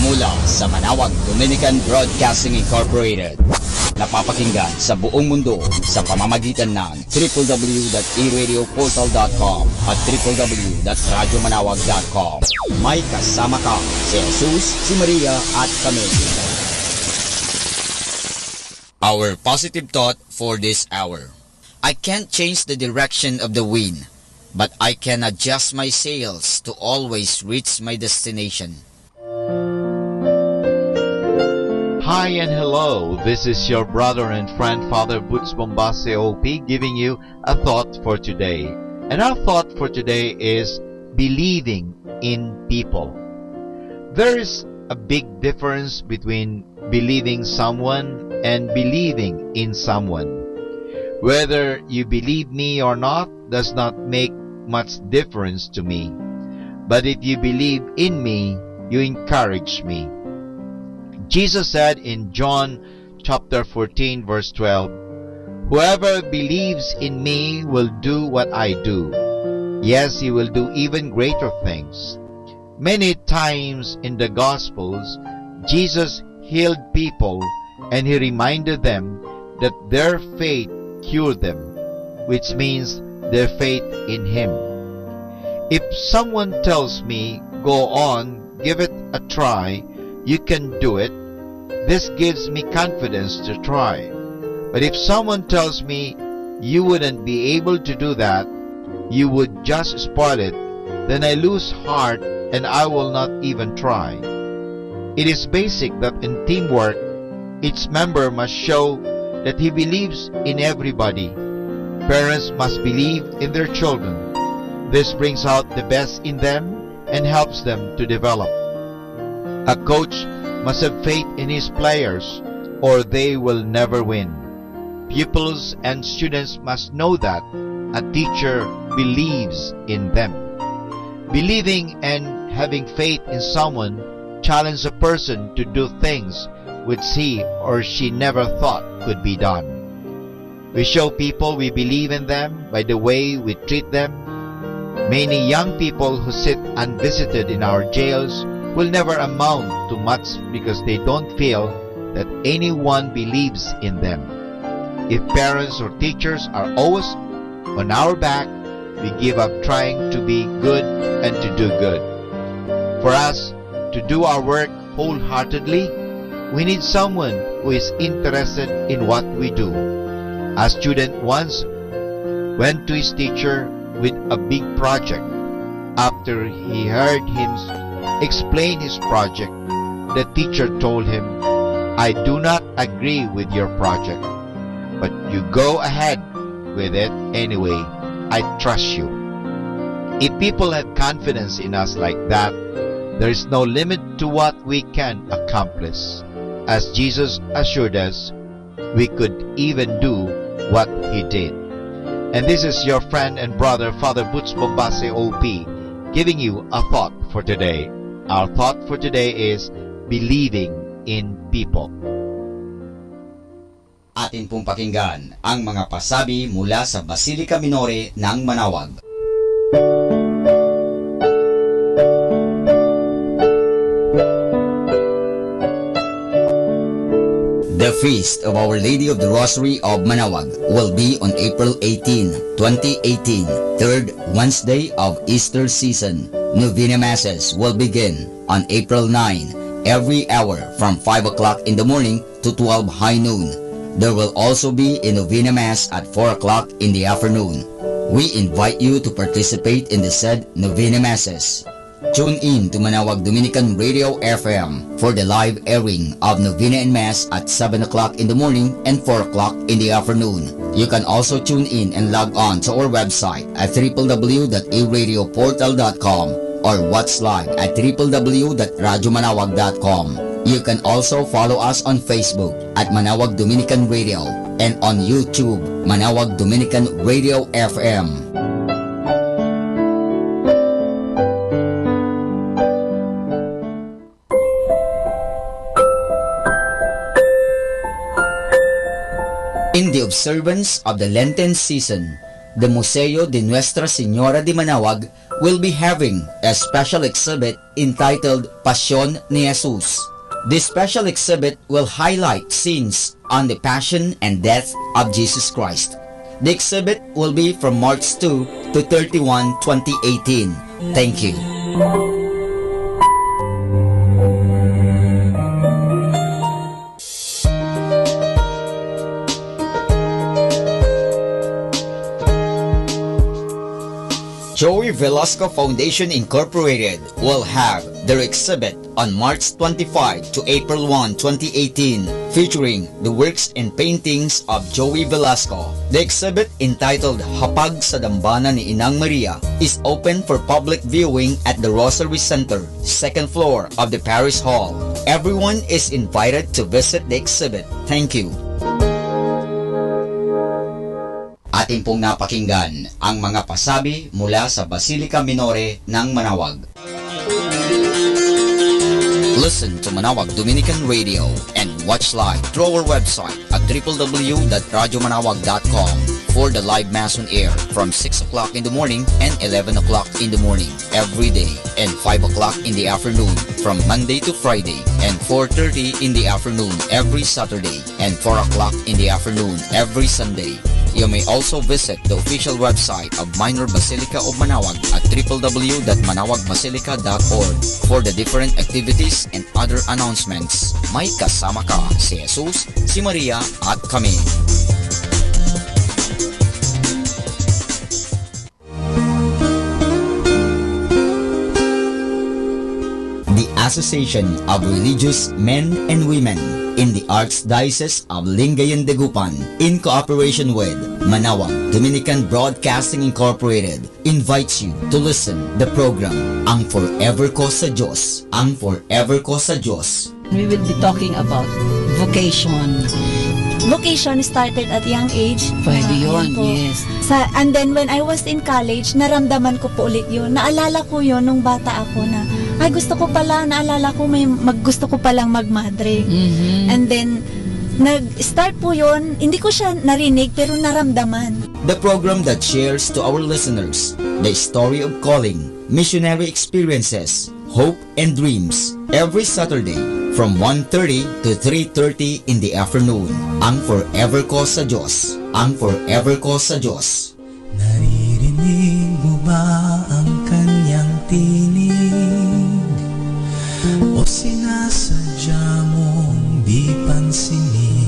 Mula sa Manawag Dominican Broadcasting Incorporated, napapakinggan sa buong mundo sa pamamagitan ng www.eradioportal.com at www.radyomanawag.com. May kasama ka si Jesus, si Maria at kami. Our positive thought for this hour. I can't change the direction of the wind, but I can adjust my sails to always reach my destination. Hi and hello, this is your brother and friend Father Butz Bombase OP giving you a thought for today. And our thought for today is believing in people. There is a big difference between believing someone and believing in someone. Whether you believe me or not does not make much difference to me. But if you believe in me, you encourage me. Jesus said in John chapter 14 verse 12, "Whoever believes in me will do what I do. Yes, he will do even greater things." Many times in the Gospels, Jesus healed people and he reminded them that their faith cured them, which means their faith in him. If someone tells me, "Go on, give it a try, you can do it," this gives me confidence to try. But if someone tells me, "You wouldn't be able to do that, you would just spoil it," then I lose heart and I will not even try. It is basic that in teamwork, each member must show that he believes in everybody. Parents must believe in their children. This brings out the best in them and helps them to develop. A coach must have faith in his players or they will never win. Pupils and students must know that a teacher believes in them. Believing and having faith in someone challenges a person to do things which he or she never thought could be done. We show people we believe in them by the way we treat them. Many young people who sit unvisited in our jails will never amount to much because they don't feel that anyone believes in them. If parents or teachers are always on our back, we give up trying to be good and to do good. For us to do our work wholeheartedly, we need someone who is interested in what we do. A student once went to his teacher with a big project. After he heard him explain his project, the teacher told him, "I do not agree with your project, but you go ahead with it anyway. I trust you." If people had confidence in us like that, there is no limit to what we can accomplish. As Jesus assured us, we could even do what He did. And this is your friend and brother, Father Butch Bombase OP, giving you a thought for today. Our thought for today is believing in people. Atin pong pakinggan ang mga pasabi mula sa Basilica Minore ng Manawag. The Feast of Our Lady of the Rosary of Manawag will be on April 18, 2018, third Wednesday of Easter season. Novena Masses will begin on April 9, every hour from 5 o'clock in the morning to 12 high noon. There will also be a Novena Mass at 4 o'clock in the afternoon. We invite you to participate in the said Novena Masses. Tune in to Manawag Dominican Radio FM for the live airing of Novena and Mass at 7 o'clock in the morning and 4 o'clock in the afternoon. You can also tune in and log on to our website at www.aradioportal.com or watch live at www.radyomanawag.com. You can also follow us on Facebook at Manawag Dominican Radio and on YouTube, Manawag Dominican Radio FM. In the observance of the Lenten season, the Museo de Nuestra Señora de Manawag will be having a special exhibit entitled Pasión ni Jesús. This special exhibit will highlight scenes on the Passion and Death of Jesus Christ. The exhibit will be from March 2 to 31, 2018. Thank you. Joey Velasco Foundation Incorporated will have their exhibit on March 25 to April 1, 2018, featuring the works and paintings of Joey Velasco. The exhibit, entitled Hapag sa Dambana ni Inang Maria, is open for public viewing at the Rosary Center, second floor of the Parish Hall. Everyone is invited to visit the exhibit. Thank you. Atin pong napakinggan ang mga pasabi mula sa Basilica Minore ng Manawag. Listen to Manawag Dominican Radio and watch live through our website at www.radyomanawag.com for the live Mass on air from 6 o'clock in the morning and 11 o'clock in the morning every day, and 5 o'clock in the afternoon from Monday to Friday, and 4:30 in the afternoon every Saturday, and 4 o'clock in the afternoon every Sunday. You may also visit the official website of Minor Basilica of Manawag at www.manawagbasilica.org for the different activities and other announcements. May kasama ka si Jesus, si Maria at kami. The Association of Religious Men and Women in the Archdiocese of Lingayen de Gupan, in cooperation with Manawag Dominican Broadcasting Incorporated, invites you to listen the program Ang Forever Ko sa Diyos. Ang Forever Ko sa Diyos. We will be talking about vocation. Vocation started at young age. Pwede yun, Ayun po. yes. And then when I was in college, naramdaman ko po ulit yun. Naalala ko yun nung bata ako na, ay gusto ko pala, naalala ko gusto ko palang magmadre. And then, nag-start po yun, hindi ko siya narinig pero naramdaman. The program that shares to our listeners the story of calling, missionary experiences, hope and dreams every Saturday from 1:30 to 3:30 in the afternoon. Ang Forever Call sa Diyos. Ang Forever Call sa Diyos. Naririnig mo ba ang kanyang tinig? O sinasadya mong di pansinin?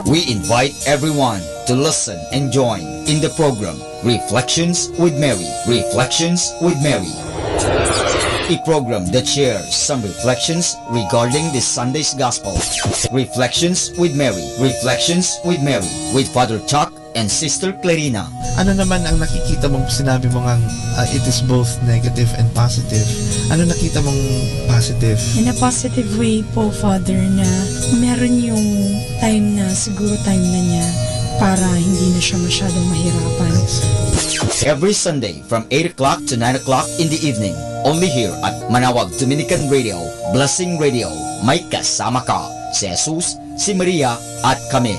We invite everyone to listen and join in the program Reflections with Mary. Reflections with Mary. A program that shares some reflections regarding this Sunday's Gospel. Reflections with Mary. Reflections with Mary with Father Chuck and Sister Clarina. Ano naman ang nakikita mong sinabi mo ngang it is both negative and positive? Ano nakita mong positive? In a positive way po, Father, na meron yung time na, siguro time na niya para hindi na siya masyadong mahirapan. Every Sunday from 8 o'clock to 9 o'clock in the evening. Only here at Manawag Dominican Radio, Blessing Radio. May kasama ka, si Jesus, si Maria at kami.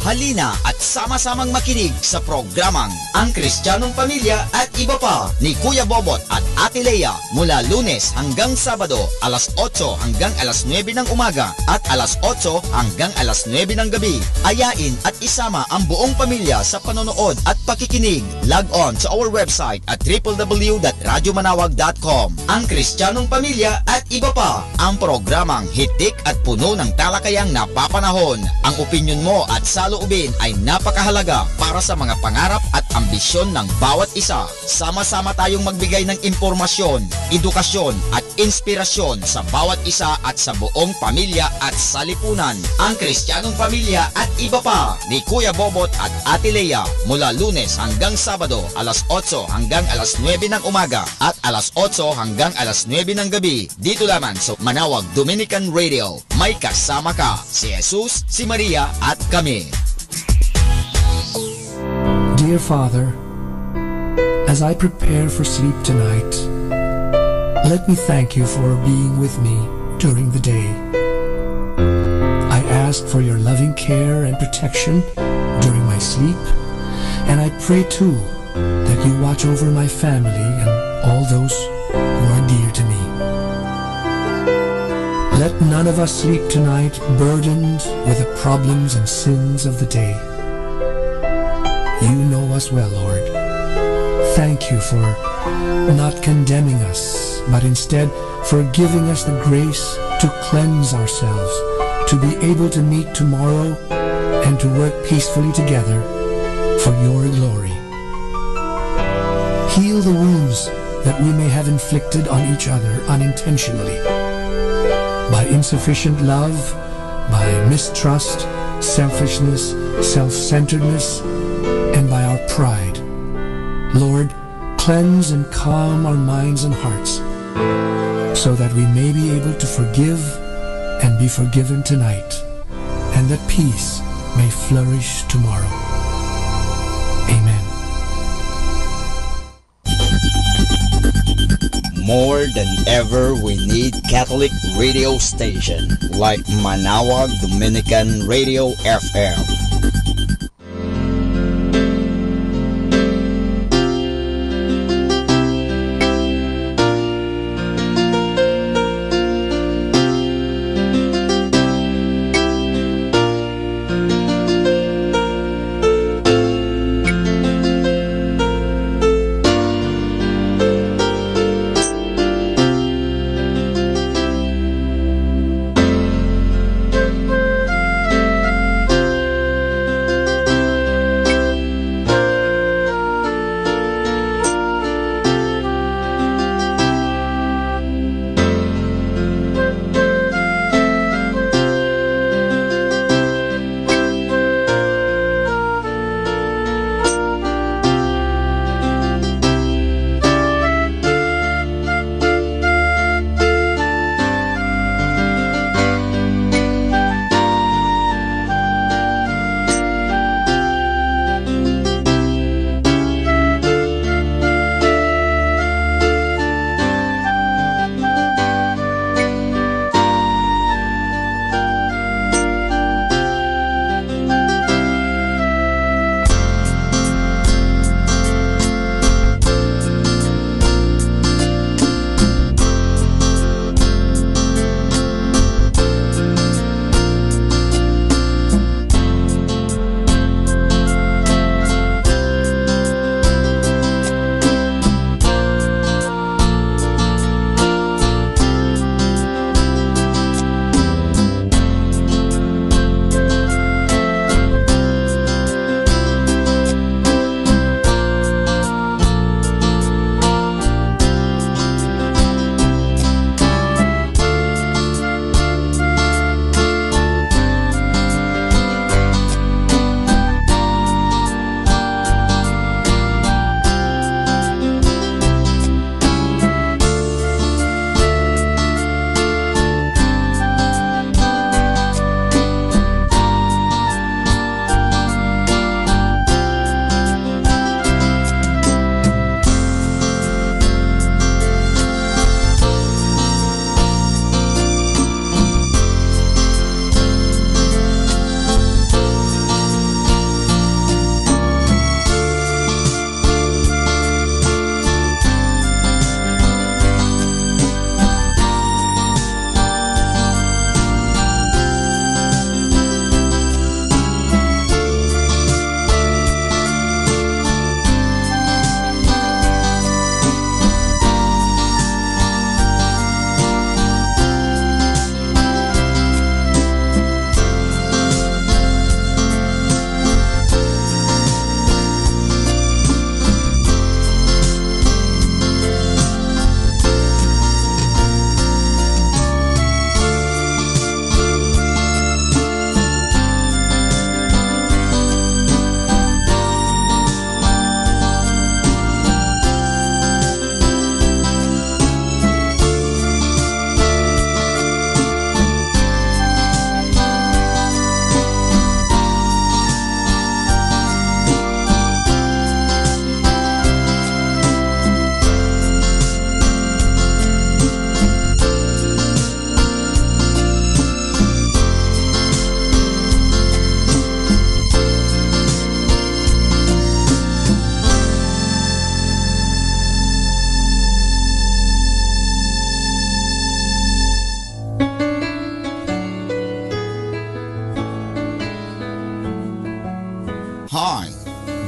Halina at sama-samang makinig sa programang Ang Kristiyanong Pamilya at Iba Pa ni Kuya Bobot at Ate Lea mula Lunes hanggang Sabado alas 8 hanggang alas 9 ng umaga at alas 8 hanggang alas 9 ng gabi. Ayain at isama ang buong pamilya sa panonood at pakikinig. Log on to our website at www.radyomanawag.com. Ang Kristiyanong Pamilya at Iba Pa, ang programang hitik at puno ng talakayang napapanahon. Ang opinyon mo at saloobin ay napakahalaga para sa mga pangarap at ambisyon ng bawat isa. Sama-sama tayong magbigay ng impormasyon, edukasyon at inspirasyon sa bawat isa at sa buong pamilya at salipunan. Ang Kristiyanong Pamilya at Iba Pa ni Kuya Bobot at Ate Lea mula Lunes hanggang Sabado alas 8 hanggang alas 9 ng umaga at alas 8 hanggang alas 9 ng gabi. Dito lamang sa Manawag Dominican Radio. May kasama ka, si Jesus, si Maria at kami. Dear Father, as I prepare for sleep tonight, let me thank you for being with me during the day. I ask for your loving care and protection during my sleep, and I pray too that you watch over my family and all those who are dear to me. Let none of us sleep tonight burdened with the problems and sins of the day. You know us well, Lord. Thank you for not condemning us, but instead for giving us the grace to cleanse ourselves, to be able to meet tomorrow and to work peacefully together for your glory. Heal the wounds that we may have inflicted on each other unintentionally, by insufficient love, by mistrust, selfishness, self-centeredness, and by our pride. Lord, cleanse and calm our minds and hearts so that we may be able to forgive and be forgiven tonight, and that peace may flourish tomorrow. Amen. More than ever, we need Catholic radio station like Manawag Dominican Radio FM.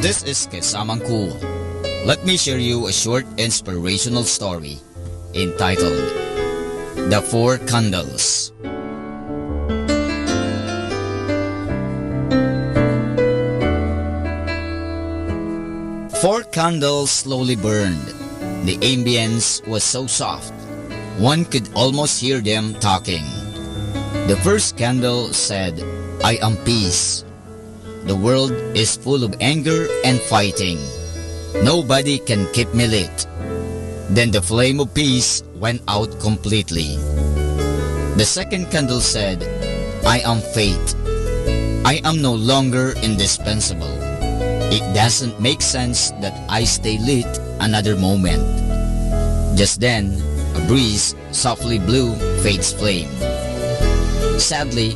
This is Kesamang Cool. Let me share you a short inspirational story entitled The Four Candles. Four candles slowly burned. The ambience was so soft, one could almost hear them talking. The first candle said, "I am peace. The world is full of anger and fighting. Nobody can keep me lit." Then the flame of peace went out completely. The second candle said, "I am fate. I am no longer indispensable. It doesn't make sense that I stay lit another moment." Just then, a breeze softly blew fate's flame. Sadly,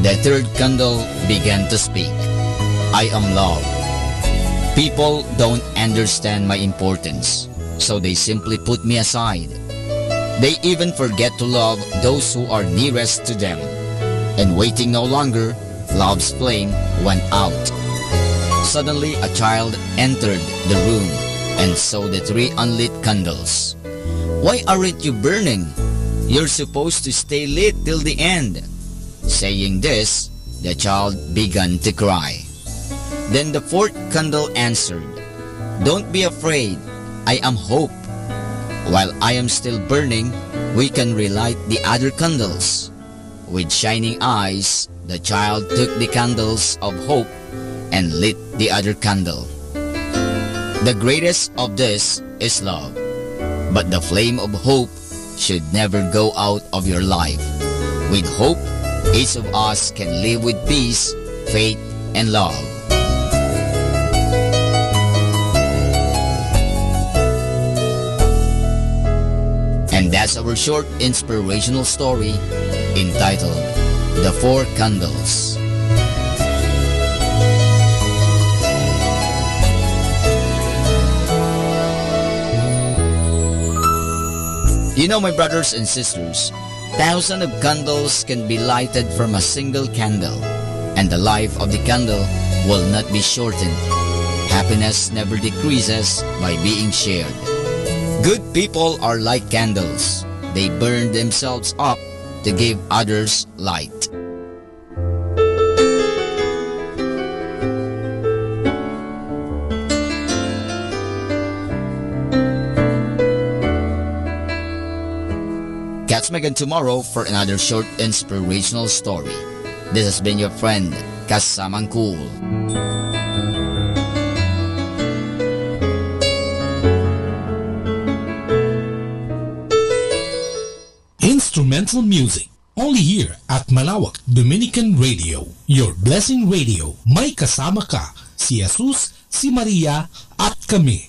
the third candle began to speak. "I am love. People don't understand my importance, so they simply put me aside. They even forget to love those who are nearest to them." And waiting no longer, love's flame went out. Suddenly, a child entered the room and saw the three unlit candles. "Why aren't you burning? You're supposed to stay lit till the end." Saying this, the child began to cry. Then the fourth candle answered, "Don't be afraid. I am hope. While I am still burning, we can relight the other candles." With shining eyes, the child took the candles of hope and lit the other candle. The greatest of this is love, but the flame of hope should never go out of your life. With hope, each of us can live with peace, faith, and love. And that's our short inspirational story entitled The Four Candles. You know, my brothers and sisters, thousands of candles can be lighted from a single candle, and the life of the candle will not be shortened. Happiness never decreases by being shared. Good people are like candles. They burn themselves up to give others light. Catch me again tomorrow for another short inspirational story. This has been your friend, Kesamang Cool. Instrumental music, only here at Manaoag Dominican Radio. Your blessing radio. May kasama ka, si Jesus, si Maria, at kami.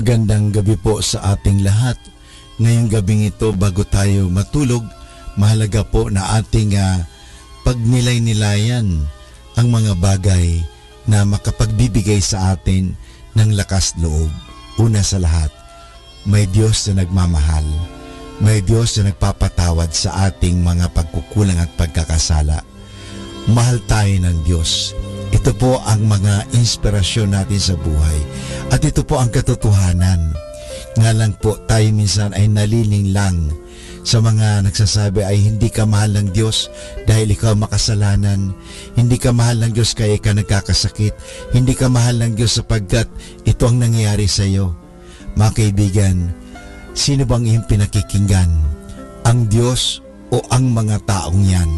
Magandang gabi po sa ating lahat. Ngayong gabing ito, bago tayo matulog, mahalaga po na ating pagnilay-nilayan ang mga bagay na makapagbibigay sa atin ng lakas loob. Una sa lahat, may Diyos na nagmamahal. May Diyos na nagpapatawad sa ating mga pagkukulang at pagkakasala. Mahal tayo ng Diyos. Ito po ang mga inspirasyon natin sa buhay. At ito po ang katotohanan. Nga lang po tayo minsan ay naliling lang sa mga nagsasabi ay hindi ka mahal ng Diyos dahil ikaw makasalanan. Hindi ka mahal ng Diyos kaya ka nagkakasakit. Hindi ka mahal ng Diyos sapagkat ito ang nangyayari sa iyo. Mga kaibigan, sino bang iyong pinakikinggan? Ang Diyos o ang mga taong yan?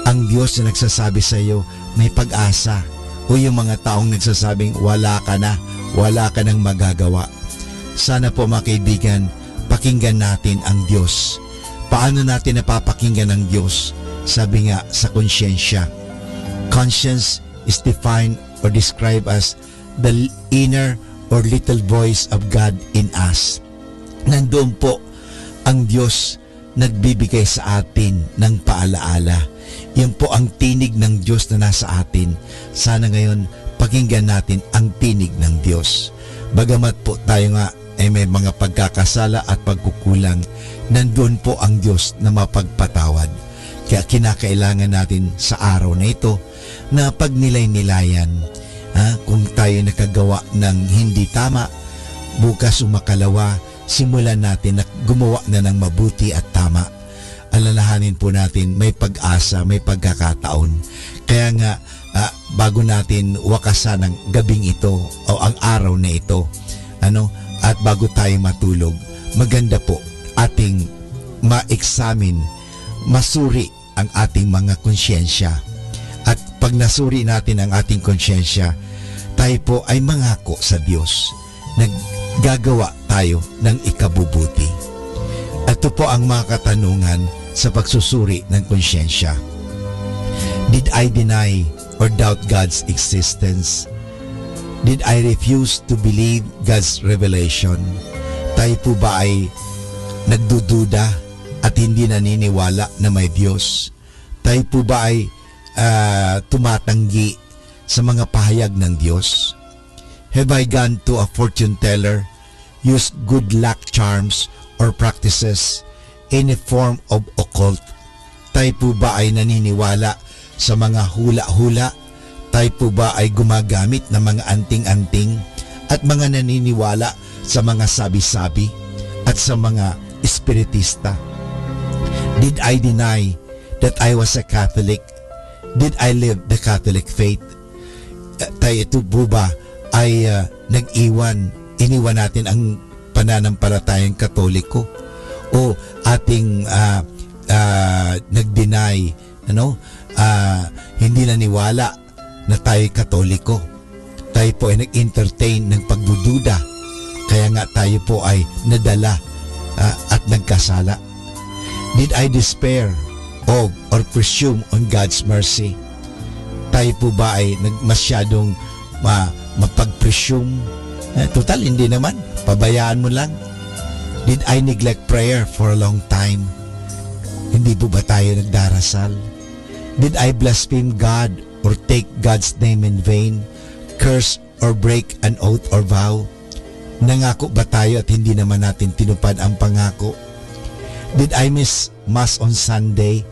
Ang Diyos na nagsasabi sa iyo, may pag-asa, o yung mga taong nagsasabing wala ka nang magagawa. Sana po mga kaibigan, pakinggan natin ang Diyos. Paano natin napapakinggan ang Diyos? Sabi nga sa konsyensya. Conscience is defined or described as the inner or little voice of God in us. Nandoon po ang Diyos nagbibigay sa atin ng paalaala. Yan po ang tinig ng Diyos na nasa atin. Sana ngayon pakinggan natin ang tinig ng Diyos. Bagamat po tayo nga ay may mga pagkakasala at pagkukulang, nandoon po ang Diyos na mapagpatawad. Kaya kinakailangan natin sa araw na ito na pagnilay-nilayan. Kung tayo nakagawa ng hindi tama, bukas umakalawa, simulan natin na gumawa na ng mabuti at tama. Alalahanin po natin may pag-asa, may pagkakataon. Kaya nga bago natin wakasan ang gabing ito o ang araw na ito, at bago tayo matulog, maganda po ating ma-examine, masuri ang ating mga konsyensya. At pag nasuri natin ang ating konsyensya, tayo po ay mangako sa Diyos. Naggagawa tayo ng ikabubuti. Ito po ang mga katanungan sa pagsusuri ng konsyensya. Did I deny or doubt God's existence? Did I refuse to believe God's revelation? Tayo po ba ay nagdududa at hindi naniniwala na may Diyos? Tayo po ba ay tumatanggi sa mga pahayag ng Diyos? Have I gone to a fortune teller, used good luck charms or practices, any form of occult? Tayo po ba ay naniniwala sa mga hula-hula? Tayo po ba ay gumagamit ng mga anting-anting at mga naniniwala sa mga sabi-sabi at sa mga espiritista? Did I deny that I was a Catholic? Did I live the Catholic faith? Tayo po ba ay iniwan natin ang pananampalatayang Katoliko? O ating nag-deny, hindi naniwala na tayo'y Katoliko. Tayo po ay nag-entertain ng pagdududa. Kaya nga tayo po ay nadala at nagkasala. Did I despair of or presume on God's mercy? Tayo po ba ay masyadong mapag-presume? Total, hindi naman. Pabayaan mo lang. Did I neglect prayer for a long time? Hindi po ba tayo nagdarasal? Did I blaspheme God or take God's name in vain, curse or break an oath or vow? Nangako ba tayo at hindi naman natin tinupad ang pangako? Did I miss Mass on Sunday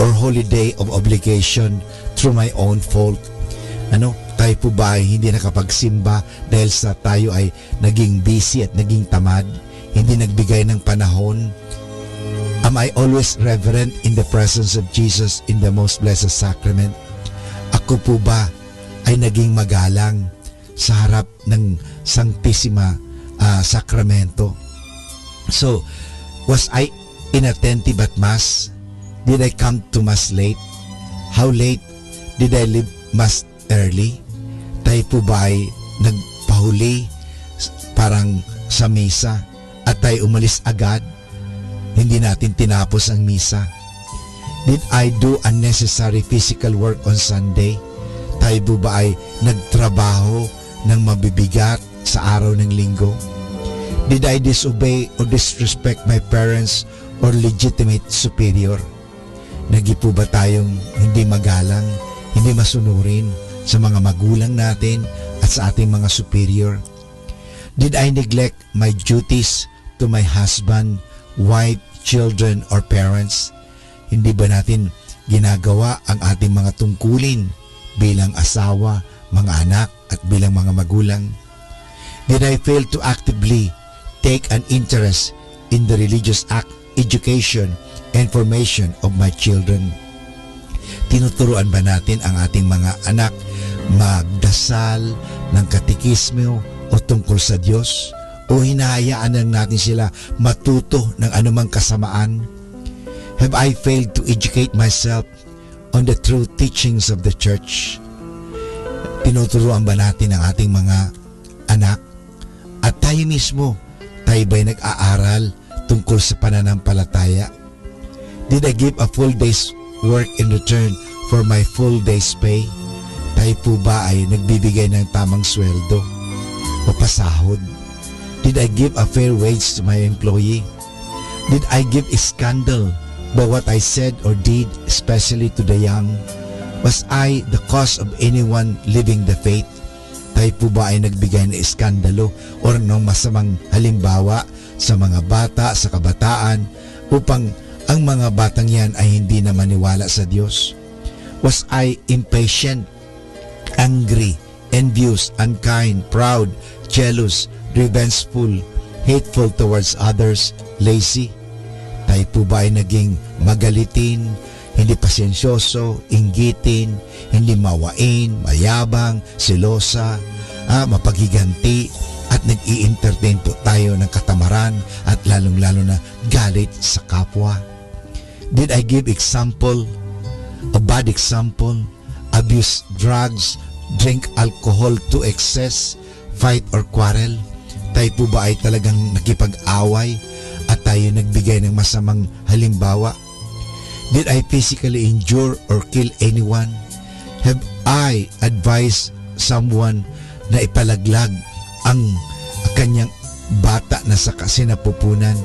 or holiday of obligation through my own fault? Tayo po ba ay hindi nakapagsimba dahil sa tayo ay naging busy at naging tamad? Hindi nagbigay ng panahon? Am I always reverent in the presence of Jesus in the most blessed sacrament? Ako po ba ay naging magalang sa harap ng Sanctissima Sacramento? So, was I inattentive at Mass? Did I come to Mass late? How late? Did I leave Mass early? Tayo po ba ay nagpahuli parang sa misa at tayo umalis agad? Hindi natin tinapos ang misa. Did I do unnecessary physical work on Sunday? Tayo po ba ay nagtrabaho ng mabibigat sa araw ng linggo? Did I disobey or disrespect my parents or legitimate superior? Nagipo ba tayong hindi magalang, hindi masunurin sa mga magulang natin at sa ating mga superior? Did I neglect my duties to my husband, wife, children, or parents? Hindi ba natin ginagawa ang ating mga tungkulin bilang asawa, mga anak, at bilang mga magulang? Did I fail to actively take an interest in the religious education and formation of my children? Tinuturuan ba natin ang ating mga anak magdasal ng katekismo o tungkol sa Diyos? O hinahayaan lang natin sila matuto ng anumang kasamaan? Have I failed to educate myself on the true teachings of the church? Tinuturuan ba natin ang ating mga anak? At tayo mismo, tayo ba'y nag-aaral tungkol sa pananampalataya? Did I give a full day's work in return for my full day's pay? Tayo po ba ay nagbibigay ng tamang sweldo o pasahod? Did I give a fair wage to my employee? Did I give a scandal by what I said or did, especially to the young? Was I the cause of anyone leaving the faith? Tayo po ba ay nagbigay ng iskandalo o ng masamang halimbawa sa mga bata, sa kabataan, upang ang mga batang yan ay hindi na maniwala sa Diyos? Was I impatient, angry, envious, unkind, proud, jealous, revengeful, hateful towards others, lazy? Tayo po ba ay naging magalitin, hindi pasensyoso, inggitin, hindi mawain, mayabang, selosa, mapaghiganti, at nag-i-entertain po tayo ng katamaran at lalong-lalo na galit sa kapwa? Did I give example, a bad example, abuse drugs, drink alcohol to excess, fight or quarrel? Tayo po ba ay talagang nakipag-away at tayo nagbigay ng masamang halimbawa? Did I physically injure or kill anyone? Have I advised someone na ipalaglag ang kanyang bata na sa kasinapupunan?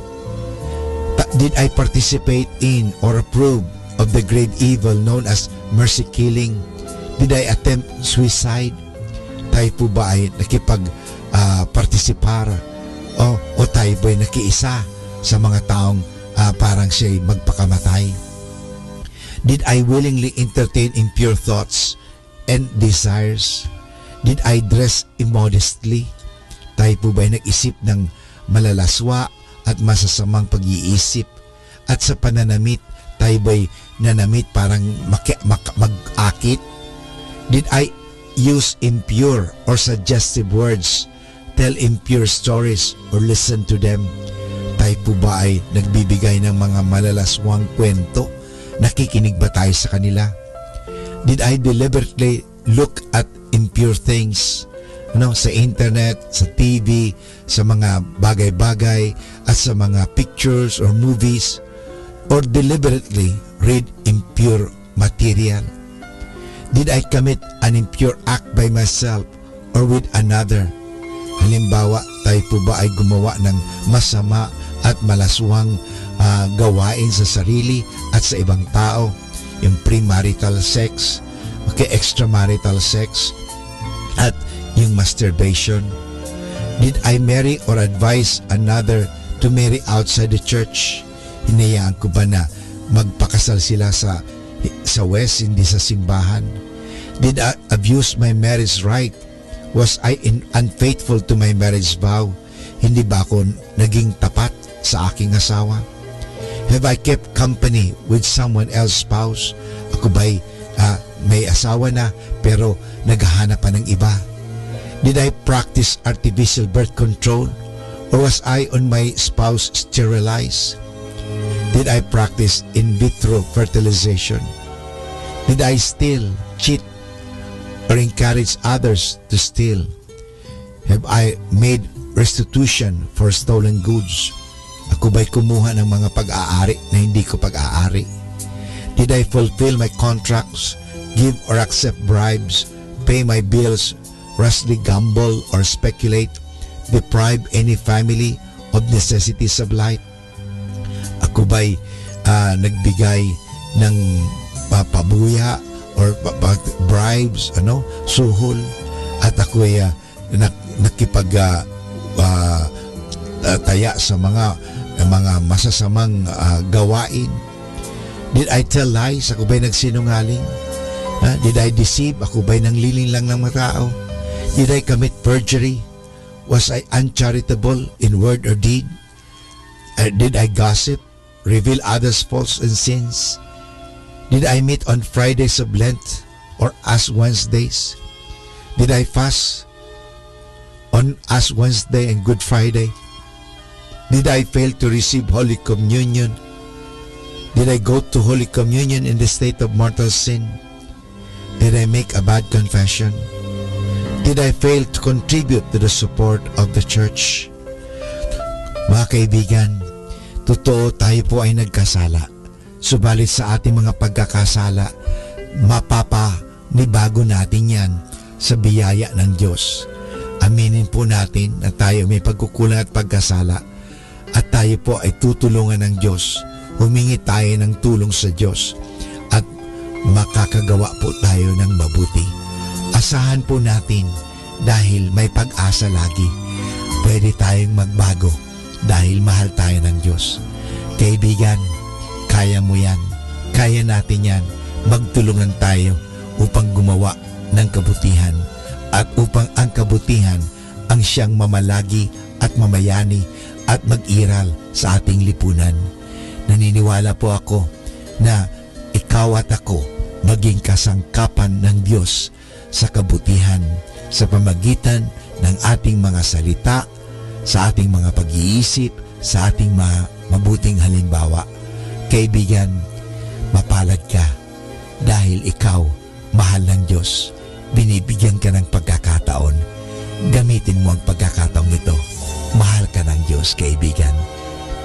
Did I participate in or approve of the grave evil known as mercy killing? Did I attempt suicide? Tayo po ba ay nakipag-participar o tayo ba ay nakiisa sa mga taong parang siya'y magpakamatay? Did I willingly entertain impure thoughts and desires? Did I dress immodestly? Tayo po ba'y nag-isip ng malalaswa at masasamang pag-iisip? At sa pananamit, tayo ba'y nanamit parang mag-akit? Did I use impure or suggestive words, tell impure stories, or listen to them? Tayo po ba ay nagbibigay ng mga malalaswang kwento? Nakikinig ba tayo sa kanila? Did I deliberately look at impure things sa internet, sa TV, sa mga bagay-bagay at sa mga pictures or movies, or deliberately read impure material? Did I commit an impure act by myself or with another? Halimbawa, tayo po ba ay gumawa ng masama at malaswang gawain sa sarili at sa ibang tao? Yung premarital sex, extramarital sex, at yung masturbation. Did I marry or advise another to marry outside the church? Hinayaan ko ba na magpakasal sila sa West, hindi sa simbahan? Did I abuse my marriage right? Was I unfaithful to my marriage vow? Hindi ba ako naging tapat sa aking asawa? Have I kept company with someone else's spouse? Ako ba'y may asawa na pero naghahanap pa ng iba? Did I practice artificial birth control? Or was I on my spouse sterilized? Did I practice in vitro fertilization? Did I steal, cheat, or encourage others to steal? Have I made restitution for stolen goods? Ako ba'y kumuha ng mga pag-aari na hindi ko pag-aari? Did I fulfill my contracts, give or accept bribes, pay my bills, rashly gamble or speculate, deprive any family of necessities of life? Ako ba'y nagbigay ng pabuya or bribes, suhol, at ako ay taya sa mga masasamang gawain? Did I tell lies? Ako ba'y nagsinungaling? Did I deceive? Ako ba'y nangliling lang ng mga tao? Did I commit perjury? Was I uncharitable in word or deed? Did I gossip? Reveal others' faults and sins? Did I meet on Fridays of Lent or Ash Wednesdays? Did I fast on Ash Wednesday and Good Friday? Did I fail to receive Holy Communion? Did I go to Holy Communion in the state of mortal sin? Did I make a bad confession? Did I fail to contribute to the support of the church? Mga kaibigan, totoo tayo po ay nagkasala. Subalit sa ating mga pagkakasala, mapapanibago natin yan sa biyaya ng Diyos. Aminin po natin na tayo may pagkukulang at pagkasala at tayo po ay tutulungan ng Diyos. Humingi tayo ng tulong sa Diyos at makakagawa po tayo ng mabuti. Asahan po natin dahil may pag-asa lagi. Pwede tayong magbago dahil mahal tayo ng Diyos. Kaibigan, kaya mo yan. Kaya natin yan. Magtulungan tayo upang gumawa ng kabutihan at upang ang kabutihan ang siyang mamalagi at mamayani at mag-iral sa ating lipunan. Naniniwala po ako na ikaw at ako maging kasangkapan ng Diyos sa kabutihan sa pamagitan ng ating mga salita, sa ating mga pag-iisip, sa ating mga mabuting halimbawa. Kaibigan, mapalad ka dahil ikaw mahal ng Diyos. Binibigyan ka ng pagkakataon. Gamitin mo ang pagkakataong ito. Mahal ka ng Diyos, kaibigan.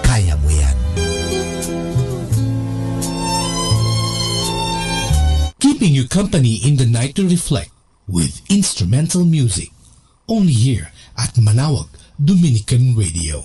Kaya mo yan. Keeping you company in the night to reflect with instrumental music. Only here at Manawag Dominican Radio.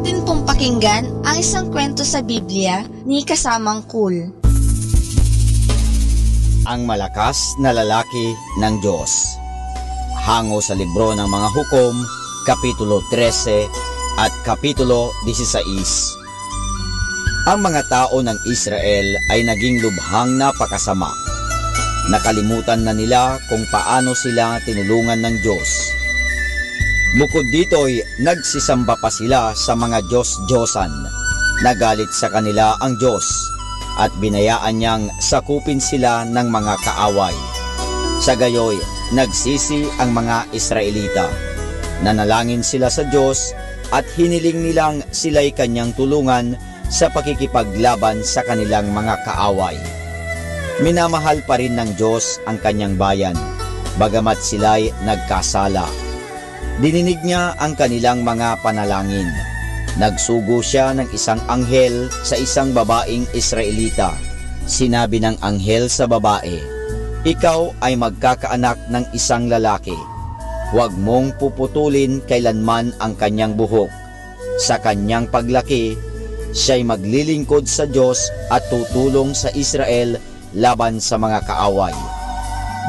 natin pong pakinggan ang isang kwento sa Biblia ni Kasamang Cool. Ang malakas na lalaki ng Diyos. Hango sa libro ng mga hukom, Kapitulo 13 at Kapitulo 16. Ang mga tao ng Israel ay naging lubhang napakasama. Nakalimutan na nila kung paano sila tinulungan ng Diyos. Bukod dito'y nagsisamba pa sila sa mga Diyos-Diyosan. Nagalit sa kanila ang Diyos at binayaan niyang sakupin sila ng mga kaaway. Sa gayoy, nagsisi ang mga Israelita. Nanalangin sila sa Diyos at hiniling nilang sila'y kanyang tulungan sa pakikipaglaban sa kanilang mga kaaway. Minamahal pa rin ng Diyos ang kanyang bayan, bagamat sila'y nagkasala. Dininig niya ang kanilang mga panalangin. Nagsugo siya ng isang anghel sa isang babaeng Israelita. Sinabi ng anghel sa babae, "Ikaw ay magkakaanak ng isang lalaki. Huwag mong puputulin kailanman ang kanyang buhok. Sa kanyang paglaki, siya'y maglilingkod sa Diyos at tutulong sa Israel laban sa mga kaaway."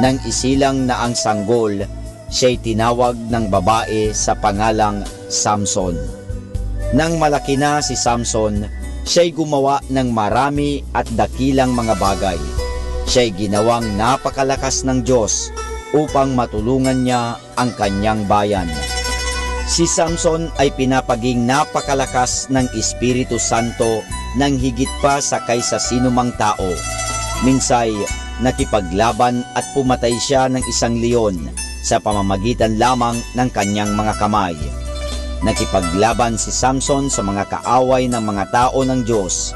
Nang isilang na ang sanggol, siya'y tinawag ng babae sa pangalang Samson. Nang malaki na si Samson, siya'y gumawa ng marami at dakilang mga bagay. Siya'y ginawang napakalakas ng Diyos upang matulungan niya ang kanyang bayan. Si Samson ay pinapaging napakalakas ng Espiritu Santo nang higit pa sa kaysa sinumang tao. Minsay nakipaglaban at pumatay siya ng isang leon sa pamamagitan lamang ng kanyang mga kamay. Nakipaglaban si Samson sa mga kaaway ng mga tao ng Diyos.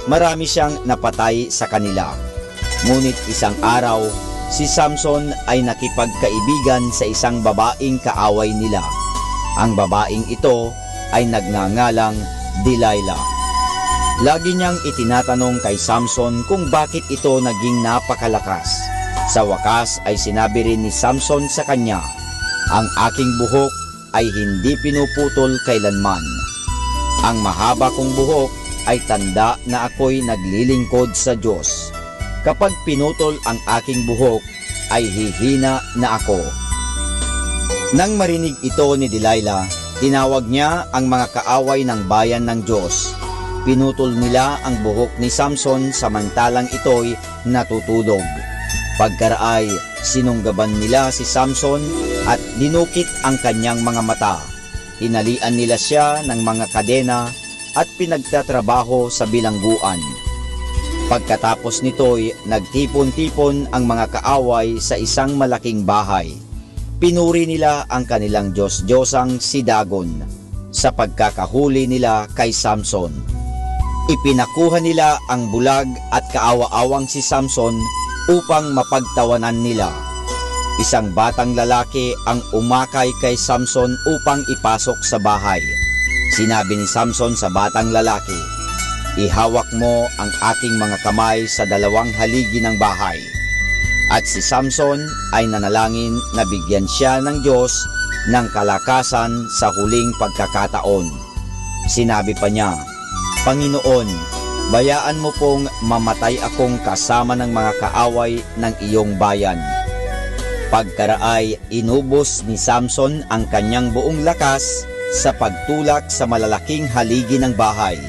Marami siyang napatay sa kanila. Ngunit isang araw, si Samson ay nakipagkaibigan sa isang babaeng kaaway nila. Ang babaeng ito ay nagngangalang Delilah. Lagi niyang itinatanong kay Samson kung bakit ito naging napakalakas. Sa wakas ay sinabi rin ni Samson sa kanya, "Ang aking buhok ay hindi pinuputol kailanman. Ang mahaba kong buhok ay tanda na ako'y naglilingkod sa Diyos. Kapag pinutol ang aking buhok, ay hihina na ako." Nang marinig ito ni Delilah, tinawag niya ang mga kaaway ng bayan ng Diyos. Pinutol nila ang buhok ni Samson samantalang ito'y natutulog. Pagkaraay, sinunggaban nila si Samson at dinukit ang kanyang mga mata. Hinalian nila siya ng mga kadena at pinagtatrabaho sa bilangguan. Pagkatapos nito'y nagtipon-tipon ang mga kaaway sa isang malaking bahay. Pinuri nila ang kanilang Diyos-Diyosang si Dagon sa pagkakahuli nila kay Samson. Ipinakuha nila ang bulag at kaawa-awang si Samson upang mapagtawanan nila. Isang batang lalaki ang umakay kay Samson upang ipasok sa bahay. Sinabi ni Samson sa batang lalaki, "Ihawak mo ang aking mga kamay sa dalawang haligi ng bahay." At si Samson ay nanalangin na bigyan siya ng Diyos ng kalakasan sa huling pagkakataon. Sinabi pa niya, "Panginoon, bayaan mo pong mamatay akong kasama ng mga kaaway ng iyong bayan." Pagkaraay, inubos ni Samson ang kanyang buong lakas sa pagtulak sa malalaking haligi ng bahay.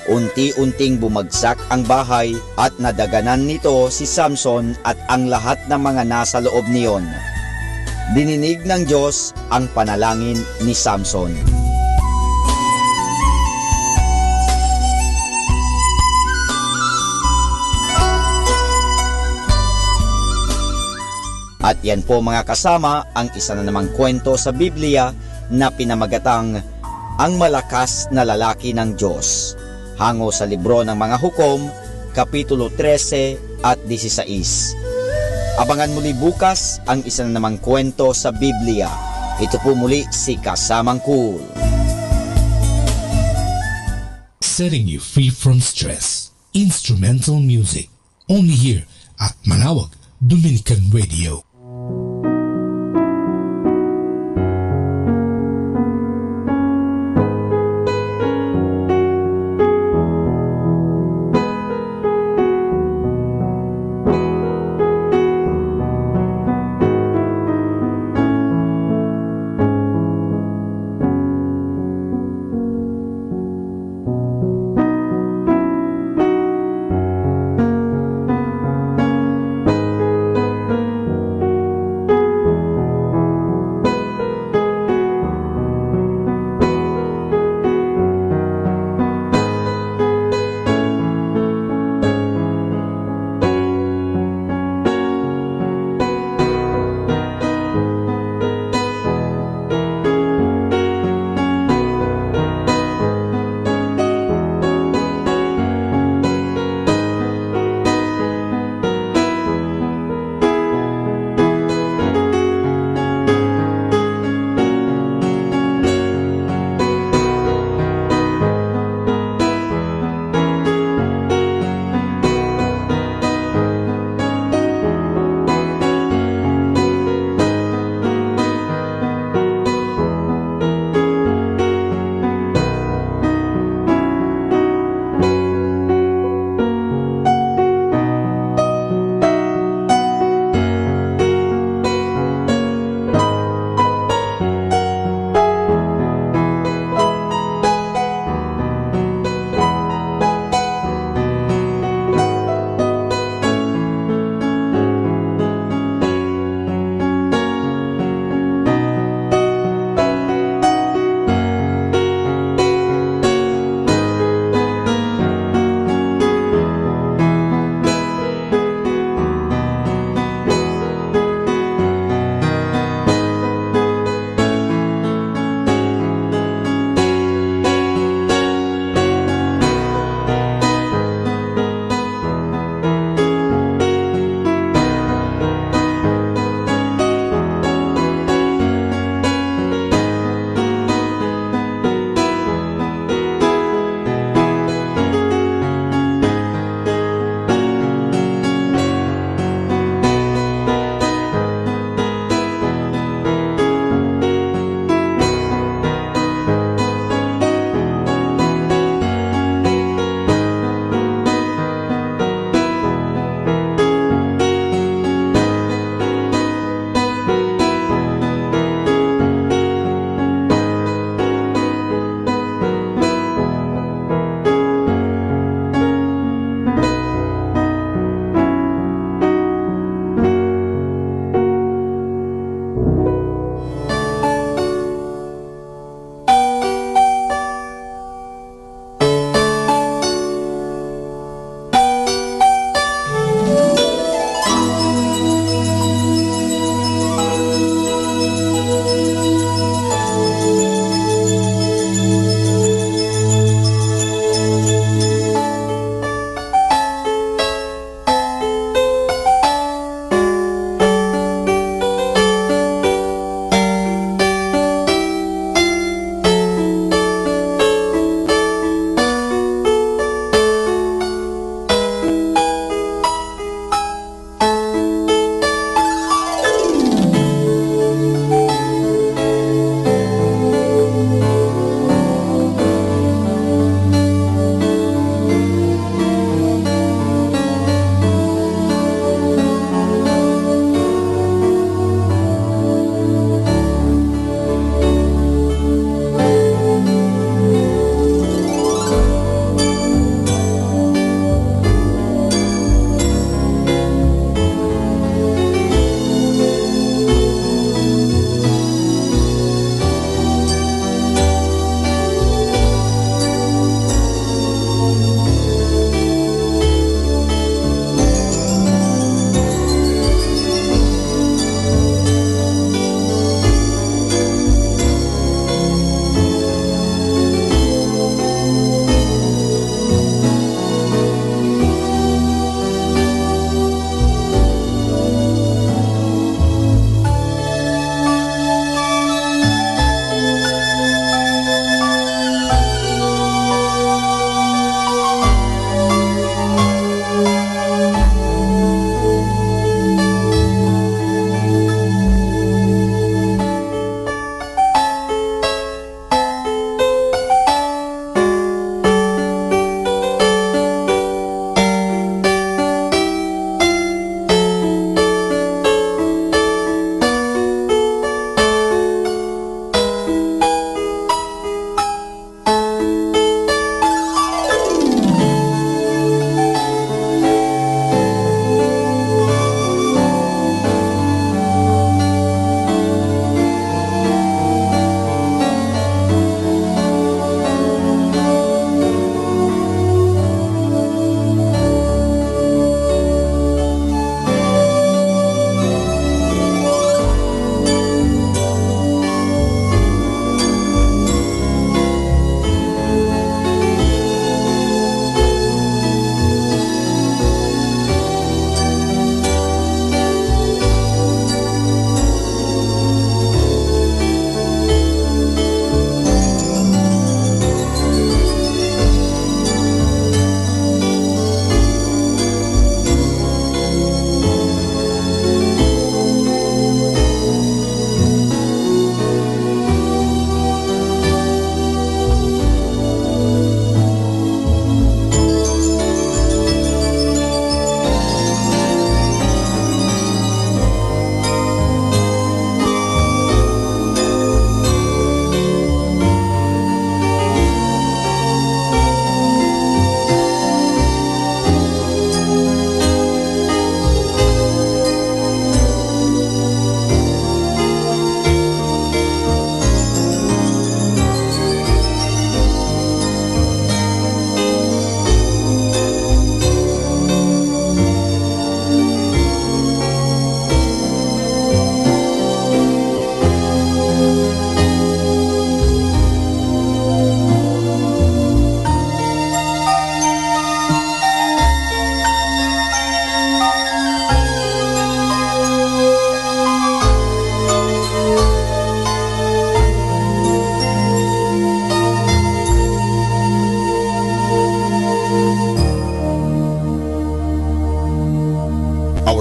Unti-unting bumagsak ang bahay at nadaganan nito si Samson at ang lahat ng mga nasa loob niyon. Dininig ng Diyos ang panalangin ni Samson. At yan po mga kasama ang isa na namang kwento sa Biblia na pinamagatang Ang Malakas na Lalaki ng Diyos. Hango sa libro ng mga hukom, Kapitulo 13 at 16. Abangan muli bukas ang isa na namang kwento sa Biblia. Ito po muli si Kasamang Cool. Setting you free from stress. Instrumental music. Only here at Manawag Dominican Radio.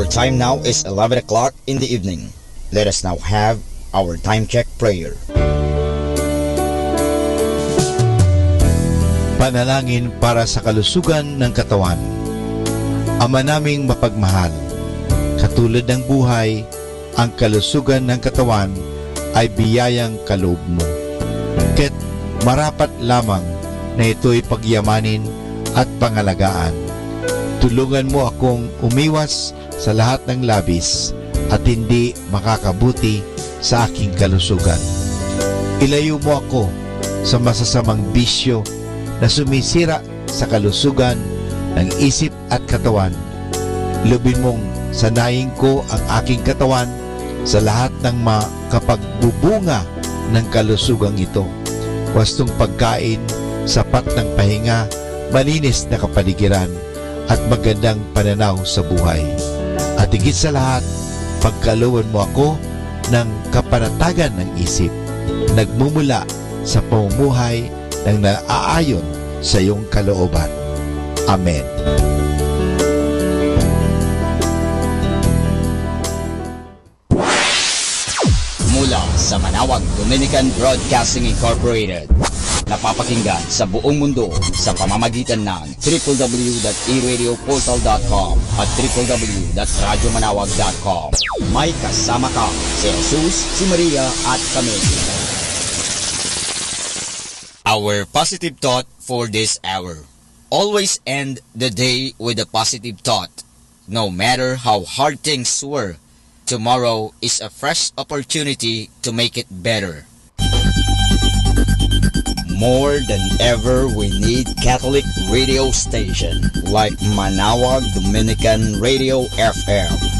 time now is 11 o'clock in the evening. Let us now have our time check prayer. Panalangin para sa kalusugan ng katawan. Ama naming mapagmahal, katulad ng buhay, ang kalusugan ng katawan ay biyayang kaloob mo. Kaya't marapat lamang na ito'y pagyamanin at pangalagaan. Tulungan mo akong umiwas sa lahat ng labis at hindi makakabuti sa aking kalusugan. Ilayo mo ako sa masasamang bisyo na sumisira sa kalusugan ng isip at katawan. Lubin mong sanayin ko ang aking katawan sa lahat ng makapagbubunga ng kalusugang ito. Wastong pagkain, sapat ng pahinga, malinis na kapaligiran, at magandang pananaw sa buhay. At higit sa lahat, pagkalooban mo ako ng kapanatagan ng isip, nagmumula sa pamumuhay ng naaayon sa iyong kalooban. Amen. Mula sa Manawag Dominican Broadcasting Incorporated, napapakinggan sa buong mundo sa pamamagitan ng www.eradioportal.com at www.radyomanawag.com. May kasama ka si Jesus, si Maria at kami. Our positive thought for this hour. Always end the day with a positive thought. No matter how hard things were, tomorrow is a fresh opportunity to make it better. More than ever, we need Catholic radio station like Manawag Dominican Radio FM.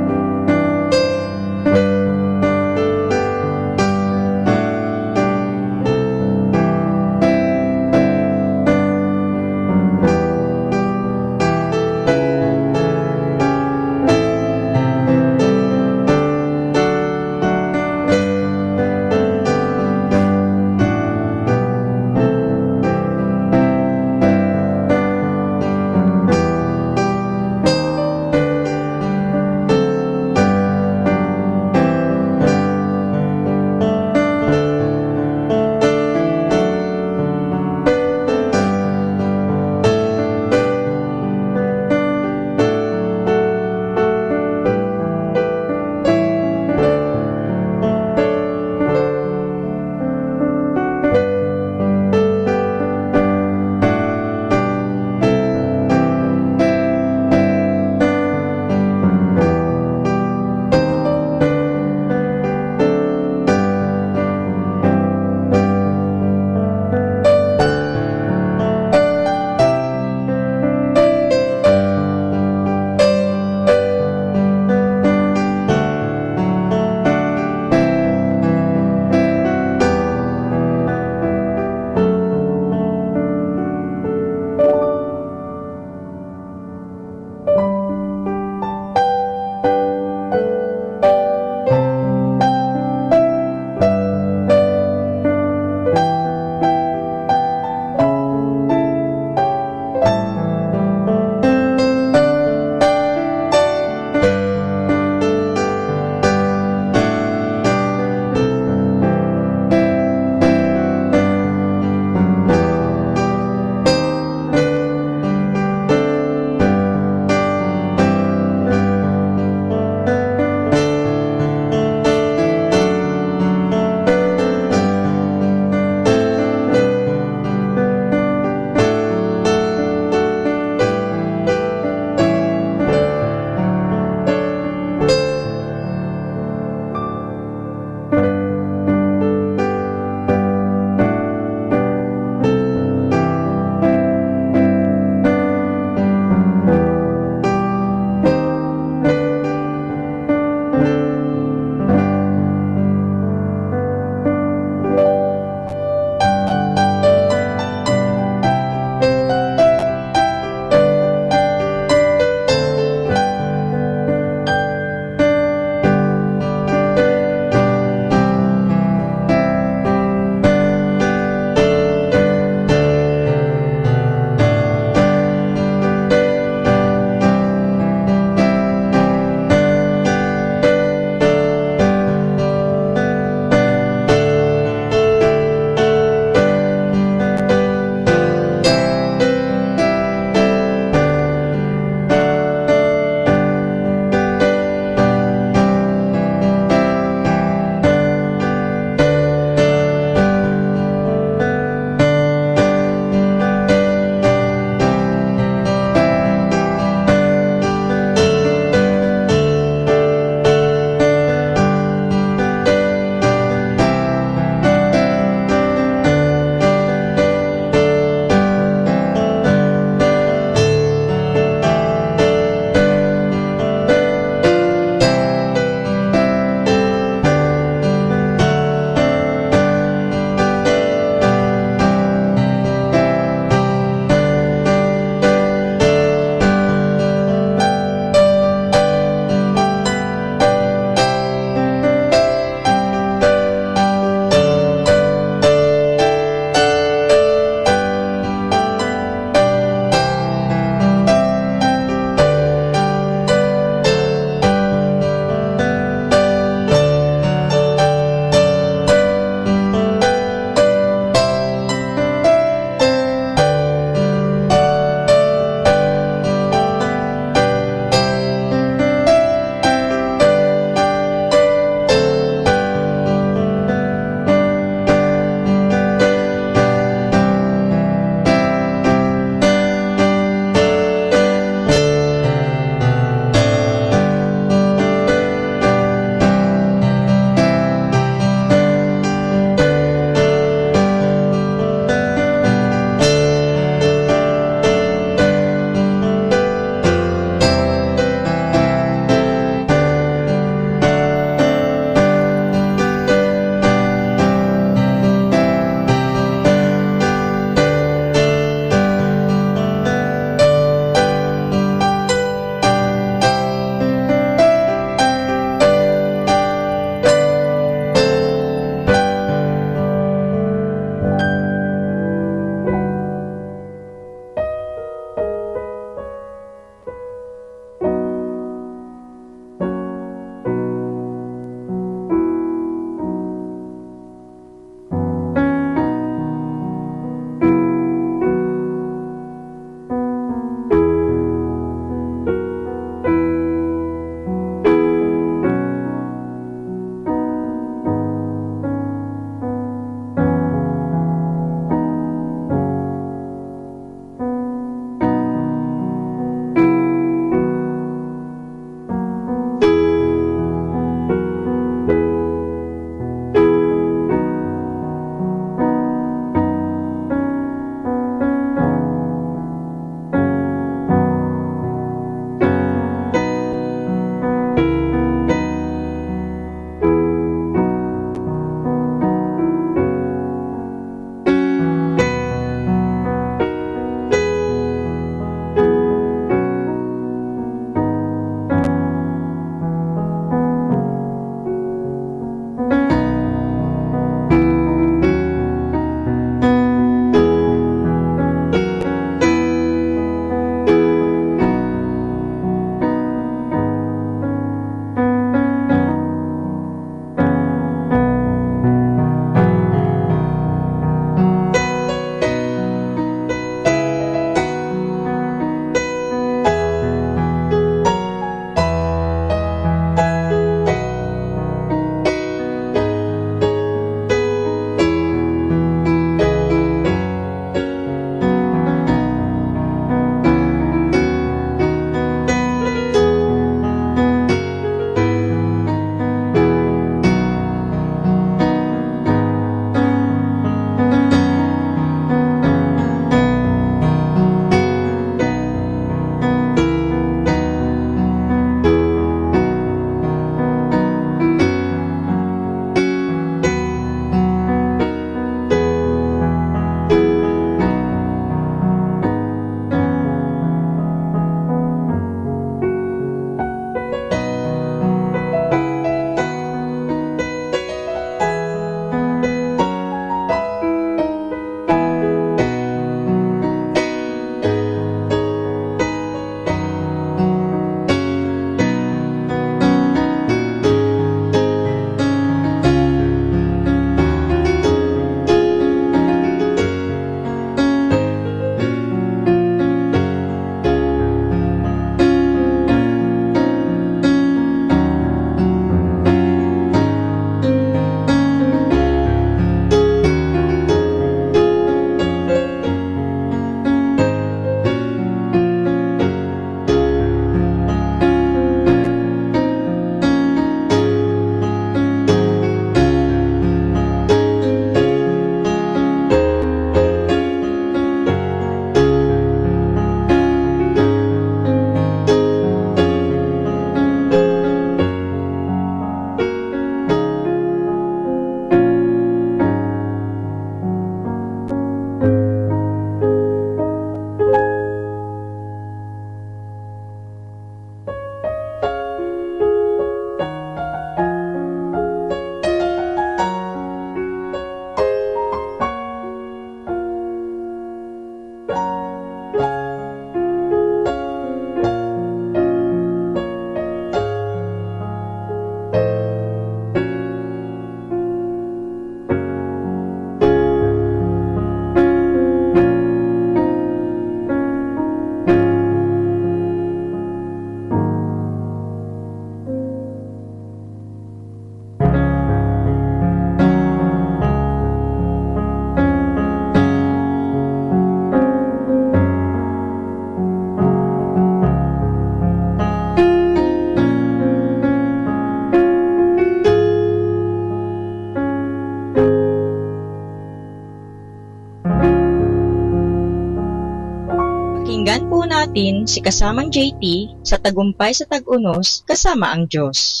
Pakinggan po natin si kasamang JT sa Tagumpay sa Tag-Unos kasama ang Diyos.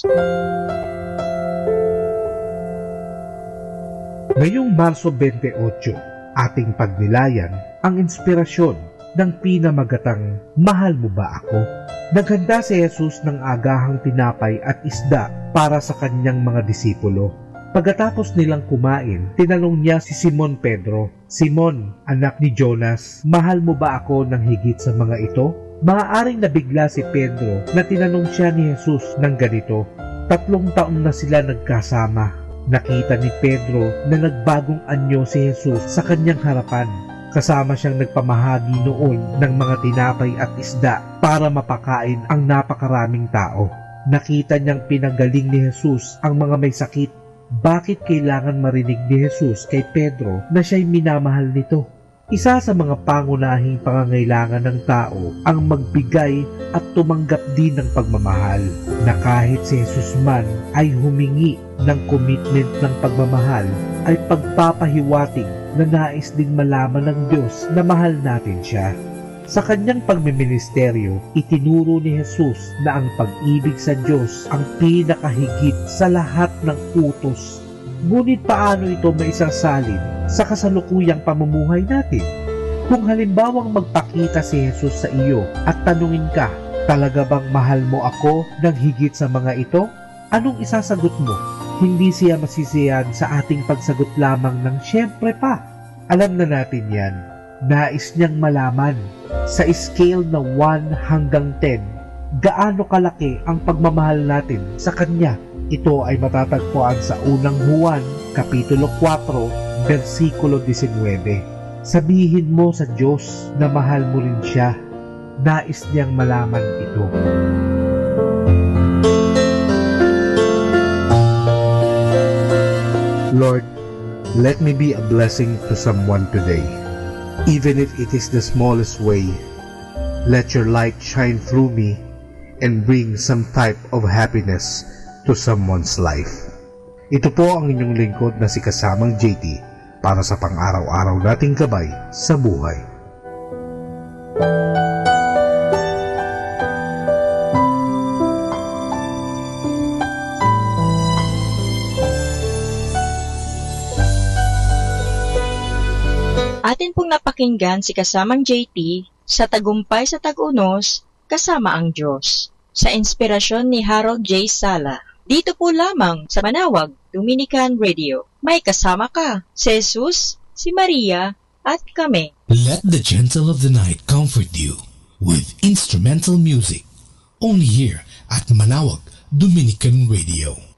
Ngayong Marso 28, ating pagnilayan ang inspirasyon ng pinamagatang Mahal Mo Ba Ako? Naghanda si Jesus ng agahang tinapay at isda para sa kanyang mga disipulo. Pagkatapos nilang kumain, tinanong niya si Simon Pedro, "Simon, anak ni Jonas, mahal mo ba ako ng higit sa mga ito?" Maaaring nabigla si Pedro na tinanong siya ni Jesus ng ganito. 3 taon na sila nagkasama. Nakita ni Pedro na nagbagong anyo si Jesus sa kanyang harapan. Kasama siyang nagpamahagi noon ng mga tinapay at isda para mapakain ang napakaraming tao. Nakita niyang pinagaling ni Jesus ang mga may sakit. Bakit kailangan marinig ni Jesus kay Pedro na siya'y minamahal nito? Isa sa mga pangunahing pangangailangan ng tao ang magbigay at tumanggap din ng pagmamahal, na kahit si Jesus man ay humingi ng commitment ng pagmamahal, ay pagpapahiwatig na nais ding malaman ng Diyos na mahal natin siya. Sa kanyang pagmiministeryo, itinuro ni Jesus na ang pag-ibig sa Diyos ang pinakahigit sa lahat ng utos. Ngunit paano ito maisasalin sa kasalukuyang pamumuhay natin? Kung halimbawang magpakita si Jesus sa iyo at tanungin ka, "Talaga bang mahal mo ako ng higit sa mga ito?" Anong isasagot mo? Hindi siya masisiyahan sa ating pagsagot lamang ng "Siyempre pa." Alam na natin yan. Nais niyang malaman sa scale na 1 hanggang 10, gaano kalaki ang pagmamahal natin sa Kanya. Ito ay matatagpuan sa unang Juan, Kapitulo 4, versikulo 19. Sabihin mo sa Diyos na mahal mo rin siya. Nais niyang malaman ito. Lord, let me be a blessing to someone today. Even if it is the smallest way, let your light shine through me and bring some type of happiness to someone's life. Ito po ang inyong lingkod na si Kasamang JT para sa pang-araw-araw nating gabay sa buhay. Atin pong napakinggan si kasamang JT sa Tagumpay sa Tag-Unos kasama ang Diyos sa inspirasyon ni Harold J. Sala. Dito po lamang sa Manawag, Dominican Radio. May kasama ka, si Jesus, si Maria, at kami. Let the gentle of the night comfort you with instrumental music. Only here at Manawag, Dominican Radio.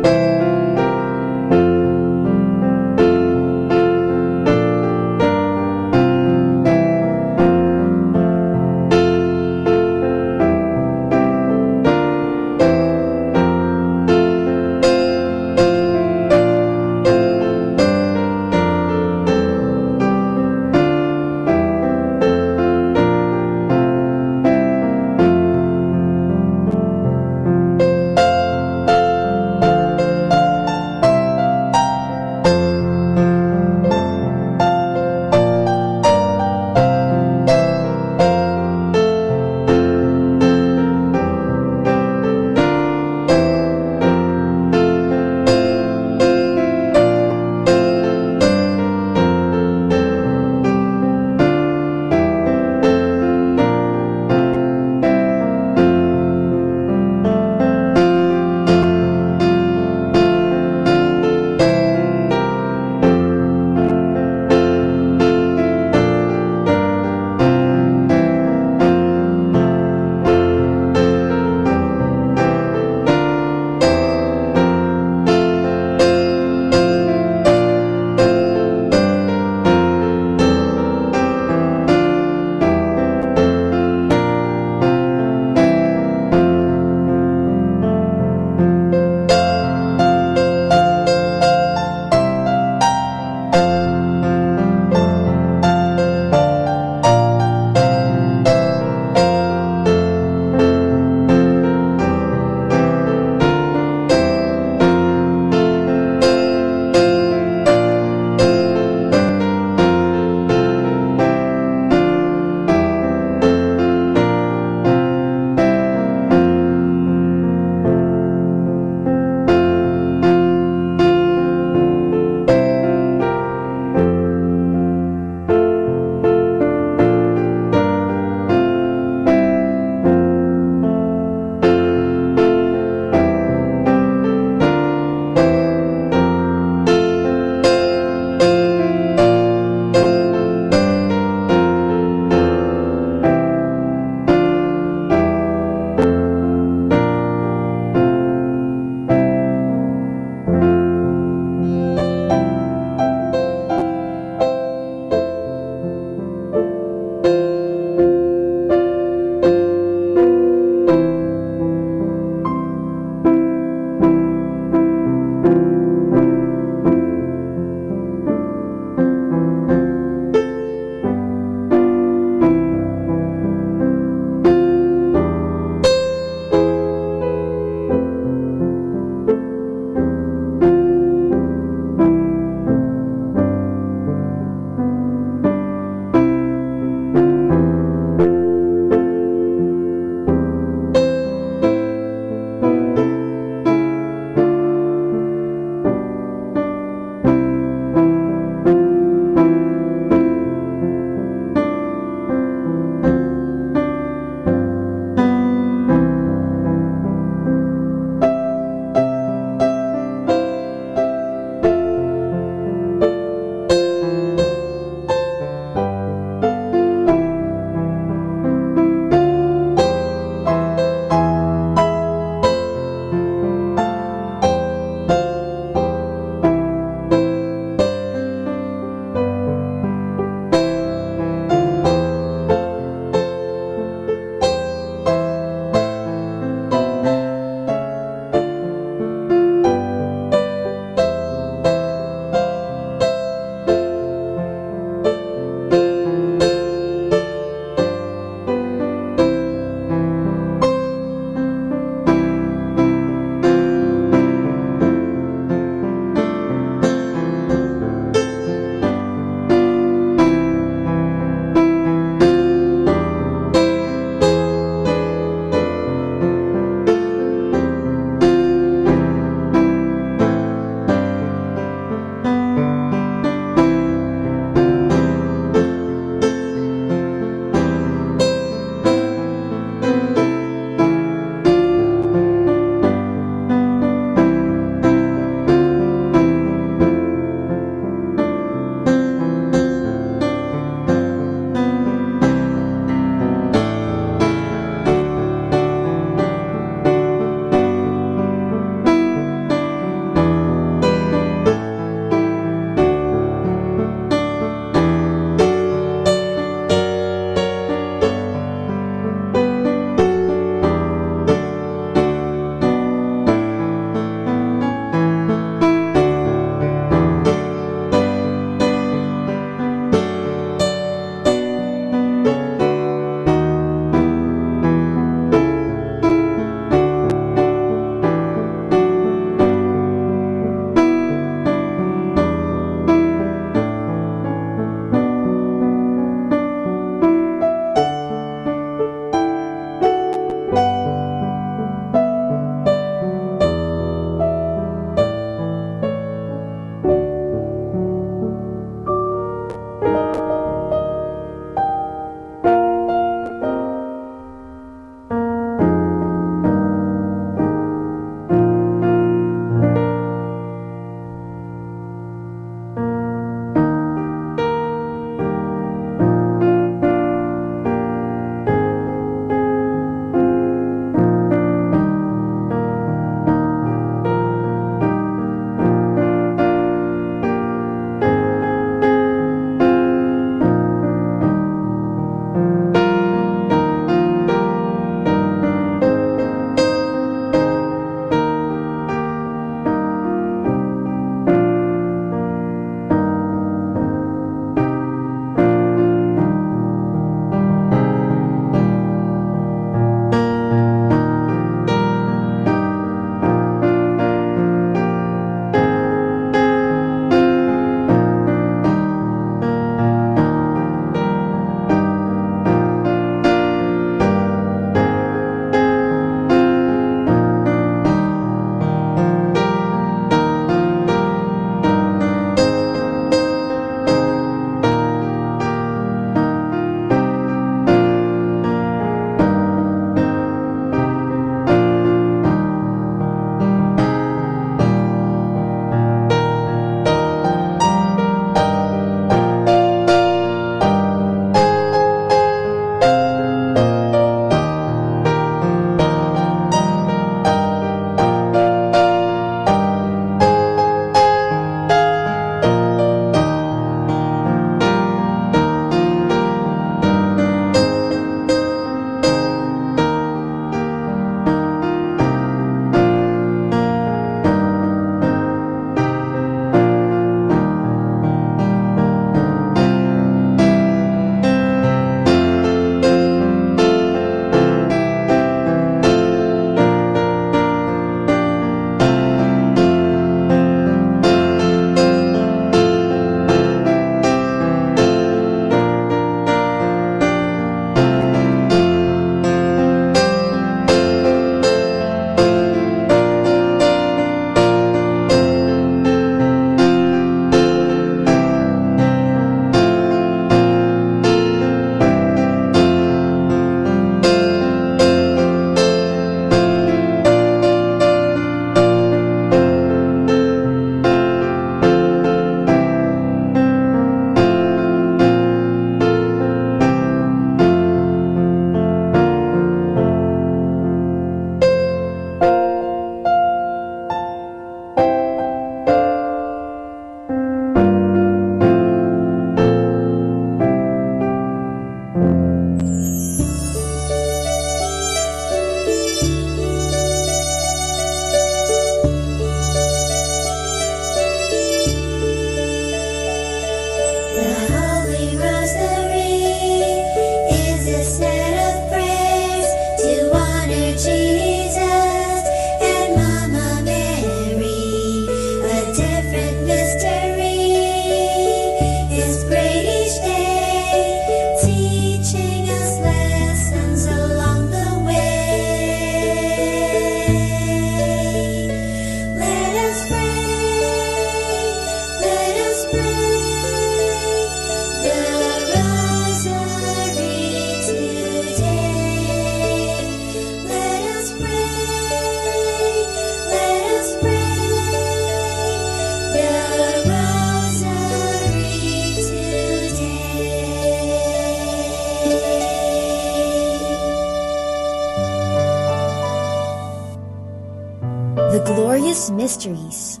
glorious mysteries.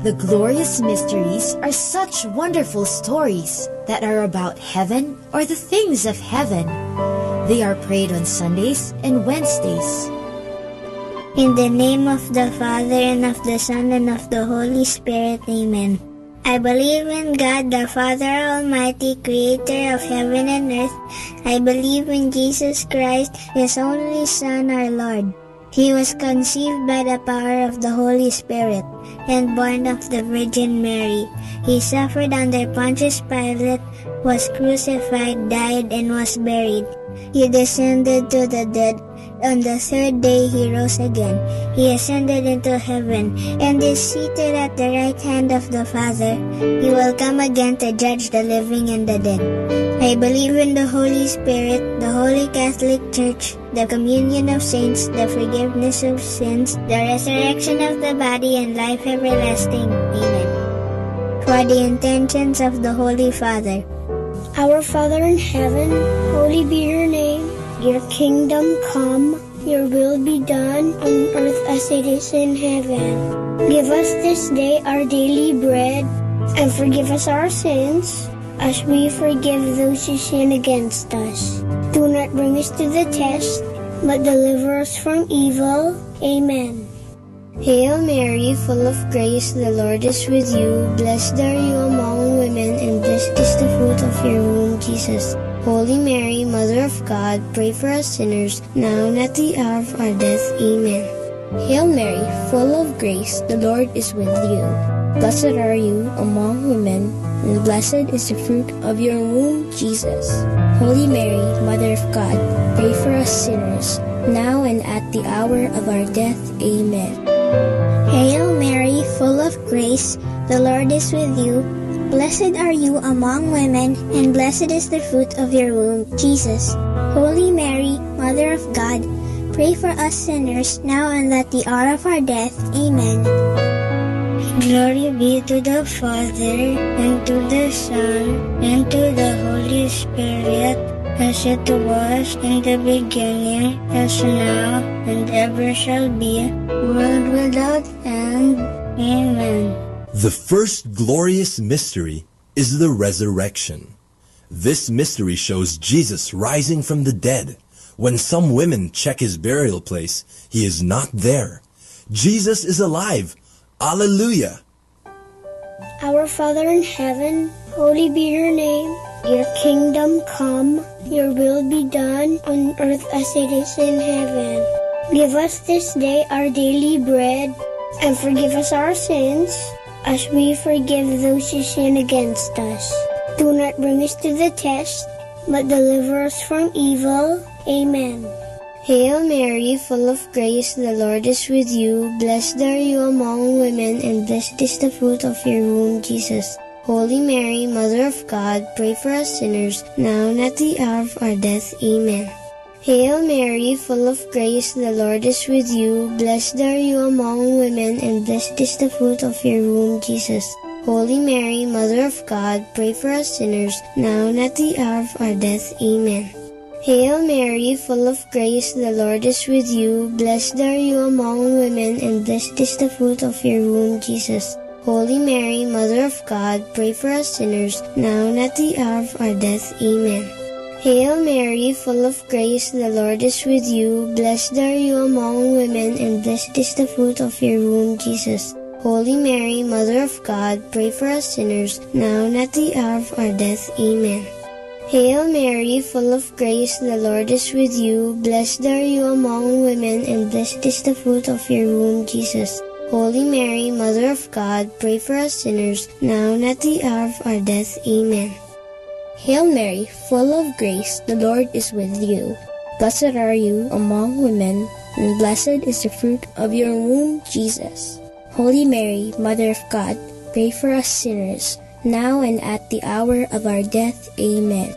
The glorious mysteries are such wonderful stories that are about heaven or the things of heaven. They are prayed on Sundays and Wednesdays. In the name of the Father, and of the Son, and of the Holy Spirit. Amen. I believe in God, the Father Almighty, creator of heaven and earth. I believe in Jesus Christ, His only Son, our Lord. He was conceived by the power of the Holy Spirit and born of the Virgin Mary. He suffered under Pontius Pilate, was crucified, died, and was buried. He descended to the dead. On the third day he rose again. He ascended into heaven and is seated at the right hand of the Father. He will come again to judge the living and the dead. I believe in the Holy Spirit, the Holy Catholic Church, the communion of saints, the forgiveness of sins, the resurrection of the body, and life everlasting. Amen. For the intentions of the Holy Father. Our Father in heaven, holy be your name. Your kingdom come, your will be done on earth as it is in heaven. Give us this day our daily bread, and forgive us our sins, as we forgive those who sin against us. Do not bring us to the test, but deliver us from evil. Amen. Hail Mary, full of grace, the Lord is with you. Blessed are you among women, and blessed is the fruit of your womb, Jesus. Holy Mary, Mother of God, pray for us sinners, now and at the hour of our death. Amen. Hail Mary, full of grace, the Lord is with you. Blessed are you among women, and blessed is the fruit of your womb, Jesus. Holy Mary, Mother of God, pray for us sinners, now and at the hour of our death. Amen. Hail Mary, full of grace, the Lord is with you. Blessed are you among women, and blessed is the fruit of your womb, Jesus. Holy Mary, Mother of God, pray for us sinners, now and at the hour of our death. Amen. Glory be to the Father, and to the Son, and to the Holy Spirit, as it was in the beginning, as now, and ever shall be, world without end. Amen. The first glorious mystery is the resurrection. This mystery shows Jesus rising from the dead. When some women check his burial place, he is not there. Jesus is alive. Alleluia! Our Father in heaven, holy be your name. Your kingdom come, your will be done on earth as it is in heaven. Give us this day our daily bread, and forgive us our sins, as we forgive those who sin against us. Do not bring us to the test, but deliver us from evil. Amen. Hail Mary, full of grace, the Lord is with you. Blessed are you among women, and blessed is the fruit of your womb, Jesus. Holy Mary, Mother of God, pray for us sinners, now and at the hour of our death. Amen. Hail Mary, full of grace, the Lord is with you. Blessed are you among women, and blessed is the fruit of your womb, Jesus. Holy Mary, Mother of God, pray for us sinners, now and at the hour of our death. Amen. Hail Mary, full of grace, the Lord is with you. Blessed are you among women, and blessed is the fruit of your womb, Jesus. Holy Mary, Mother of God, pray for us sinners, now and at the hour of our death. Amen. Hail Mary, full of grace, the Lord is with you. Blessed are you among women, and blessed is the fruit of your womb, Jesus. Holy Mary, Mother of God, pray for us sinners, now and at the hour of our death. Amen. Hail Mary, full of grace, the Lord is with you. Blessed are you among women, and blessed is the fruit of your womb, Jesus. Holy Mary, Mother of God, pray for us sinners, now and at the hour of our death. Amen. Hail Mary, full of grace, the Lord is with you. Blessed are you among women, and blessed is the fruit of your womb, Jesus. Holy Mary, Mother of God, pray for us sinners, now and at the hour of our death. Amen.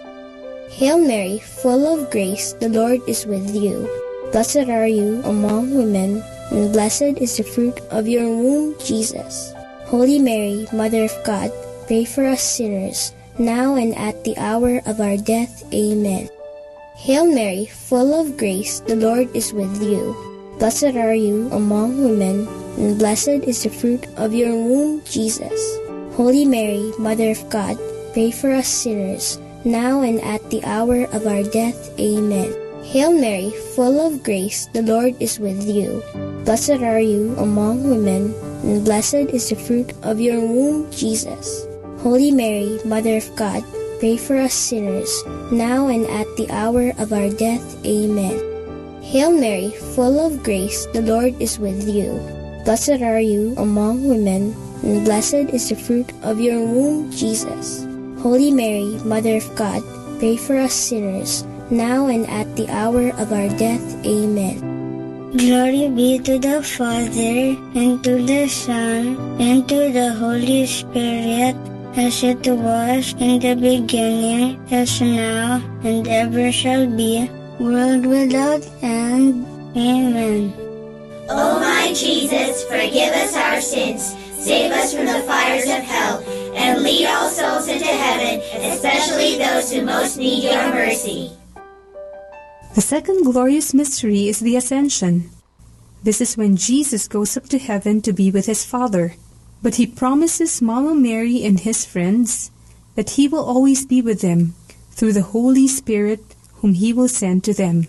Hail Mary, full of grace, the Lord is with you. Blessed are you among women, and blessed is the fruit of your womb, Jesus. Holy Mary, Mother of God, pray for us sinners, now and at the hour of our death. Amen. Hail Mary, full of grace, the Lord is with you. Blessed are you among women, and blessed is the fruit of your womb, Jesus. Holy Mary, Mother of God, pray for us sinners, now and at the hour of our death. Amen. Hail Mary, full of grace, the Lord is with you. Blessed are you among women, and blessed is the fruit of your womb, Jesus. Holy Mary, Mother of God, pray for us sinners, now and at the hour of our death. Amen. Hail Mary, full of grace, the Lord is with you. Blessed are you among women, and blessed is the fruit of your womb, Jesus. Holy Mary, Mother of God, pray for us sinners, now and at the hour of our death. Amen. Glory be to the Father, and to the Son, and to the Holy Spirit, as it was in the beginning, is now, and ever shall be, world without end. Amen. O my Jesus, forgive us our sins, save us from the fires of hell, and lead all souls into heaven, especially those who most need your mercy. The second glorious mystery is the Ascension. This is when Jesus goes up to heaven to be with his Father. But he promises Mama Mary and his friends that he will always be with them through the Holy Spirit whom he will send to them.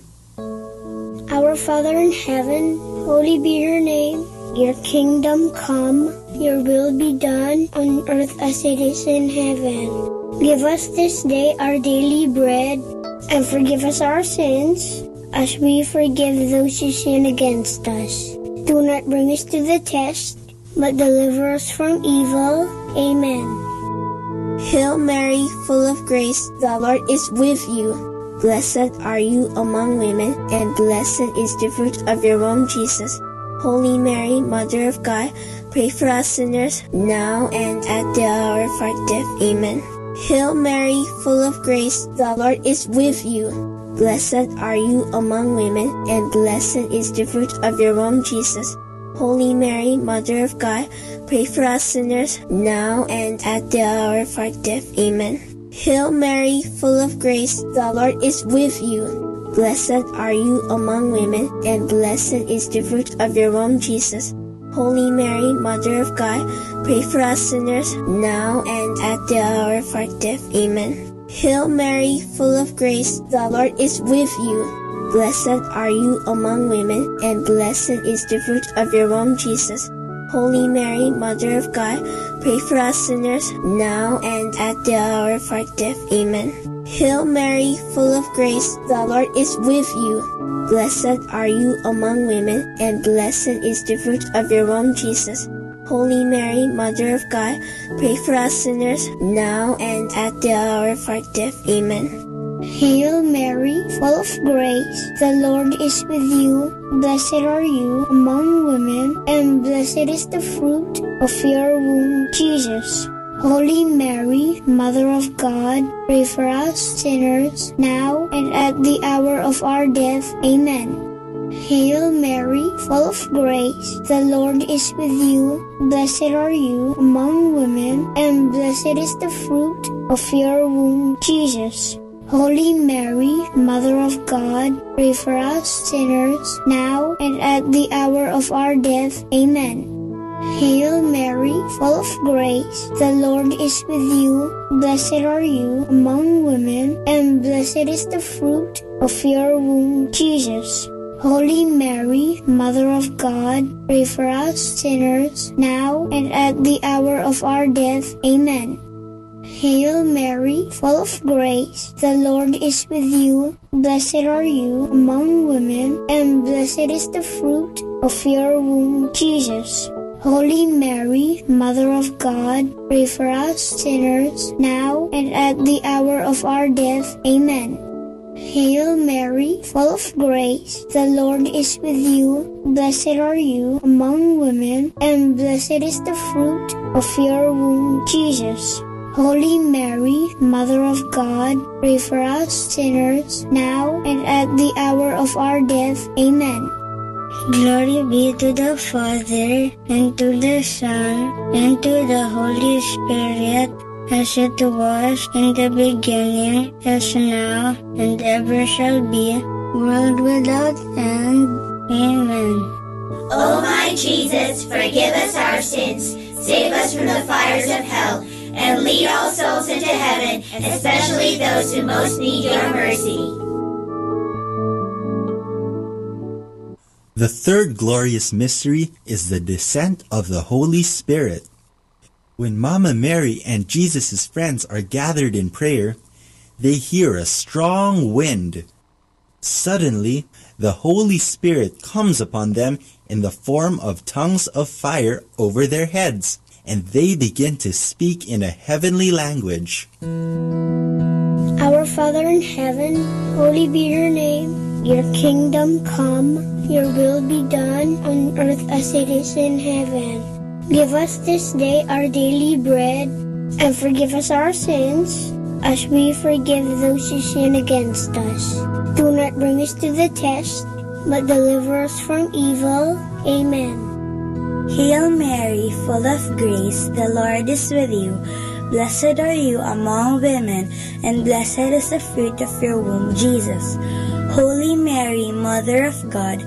Our Father in heaven, holy be your name. Your kingdom come, your will be done on earth as it is in heaven. Give us this day our daily bread, and forgive us our sins, as we forgive those who sin against us. Do not bring us to the test, but deliver us from evil. Amen. Hail Mary, full of grace, the Lord is with you. Blessed are you among women, and blessed is the fruit of your womb, Jesus. Holy Mary, Mother of God, pray for us sinners, now and at the hour of our death. Amen. Hail Mary, full of grace, the Lord is with you. Blessed are you among women, and blessed is the fruit of your womb, Jesus. Holy Mary, Mother of God, pray for us sinners, now and at the hour of our death. Amen. Hail Mary, full of grace, the Lord is with you. Blessed are you among women, and blessed is the fruit of your womb, Jesus. Holy Mary, Mother of God, pray for us sinners, now and at the hour of our death. Amen. Hail Mary, full of grace, the Lord is with you. Blessed are you among women, and blessed is the fruit of your womb, Jesus. Holy Mary, Mother of God, pray for us sinners, now and at the hour of our death. Amen. Hail Mary, full of grace, the Lord is with you. Blessed are you among women, and blessed is the fruit of your womb, Jesus. Holy Mary, Mother of God, pray for us sinners, now and at the hour of our death. Amen. Hail Mary, full of grace, the Lord is with you. Blessed are you among women, and blessed is the fruit of your womb, Jesus. Holy Mary, Mother of God, pray for us sinners, now and at the hour of our death. Amen. Hail Mary, full of grace, the Lord is with you. Blessed are you among women, and blessed is the fruit of your womb, Jesus. Holy Mary, Mother of God, pray for us sinners, now and at the hour of our death. Amen. Hail Mary, full of grace, the Lord is with you. Blessed are you among women, and blessed is the fruit of your womb, Jesus. Holy Mary, Mother of God, pray for us sinners, now and at the hour of our death. Amen. Hail Mary, full of grace, the Lord is with you. Blessed are you among women, and blessed is the fruit of your womb, Jesus. Holy Mary, Mother of God, pray for us sinners, now and at the hour of our death. Amen. Hail Mary, full of grace, the Lord is with you. Blessed are you among women, and blessed is the fruit of your womb, Jesus. Holy Mary, Mother of God, pray for us sinners, now and at the hour of our death. Amen. Glory be to the Father, and to the Son, and to the Holy Spirit, as it was in the beginning, is now, and ever shall be, world without end. Amen. O my Jesus, forgive us our sins, save us from the fires of hell, and lead all souls into heaven, especially those who most need your mercy. The third glorious mystery is the descent of the Holy Spirit. When Mama Mary and Jesus' friends are gathered in prayer, they hear a strong wind. Suddenly, the Holy Spirit comes upon them in the form of tongues of fire over their heads, and they begin to speak in a heavenly language. Our Father in heaven, holy be your name. Your kingdom come, your will be done on earth as it is in heaven. Give us this day our daily bread, and forgive us our sins, as we forgive those who sin against us. Do not bring us to the test, but deliver us from evil. Amen. Hail Mary, full of grace, the Lord is with you. Blessed are you among women, and blessed is the fruit of your womb, Jesus. Holy Mary, Mother of God,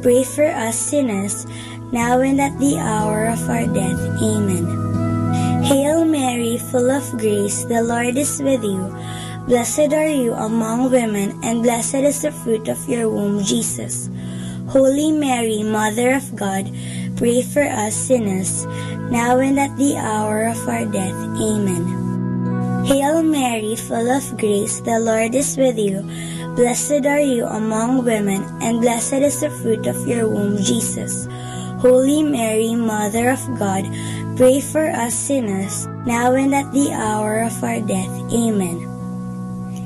pray for us sinners, now and at the hour of our death. Amen. Hail Mary, full of grace, the Lord is with you. Blessed are you among women, and blessed is the fruit of your womb, Jesus. Holy Mary, Mother of God, pray for us sinners, now and at the hour of our death. Amen. Hail Mary, full of grace, the Lord is with you. Blessed are you among women, and blessed is the fruit of your womb, Jesus. Holy Mary, Mother of God, pray for us sinners, now and at the hour of our death. Amen.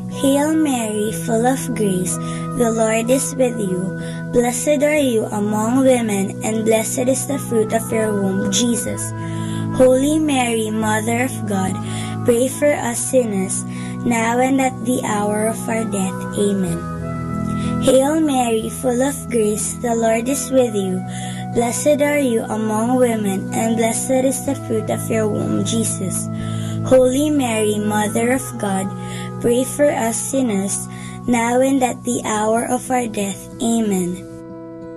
Hail Mary, full of grace, the Lord is with you. Blessed are you among women, and blessed is the fruit of your womb, Jesus. Holy Mary, Mother of God, pray for us sinners, now and at the hour of our death. Amen. Hail Mary, full of grace, the Lord is with you. Blessed are you among women, and blessed is the fruit of your womb, Jesus. Holy Mary, Mother of God, pray for us sinners, now and at the hour of our death. Amen.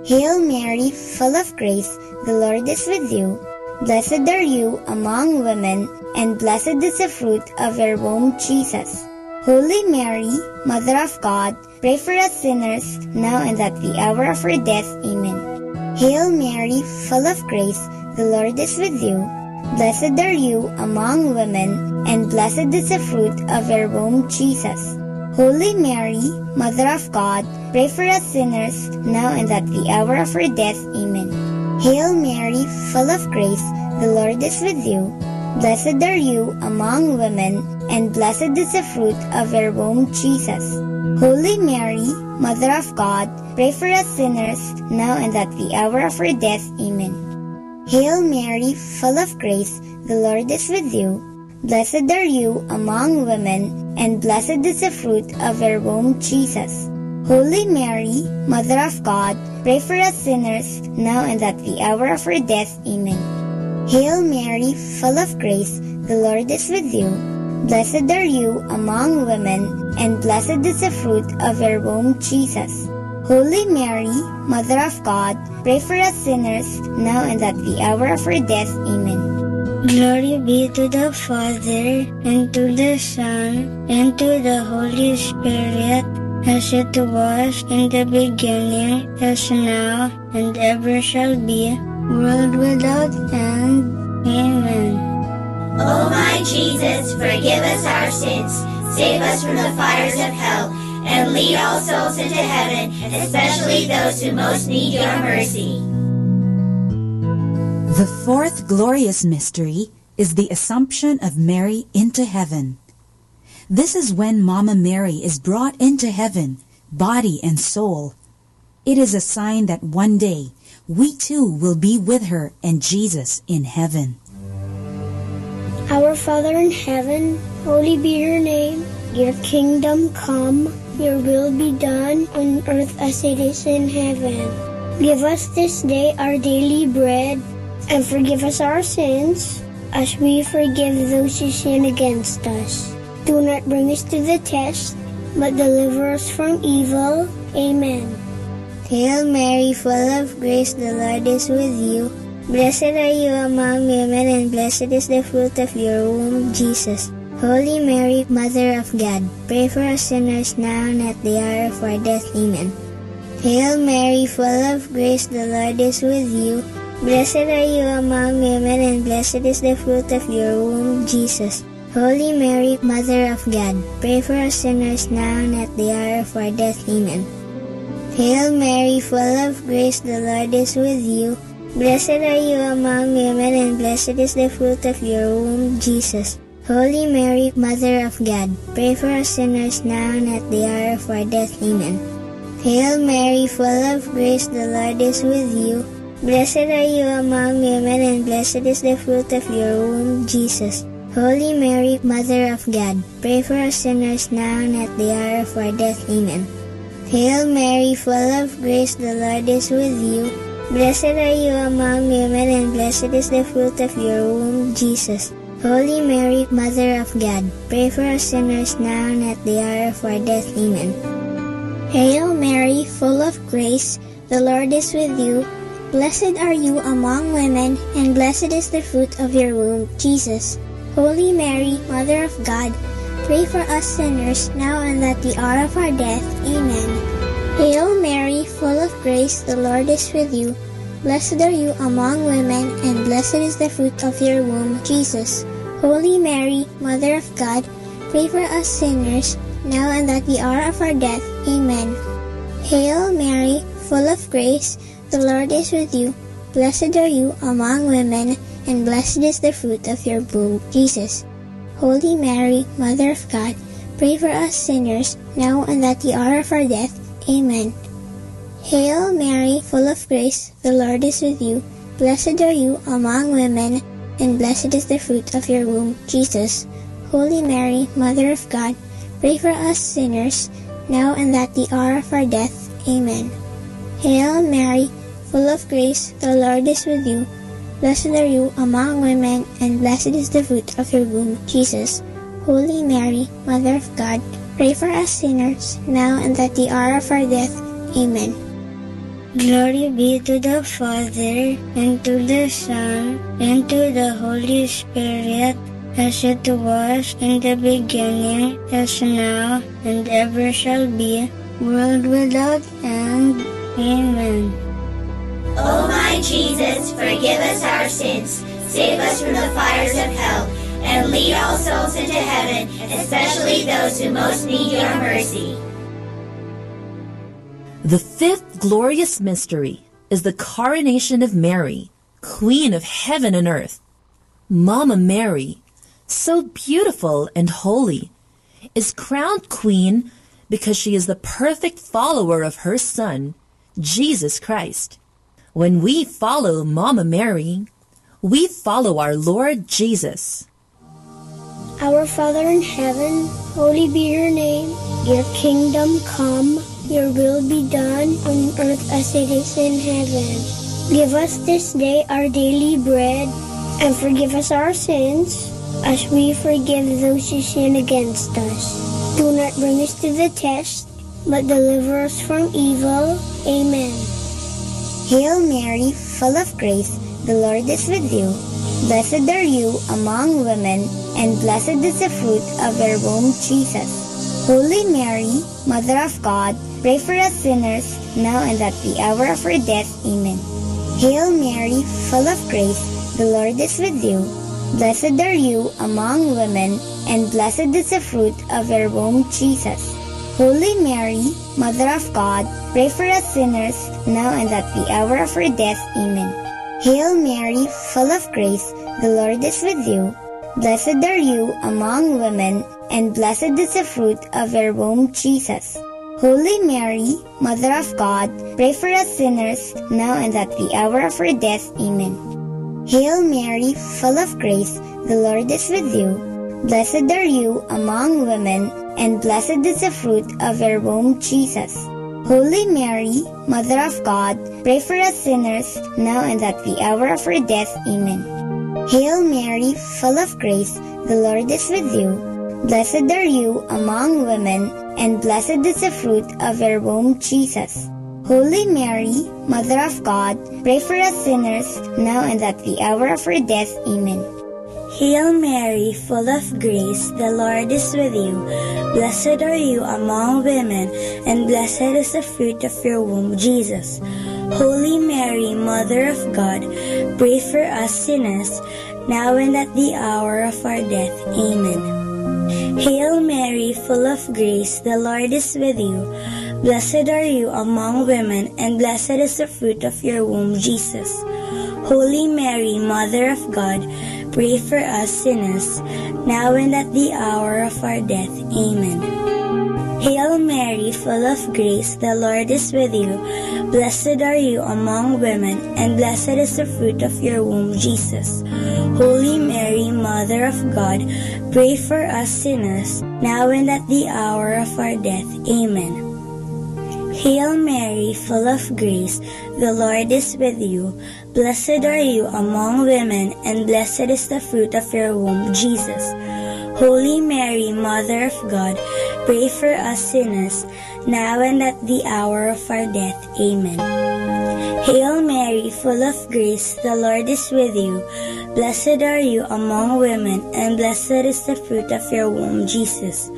Hail Mary, full of grace, the Lord is with you. Blessed are you among women, and blessed is the fruit of your womb, Jesus. Holy Mary, Mother of God, pray for us sinners, now and at the hour of our death. Amen. Hail Mary, full of grace, the Lord is with you. Blessed are you among women, and blessed is the fruit of your womb, Jesus. Holy Mary, Mother of God, pray for us sinners, now and at the hour of our death. Amen. Hail Mary, full of grace, the Lord is with you. Blessed are you among women, and blessed is the fruit of your womb, Jesus. Holy Mary, Mother of God, pray for us sinners, now and at the hour of our death. Amen. Hail Mary, full of grace, the Lord is with you. Blessed are you among women, and blessed is the fruit of your womb, Jesus. Holy Mary, Mother of God, pray for us sinners, now and at the hour of our death. Amen. Hail Mary, full of grace, the Lord is with you. Blessed are you among women, and blessed is the fruit of your womb, Jesus. Holy Mary, Mother of God, pray for us sinners, now and at the hour of our death. Amen. Glory be to the Father, and to the Son, and to the Holy Spirit, as it was in the beginning, as now, and ever shall be, world without end. Amen. O my Jesus, forgive us our sins, save us from the fires of hell, and lead all souls into heaven, especially those who most need your mercy. The fourth glorious mystery is the Assumption of Mary into heaven. This is when Mama Mary is brought into heaven, body and soul. It is a sign that one day we too will be with her and Jesus in heaven. Our Father in heaven, holy be your name. Your kingdom come, your will be done on earth as it is in heaven. Give us this day our daily bread, and forgive us our sins, as we forgive those who sin against us. Do not bring us to the test, but deliver us from evil. Amen. Hail Mary, full of grace, the Lord is with you. Blessed are you among women, and blessed is the fruit of your womb, Jesus. Holy Mary, Mother of God, pray for us sinners now and at the hour of our death. Amen. Hail Mary, full of grace, the Lord is with you. Blessed are you among women, and blessed is the fruit of your womb, Jesus. Holy Mary, Mother of God, pray for us sinners now and at the hour of our death. Amen. Hail Mary, full of grace, the Lord is with you. Blessed are you among women, and blessed is the fruit of your womb, Jesus. Holy Mary, Mother of God, pray for us sinners now and at the hour of our death. Amen. Hail Mary, full of grace, the Lord is with you. Blessed are you among women, and blessed is the fruit of your womb, Jesus. Holy Mary, Mother of God, pray for us sinners now and at the hour of our death. Amen. Hail Mary, full of grace, the Lord is with you. Blessed are you among women, and blessed is the fruit of your womb, Jesus. Holy Mary, Mother of God, pray for us sinners now and at the hour of our death. Amen. Hail Mary, full of grace, the Lord is with you. Blessed are you among women, and blessed is the fruit of your womb, Jesus. Holy Mary, Mother of God, pray for us sinners now and at the hour of our death. Amen. Hail Mary, full of grace, the Lord is with you. Blessed are you among women, and blessed is the fruit of your womb, Jesus. Holy Mary, Mother of God, pray for us sinners now and at the hour of our death. Amen. Hail Mary, full of grace, the Lord is with you. Blessed are you among women, and blessed is the fruit of your womb, Jesus. Holy Mary, Mother of God, pray for us sinners, now and at the hour of our death. Amen. Hail Mary, full of grace, the Lord is with you. Blessed are you among women, and blessed is the fruit of your womb, Jesus. Holy Mary, Mother of God, pray for us sinners, now and at the hour of our death. Amen. Hail Mary, full of grace, the Lord is with you. Blessed are you among women, and blessed is the fruit of your womb, Jesus. Holy Mary, Mother of God, pray for us sinners, now and at the hour of our death. Amen. Glory be to the Father, and to the Son, and to the Holy Spirit, as it was in the beginning, as now, and ever shall be, world without end. Amen. O my Jesus, forgive us our sins, save us from the fires of hell, and lead all souls into heaven, especially those who most need your mercy. The fifth glorious mystery is the coronation of Mary, Queen of heaven and earth. Mama Mary, so beautiful and holy, is crowned queen because she is the perfect follower of her Son, Jesus Christ. When we follow Mama Mary, we follow our Lord Jesus. Our Father in heaven, holy be your name. Your kingdom come, your will be done on earth as it is in heaven. Give us this day our daily bread, and forgive us our sins, as we forgive those who sin against us. Do not bring us to the test, but deliver us from evil. Amen. Hail Mary, full of grace, the Lord is with you. Blessed are you among women, and blessed is the fruit of your womb, Jesus. Holy Mary, Mother of God, pray for us sinners, now and at the hour of our death. Amen. Hail Mary, full of grace, the Lord is with you. Blessed are you among women, and blessed is the fruit of your womb, Jesus. Holy Mary, Mother of God, pray for us sinners, now and at the hour of our death. Amen. Hail Mary, full of grace, the Lord is with you. Blessed are you among women, and blessed is the fruit of your womb, Jesus. Holy Mary, Mother of God, pray for us sinners, now and at the hour of our death. Amen. Hail Mary, full of grace, the Lord is with you. Blessed are you among women, and blessed is the fruit of your womb, Jesus. Holy Mary, Mother of God, pray for us sinners, now and at the hour of our death. Amen. Hail Mary, full of grace, the Lord is with you. Blessed are you among women, and blessed is the fruit of your womb, Jesus. Holy Mary, Mother of God, pray for us sinners, now and at the hour of our death. Amen. Hail Mary, full of grace, the Lord is with you. Blessed are you among women, and blessed is the fruit of your womb, Jesus. Holy Mary, Mother of God, pray for us sinners, now and at the hour of our death. Amen. Hail Mary, full of grace, the Lord is with you. Blessed are you among women, and blessed is the fruit of your womb, Jesus. Holy Mary, Mother of God, pray for us sinners, now and at the hour of our death. Amen. Hail Mary, full of grace, the Lord is with you. Blessed are you among women, and blessed is the fruit of your womb, Jesus. Holy Mary, Mother of God, pray for us sinners, now and at the hour of our death. Amen. Hail Mary, full of grace, the Lord is with you. Blessed are you among women, and blessed is the fruit of your womb, Jesus. Holy Mary, Mother of God, pray for us sinners, now and at the hour of our death. Amen. Hail Mary, full of grace, the Lord is with you. Blessed are you among women, and blessed is the fruit of your womb, Jesus.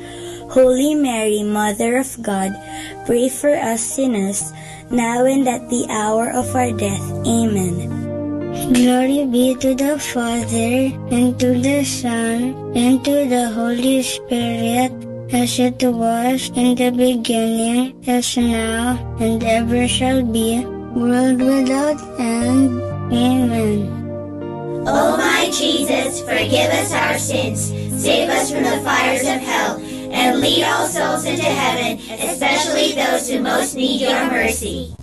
Holy Mary, Mother of God, pray for us sinners, now and at the hour of our death. Amen. Glory be to the Father, and to the Son, and to the Holy Spirit, as it was in the beginning, as now, and ever shall be, world without end. Amen. O my Jesus, forgive us our sins, save us from the fires of hell, and lead all souls into heaven, especially those who most need your mercy.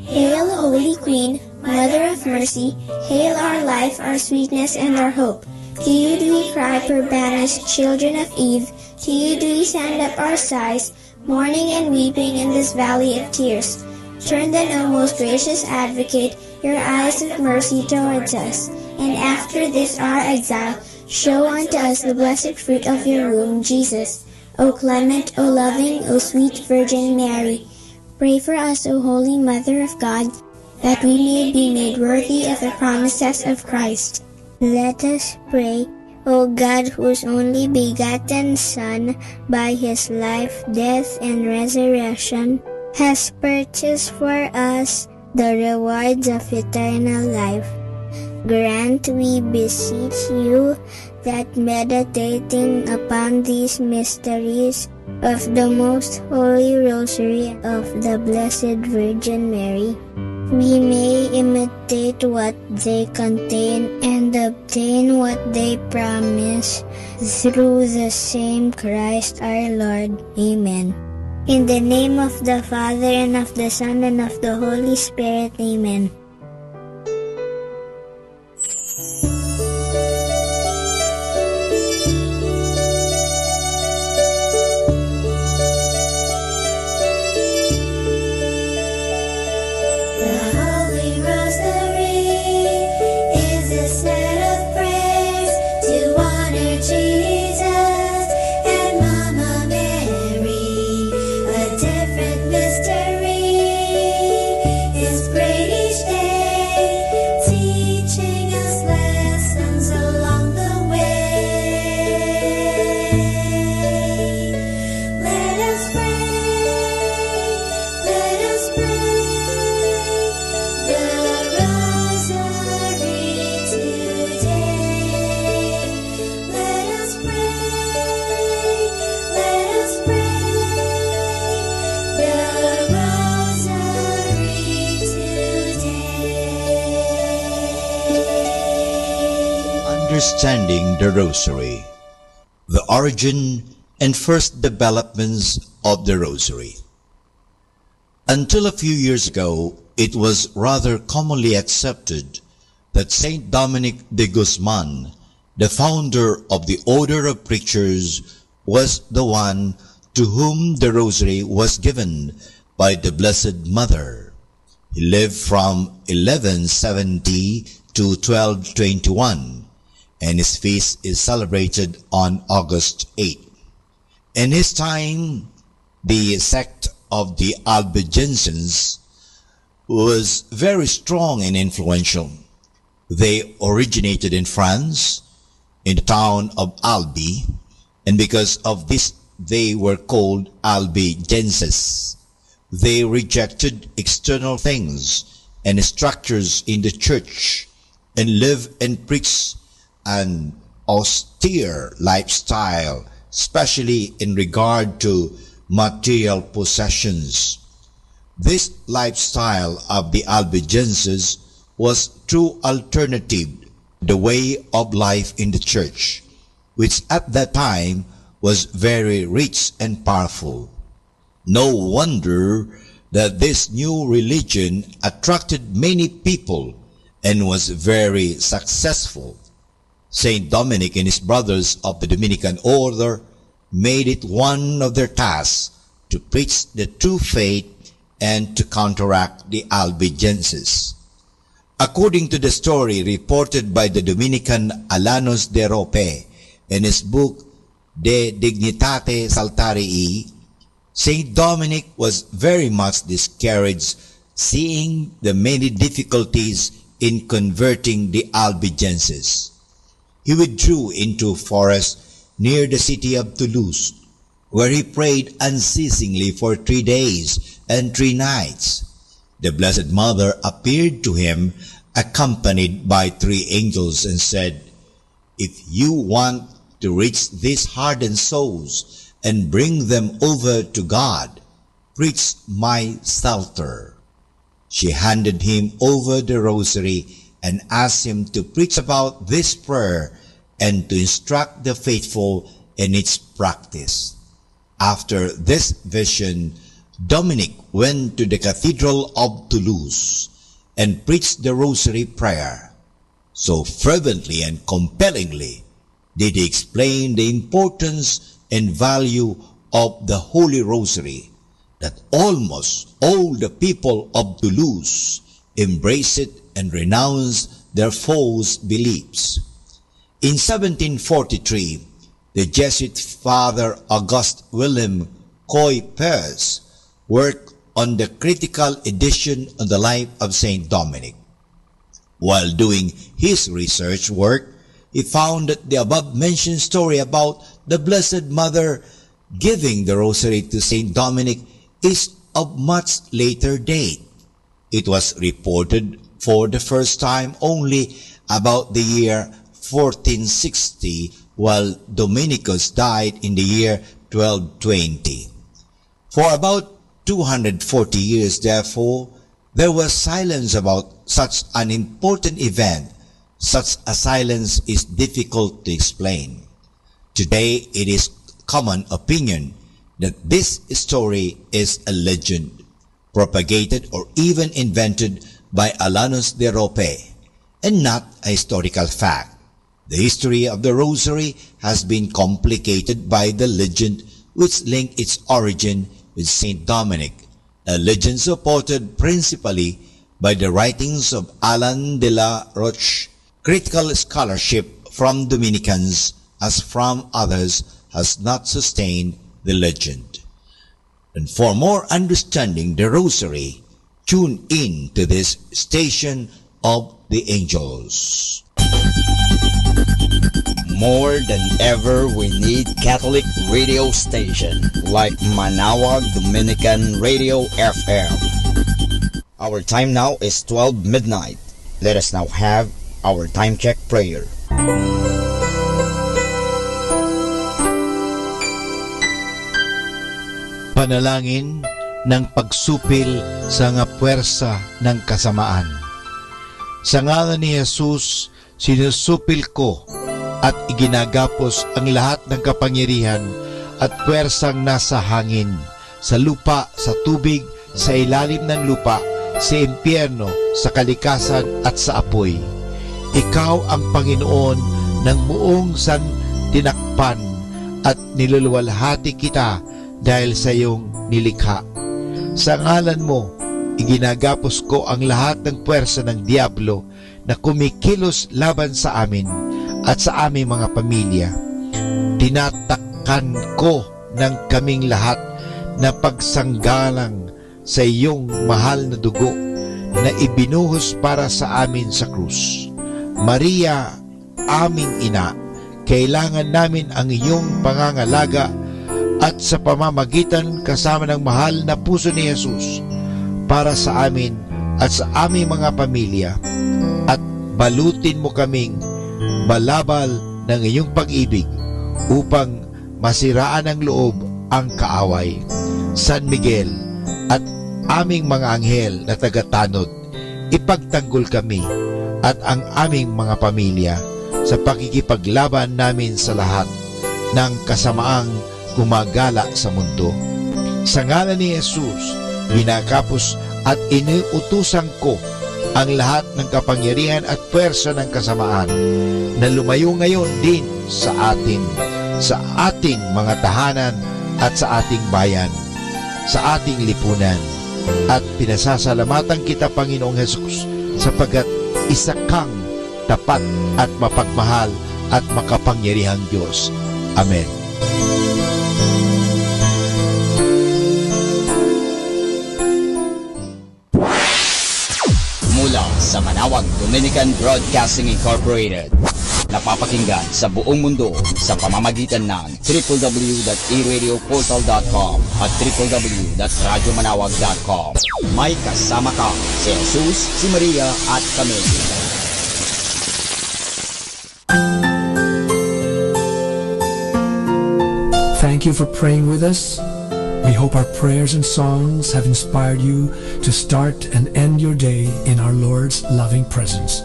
Hail, Holy Queen, Mother of Mercy, hail our life, our sweetness, and our hope. To you do we cry, poor banished children of Eve. To you do we send up our sighs, mourning and weeping in this valley of tears. Turn then, O most gracious Advocate, your eyes of mercy towards us, and after this our exile, show unto us the blessed fruit of your womb, Jesus. O clement, O loving, O sweet Virgin Mary, pray for us, O Holy Mother of God, that we may be made worthy of the promises of Christ. Let us pray. O God, whose only begotten Son, by his life, death, and resurrection, has purchased for us the rewards of eternal life, grant, we beseech you, that meditating upon these mysteries of the most holy rosary of the Blessed Virgin Mary, we may imitate what they contain and obtain what they promise, through the same Christ our Lord. Amen. In the name of the Father, and of the Son, and of the Holy Spirit. Amen. Understanding the Rosary, the origin and first developments of the Rosary. Until a few years ago, it was rather commonly accepted that Saint Dominic de Guzman, the founder of the Order of Preachers, was the one to whom the Rosary was given by the Blessed Mother. He lived from 1170 to 1221. And his feast is celebrated on August 8. In his time, the sect of the Albigensians was very strong and influential. They originated in France, in the town of Albi, and because of this they were called Albigenses. They rejected external things and structures in the church and lived and preached an austere lifestyle, especially in regard to material possessions. This lifestyle of the Albigenses was true alternative to the way of life in the church, which at that time was very rich and powerful. No wonder that this new religion attracted many people and was very successful. Saint Dominic and his brothers of the Dominican order made it one of their tasks to preach the true faith and to counteract the Albigenses. According to the story reported by the Dominican Alanos de Rope in his book De Dignitate Saltarii, Saint Dominic was very much discouraged seeing the many difficulties in converting the Albigenses. He withdrew into a forest near the city of Toulouse, where he prayed unceasingly for 3 days and 3 nights. The Blessed Mother appeared to him accompanied by 3 angels and said, "If you want to reach these hardened souls and bring them over to God, preach my Psalter." She handed him over the rosary and asked him to preach about this prayer and to instruct the faithful in its practice. After this vision, Dominic went to the Cathedral of Toulouse and preached the rosary prayer. So fervently and compellingly did he explain the importance and value of the Holy Rosary that almost all the people of Toulouse embraced it and renounced their false beliefs. In 1743, the Jesuit Father Auguste William Coy-Pers worked on the critical edition of the life of Saint Dominic. While doing his research work, he found that the above-mentioned story about the Blessed Mother giving the rosary to Saint Dominic is of much later date. It was reported for the first time only about the year 1460, while Dominicus died in the year 1220. For about 240 years, therefore, there was silence about such an important event. Such a silence is difficult to explain. Today, it is common opinion that this story is a legend, propagated or even invented by Alanos de Rope, and not a historical fact. The history of the Rosary has been complicated by the legend which linked its origin with Saint Dominic, a legend supported principally by the writings of Alan de la Roche. Critical scholarship from Dominicans as from others has not sustained the legend. And for more understanding the Rosary, tune in to this station of the angels. More than ever, we need Catholic radio station like Manaoag Dominican Radio FM. Our time now is 12 midnight. Let us now have our time check prayer. Panalangin ng pagsupil sa nga puwersa ng kasamaan. Sa ngalan ni Jesus, sinusupil ko at iginagapos ang lahat ng kapangyarihan at puwersang nasa hangin, sa lupa, sa tubig, sa ilalim ng lupa, sa impyerno, sa kalikasan at sa apoy. Ikaw ang Panginoon ng buong santinakpan at niluluwalhati kita dahil sa iyong nilikha. Sa ngalan mo, iginagapos ko ang lahat ng puwersa ng Diablo na kumikilos laban sa amin at sa aming mga pamilya. Tinatakkan ko ng kaming lahat na pagsanggalang sa iyong mahal na dugo na ibinuhos para sa amin sa krus. Maria, aming ina, kailangan namin ang iyong pangangalaga at sa pamamagitan kasama ng mahal na puso ni Jesus para sa amin at sa aming mga pamilya, at balutin mo kaming balabal ng iyong pag-ibig upang masiraan ng loob ang kaaway. San Miguel at aming mga anghel na tagatanod, ipagtanggol kami at ang aming mga pamilya sa pakikipaglaban namin sa lahat ng kasamaang gumagala sa mundo. Sa ngalan ni Jesus, kinakapos at iniutusan ko ang lahat ng kapangyarihan at pwersa ng kasamaan na lumayo ngayon din sa ating mga tahanan at sa ating bayan, sa ating lipunan. At pinasasalamatan kita, Panginoong Jesus, sapagkat isa kang tapat at mapagmahal at makapangyarihang Diyos. Amen. Mula sa Manawag Dominican Broadcasting Incorporated, napapakinggan sa buong mundo sa pamamagitan ng www.eradioportal.com at www.radyomanawag.com. May kasama ka, si Jesus, si Maria at kami. Thank you for praying with us. We hope our prayers and songs have inspired you to start and end your day in our Lord's loving presence.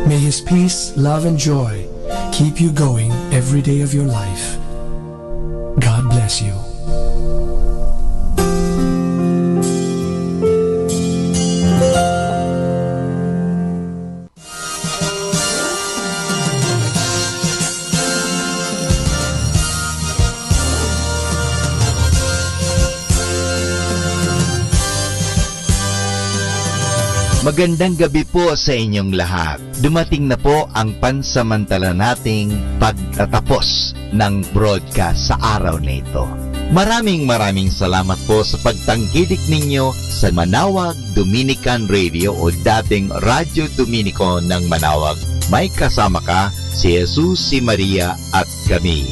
May His peace, love, and joy keep you going every day of your life. God bless you. Magandang gabi po sa inyong lahat. Dumating na po ang pansamantala nating pagtatapos ng broadcast sa araw na ito. Maraming salamat po sa pagtangkilik ninyo sa Manawag Dominican Radio o dating Radyo Dominico ng Manawag. May kasama ka, si Jesus, si Maria at kami.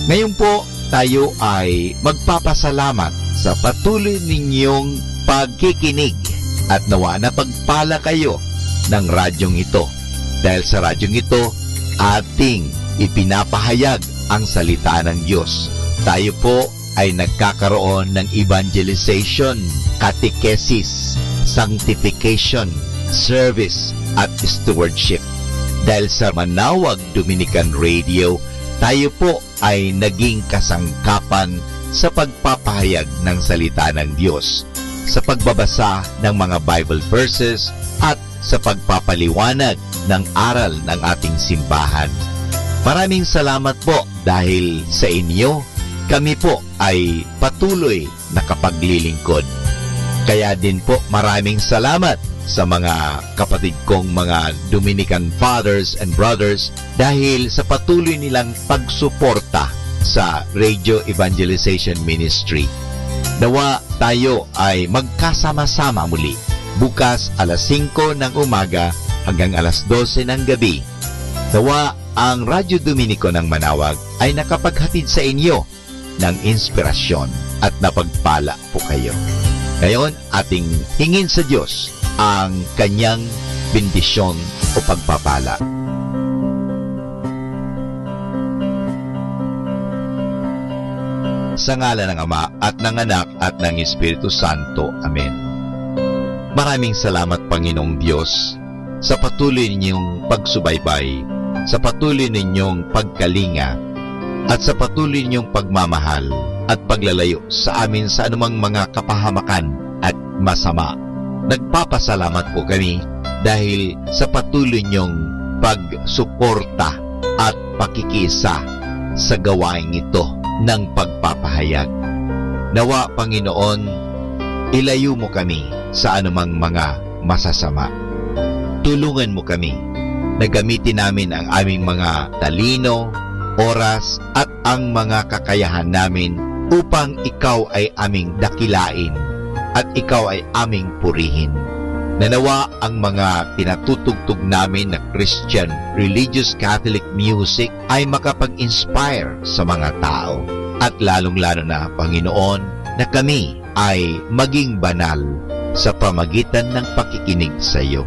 Ngayon po, tayo ay magpapasalamat sa patuloy ninyong pagkikinig. At nawa na pagpala kayo ng radyong ito. Dahil sa radyong ito, ating ipinapahayag ang salita ng Diyos. Tayo po ay nagkakaroon ng evangelization, catechesis, sanctification, service, at stewardship. Dahil sa Manawag Dominican Radio, tayo po ay naging kasangkapan sa pagpapahayag ng salita ng Diyos, sa pagbabasa ng mga Bible verses at sa pagpapaliwanag ng aral ng ating simbahan. Maraming salamat po dahil sa inyo, kami po ay patuloy na kapaglilingkod. Kaya din po maraming salamat sa mga kapatid kong mga Dominican fathers and brothers dahil sa patuloy nilang pagsuporta sa Radio Evangelization Ministry. Nawa tayo ay magkasama-sama muli bukas alas 5 ng umaga hanggang alas 12 ng gabi. Nawa ang Radyo Dominico ng Manawag ay nakapaghatid sa inyo ng inspirasyon at napagpala po kayo. Ngayon, ating hingin sa Diyos ang kanyang bendisyon o pagpapala. Sa ngalan ng Ama at ng Anak at ng Espiritu Santo. Amen. Maraming salamat, Panginoong Diyos, sa patuloy ninyong pagsubaybay, sa patuloy ninyong pagkalinga, at sa patuloy ninyong pagmamahal at paglalayo sa amin sa anumang mga kapahamakan at masama. Nagpapasalamat po kami dahil sa patuloy ninyong pagsuporta at pakikisa sa gawain ito ng pagpapahayag. Nawa, Panginoon, ilayo mo kami sa anumang mga masasama. Tulungan mo kami na gamitin namin ang aming mga talino, oras at ang mga kakayahan namin upang ikaw ay aming dakilain at ikaw ay aming purihin. Nanawa ang mga pinatutugtog namin na Christian religious Catholic music ay makapag-inspire sa mga tao. At lalong-lalo na, Panginoon, na kami ay maging banal sa pamagitan ng pakikinig sa iyo.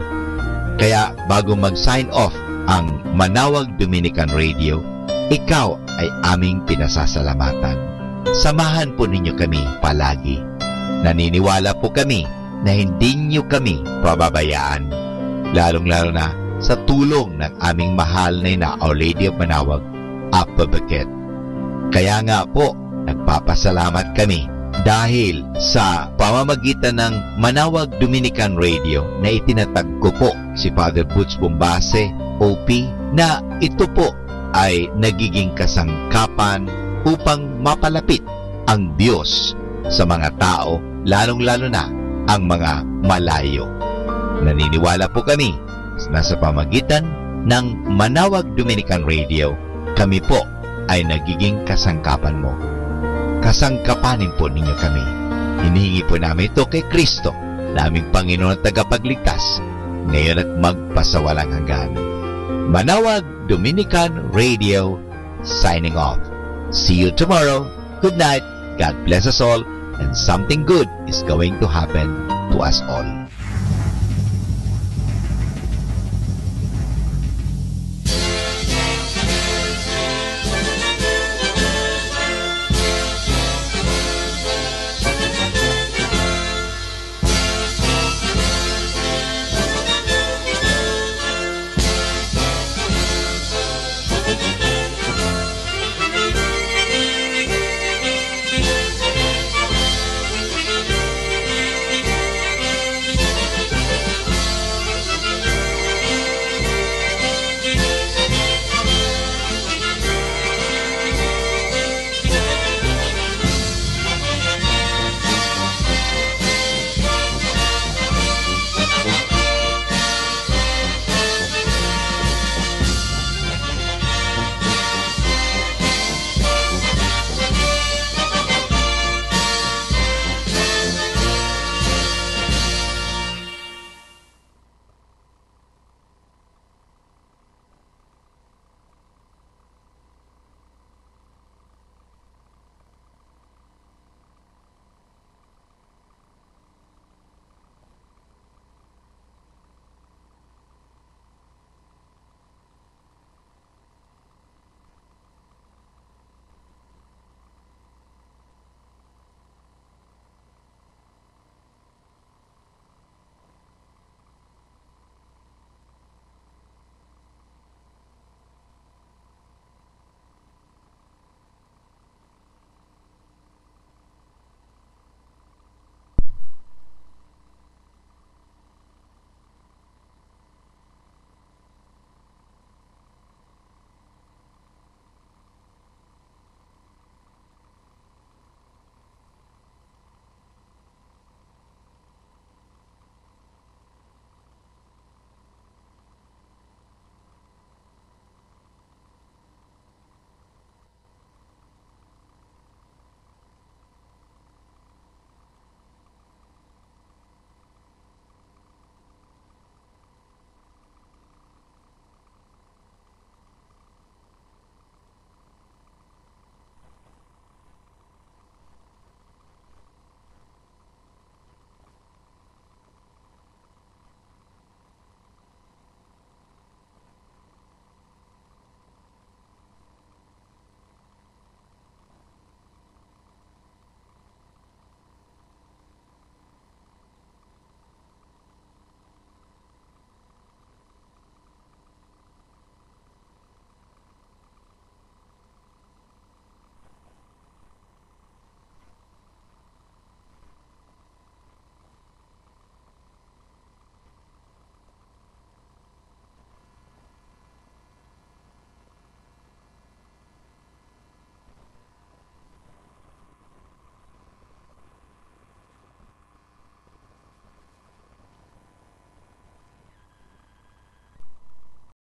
Kaya bago mag-sign off ang Manawag Dominican Radio, ikaw ay aming pinasasalamatan. Samahan po ninyo kami palagi. Naniniwala po kami na hindi niyo kami pababayaan, lalong-lalo na sa tulong ng aming mahal na Our Lady of Manawag, Apabaket. Kaya nga po, nagpapasalamat kami dahil sa pamamagitan ng Manawag Dominican Radio na itinatag ko po si Father Butch Bombase, OP, na ito po ay nagiging kasangkapan upang mapalapit ang Diyos sa mga tao, lalong-lalo na ang mga malayo. Naniniwala po kami na sa pamagitan ng Manawag Dominican Radio, kami po ay nagiging kasangkapan mo. Kasangkapanin po ninyo kami. Hinihingi po namin ito kay Kristo, naming Panginoon at tagapagligtas, ngayon at magpasawalang hanggan. Manawag Dominican Radio, signing off. See you tomorrow. Good night. God bless us all, and something good is going to happen to us all.